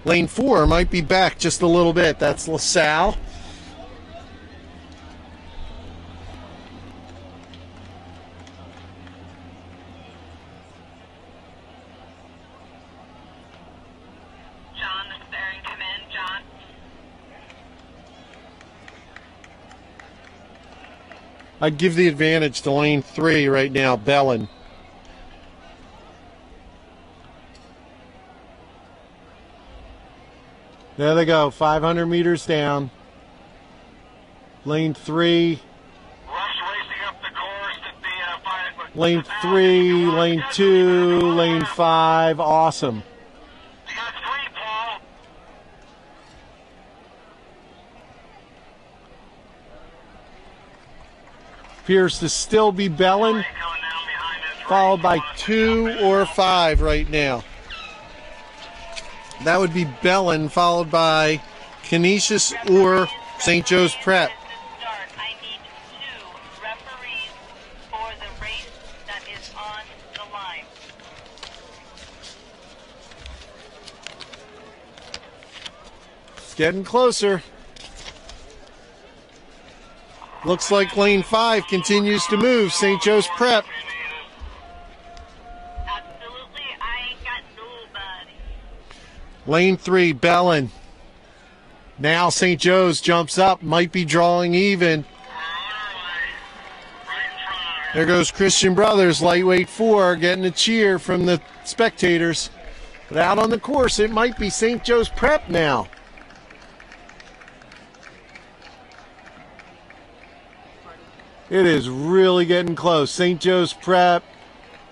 Lane 4 might be back just a little bit. That's LaSalle. John, the bearing come in. John. I'd give the advantage to lane 3 right now, Bellin. There they go, 500 meters down. Lane 3. Lane 3, lane 2, lane 5. Awesome. Appears to still be Bellin, followed by 2 or 5 right now. That would be Bellin, followed by Canisius or St. Joe's Prep. I need 2 referees for the race that is on the line. It's getting closer. Looks like lane 5 continues to move. St. Joe's Prep. Absolutely, I ain't got nobody. Lane 3, Bellin. Now St. Joe's jumps up, might be drawing even. There goes Christian Brothers, lightweight 4, getting a cheer from the spectators. But out on the course, it might be St. Joe's Prep now. It is really getting close. St. Joe's Prep,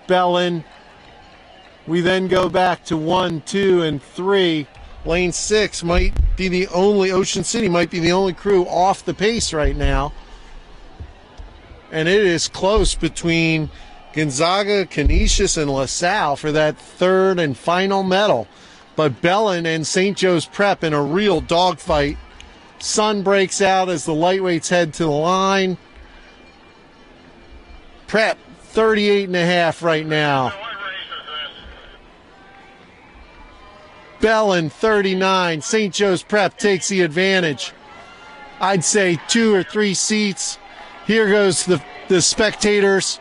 Bellin. We then go back to 1, 2, and 3. Lane 6 might be the only, Ocean City might be the only crew off the pace right now. And it is close between Gonzaga, Canisius, and LaSalle for that 3rd and final medal. But Bellin and St. Joe's Prep in a real dogfight. Sun breaks out as the lightweights head to the line. Prep 38.5 right now. Bellin 39. St. Joe's Prep takes the advantage. I'd say 2 or 3 seats. Here goes the spectators.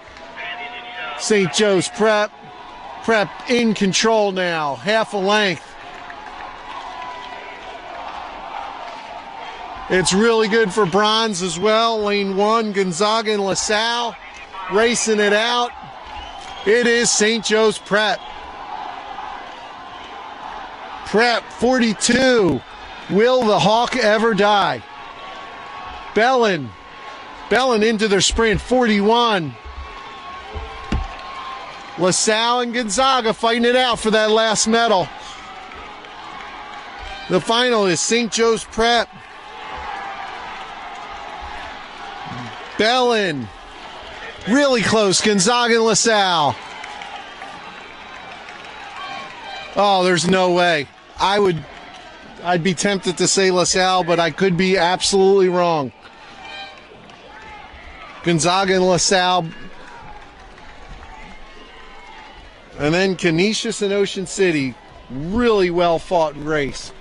St. Joe's Prep. Prep in control now. Half a length. It's really good for bronze as well. Lane 1, Gonzaga and LaSalle racing it out. It is St. Joe's Prep. Prep 42. Will the Hawk ever die? Bellin into their sprint 41. LaSalle and Gonzaga fighting it out for that last medal. The final is St. Joe's Prep. Bellin really close. Gonzaga and LaSalle. Oh, there's no way. I'd be tempted to say LaSalle, but I could be absolutely wrong. Gonzaga and LaSalle. And then Canisius and Ocean City. Really well fought race.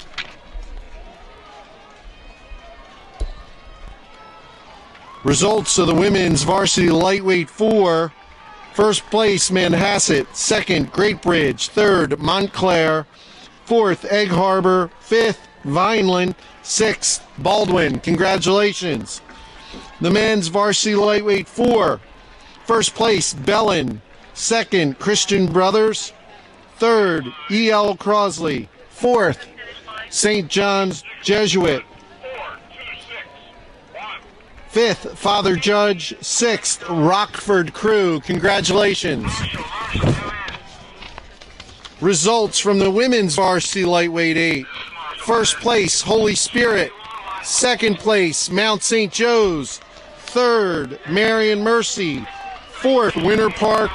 Results of the women's varsity lightweight 4. First place, Manhasset. Second, Great Bridge. Third, Montclair. Fourth, Egg Harbor. Fifth, Vineland. Sixth, Baldwin. Congratulations. The men's varsity lightweight 4. First place, Bellin. Second, Christian Brothers. Third, E.L. Crosley. Fourth, St. John's Jesuit. Fifth, Father Judge. Sixth, Rockford Crew. Congratulations. Results from the women's varsity lightweight 8. First place, Holy Spirit. Second place, Mount St. Joe's. Third, Marion Mercy. Fourth, Winter Park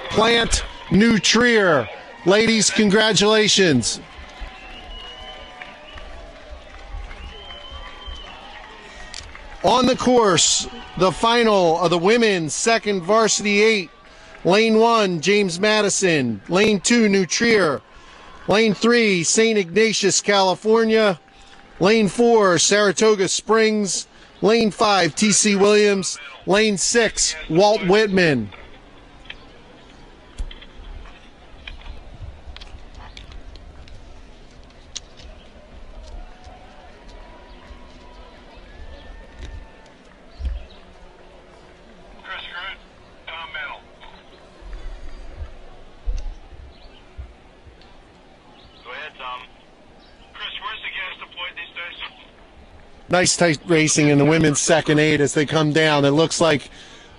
Plant New Trier. Ladies, congratulations. On the course, the final of the women's second varsity 8. Lane 1, James Madison. Lane 2, New Trier. Lane 3, St. Ignatius, California. Lane 4, Saratoga Springs. Lane 5, T.C. Williams. Lane 6, Walt Whitman. Nice tight racing in the women's second 8 as they come down. It looks like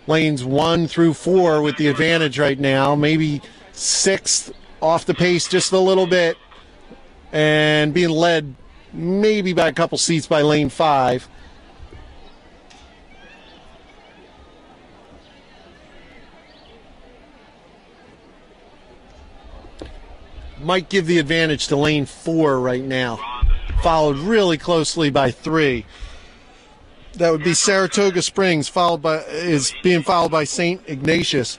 lanes 1 through 4 with the advantage right now. Maybe 6th off the pace just a little bit and being led maybe by a couple seats by lane 5. Might give the advantage to lane 4 right now. Followed really closely by 3. That would be Saratoga Springs, being followed by St. Ignatius.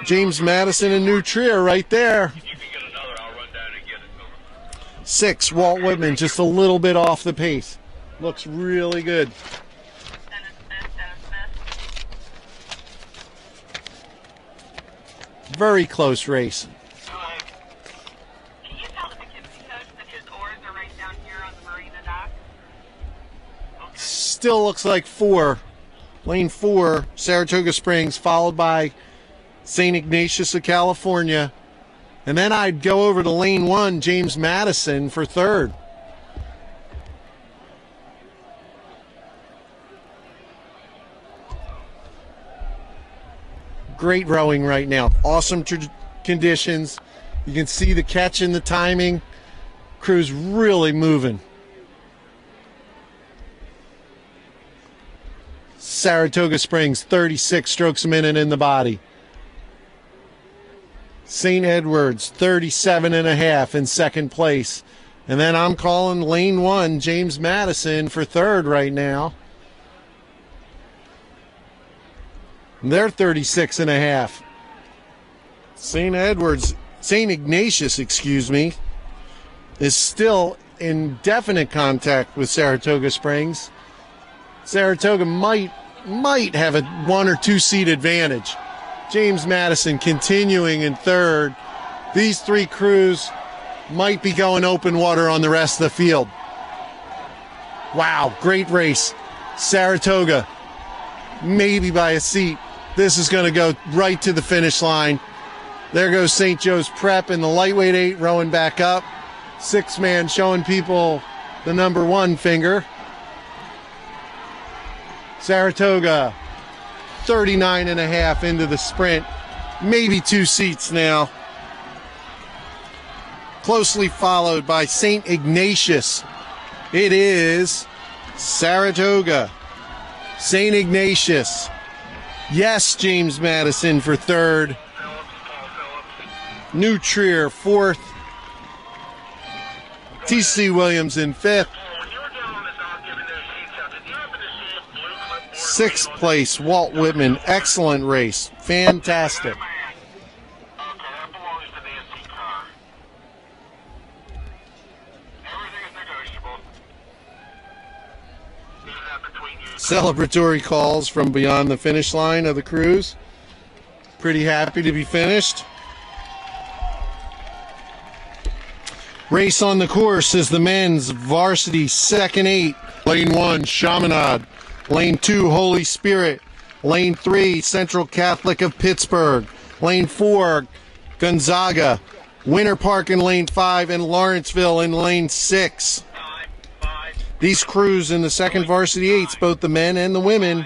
James Madison and New Trier right there. 6, Walt Whitman, just a little bit off the pace. Looks really good. Very close race. Can you tell the McKinsey coach that his oars are right down here on the marina dock? Still looks like 4. Lane 4, Saratoga Springs, followed by St. Ignatius of California. And then I'd go over to lane 1, James Madison, for 3rd. Great rowing right now. Awesome conditions. You can see the catch and the timing. Crew's really moving. Saratoga Springs, 36 strokes a minute in the body. St. Edwards, 37.5 in second place. And then I'm calling lane 1, James Madison, for 3rd right now. They're 36.5. St. Ignatius, is still in definite contact with Saratoga Springs. Saratoga might have a 1 or 2 seat advantage. James Madison continuing in 3rd. These 3 crews might be going open water on the rest of the field. Wow, great race. Saratoga, maybe by a seat. This is going to go right to the finish line. There goes St. Joe's Prep in the lightweight 8 rowing back up. 6-man showing people the number 1 finger. Saratoga, 39.5 into the sprint. Maybe 2 seats now. Closely followed by St. Ignatius. It is Saratoga. St. Ignatius. Yes, James Madison for 3rd. New Trier 4th. T.C. Williams in 5th. 6th place, Walt Whitman. Excellent race. Fantastic. Celebratory calls from beyond the finish line of the cruise. Pretty happy to be finished. Race on the course is the men's varsity second 8. Lane 1, Chaminade. Lane 2, Holy Spirit. Lane 3, Central Catholic of Pittsburgh. Lane 4, Gonzaga. Winter Park in lane 5 and Lawrenceville in lane 6. These crews in the second varsity 8s, both the men and the women,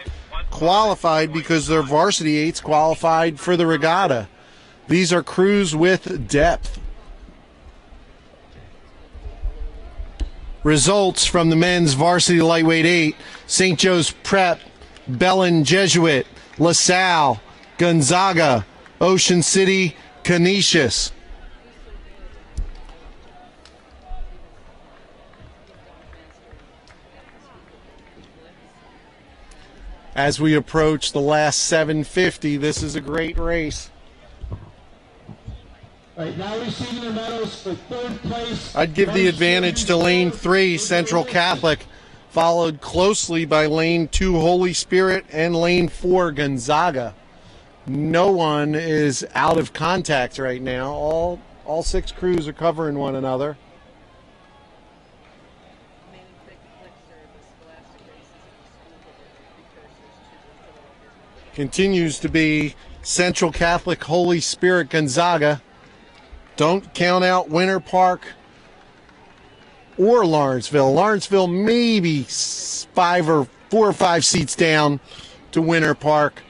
qualified because their varsity 8s qualified for the regatta. These are crews with depth. Results from the men's varsity lightweight 8, St. Joe's Prep, Bellin Jesuit, LaSalle, Gonzaga, Ocean City, Canisius. As we approach the last 750, this is a great race. Right, now receiving the medals for 3rd place. I'd give the advantage to lane 3, Central Catholic, followed closely by lane 2, Holy Spirit, and lane 4, Gonzaga. No one is out of contact right now. All 6 crews are covering one another. Continues to be Central Catholic, Holy Spirit, Gonzaga. Don't count out Winter Park or Lawrenceville. Lawrenceville maybe 4 or 5 seats down to Winter Park.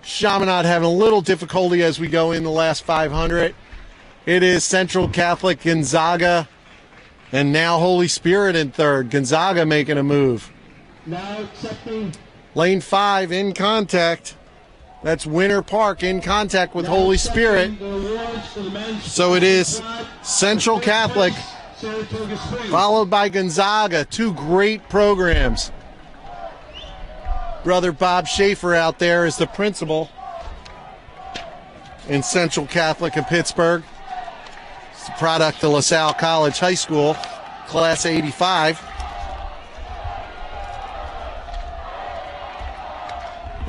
Chaminade having a little difficulty as we go in the last 500. It is Central Catholic, Gonzaga, and now Holy Spirit in 3rd. Gonzaga making a move. Now accepting Lane 5 in contact. That's Winter Park in contact with Holy Spirit. So it is Central Catholic, Saratoga Springs. Followed by Gonzaga. Two great programs. Brother Bob Schaefer out there is the principal in Central Catholic of Pittsburgh. It's a product of LaSalle College High School, class 85.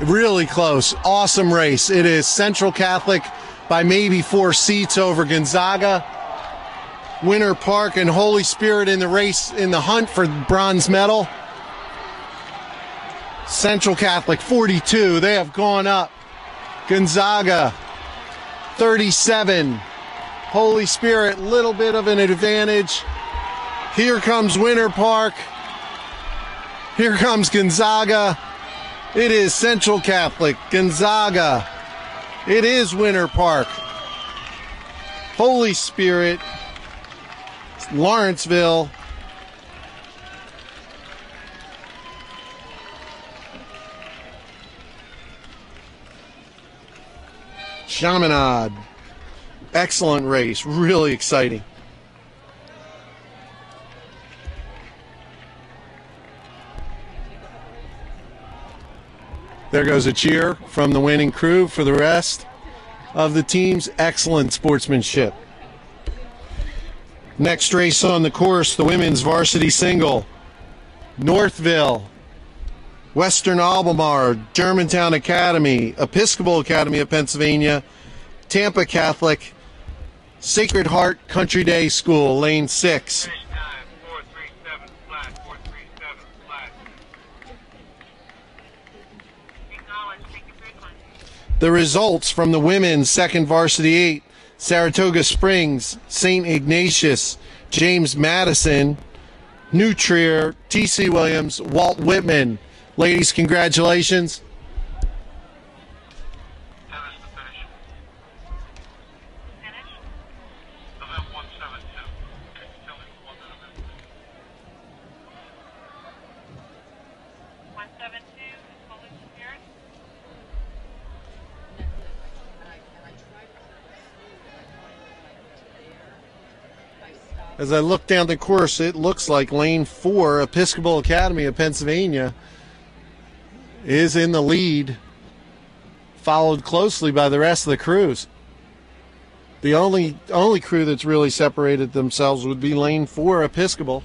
Really close. Awesome race. It is Central Catholic by maybe 4 seats over Gonzaga. Winter Park and Holy Spirit in the race, in the hunt for bronze medal. Central Catholic 42. They have gone up. Gonzaga 37. Holy Spirit, little bit of an advantage. Here comes Winter Park. Here comes Gonzaga. It is Central Catholic, Gonzaga. It is Winter Park. Holy Spirit, Lawrenceville. Chaminade. Excellent race, really exciting. There goes a cheer from the winning crew for the rest of the team's excellent sportsmanship. Next race on the course, the women's varsity single. Northville, Western Albemarle, Germantown Academy, Episcopal Academy of Pennsylvania, Tampa Catholic, Sacred Heart Country Day School, lane 6. The results from the women's second varsity 8, Saratoga Springs, St. Ignatius, James Madison, New Trier, T.C. Williams, Walt Whitman. Ladies, congratulations. As I look down the course, it looks like lane 4, Episcopal Academy of Pennsylvania, is in the lead, followed closely by the rest of the crews. The only crew that's really separated themselves would be lane 4, Episcopal.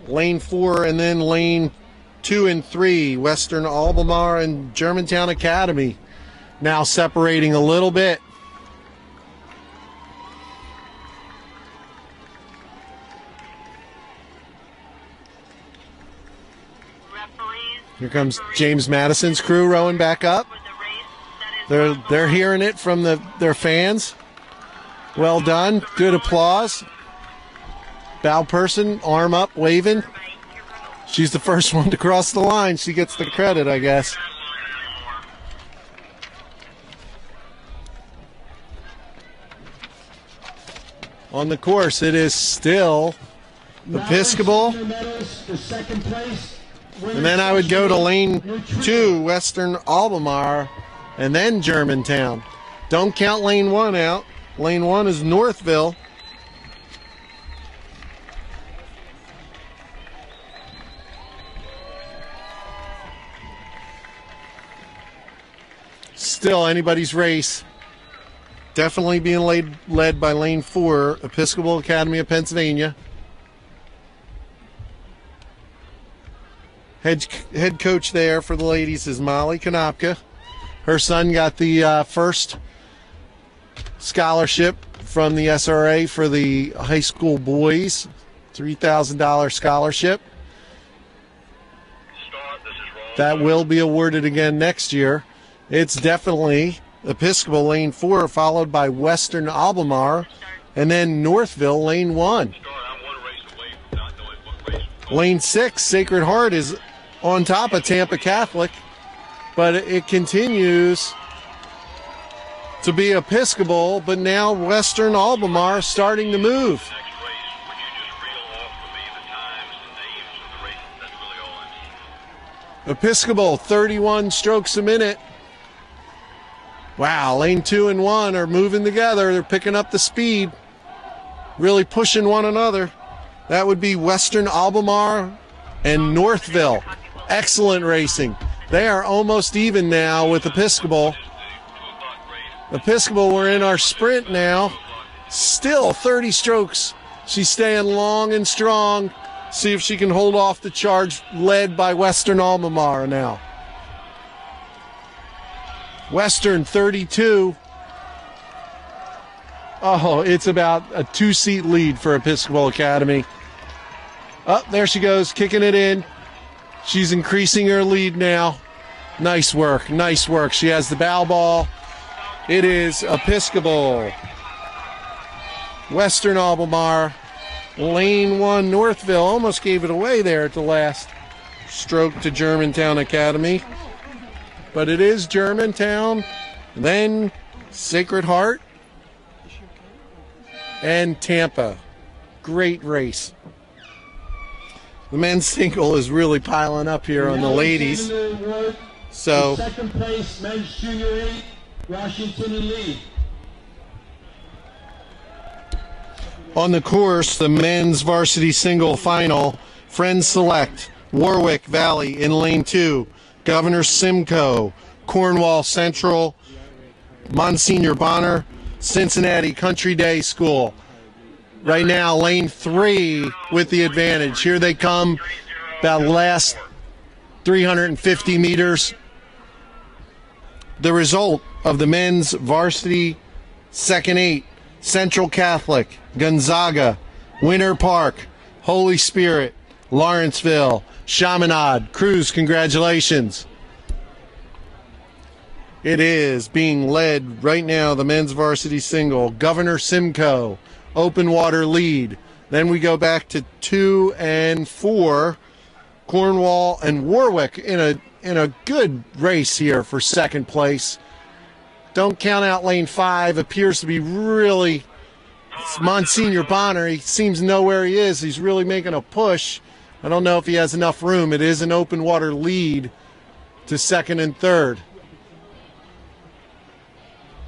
Lane 4 and then lane 2 and 3, Western Albemarle and Germantown Academy, now separating a little bit. Here comes James Madison's crew rowing back up. They're hearing it from their fans. Well done, good applause. Bow person, arm up, waving. She's the first one to cross the line. She gets the credit, I guess. On the course, it is still Episcopal. And then I would go to lane 2, Western Albemarle, and then Germantown. Don't count lane 1 out. Lane 1 is Northville. Still anybody's race. Definitely being led by lane 4, Episcopal Academy of Pennsylvania. Head coach there for the ladies is Molly Konopka. Her son got the first scholarship from the SRAA for the high school boys, $3,000 scholarship. That will be awarded again next year. It's definitely Episcopal lane 4, followed by Western Albemarle, and then Northville lane 1. Lane 6, Sacred Heart, is on top of Tampa Catholic, but it continues to be Episcopal, but now Western Albemarle starting to move. Episcopal, 31 strokes a minute. Wow, lane 2 and 1 are moving together. They're picking up the speed, really pushing one another. That would be Western Albemarle and Northville. Excellent racing. They are almost even now with Episcopal. Episcopal, we're in our sprint now. Still 30 strokes. She's staying long and strong. See if she can hold off the charge led by Western Albemarle now. Western 32. Oh, it's about a 2-seat lead for Episcopal Academy. Oh, there she goes, kicking it in. She's increasing her lead now. Nice work, nice work. She has the bow ball. It is Episcopal. Western Albemarle. Lane 1, Northville almost gave it away there at the last stroke to Germantown Academy. But it is Germantown, then Sacred Heart, and Tampa. Great race. The men's single is really piling up here on the ladies. So, second place, men's junior 8, Washington in lead. on the course, the men's varsity single final, Friends Select, Warwick Valley in lane 2, Governor Simcoe, Cornwall Central, Monsignor Bonner, Cincinnati Country Day School. Right now, lane 3 with the advantage. Here they come, about the last 350 meters. The result of the men's varsity second 8, Central Catholic, Gonzaga, Winter Park, Holy Spirit, Lawrenceville, Chaminade, Cruz, congratulations. It is being led right now, the men's varsity single, Governor Simcoe, open water lead. Then we go back to 2 and 4, Cornwall and Warwick in a good race here for second place. Don't count out lane 5, appears to be really, it's Monsignor Bonner. He seems to know where he is. He's really making a push. I don't know if he has enough room. It is an open water lead to second and third.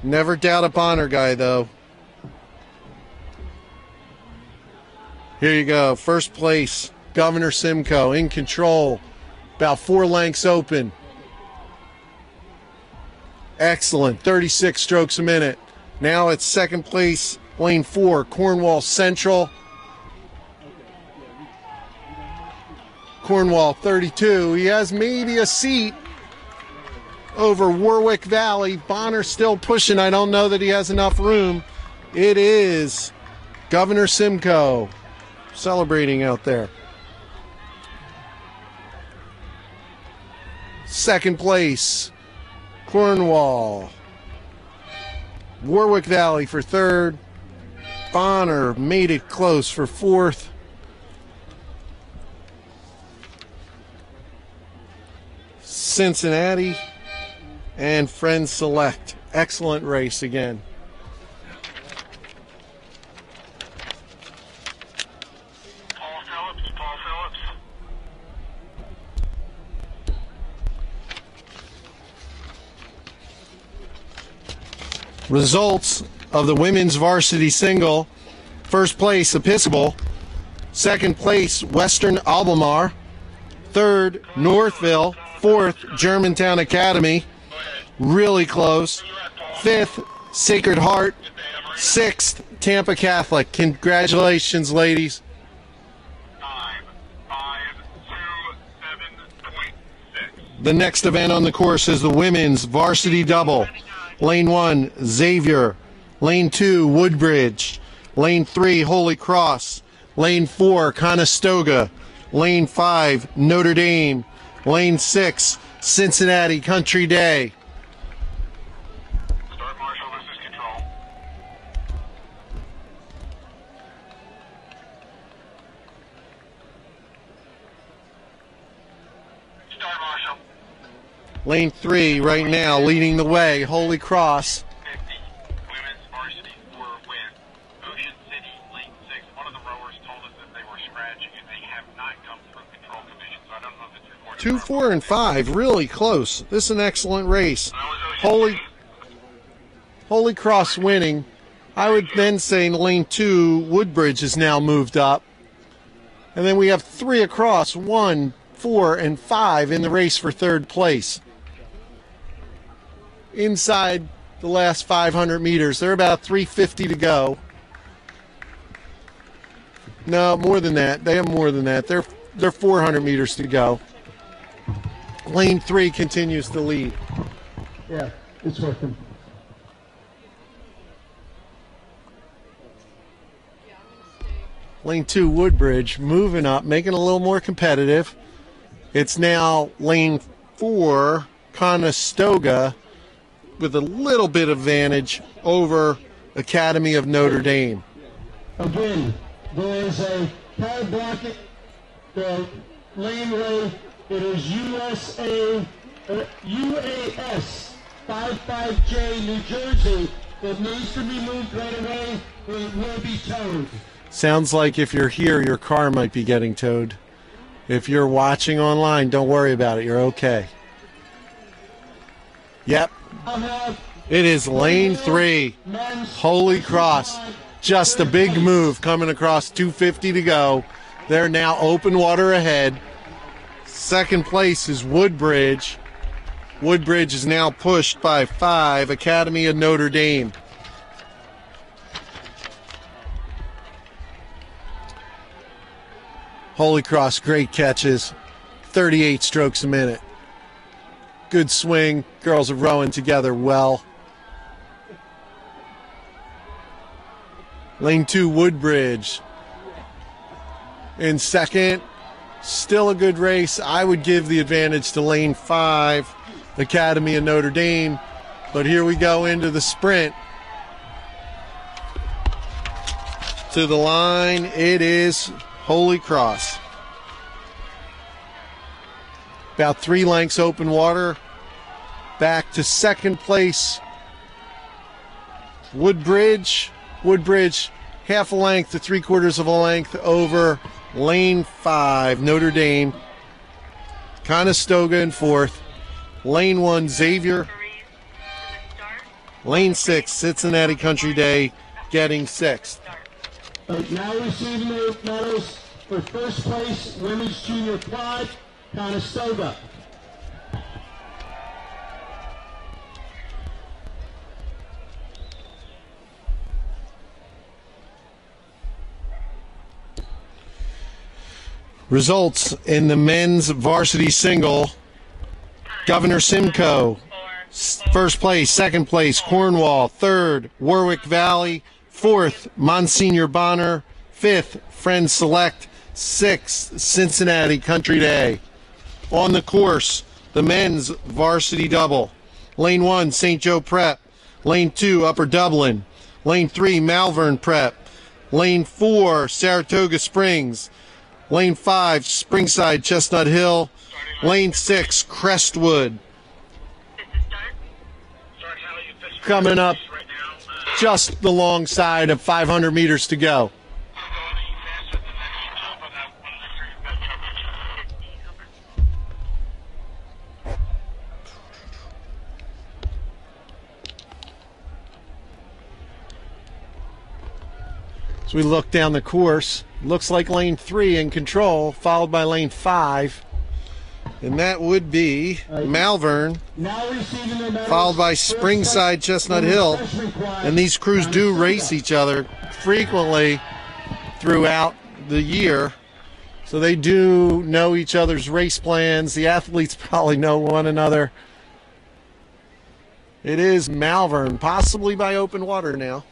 Never doubt a Bonner guy, though. Here you go. First place, Governor Simcoe in control. About 4 lengths open. Excellent. 36 strokes a minute. Now it's second place, lane 4, Cornwall Central. Cornwall 32. He has maybe a seat over Warwick Valley. Bonner still pushing. I don't know that he has enough room. It is Governor Simcoe celebrating out there. Second place, Cornwall. Warwick Valley for third. Bonner made it close for fourth. Cincinnati and Friends Select. Excellent race again. Paul Phillips. Results of the women's varsity single. First place, Episcopal. Second place, Western Albemarle. Third, Northville. Fourth, Germantown Academy. Really close. Fifth, Sacred Heart. Sixth, Tampa Catholic. Congratulations, ladies. The next event on the course is the women's varsity double. Lane 1, Xavier. Lane 2, Woodbridge. Lane 3, Holy Cross. Lane 4, Conestoga. Lane 5, Notre Dame. Lane 6, Cincinnati Country Day. Start Marshall, this is control. Start Marshall. Lane 3 right now leading the way, Holy Cross. 50. Women's varsity for win. Ocean City, lane 6. One of the rowers told us that they were scratching and they have not come through control commission, so I 2, 4, and 5, really close. This is an excellent race. Holy Cross winning. I would then say in lane 2, Woodbridge is now moved up. And then we have 3 across, 1, 4, and 5 in the race for third place. Inside the last 500 meters, they're about 350 to go. No, more than that. They have more than that. They're 400 meters to go. Lane 3 continues to lead. Yeah, it's working. Lane 2, Woodbridge, moving up, making it a little more competitive. It's now lane 4, Conestoga, with a little bit of advantage over Academy of Notre Dame. Again, there is a car blocking the laneway. It is UAS 55J New Jersey. It needs to be moved right away or it will be towed. Sounds like if you're here, your car might be getting towed. If you're watching online, don't worry about it. You're okay. Yep. It is lane 3. Holy Cross. Just a big move coming across 250 to go. They're now open water ahead. Second place is Woodbridge. Woodbridge is now pushed by 5, Academy of Notre Dame. Holy Cross, great catches. 38 strokes a minute. Good swing. Girls are rowing together well. Lane 2, Woodbridge. In second, still a good race. I would give the advantage to lane 5, Academy of Notre Dame. But here we go into the sprint. To the line, it is Holy Cross. About 3 lengths open water. Back to second place, Woodbridge. Woodbridge, half a length to 3/4 of a length over lane 5, Notre Dame. Conestoga in 4th. Lane 1, Xavier. Lane 6, Cincinnati Country Day, getting 6th. Now receiving the medals for first place, women's junior quad, Conestoga. Results in the men's varsity single. Governor Simcoe, first place. Second place, Cornwall. Third, Warwick Valley. Fourth, Monsignor Bonner. Fifth, Friends Select. Sixth, Cincinnati Country Day. On the course, the men's varsity double. Lane 1, St. Joe Prep. Lane 2, Upper Dublin. Lane 3, Malvern Prep. Lane 4, Saratoga Springs. Lane 5, Springside Chestnut Hill. Lane 6, Crestwood. Coming up just alongside of 500 meters to go. So we look down the course. Looks like lane 3 in control, followed by lane 5. And that would be Malvern, followed by Springside Chestnut Hill. And these crews do race each other frequently throughout the year. So they do know each other's race plans. The athletes probably know one another. It is Malvern, possibly by open water now.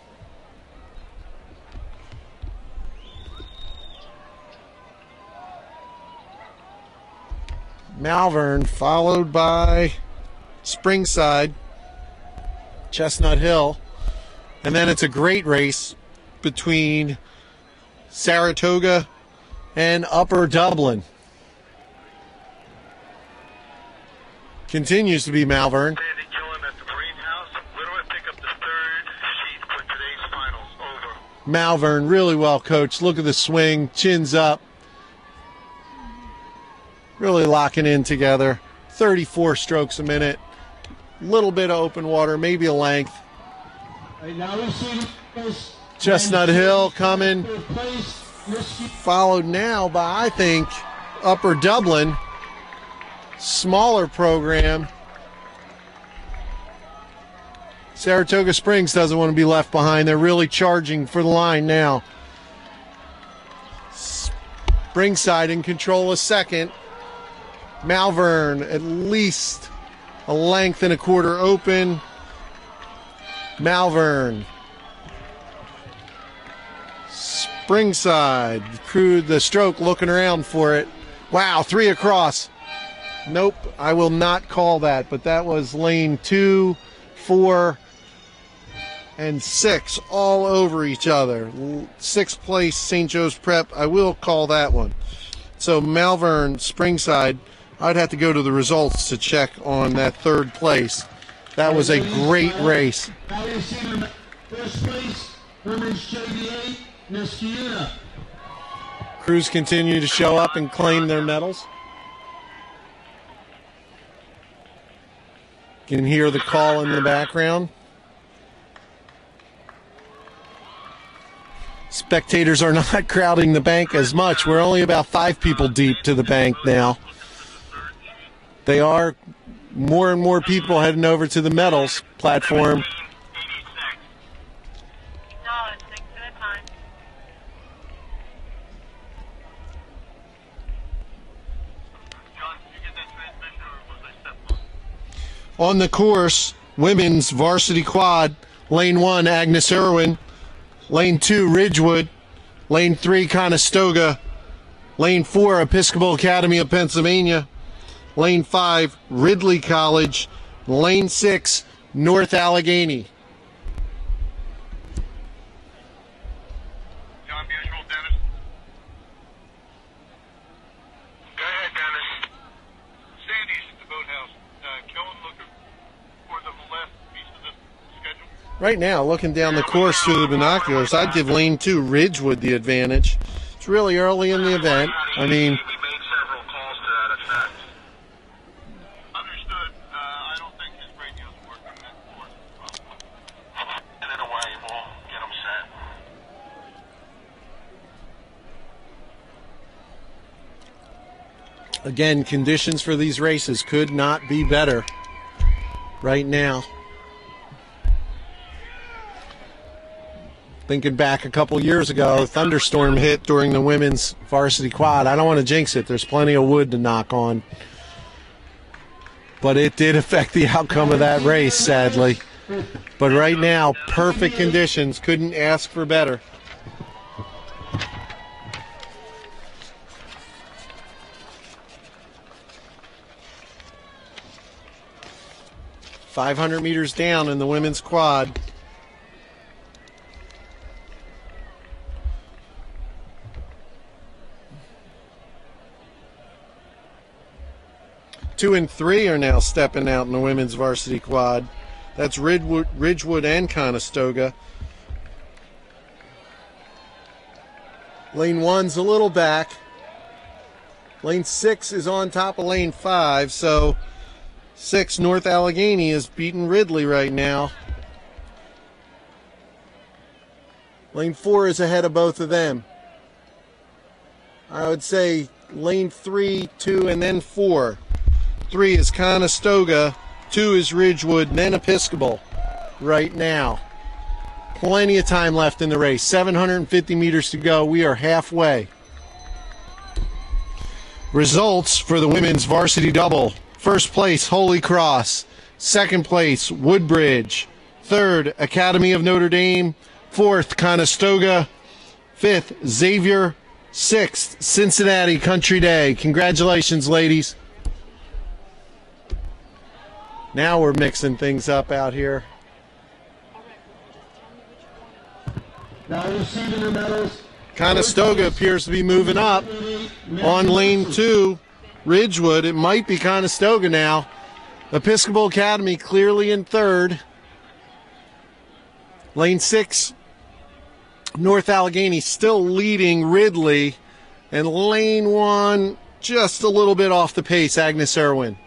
Malvern, followed by Springside, Chestnut Hill. And then it's a great race between Saratoga and Upper Dublin. Continues to be Malvern. Malvern, really well coached. Look at the swing, chins up. really locking in together. 34 strokes a minute. Little bit of open water, maybe a length. Now we see Chestnut Hill coming, followed now by, I think, Upper Dublin. Smaller program. Saratoga Springs doesn't want to be left behind. They're really charging for the line now. Springside in control a second. Malvern at least a length and a quarter open. Malvern. Springside. The stroke looking around for it. Wow, 3 across. Nope, I will not call that, but that was lane 2, 4, and 6 all over each other. 6th place St. Joe's Prep, I will call that one. So Malvern, Springside, I'd have to go to the results to check on that 3rd place. That was a great race. Now we see the first place, women's JV8, Niskiuna. Crews continue to show up and claim their medals. You can hear the call in the background. Spectators are not crowding the bank as much. We're only about 5 people deep to the bank now. They are more and more people heading over to the medals platform. On the course, women's varsity quad, lane 1, Agnes Irwin, lane 2, Ridgewood, lane 3, Conestoga, lane 4, Episcopal Academy of Pennsylvania, lane 5, Ridley College, lane 6, North Allegheny. John Bushel, Dennis. Go ahead, Dennis. Sandy's at the boathouse. Kellen looking for the left piece of the schedule. Right now, looking down the course through the binoculars, I'd give lane 2, Ridgewood, the advantage. It's really early in the event. I mean, again, conditions for these races could not be better right now. Thinking back a couple years ago, a thunderstorm hit during the women's varsity quad. I don't want to jinx it. There's plenty of wood to knock on. But it did affect the outcome of that race, sadly. But right now, perfect conditions. Couldn't ask for better. .500 meters down in the women's quad. Two and 3 are now stepping out in the women's varsity quad. That's Ridgewood and Conestoga. Lane 1's a little back. Lane 6 is on top of lane 5, so 6, North Allegheny, is beating Ridley right now. Lane 4 is ahead of both of them. I would say lane 3, 2, and then 4. 3 is Conestoga, 2 is Ridgewood, and then Episcopal right now. Plenty of time left in the race. 750 meters to go. We are halfway. Results for the women's varsity double. First place, Holy Cross. Second place, Woodbridge. Third, Academy of Notre Dame. Fourth, Conestoga. Fifth, Xavier. Sixth, Cincinnati Country Day. Congratulations, ladies. Now we're mixing things up out here. Now receiving the medals. Conestoga appears to be moving up on lane 2. Ridgewood, it might be Conestoga now. Episcopal Academy clearly in 3rd. Lane 6, North Allegheny still leading Ridley. And lane 1, just a little bit off the pace, Agnes Irwin.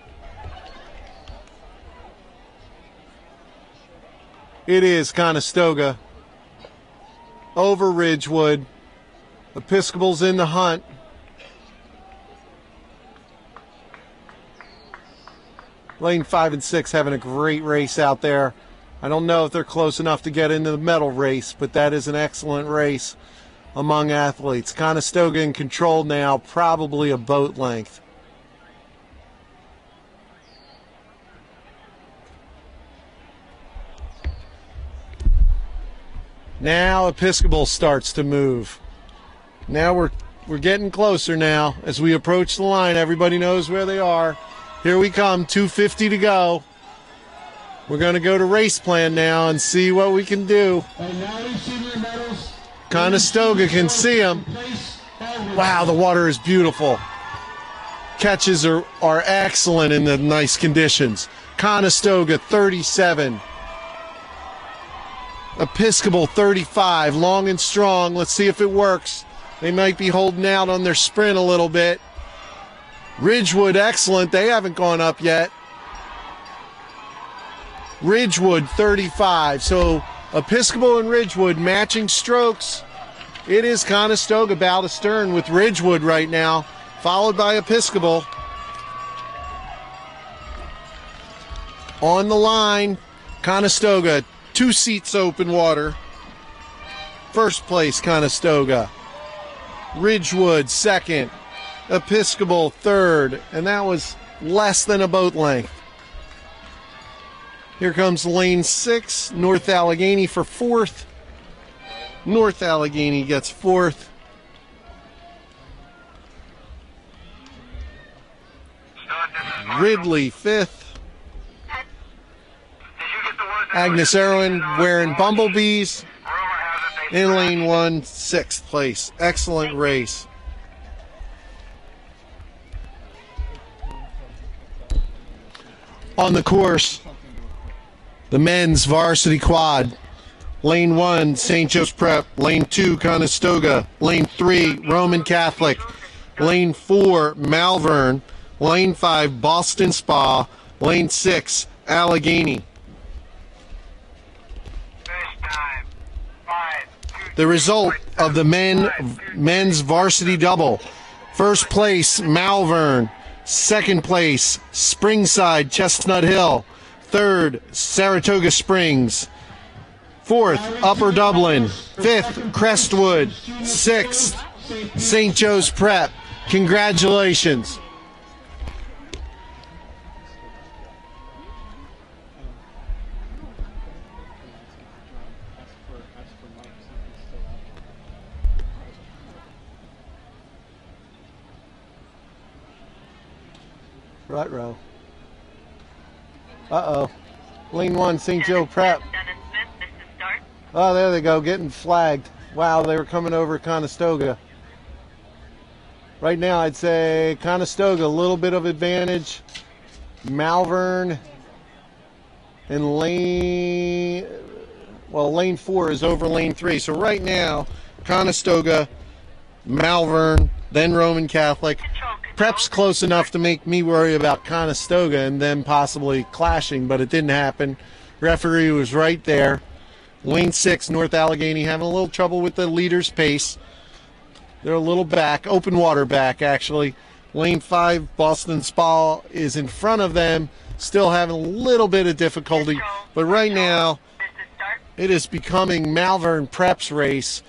It is Conestoga over Ridgewood. Episcopal's in the hunt. Lane 5 and 6 having a great race out there. I don't know if they're close enough to get into the medal race, but that is an excellent race among athletes. Conestoga in control now, probably a boat length. Now Episcopal starts to move. Now we're getting closer now. As we approach the line, everybody knows where they are. Here we come, 2:50 to go. We're going to go to race plan now and see what we can do. Conestoga can see them. Wow, the water is beautiful. Catches are excellent in the nice conditions. Conestoga 37. Episcopal 35, long and strong. Let's see if it works. They might be holding out on their sprint a little bit. Ridgewood, excellent. They haven't gone up yet. Ridgewood 35. So Episcopal and Ridgewood matching strokes. It is Conestoga bow to stern with Ridgewood right now, followed by Episcopal. On the line, Conestoga, 2 seats open water. First place, Conestoga. Ridgewood second. Episcopal third. And that was less than a boat length. Here comes lane 6. North Allegheny for 4th. North Allegheny gets 4th. Ridley 5th. Agnes Irwin wearing bumblebees in lane 1, 6th place. Excellent race. On the course, the men's varsity quad. Lane 1, St. Joe's Prep. Lane 2, Conestoga. Lane 3, Roman Catholic. Lane 4, Malvern. Lane 5, Boston Spa. Lane 6, Allegheny. The result of the men's varsity double. First place, Malvern. Second place, Springside, Chestnut Hill. Third, Saratoga Springs. Fourth, Upper Dublin. Fifth, Crestwood. Sixth, St. Joe's Prep. Congratulations. Right row. Uh-oh. Lane 1, St. Joe Prep. Oh, there they go, getting flagged. Wow, they were coming over Conestoga. Right now, I'd say Conestoga, a little bit of advantage. Malvern and lane 4 is over lane 3. So right now, Conestoga, Malvern, then Roman Catholic. Prep's close enough to make me worry about Conestoga and them possibly clashing, but it didn't happen. Referee was right there. Lane 6, North Allegheny, having a little trouble with the leader's pace. They're a little back, open water back, actually. Lane 5, Boston Spa is in front of them, still having a little bit of difficulty. But right now, it is becoming Malvern Prep's race.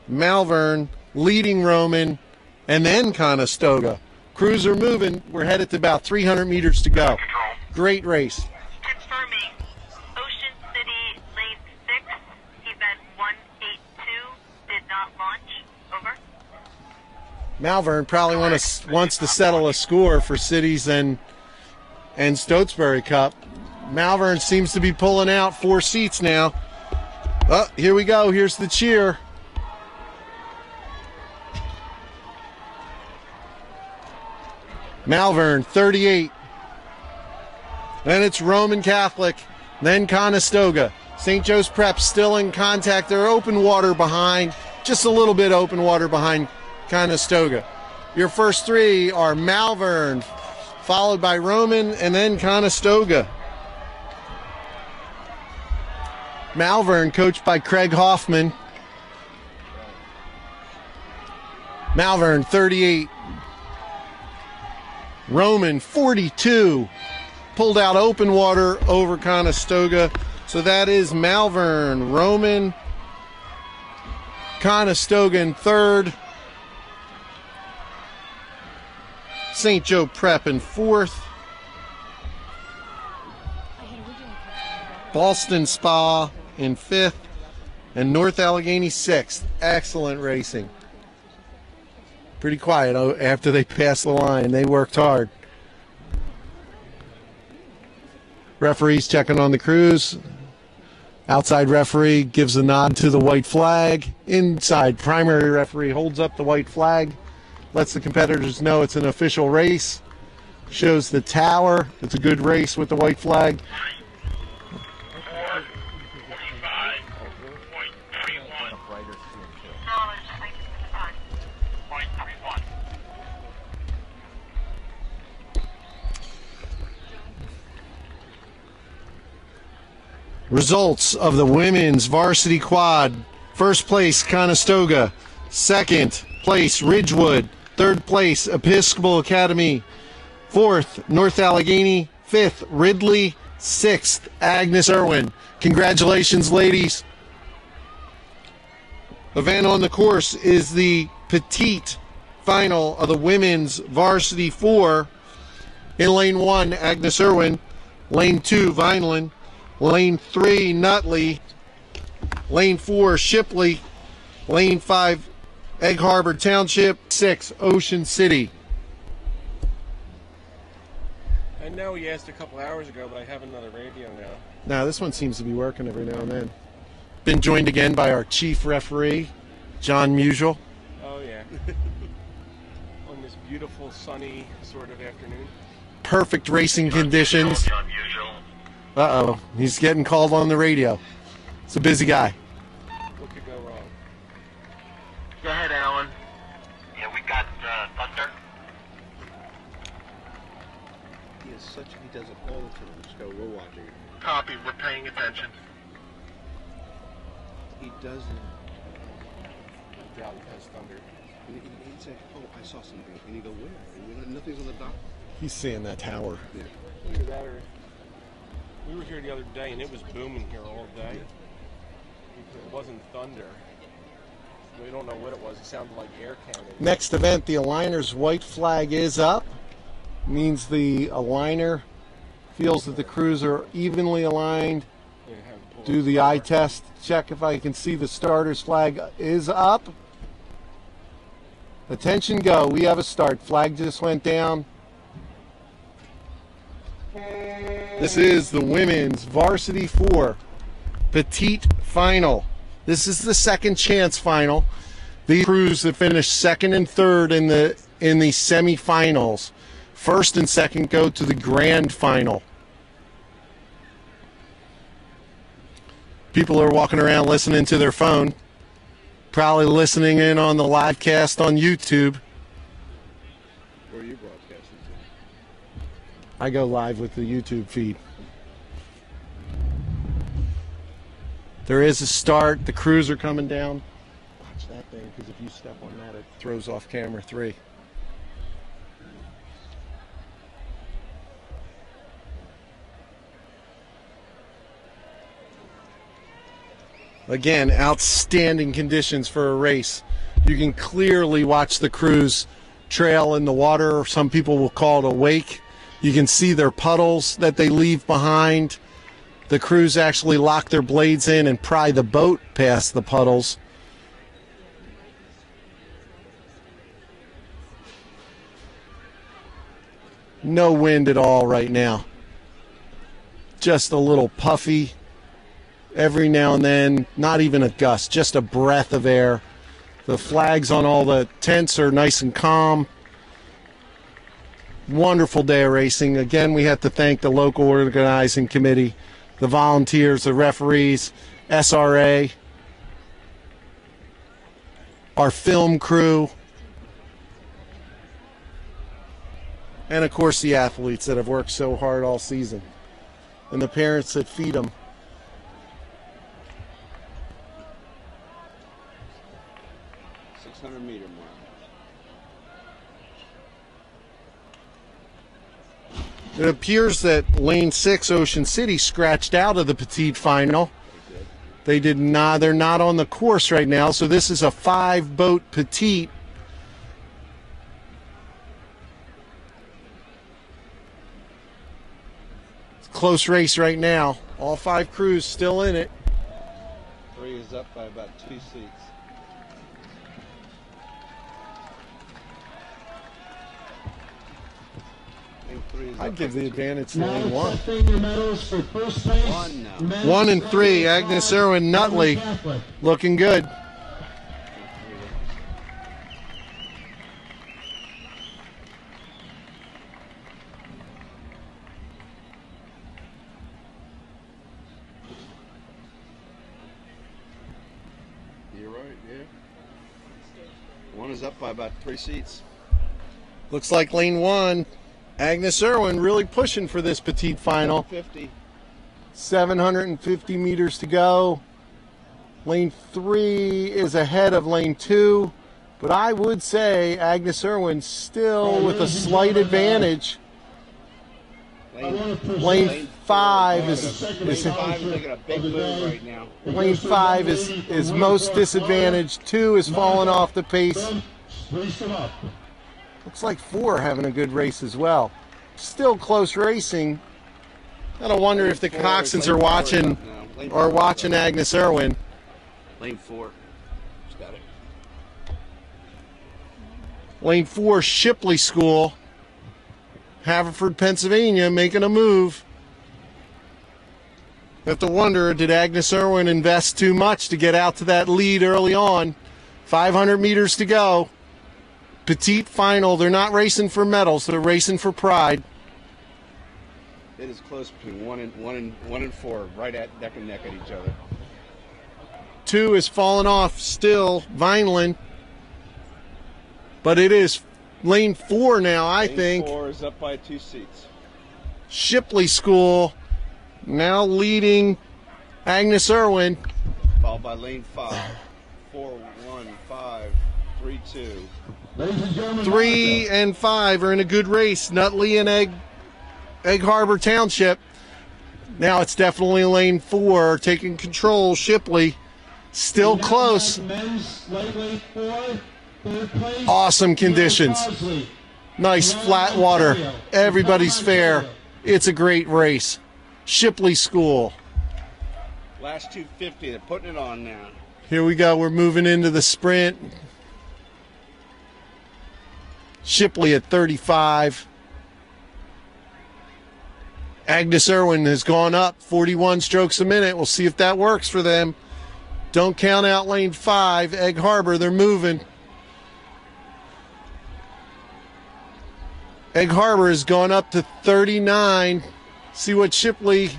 Malvern leading Roman, and then Conestoga. Crews are moving. We're headed to about 300 meters to go. Great race. Confirming. Ocean City, lane 6, event 182, did not launch. Over. Malvern probably wants to settle a score for Cities and Stotesbury Cup. Malvern seems to be pulling out 4 seats now. Oh, here we go. Here's the cheer. Malvern 38. Then it's Roman Catholic. Then Conestoga. St. Joe's Prep still in contact. They're open water behind. Just a little bit open water behind Conestoga. Your first three are Malvern, followed by Roman, and then Conestoga. Malvern, coached by Craig Hoffman. Malvern, 38. Roman, 42. Pulled out open water over Conestoga. So that is Malvern, Roman, Conestoga in third. St. Joe Prep in fourth. Boston Spa in fifth. And North Allegheny sixth. Excellent racing. Pretty quiet after they passed the line. They worked hard. Referees checking on the crews. Outside referee gives a nod to the white flag. Inside primary referee holds up the white flag. Lets the competitors know it's an official race. Shows the tower. It's a good race with the white flag. Results of the women's varsity quad. First place, Conestoga. Second place, Ridgewood. Third place, Episcopal Academy. Fourth, North Allegheny. Fifth, Ridley. Sixth, Agnes Irwin. Congratulations, ladies. Event on the course is the petite final of the women's varsity 4. In lane 1, Agnes Irwin. Lane 2, Vineland. Lane 3, Nutley. Lane 4, Shipley. Lane 5, Egg Harbor Township. 6, Ocean City. I know you asked a couple hours ago, but I have another radio now. Now, this one seems to be working every now and then. Been joined again by our chief referee, John Musial. Oh, yeah. On this beautiful, sunny sort of afternoon. Perfect racing conditions. Uh-oh, he's getting called on the radio. It's a busy guy. What could go wrong? Go ahead, Alan. Yeah, we got Thunder. He is such, he does it all the time. So we're watching it. Copy, we're paying attention. He does it. I doubt he has Thunder. And he'd say, oh, I saw something. And he'd go, where? And nothing's on the dock. He's seeing that tower. Yeah. Either that or... We were here the other day, and it was booming here all day. It wasn't thunder. We don't know what it was. It sounded like air cannon. Next event, the aligner's white flag is up. Means the aligner feels that the crews are evenly aligned. Do the eye test. Check if I can see the starter's flag is up. Attention, go. We have a start. Flag just went down. This is the women's varsity 4 petite final. This is the second chance final. These crews that finished second and third in the semifinals. First and second go to the grand final. People are walking around listening to their phone, probably listening in on the live cast on YouTube. Where are you broadcasting to? I go live with the YouTube feed. There is a start. The crews are coming down. Watch that thing, because if you step on that, it throws off camera 3. Again, outstanding conditions for a race. You can clearly watch the crews trail in the water. Some people will call it a wake. You can see their puddles that they leave behind. The crews actually lock their blades in and pry the boat past the puddles. No wind at all right now. Just a little puffy. Every now and then, not even a gust, just a breath of air. The flags on all the tents are nice and calm. Wonderful day of racing. Again, we have to thank the local organizing committee, the volunteers, the referees, SRA, our film crew, And, of course, the athletes that have worked so hard all season. And the parents that feed them. .600-meter mark. It appears that Lane 6, Ocean City, scratched out of the petite final. They did not. They're not on the course right now, so this is a 5-boat petite. It's a close race right now. All 5 crews still in it. 3 is up by about 2 seats. I'd give the advantage to Lane 1. 1 and 3, Agnes Irwin, Nutley, looking good. You're right, yeah. 1 is up by about 3 seats. Looks like Lane 1, Agnes Irwin, really pushing for this petite final. 50. 750 meters to go. Lane 3 is ahead of Lane 2, but I would say Agnes Irwin still with a slight advantage. Lane 5 is making a big move right now. Lane 5 is most disadvantaged. 2 is falling off the pace. Looks like 4 having a good race as well. Still close racing. Gotta wonder if the Coxons are watching Agnes Irwin. Lane 4. She's got it. Lane 4, Shipley School. Haverford, Pennsylvania, making a move. You have to wonder, did Agnes Irwin invest too much to get out to that lead early on? 500 meters to go. Petite final. They're not racing for medals. They're racing for pride. It is close between 1 and 4, right at neck and neck at each other. 2 is falling off still, Vineland. But it is Lane 4 now, I think. Lane 4 is up by 2 seats. Shipley School now leading Agnes Irwin. Followed by Lane 5. 4, 1, 5, 3, 2. 3 and 5 are in a good race. Nutley and Egg Harbor Township. Now it's definitely Lane 4 taking control. Shipley still close. Awesome conditions. Nice flat water. Everybody's fair. It's a great race. Shipley School. Last 250, they're putting it on now. Here we go. We're moving into the sprint. Shipley at 35. Agnes Irwin has gone up 41 strokes a minute. We'll see if that works for them. Don't count out Lane 5. Egg Harbor, they're moving. Egg Harbor has gone up to 39. See what Shipley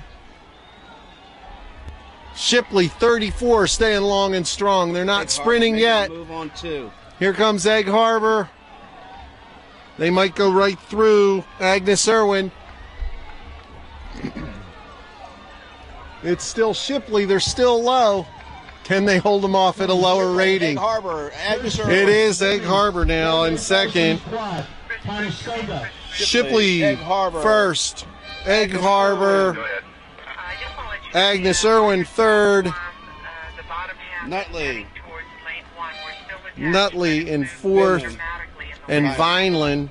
34, staying long and strong. They're not sprinting yet. Move on too. Here comes Egg Harbor. They might go right through Agnes Irwin. It's still Shipley. They're still low. Can they hold them off at a lower rating? Egg Harbor, Agnes Irwin. It is Egg Harbor now in second. Shipley Egg Harbor. first. Egg Harbor. Agnes Irwin third. Nutley. Nutley in fourth. And Vineland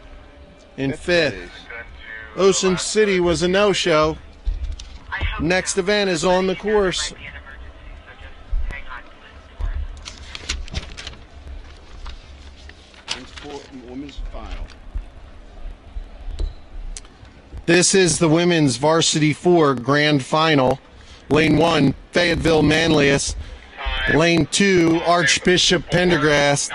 in fifth. Ocean City was a no-show. Next event is on the course. Women's final. This is the women's Varsity 4 grand final. Lane 1, Fayetteville Manlius. Lane 2, Archbishop Pendergrass.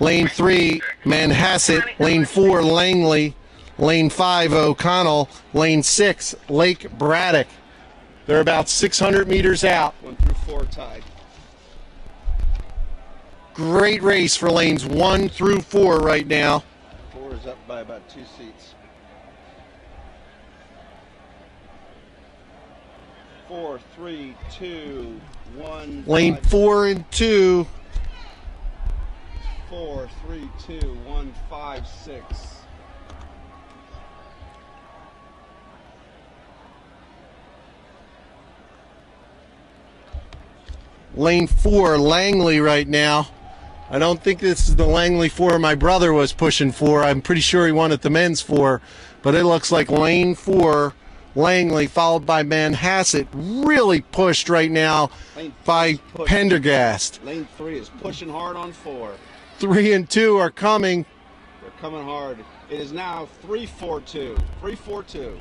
Lane 3, Manhasset. Lane 4, Langley. Lane 5, O'Connell. Lane 6, Lake Braddock. They're about 600 meters out. 1 through 4 tied. Great race for lanes 1 through 4 right now. 4 is up by about 2 seats. 4, 3, 2, 1. Lane 5, 4 and 2. 4, 3, 2, 1, 5, 6. Lane 4, Langley right now. I don't think this is the Langley 4 my brother was pushing for. I'm pretty sure he wanted the men's 4. But it looks like lane 4, Langley, followed by Manhasset, really pushed right now by Pendergast. Lane 3 is pushing hard on 4. 3 and 2 are coming. They're coming hard. It is now 3-4-2. 3-4-2.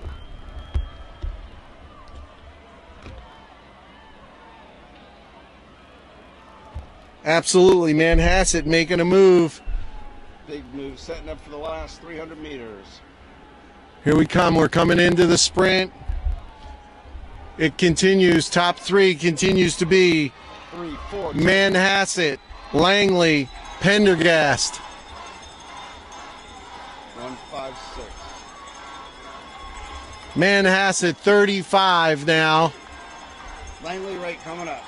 Absolutely, Manhasset making a move. Big move, setting up for the last 300 meters. Here we come. We're coming into the sprint. It continues. Top 3 continues to be 3, 4, 2. Manhasset, Langley, Pendergast. 1, 5, 6. Manhasset 35 now. Langley right coming up.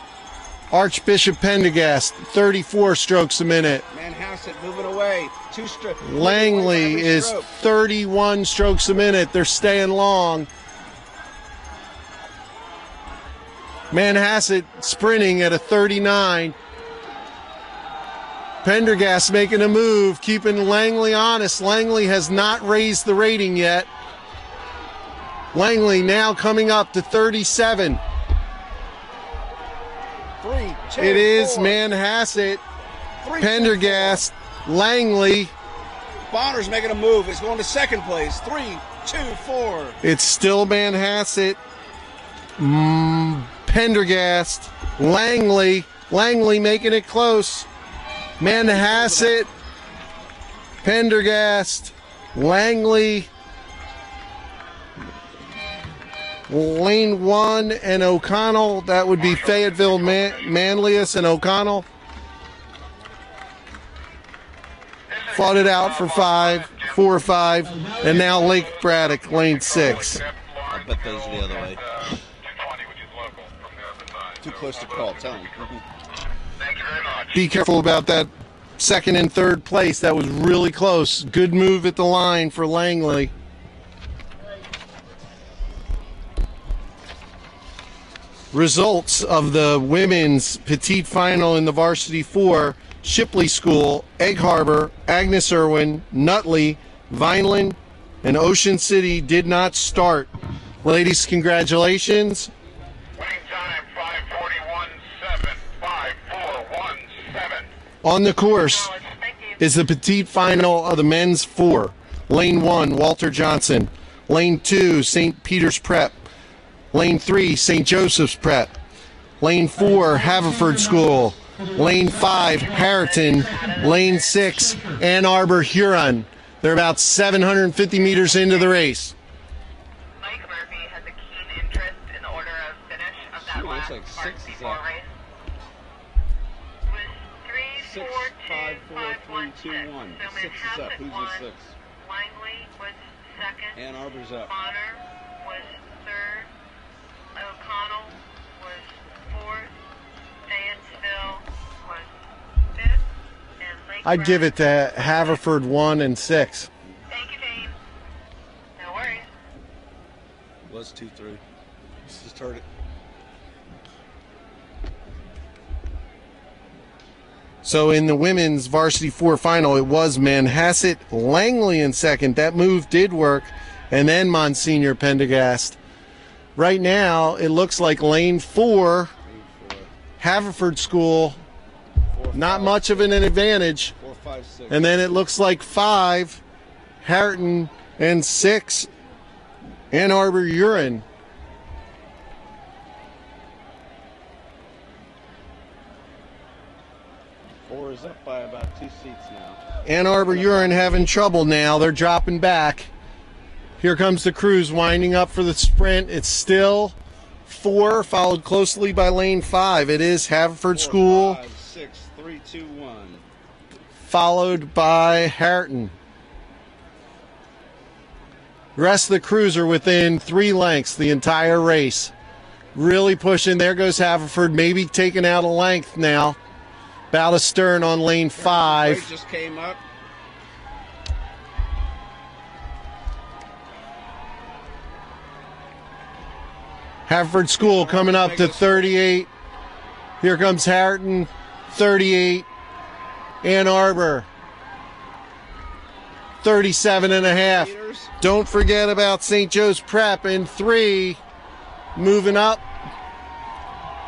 Archbishop Pendergast 34 strokes a minute. Manhasset moving away. 2 strokes. Langley is 31 strokes a minute. They're staying long. Manhasset sprinting at a 39. Pendergast making a move, keeping Langley honest. Langley has not raised the rating yet. Langley now coming up to 37. 3, 2, It is 4. Manhasset, 3, Pendergast, Langley. Bonner's making a move. It's going to second place. 3, 2, 4. It's still Manhasset, Pendergast, Langley. Langley making it close. Manhasset, Pendergast, Langley. Lane 1 and O'Connell. That would be Fayetteville, Manlius and O'Connell. Fought it out for 4 or 5. And now Lake Braddock, lane 6. I bet those are the other way. Too close to call. Tell him. Be careful about that second and third place. That was really close. Good move at the line for Langley. Results of the women's petite final in the Varsity 4, Shipley School, Egg Harbor, Agnes Irwin, Nutley, Vineland, and Ocean City did not start. Ladies, congratulations. Winning time 5:41.7. 5:4.17. On the course is the petite final of the men's 4. Lane 1, Walter Johnson. Lane 2, St. Peter's Prep. Lane 3, St. Joseph's Prep. Lane 4, Haverford School. Lane 5, Harriton. Lane 6, Ann Arbor Huron. They're about 750 meters into the race. Mike Murphy has a keen interest in the order of finish of that last like 6 Varsity is 4 up. race. Was 3, 6, 4, 5, 2, 4, 5, 3, 2, 1, 1. 6. So 6 is up. Manhasset Who's won. the 6? Langley was second. Ann Arbor's up. Bonner was third. O'Connell was fourth. Fayetteville was fifth. And Lake I'd give it Braddock to Haverford 1 and 6. Thank you, Dane. No worries. Was 2-3. Just heard it. So in the women's Varsity 4 final, it was Manhasset, Langley in second. That move did work. And then Monsignor Pendergast. Right now, it looks like lane 4, Haverford School, 4, not 5, much of an advantage. 4, 5, 6. And then it looks like 5, Harriton, and 6, Ann Arbor Huron. Four is up by about 2 seats now. Ann Arbor Huron having trouble now. They're dropping back. Here comes the Crews winding up for the sprint. It's still 4, followed closely by lane 5. It is Haverford 4, School, 5, 6, 3, 2, 1. followed by Harriton. The rest of the Crews are within 3 lengths the entire race. Really pushing. There goes Haverford, maybe taking out a length now. About astern on lane 5. Just came up. Haverford School coming up to 38. Here comes Harriton, 38. Ann Arbor, 37.5. Don't forget about St. Joe's Prep in 3. Moving up.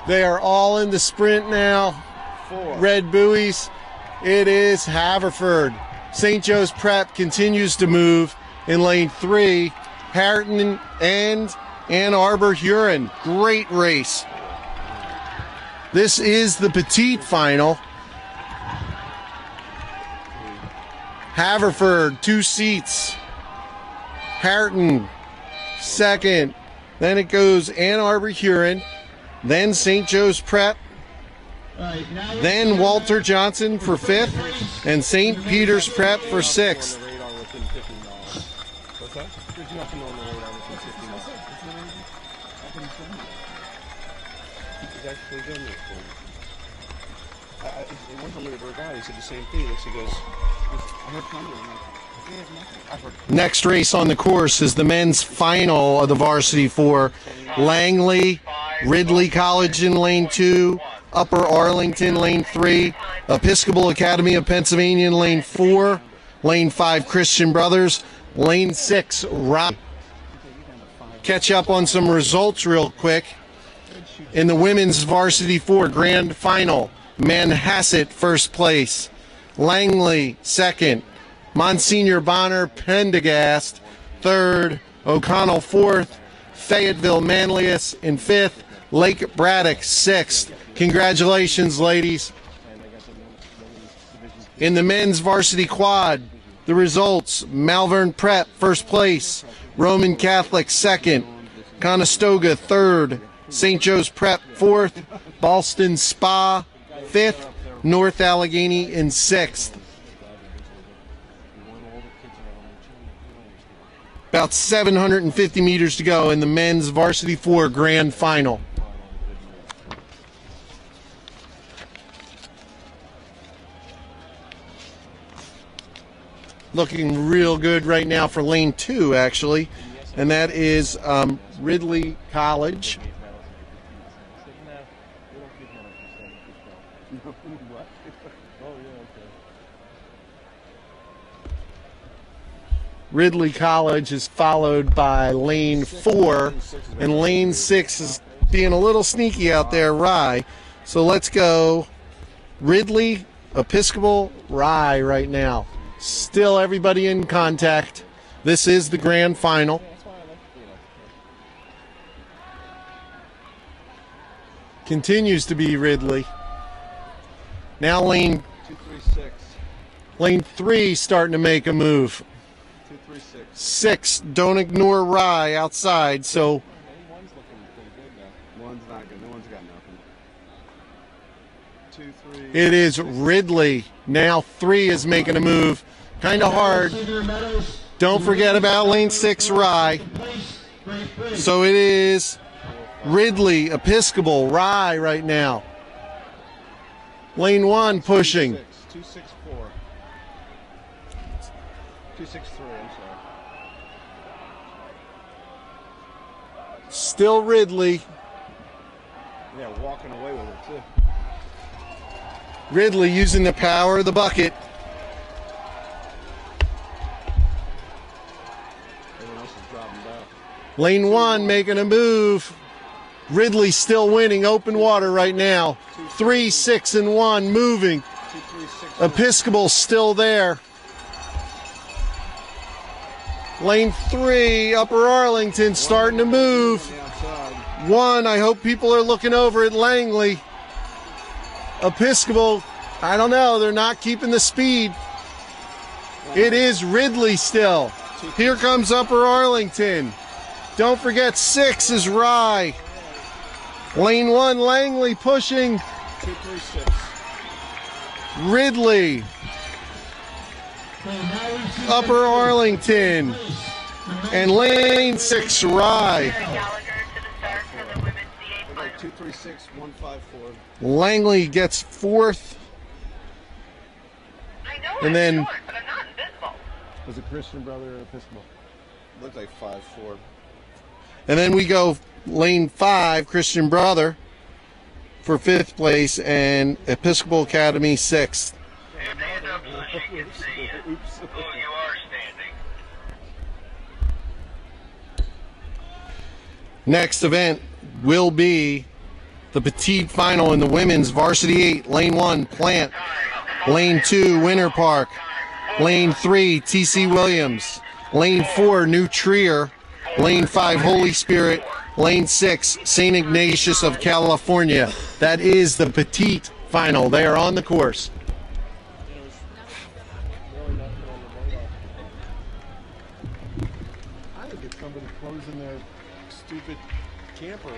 They are all in the sprint now. 4. Red buoys. It is Haverford. St. Joe's Prep continues to move in lane 3. Harriton and Ann Arbor Huron. Great race. This is the petite final. Haverford, 2 seats. Harriton, second. Then it goes Ann Arbor Huron. Then St. Joe's Prep. Then Walter Johnson for 5th. And St. Peter's Prep for 6th. What's that? There's nothing on the radar within 50 miles. He's actually done this for me. One time we were a guy, he said the same thing. He goes, I have thunder. I'm like, next race on the course is the men's final of the Varsity 4. Langley, Ridley College in lane 2, Upper Arlington lane 3, Episcopal Academy of Pennsylvania in lane 4, lane 5 Christian Brothers, lane 6 Rock. Catch up on some results real quick. In the women's Varsity 4 grand final, Manhasset first place, Langley second, Monsignor Bonner Pendergast third, O'Connell fourth, Fayetteville Manlius in 5th, Lake Braddock 6th. Congratulations, ladies. In the men's varsity quad, the results: Malvern Prep first place, Roman Catholic second, Conestoga third, St. Joe's Prep 4th, Ballston Spa 5th, North Allegheny in 6th. About 750 meters to go in the men's Varsity 4 grand final. Looking real good right now for lane 2, actually, and that is Ridley College. Ridley College is followed by lane 4, and lane 6 is being a little sneaky out there, Rye. So let's go Ridley, Episcopal, Rye right now. Still everybody in contact. This is the grand final. Continues to be Ridley. Now lane 3 starting to make a move. 6, don't ignore Rye outside, so one's looking pretty good now. One's not good. No one's got nothing. 2, 3. it is Ridley. Now 3 is making a move. Kind of hard. Don't forget about lane 6, Rye. So it is Ridley, Episcopal, Rye right now. Lane 1 pushing. 264. 263, I'm sorry. Still Ridley. Yeah, walking away with it too. Ridley using the power of the bucket. Everyone else is dropping back. Lane 1 making a move. Ridley still winning open water right now. 3, 6, and 1 moving. 2, 3, 6. Episcopal still there. Lane 3, Upper Arlington starting to move. 1, I hope people are looking over at Langley. Episcopal, I don't know, they're not keeping the speed. It is Ridley still. Here comes Upper Arlington. Don't forget 6 is Rye. Lane 1, Langley pushing. 2, 3, 6. Ridley. Upper Arlington. And lane 6, Rye. 36154. Langley gets fourth. And then Was it Christian Brother or Episcopal? Looks like 5-4. And then we go lane 5, Christian Brother for 5th place, and Episcopal Academy 6th. Next event will be the petite final in the women's varsity 8, lane 1, Plant, lane 2, Winter Park, lane 3, TC Williams, lane 4, New Trier, lane 5, Holy Spirit, lane 6, St. Ignatius of California. That is the petite final. They are on the course. I think it's somebody closing their stupid camper.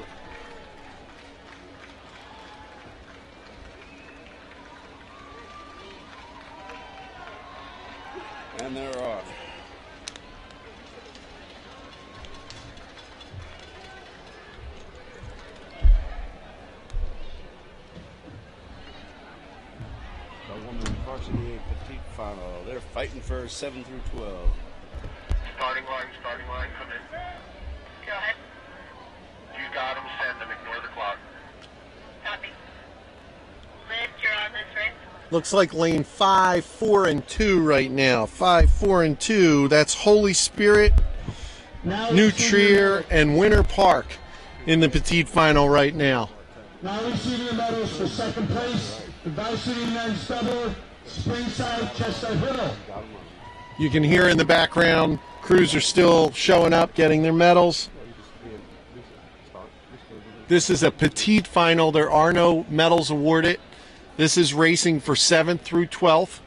And they're off. The women's varsity 8 petite final. They're fighting for 7 through 12. Starting line, come in. Go ahead. You got them, send them, ignore the clock. Copy. Liz, you're on this race. Looks like lane 5, 4, and 2 right now. 5, 4, and 2. That's Holy Spirit, New Trier, and Winter Park in the petite final right now. Now receiving the medals for second place, the Varsity men's double, Springside, Chestnut Hill. You can hear in the background, crews are still showing up, getting their medals. This is a petite final. There are no medals awarded. This is racing for 7th through 12th.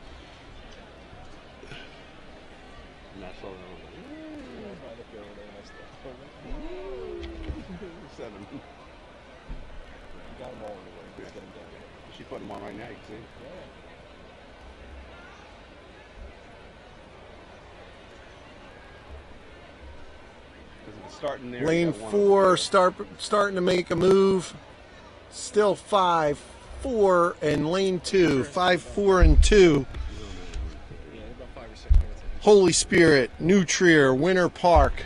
She's putting them on right now, you can see. Starting there, Lane 4 starting to make a move. Still 5, 4, and lane 2. 5, 4, and 2. Holy Spirit, New Trier, Winter Park.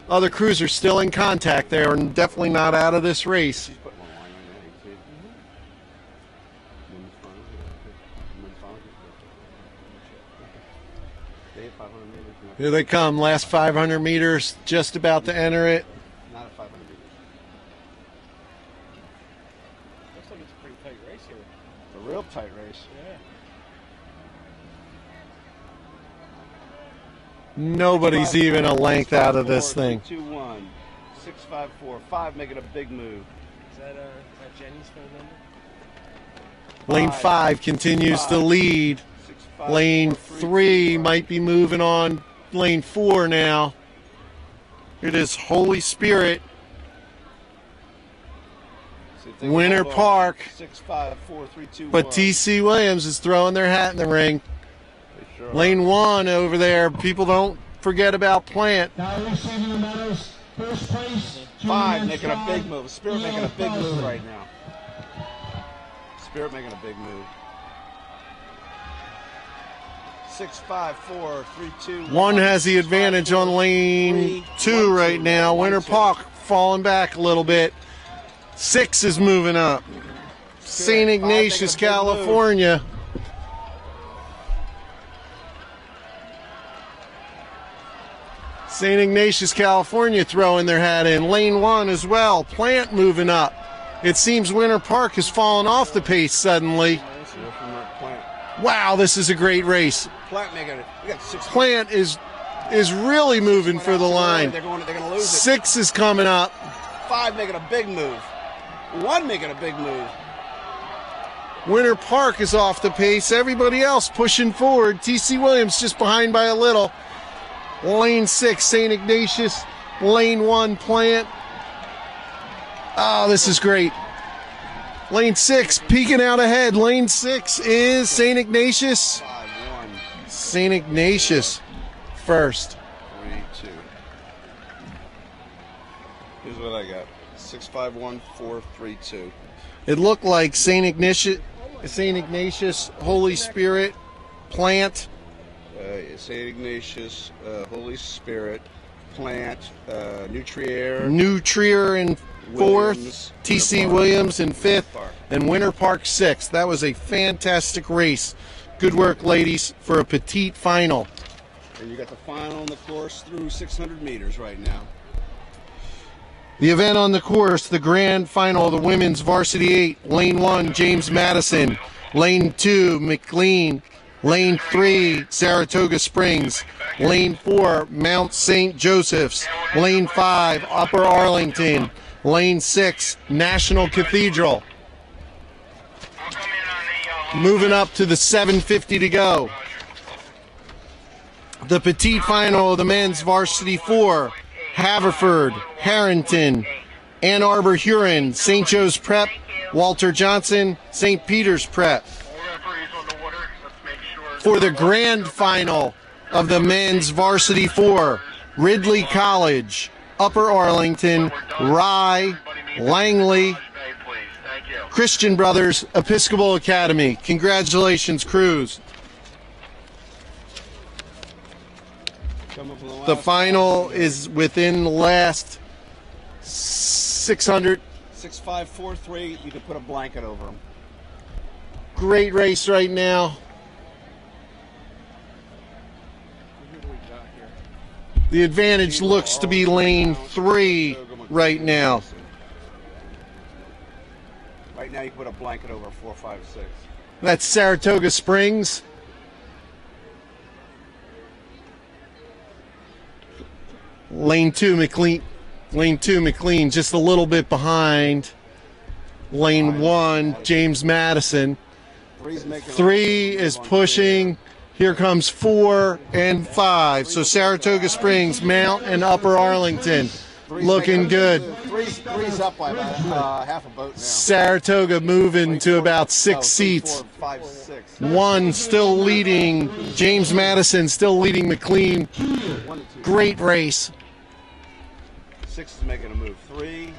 Other crews are still in contact. They are definitely not out of this race. Here they come, last 500 meters, just about to enter it. Not a 500 meters. Looks like it's a pretty tight race here. It's a real tight race. Yeah. Nobody's even a length out of this thing. 2-1, 6-5-4, 5 making a big move. Is that Jenny's phone number? Lane 5 continues to lead. Lane 3 might be moving on. Lane 4 now. It is Holy Spirit. Winter Park. 6, 5, 4, 3, 2, but 1. TC Williams is throwing their hat in the ring. Sure Lane 1 over there. People don't forget about Plant. Now receiving the medals, first place, 5 making a big move. Spirit making a big move right now. Spirit making a big move. 6, 5, 4, 3, 2, 1 has the advantage on lane 2 right now. Winter Park falling back a little bit. 6 is moving up. St. Ignatius, California. St. Ignatius, California throwing their hat in. Lane 1 as well. Plant moving up. It seems Winter Park has fallen off the pace suddenly. Wow, this is a great race. Plant making it. We got 6. Plant is really moving for the line. They're going to lose it. 6 is coming up. 5 making a big move. 1 making a big move. Winter Park is off the pace. Everybody else pushing forward. TC Williams just behind by a little. Lane 6, St. Ignatius. Lane 1, Plant. Oh, this is great. Lane 6 peeking out ahead. Lane 6 is St. Ignatius. 5-1. St. Ignatius first. 3-2. Here's what I got. 651-432. It looked like St. Ignatius, Holy Spirit, Plant. St. Ignatius, Holy Spirit, Plant, Nutrier in fourth, T.C. Williams in fifth, and Winter Park sixth. That was a fantastic race. Good work, ladies, for a petite final. And you got the final on the course through 600 meters right now. The event on the course, the grand final of the women's Varsity 8, Lane 1, James Madison, Lane 2, McLean, Lane 3, Saratoga Springs, Lane 4, Mount St. Joseph's, Lane 5, Upper Arlington, Lane 6, National Cathedral. Moving up to the 750 to go. The petite final of the men's Varsity 4, Haverford, Harrington, Ann Arbor Huron, St. Joe's Prep, Walter Johnson, St. Peter's Prep. For the grand final of the men's Varsity 4, Ridley College, Upper Arlington, Rye, Langley, Christian Brothers Episcopal Academy. Congratulations, crews. The final is within the last 600. 6543, you can put a blanket over them. Great race right now. The advantage looks to be lane 3 right now. Right now you can put a blanket over 456. That's Saratoga Springs. Lane 2 McLean just a little bit behind. Lane 1 James Madison. 3 is pushing. Here comes 4 and 5. So Saratoga Springs, Mount, and Upper Arlington looking good. Three's up by about half a boat now. Saratoga moving to about 6 seats. 4, 5, 6. 1 still leading. James Madison still leading McLean. Great race. 6 is making a move. 3,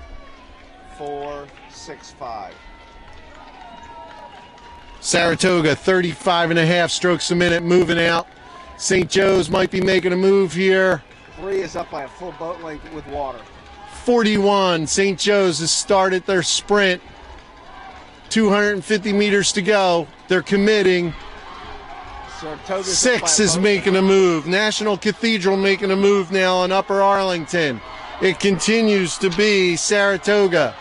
4, 6, 5. Saratoga, 35.5 strokes a minute, moving out. St. Joe's might be making a move here. 3 is up by a full boat length with water. 41, St. Joe's has started their sprint. 250 meters to go. They're committing. 6 is making a move. National Cathedral making a move now on Upper Arlington. It continues to be Saratoga,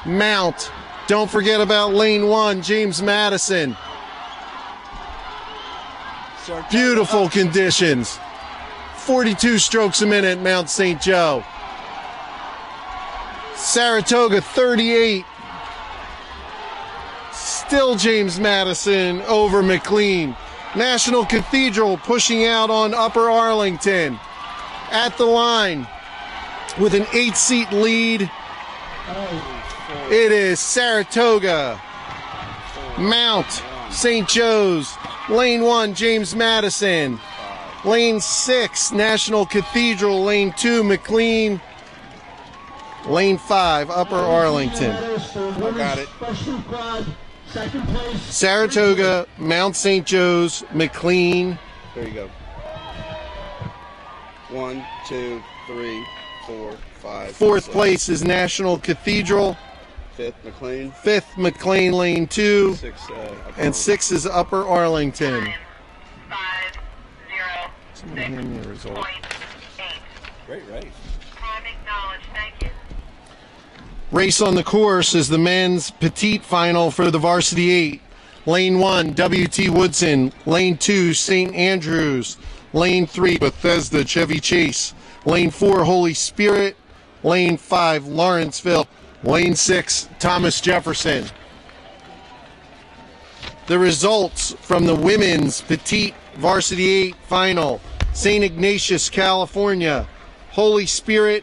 Mount. Don't forget about lane 1, James Madison. Beautiful conditions. 42 strokes a minute, Mount St. Joe. Saratoga, 38. Still James Madison over McLean. National Cathedral pushing out on Upper Arlington. At the line with an 8-seat lead. It is Saratoga, Mount, St. Joe's, lane 1, James Madison, lane 6, National Cathedral, lane 2, McLean, lane 5, Upper Arlington. I got it. Saratoga, Mount St. Joe's, McLean. There you go. 1, 2, 3, 4, 5. Fourth place is National Cathedral. 5th, McLean. 5th, McLean, lane 2. 6, and 6 is Upper Arlington. 5-0-6.8. Great race. Time acknowledged. Thank you. Race on the course is the men's petite final for the Varsity 8. Lane 1, W.T. Woodson. Lane 2, St. Andrews. Lane 3, Bethesda Chevy Chase. Lane 4, Holy Spirit. Lane 5, Lawrenceville. Lane 6, Thomas Jefferson. The results from the women's petite Varsity 8 final. St. Ignatius, California. Holy Spirit,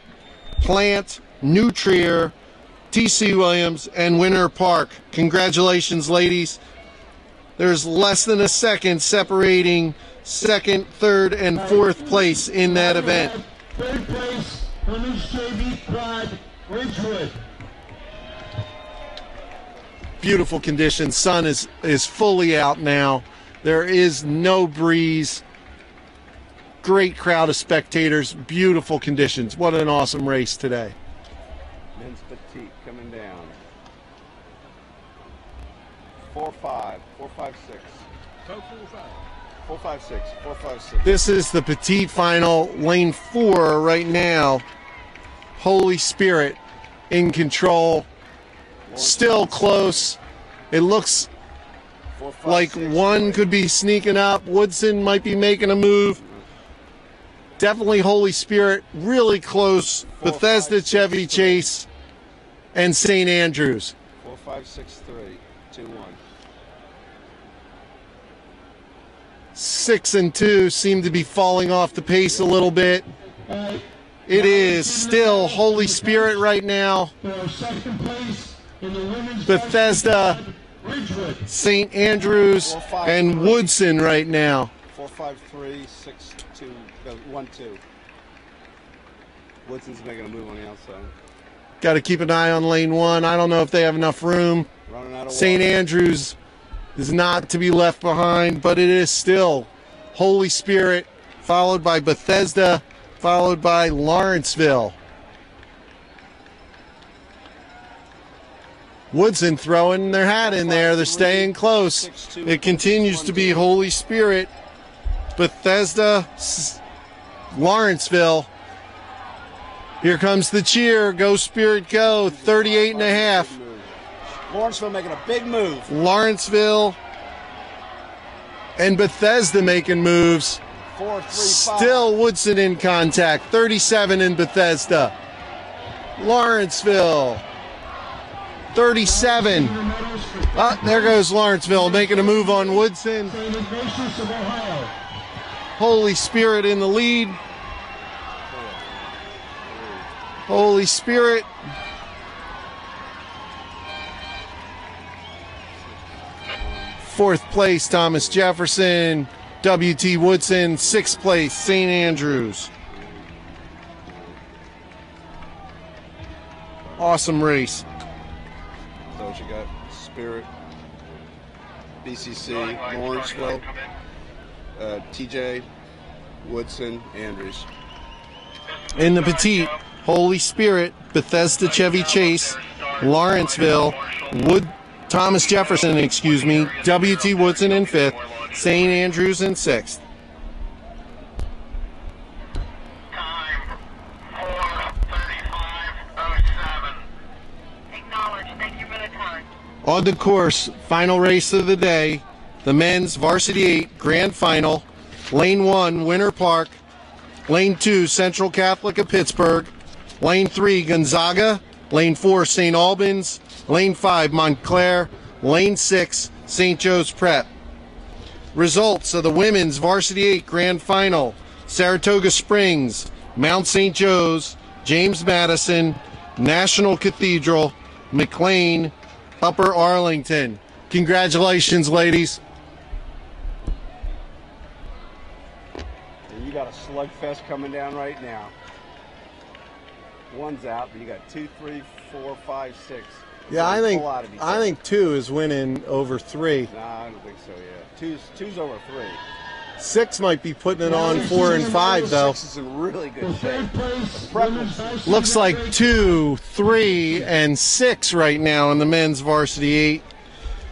Plant, Nutrier, T.C. Williams, and Winter Park. Congratulations, ladies. There's less than a second separating second, third, and fourth place in that event. Third place, Women's JV Quad, Ridgewood. Beautiful conditions. Sun is fully out now. There is no breeze. Great crowd of spectators. Beautiful conditions. What an awesome race today. Men's petite coming down. 4-5, 4-5-6. 4-5-6, 4-5-6. This is the petite final, lane 4 right now. Holy Spirit in control. Still close. It looks like one could be sneaking up. Woodson might be making a move. Definitely Holy Spirit, really close. Bethesda, Chevy Chase, and St. Andrews. 4-5-6-3, 2-1. 6 and 2 seem to be falling off the pace a little bit. It is still Holy Spirit right now. Bethesda, St. Andrews, and Woodson right now. 4-5-3, 6-2, 1-2. Woodson's making a move on the outside. Got to keep an eye on lane 1. I don't know if they have enough room. St. Andrews is not to be left behind, but it is still Holy Spirit, followed by Bethesda, followed by Lawrenceville. Woodson throwing their hat in there. They're staying close. It continues to be Holy Spirit, Bethesda, Lawrenceville. Here comes the cheer. Go Spirit, go. 38 and a half. Lawrenceville making a big move. Lawrenceville and Bethesda making moves. 4-3-5. Still Woodson in contact. 37 in Bethesda. Lawrenceville. 37. There goes Lawrenceville making a move on Woodson. Holy Spirit in the lead. Holy Spirit. Fourth place, Thomas Jefferson. W.T. Woodson. Sixth place, St. Andrews. Awesome race. So what you got? Spirit, BCC, Lawrenceville, TJ, Woodson, Andrews. In the petite, Holy Spirit, Bethesda, Chevy Chase, Lawrenceville, Thomas Jefferson, W.T. Woodson in 5th, St. Andrews in 6th. On the course, final race of the day, the men's Varsity 8 Grand Final, Lane 1, Winter Park, Lane 2, Central Catholic of Pittsburgh, Lane 3, Gonzaga, Lane 4, St. Albans, Lane 5, Montclair, Lane 6, St. Joe's Prep. Results of the women's Varsity 8 Grand Final, Saratoga Springs, Mount St. Joe's, James Madison, National Cathedral, McLean, Upper Arlington. Congratulations, ladies. And you got a slugfest coming down right now. One's out, but you got 2, 3, 4, 5, 6. Yeah, I think 2 is winning over 3. Nah, I don't think so, yeah. Two's over 3. 6 might be putting it on 4 and 5, though. 6 is in really good shape. Looks like 2, 3, and 6 right now in the men's Varsity 8.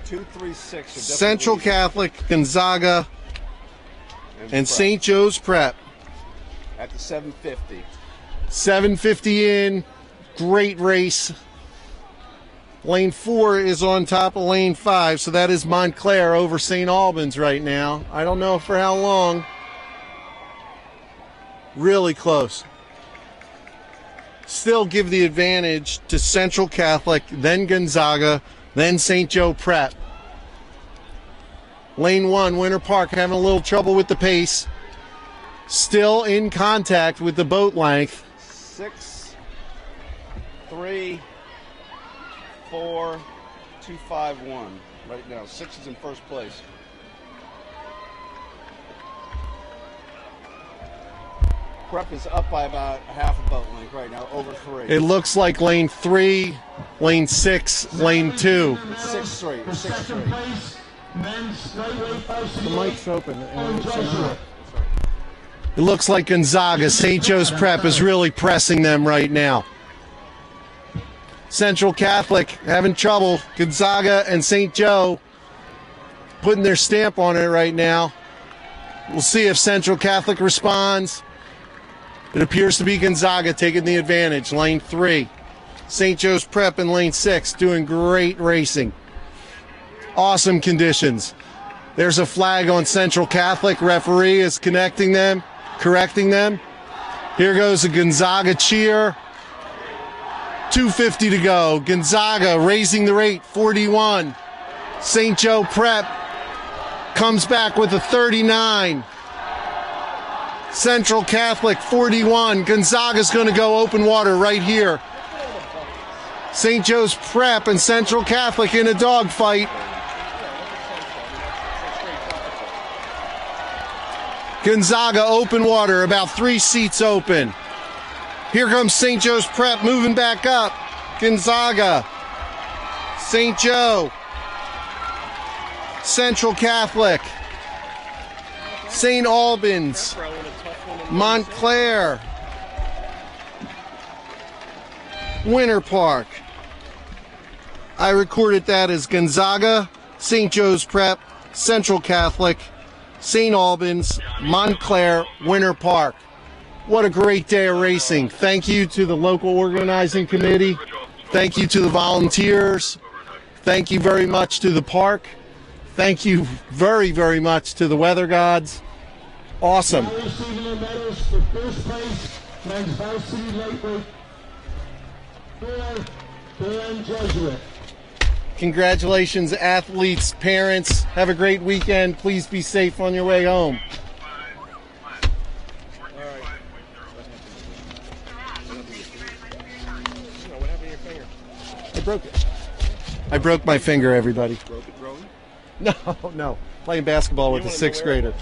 2, 3, 6. Central Catholic, Gonzaga, and St. Joe's Prep. At the 750. 750 in. Great race. Lane 4 is on top of lane 5, so that is Montclair over St. Albans right now. I don't know for how long. Really close. Still give the advantage to Central Catholic, then Gonzaga, then St. Joe Prep. Lane 1, Winter Park, having a little trouble with the pace. Still in contact with the boat length. 6, 3, 4, 2, 5, 1. Right now, 6 is in first place. Prep is up by about half a boat length right now, over 3. It looks like lane 3, lane 6, lane 2. 6-3. 6-3. The mic's open. It looks like Gonzaga, St. Joe's Prep is really pressing them right now. Central Catholic having trouble. Gonzaga and St. Joe putting their stamp on it right now. We'll see if Central Catholic responds. It appears to be Gonzaga taking the advantage. Lane 3. St. Joe's Prep in lane 6 doing great racing. Awesome conditions. There's a flag on Central Catholic. Referee is correcting them. Here goes a Gonzaga cheer. 2:50 to go. Gonzaga raising the rate, 41. St. Joe Prep comes back with a 39. Central Catholic, 41. Gonzaga's going to go open water right here. St. Joe's Prep and Central Catholic in a dogfight. Gonzaga open water, about 3 seats open. Here comes St. Joe's Prep moving back up. Gonzaga, St. Joe, Central Catholic, St. Albans, Montclair, Winter Park. I recorded that as Gonzaga, St. Joe's Prep, Central Catholic, St. Albans, Montclair, Winter Park. What a great day of racing. Thank you to the local organizing committee. Thank you to the volunteers. Thank you very much to the park. Thank you very, very much to the weather gods. Awesome. Now receiving the medals for first place, men's varsity lightweight, Dan Jesuit. Congratulations, athletes, parents. Have a great weekend. Please be safe on your way home. I broke it. I broke my finger, everybody. Broke it, Rowan? No. Playing basketball with a 6th grader.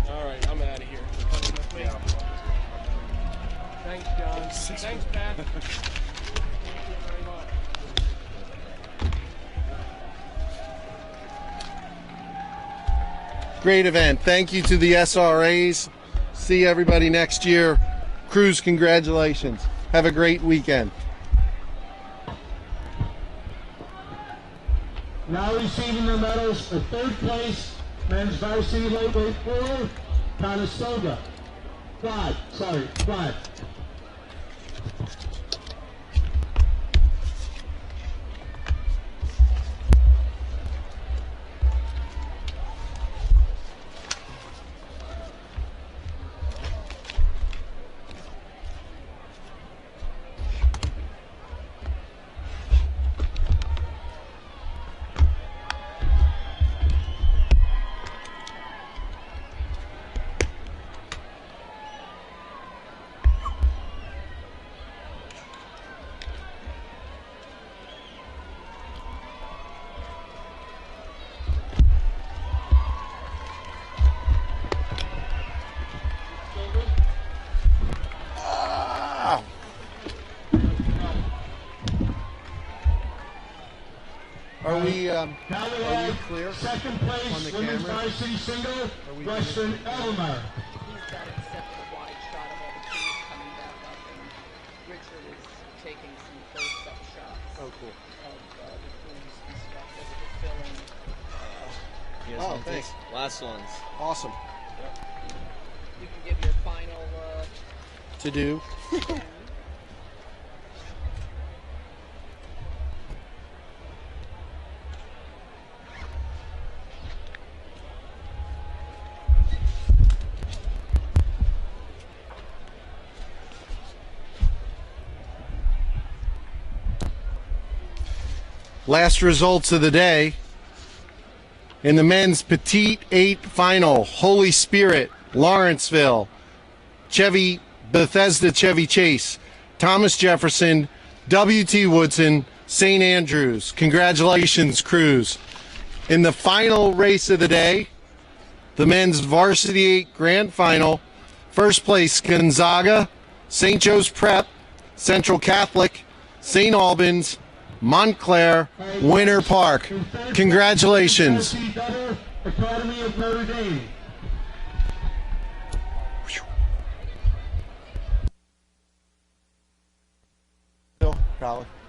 All right, I'm out of here. Thanks, John. Thanks, Pat. Thank you very much. Great event. Thank you to the SRAs. See everybody next year. Crews, congratulations. Have a great weekend. Now receiving the medals for third place, men's varsity lightweight 4, Conestoga. 5. Are we clear second place, on the women's camera? varsity single, Western Elmer. He's got to accept the wide shot of all the trees coming back up, and Richard is taking some close-up shots Oh, cool. of the trees and stuff as they're filling. You guys Oh, want thanks. this? Last ones. Awesome. You can give your final To do. Last results of the day. In the men's Petite 8 final, Holy Spirit, Lawrenceville, Bethesda Chevy Chase, Thomas Jefferson, W.T. Woodson, St. Andrews. Congratulations, crews. In the final race of the day, the men's Varsity 8 grand final, First place, Gonzaga, St. Joe's Prep, Central Catholic, St. Albans, Montclair, Winter Park. Congratulations. Academy of Notre Dame. Probably.